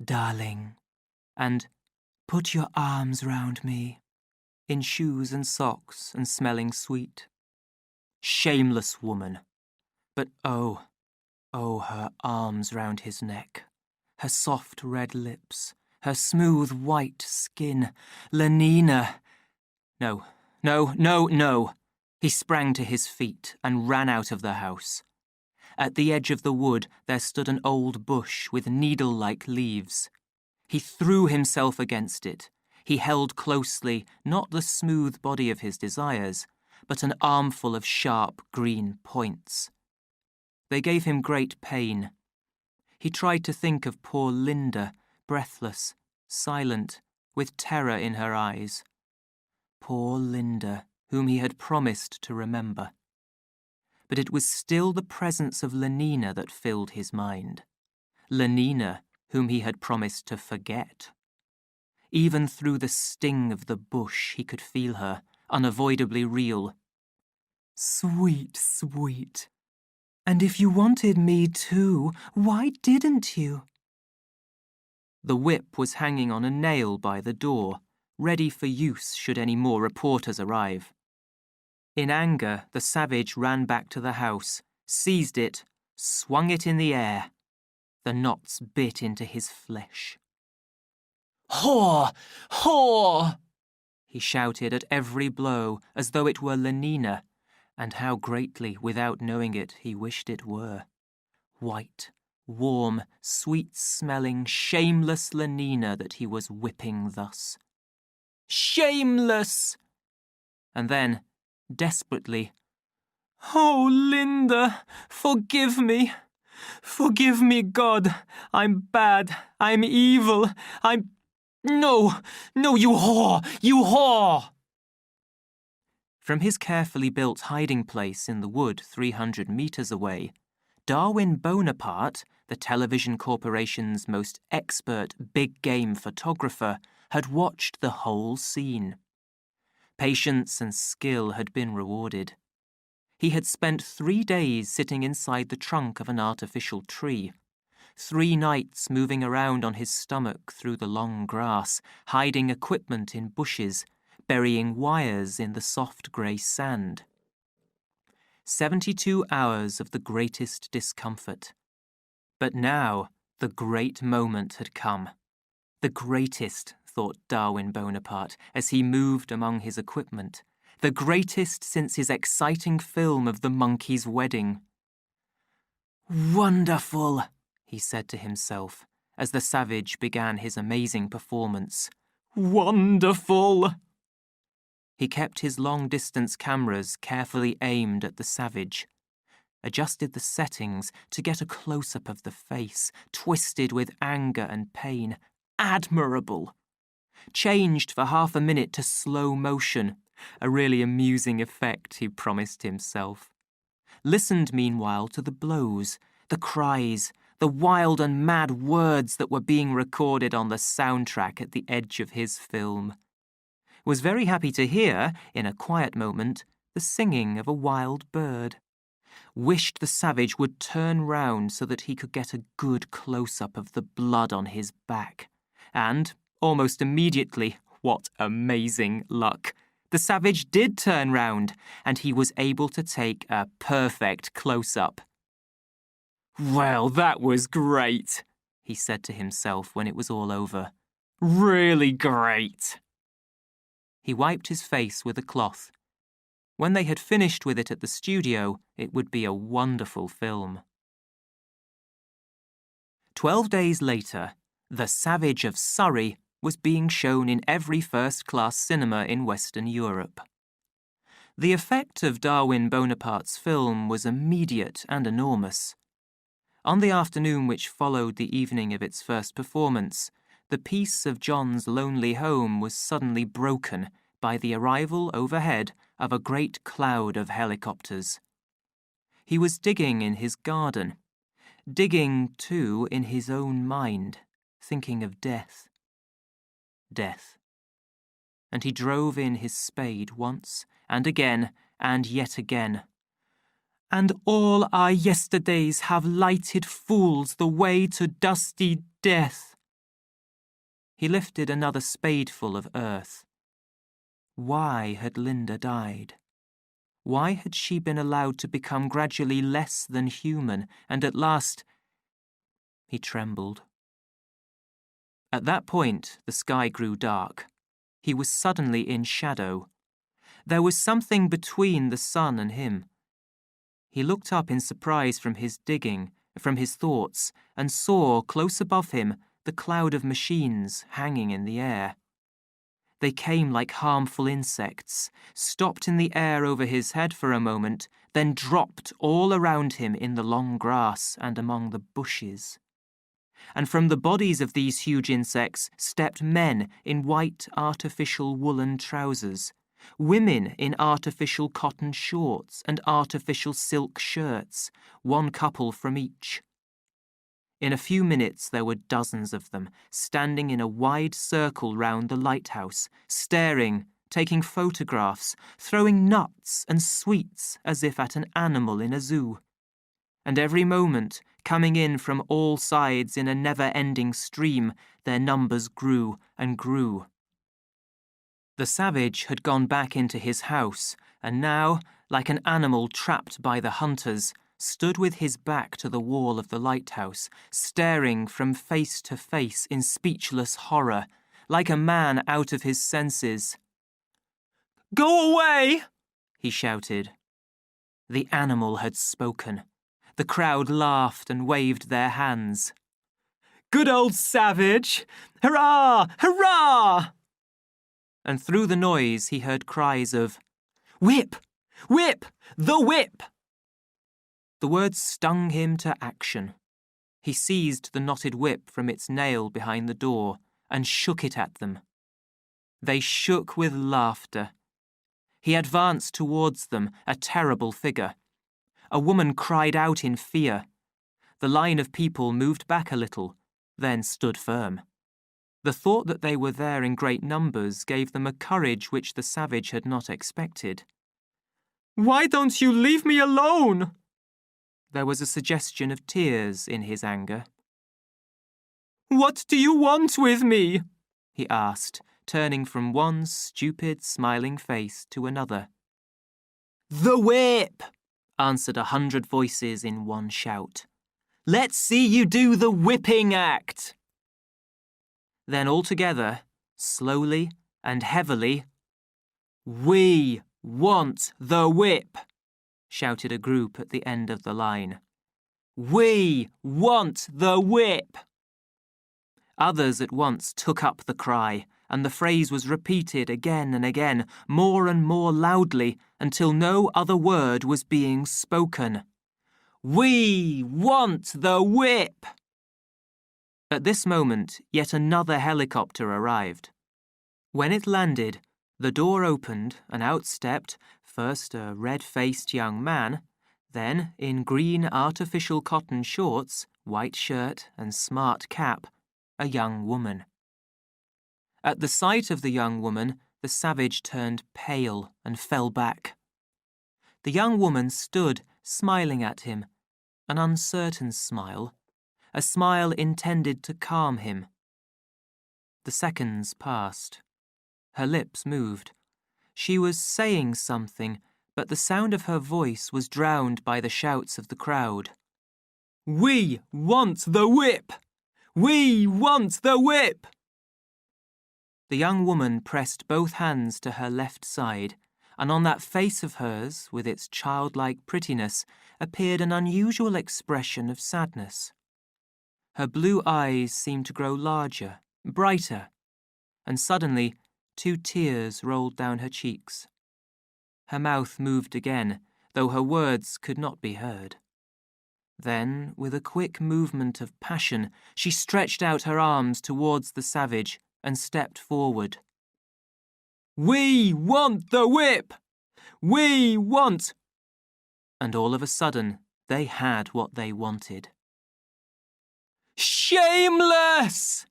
"Darling," and "Put your arms round me," in shoes and socks and smelling sweet. Shameless woman! But oh, her arms round his neck, her soft red lips, her smooth white skin. Lenina! No. He sprang to his feet and ran out of the house. At the edge of the wood there stood an old bush with needle-like leaves. He threw himself against it. He held closely not the smooth body of his desires, but an armful of sharp green points. They gave him great pain. He tried to think of poor Linda, breathless, silent, with terror in her eyes. Poor Linda, whom he had promised to remember. But it was still the presence of Lenina that filled his mind. Lenina, whom he had promised to forget. Even through the sting of the bush he could feel her, unavoidably real. Sweet, sweet. And if you wanted me too, why didn't you? The whip was hanging on a nail by the door, ready for use should any more reporters arrive. In anger, the savage ran back to the house, seized it, swung it in the air. The knots bit into his flesh. "Whore! Whore!" he shouted at every blow, as though it were Lenina, and how greatly, without knowing it, he wished it were. White, warm, sweet-smelling, shameless Lenina that he was whipping thus. Shameless! And then, desperately, "Oh, Linda, forgive me. Forgive me, God. I'm bad. I'm evil. No, you whore! You whore!" From his carefully built hiding place in the wood 300 meters away, Darwin Bonaparte, the television corporation's most expert big-game photographer, had watched the whole scene. Patience and skill had been rewarded. He had spent 3 days sitting inside the trunk of an artificial tree, 3 nights moving around on his stomach through the long grass, hiding equipment in bushes, burying wires in the soft grey sand. 72 hours of the greatest discomfort. But now the great moment had come. The greatest, thought Darwin Bonaparte, as he moved among his equipment. the greatest since his exciting film of the monkey's wedding. "Wonderful," he said to himself, as the savage began his amazing performance. "Wonderful!" He kept his long-distance cameras carefully aimed at the savage, adjusted the settings to get a close-up of the face, twisted with anger and pain. Admirable! Changed for half a minute to slow motion, a really amusing effect, he promised himself. Listened meanwhile to the blows, the cries, the wild and mad words that were being recorded on the soundtrack at the edge of his film. Was very happy to hear, in a quiet moment, the singing of a wild bird. Wished the savage would turn round so that he could get a good close-up of the blood on his back. And, almost immediately, what amazing luck! The savage did turn round, and he was able to take a perfect close-up. "Well, that was great," he said to himself when it was all over. "Really great." He wiped his face with a cloth. When they had finished with it at the studio, it would be a wonderful film. 12 days later, The Savage of Surrey was being shown in every first-class cinema in Western Europe. The effect of Darwin Bonaparte's film was immediate and enormous. On the afternoon which followed the evening of its first performance, the peace of John's lonely home was suddenly broken by the arrival overhead of a great cloud of helicopters. He was digging in his garden, digging, too, in his own mind, thinking of death. Death. And he drove in his spade once, and again, and yet again. "And all our yesterdays have lighted fools the way to dusty death." He lifted another spadeful of earth. Why had Linda died? Why had she been allowed to become gradually less than human, and at last... He trembled. At that point, the sky grew dark. He was suddenly in shadow. There was something between the sun and him. He looked up in surprise from his digging, from his thoughts, and saw, close above him, the cloud of machines hanging in the air. They came like harmful insects, stopped in the air over his head for a moment, then dropped all around him in the long grass and among the bushes. And from the bodies of these huge insects stepped men in white artificial woolen trousers, women in artificial cotton shorts and artificial silk shirts, one couple from each. In a few minutes there were dozens of them, standing in a wide circle round the lighthouse, staring, taking photographs, throwing nuts and sweets as if at an animal in a zoo. And every moment, coming in from all sides in a never-ending stream, their numbers grew and grew. The savage had gone back into his house, and now, like an animal trapped by the hunters, stood with his back to the wall of the lighthouse, staring from face to face in speechless horror, like a man out of his senses. "Go away!" he shouted. The animal had spoken. The crowd laughed and waved their hands. "Good old savage! Hurrah! Hurrah!" And through the noise he heard cries of, "Whip! Whip! The whip!" The words stung him to action. He seized the knotted whip from its nail behind the door and shook it at them. They shook with laughter. He advanced towards them, a terrible figure. A woman cried out in fear. The line of people moved back a little, then stood firm. The thought that they were there in great numbers gave them a courage which the savage had not expected. "Why don't you leave me alone?" There was a suggestion of tears in his anger. "What do you want with me?" he asked, turning from one stupid, smiling face to another. "The whip!" answered 100 voices in one shout. "Let's see you do the whipping act!" Then all together, slowly and heavily, "We want the whip, shouted a group at the end of the line. We want the whip. Others at once took up the cry, and the phrase was repeated again and again, more and more loudly, until no other word was being spoken. We want the whip! At this moment, yet another helicopter arrived. When it landed, the door opened and out stepped first a red-faced young man, then, in green artificial cotton shorts, white shirt and smart cap, a young woman. At the sight of the young woman, the savage turned pale and fell back. The young woman stood, smiling at him, an uncertain smile, a smile intended to calm him. The seconds passed. Her lips moved. She was saying something, but the sound of her voice was drowned by the shouts of the crowd. We want the whip! We want the whip! The young woman pressed both hands to her left side, and on that face of hers, with its childlike prettiness, appeared an unusual expression of sadness. Her blue eyes seemed to grow larger, brighter, and suddenly 2 tears rolled down her cheeks. Her mouth moved again, though her words could not be heard. Then, with a quick movement of passion, she stretched out her arms towards the savage and stepped forward. We want the whip! We want... And all of a sudden, they had what they wanted. Shameless!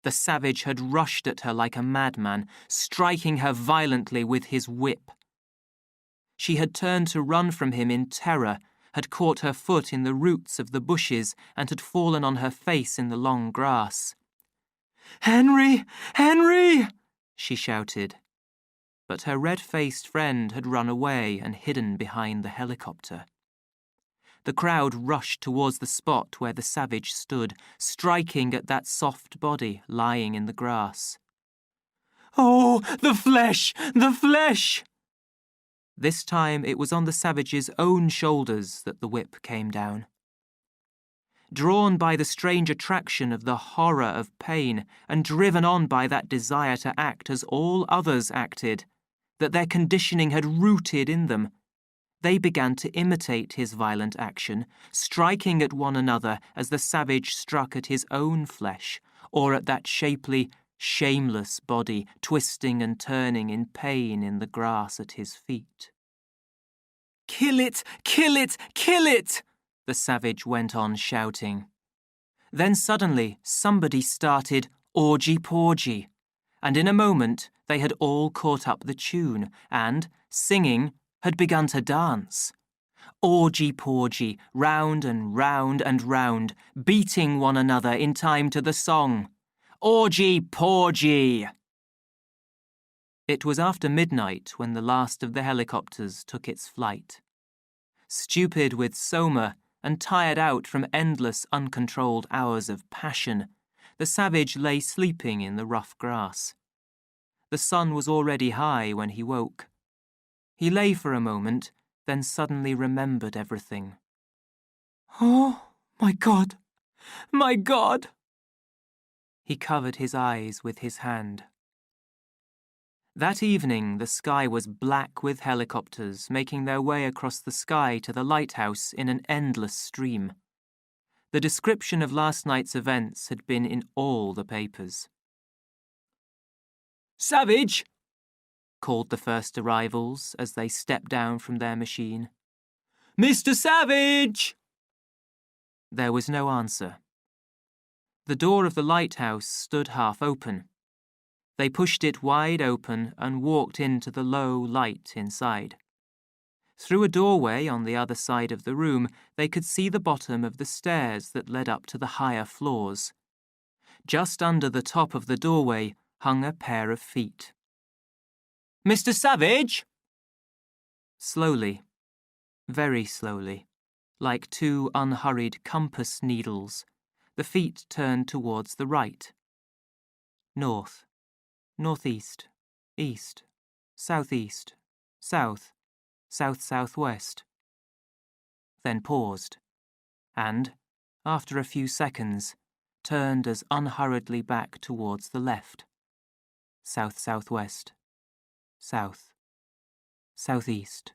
The savage had rushed at her like a madman, striking her violently with his whip. She had turned to run from him in terror, had caught her foot in the roots of the bushes, and had fallen on her face in the long grass. Henry! Henry! She shouted. But her red-faced friend had run away and hidden behind the helicopter. The crowd rushed towards the spot where the savage stood, striking at that soft body lying in the grass. Oh, the flesh! The flesh! This time it was on the savage's own shoulders that the whip came down. Drawn by the strange attraction of the horror of pain, and driven on by that desire to act as all others acted, that their conditioning had rooted in them, they began to imitate his violent action, striking at one another as the savage struck at his own flesh, or at that shapely, shameless body twisting and turning in pain in the grass at his feet. Kill it! Kill it! Kill it! The savage went on shouting. Then suddenly somebody started orgy-porgy, and in a moment they had all caught up the tune and, singing, had begun to dance. Orgy-porgy, round and round and round, beating one another in time to the song. Orgy-porgy! It was after midnight when the last of the helicopters took its flight. Stupid with soma and tired out from endless uncontrolled hours of passion, the savage lay sleeping in the rough grass. The sun was already high when he woke. He lay for a moment, then suddenly remembered everything. Oh, my God! My God! He covered his eyes with his hand. That evening the sky was black with helicopters making their way across the sky to the lighthouse in an endless stream. The description of last night's events had been in all the papers. Savage! Called the first arrivals as they stepped down from their machine. Mr. Savage! There was no answer. The door of the lighthouse stood half open. They pushed it wide open and walked into the low light inside. Through a doorway on the other side of the room, they could see the bottom of the stairs that led up to the higher floors. Just under the top of the doorway hung a pair of feet. Mr. Savage! Slowly, very slowly, like 2 unhurried compass needles, the feet turned towards the right. North, northeast, east, southeast, south, south-southwest. Then paused, and, after a few seconds, turned as unhurriedly back towards the left. South-southwest, south, southeast.